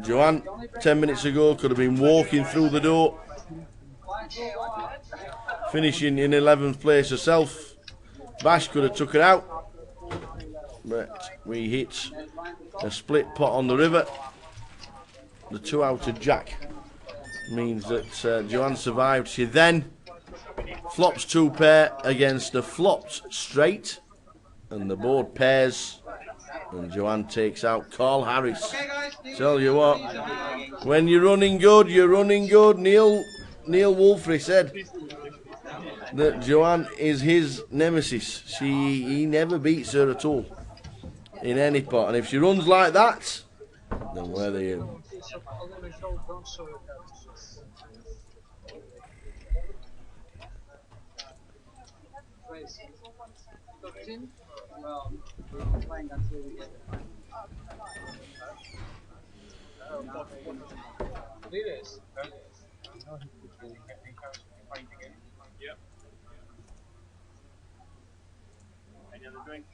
Joanne, 10 minutes ago, could have been walking through the door, finishing in 11th place herself. Bash could have took her out, but we hit a split pot on the river. The 2-outer jack means that Joanne survived. She then flops 2 pair against a flopped straight, and the board pairs, and Joanne takes out Carl Harris. Tell you what, when you're running good, you're running good. Neil Wolfrey said that Joanne is his nemesis. He never beats her at all in any pot, and if she runs like that, then where are you? Well, we're playing until we get the final. It is. Yep. Any other drink?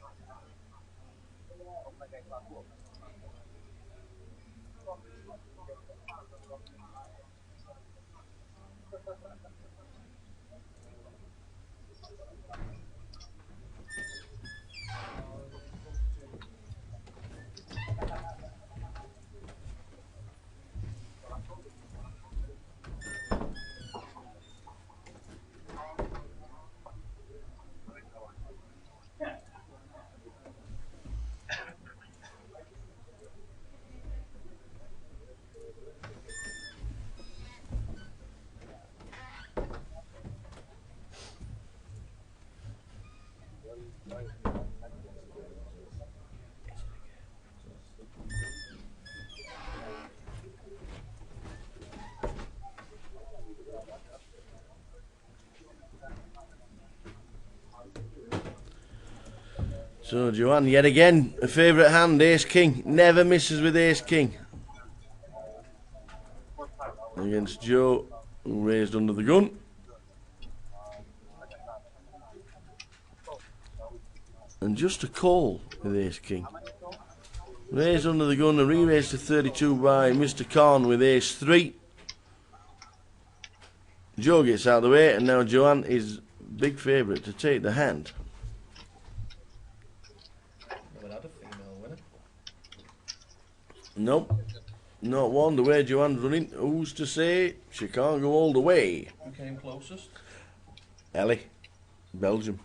So Joanne, yet again, a favourite hand, Ace King. Never misses with Ace King. Against Joe, who raised under the gun. And just a call with Ace King. Raised under the gun and re-raised to 32 by Mr. Corn with Ace 3. Joe gets out of the way, and now Joanne is big favourite to take the hand. Never had a female winner. Nope, not one. The way Joanne's running, who's to say she can't go all the way? Who came closest? Ellie, Belgium.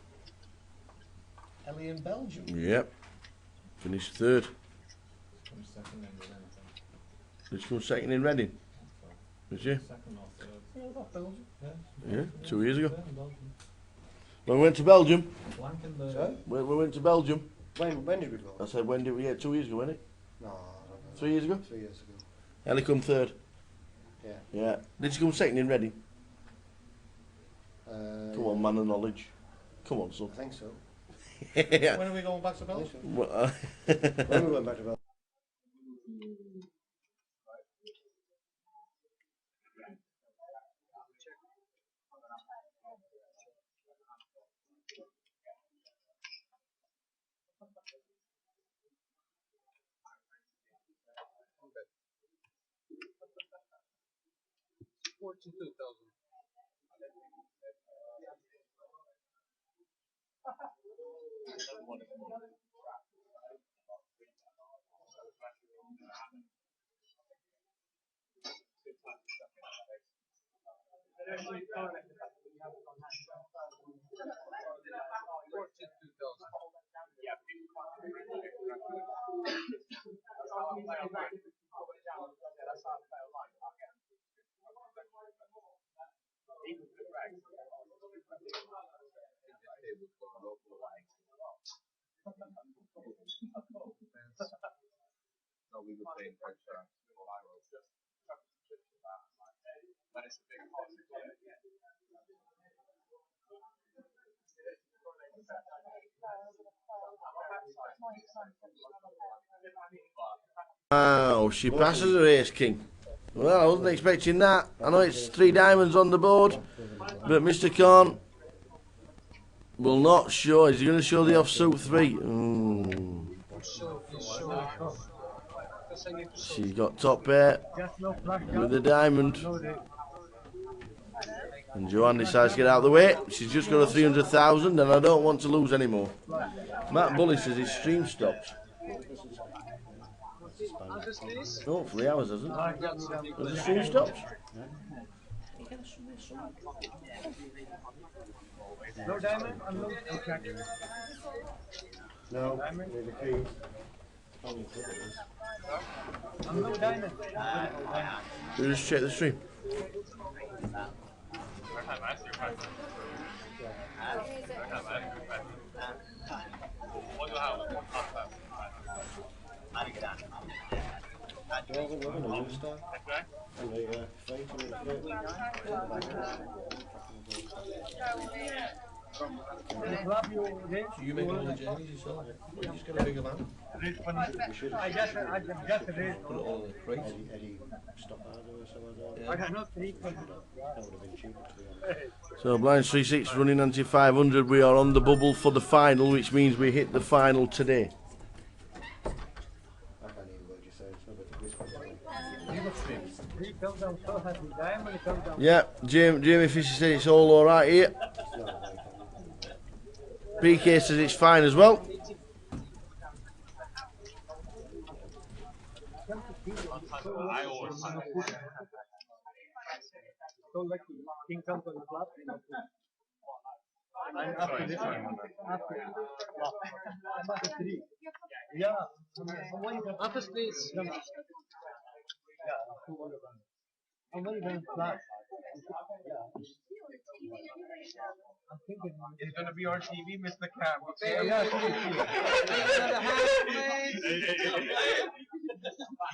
Ellie in Belgium? Yep, finished third. Come second in Reading, I think. Did she come second in Reading? Did she? Second or third. Yeah, I thought Belgium. Yeah, 2 years ago. Yeah, Belgium. When we went to Belgium. Blankenberg. Sorry? We went to Belgium. When did we go? I said, when did we? Yeah, 2 years ago, wasn't it? No, I don't know. 3 years ago? 3 years ago. Ellie come third. Yeah. Yeah. Did she come second in Reading? Come on, yeah. man of knowledge. Come on, son. I think so. Yeah. When are we going back to Belgium? Well, When we went back to Belgium. Wow, she passes her Ace King. Well, I wasn't expecting that. I know it's 3 diamonds on the board, but Mr. Corn will not show. Is he going to show the offsuit 3? She's got top pair with the diamond. And Joanne decides to get out of the way. She's just got a 300,000 and I don't want to lose anymore. Matt Bully says his stream stopped. Oh, 3 hours, hasn't it? Has the stream stopped? No diamond? No, with the keys. I'm no diamond. We'll just check the stream. You make all the journeys yourself? You just get a bigger van? I just read. Put it all in the crate. I got no 3. So Blinds 3-6 running anti 500. We are on the bubble for the final, which means we hit the final today. Yeah, Jamie Fisher said it's all alright here. PK says it's fine as well. Don't like King comes on the flop. And after this one, after 3. Yeah, after space. Yeah, I'm very flat. I'm thinking it's gonna be on TV, Mr. Cam. Okay, yeah,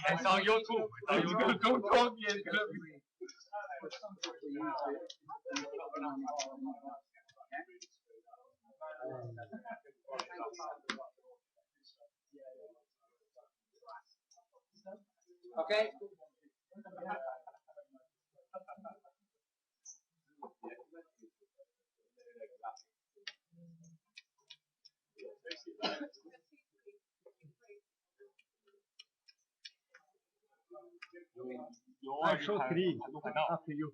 it's on YouTube. Don't talk yet. Okay? I shot 3 after you.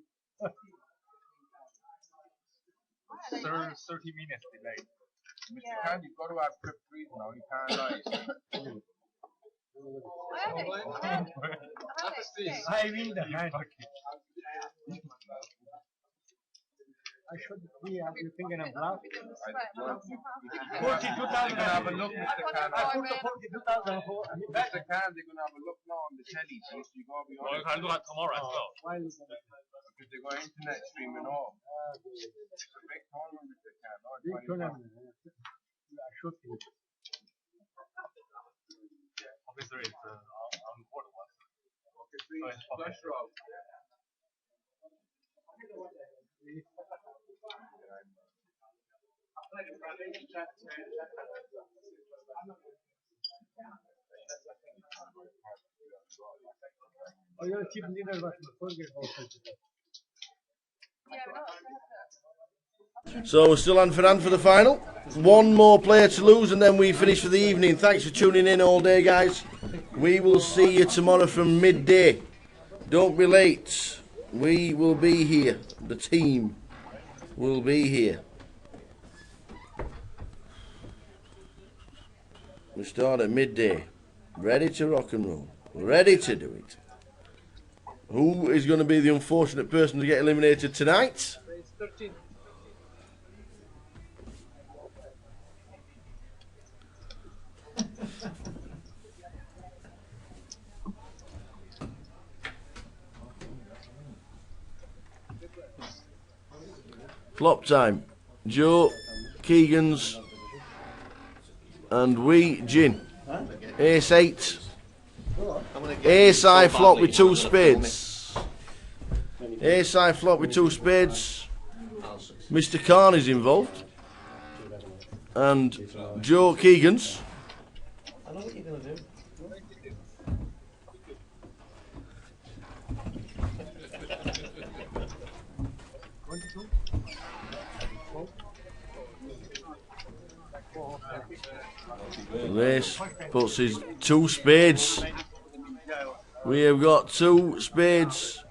30 minutes delay. Mr. Khan, you've got to have quick breathe now. You can't lie. I mean the hand. I should be thinking of love. 42,000. Have a look, Mr. Khan. I put the 42,000 for. Mr. Khan, they're going to have a look now on the telly, so you got to be honest. I can do that tomorrow as well. Because they've got internet streaming all. It's a big tournament, Mr. Khan. Big tournament. I should be. Obviously, it's on the border one. Obviously, it's flush route. Oh, you're a cheap leader, but forget about it. So we're still hand for the final. One more player to lose and then we finish for the evening. Thanks for tuning in all day, guys. We will see you tomorrow from midday. Don't be late. We will be here. The team will be here. We start at midday. Ready to rock and roll. Ready to do it. Who is going to be the unfortunate person to get eliminated tonight? Flop time. Joe, Keegan's, and Wee Jin. Ace 8. Ace high flop with 2 spades. Ace high flop with 2 spades. Mr. Khan is involved. And Joe Keegan's. I know what you're going to do. Race puts his 2 spades. We have got 2 spades.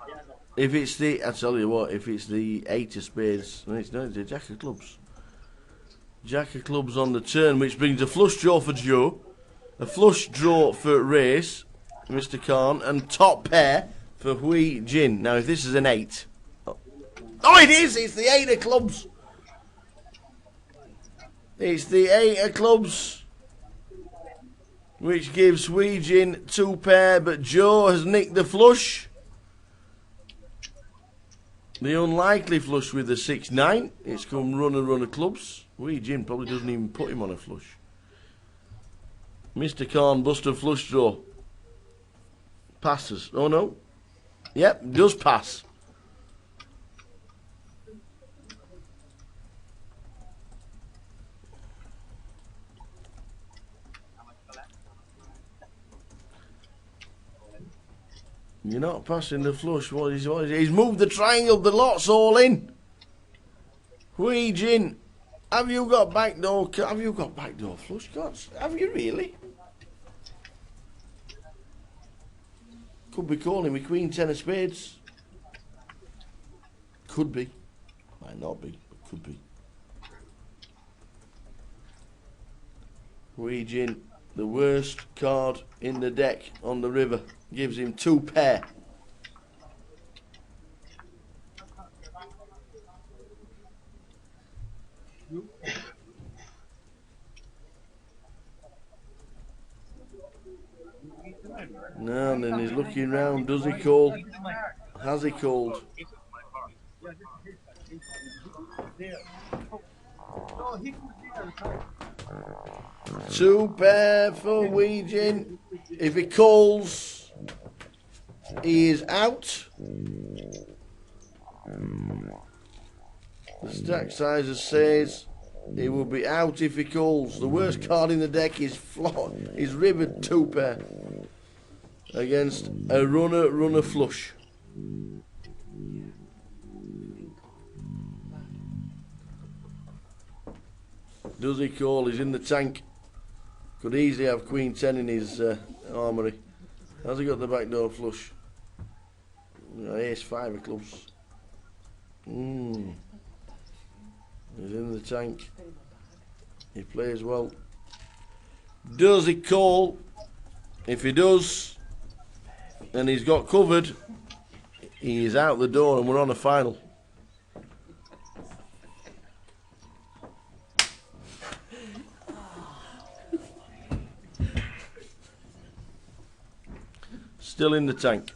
If it's the, I tell you what, if it's the 8 of spades, no, it's not, it's the Jack of clubs. Jack of clubs on the turn, which brings a flush draw for Joe, a flush draw for Race, Mr. Khan, and top pair for Hui Jin. Now, if this is an 8, oh, it is! It's the 8 of clubs. It's the 8 of clubs, which gives Hui Jin 2 pair, but Joe has nicked the flush. The unlikely flush with the 6-9. It's come run of clubs. Hui Jin probably doesn't even put him on a flush. Mr. Khan busted flush draw. Passes. Oh no. Yep, does pass. You're not passing the flush. What is it? He's moved the triangle. The lot's all in. Hui Jin, have you got backdoor? Have you got backdoor flush? God, have you really? Could be calling with Queen 10 of spades. Could be. Might not be, but could be. Hui Jin, the worst card in the deck on the river, gives him 2 pair. Now and then he's looking round. Does he call? Has he called? 2 pair for Hui Jin. If he calls, he is out. The stack sizer says he will be out if he calls. The worst card in the deck is flop. He's rivered 2 pair. against a runner flush. Does he call? He's in the tank. Could easily have Queen 10 in his armoury. Has he got the backdoor flush? Ace 5 of clubs. He's in the tank. He plays well. Does he call? If he does, and he's got covered, he is out the door and we're on a final. Still in the tank.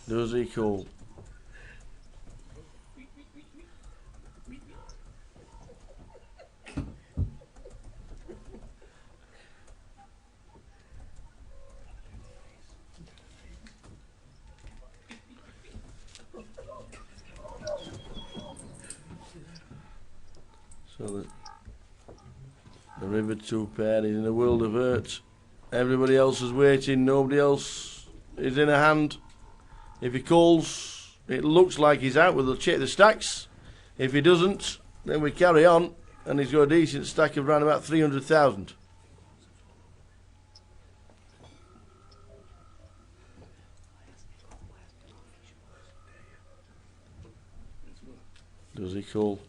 Does he call? So that the river 2 pair is in a world of hurt. Everybody else is waiting, nobody else is in a hand. If he calls, it looks like he's out. We'll check the stacks. If he doesn't, then we carry on, and he's got a decent stack of around about 300,000. Does he call?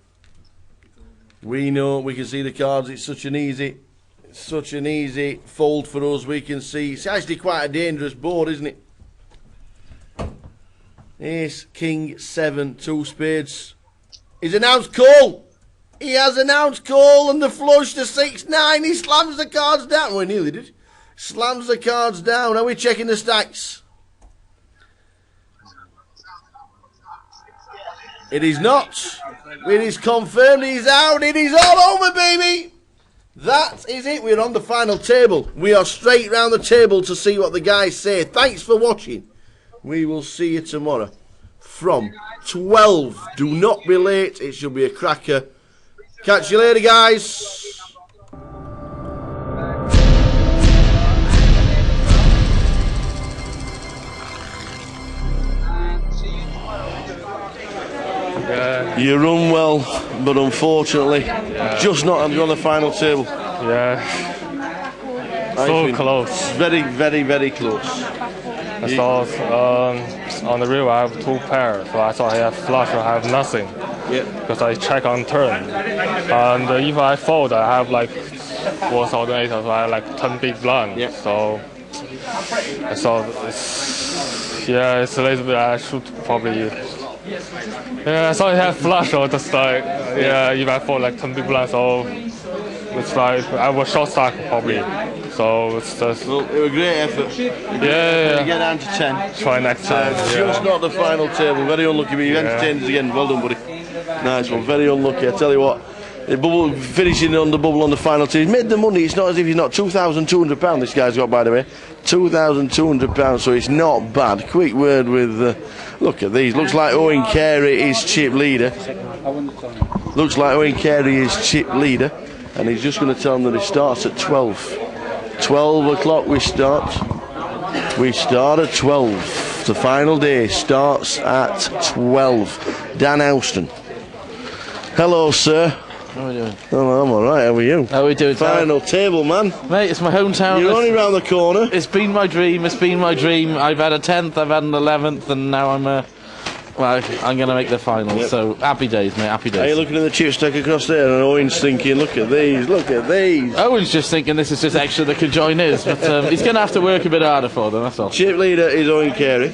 We know, we can see the cards. It's such an easy fold for us. We can see it's actually quite a dangerous board, isn't it? Ace, King, 7, 2 spades. He's announced call. He has announced call, and the flush, the 6-9. He slams the cards down. Well, he nearly did. Slams the cards down. Are we checking the stacks? It is not. It is confirmed. He's out. It is all over, baby. That is it. We're on the final table. We are straight round the table to see what the guys say. Thanks for watching. We will see you tomorrow from 12. Do not be late. It should be a cracker. Catch you later, guys. You run well, but unfortunately, just not on the final table. Yeah. So close. Very, very, very close. I thought on the river I have 2 pairs, so I thought I have flush or I have nothing. Yeah. Because I check on turn. And if I fold, I have like 4,800, so I have like 10 big blind. Yeah. So I thought it's a little bit, I should probably. Yeah, I thought I had flush or just like, if I fold like 10 big blind, so it's like I was short stack probably. So it's just. Well, it was a great effort. Yeah. You get down to 10. Try next time. Just not the final table. Very unlucky, but you entertained us again. Well done, buddy. Nice one. Very unlucky. I tell you what. The bubble, finishing on the bubble on the final tee. He's made the money. It's not as if he's not. £2,200 this guy's got, by the way. £2,200, so it's not bad. Quick word with. Look at these. Looks like Owen Carey is chip leader. Looks like Owen Carey is chip leader. And he's just going to tell them that it starts at 12. 12 o'clock we start. We start at 12. The final day starts at 12. Dan Houston. Hello, sir. How are we doing? Oh, I'm alright, how are you? How are we doing? Final table, man. Mate, it's my hometown. You're only round the corner. It's been my dream, I've had a 10th, I've had an 11th, and now I'm going to make the final. Yep. So, happy days, mate, happy days. Are you looking at the chip stack across there, and Owen's thinking, look at these. Owen's just thinking this is just extra that could join his, but he's going to have to work a bit harder for them, that's all. Chip leader is Owen Carey,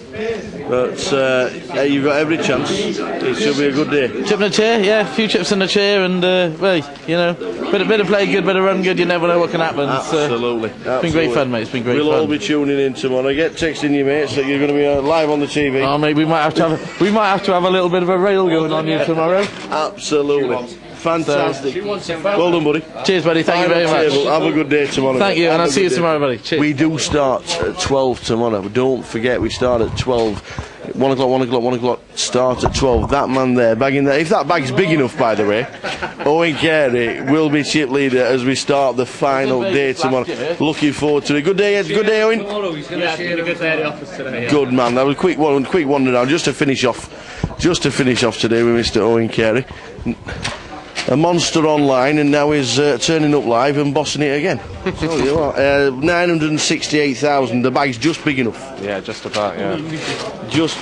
but you've got every chance. It should be a good day. Chip in a chair, yeah, a few chips in a chair, and, bit of play good, bit of run good, you never know what can happen. Absolutely. It's been great fun, mate, it's been great fun. We'll all be tuning in tomorrow. Get texting your mates that you're going to be live on the TV. Oh, mate, we might have to have a little bit of a rail going on here tomorrow. Absolutely. Fantastic. Well done, buddy. Cheers, buddy. Thank you very much. Have a good day tomorrow. Thank you, and I'll see you tomorrow, buddy. Cheers. We do start at 12 tomorrow. Don't forget, we start at 12. 1 o'clock, start at 12. That man there, bagging there. If that bag's big enough, by the way, Owen Carey will be chip leader as we start the final day tomorrow. Looking forward to it. Good day, Owen. Yeah, a good day at the office today. Yeah. Good man. That was a quick wander down just to finish off today with Mr. Owen Carey. A monster online, and now he's turning up live and bossing it again. So you are 968,000. The bag's just big enough. Yeah, just about. Yeah. Just.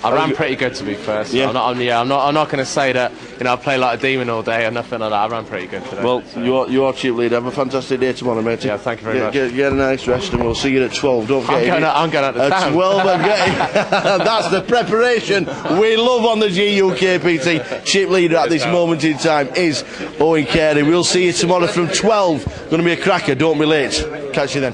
I ran pretty good, to be fair. So Yeah. I'm not going to say that I play like a demon all day or nothing like that. I ran pretty good today. Well, you are chip leader. Have a fantastic day tomorrow, mate. Yeah, thank you very much. Get a nice rest, and we'll see you at 12. Don't forget. I'm going at the at town. 12. That's the preparation we love on the GUKPT. Chip leader at this moment in time is Owen Carey. We'll see you tomorrow from 12. Going to be a cracker. Don't be late. Catch you then.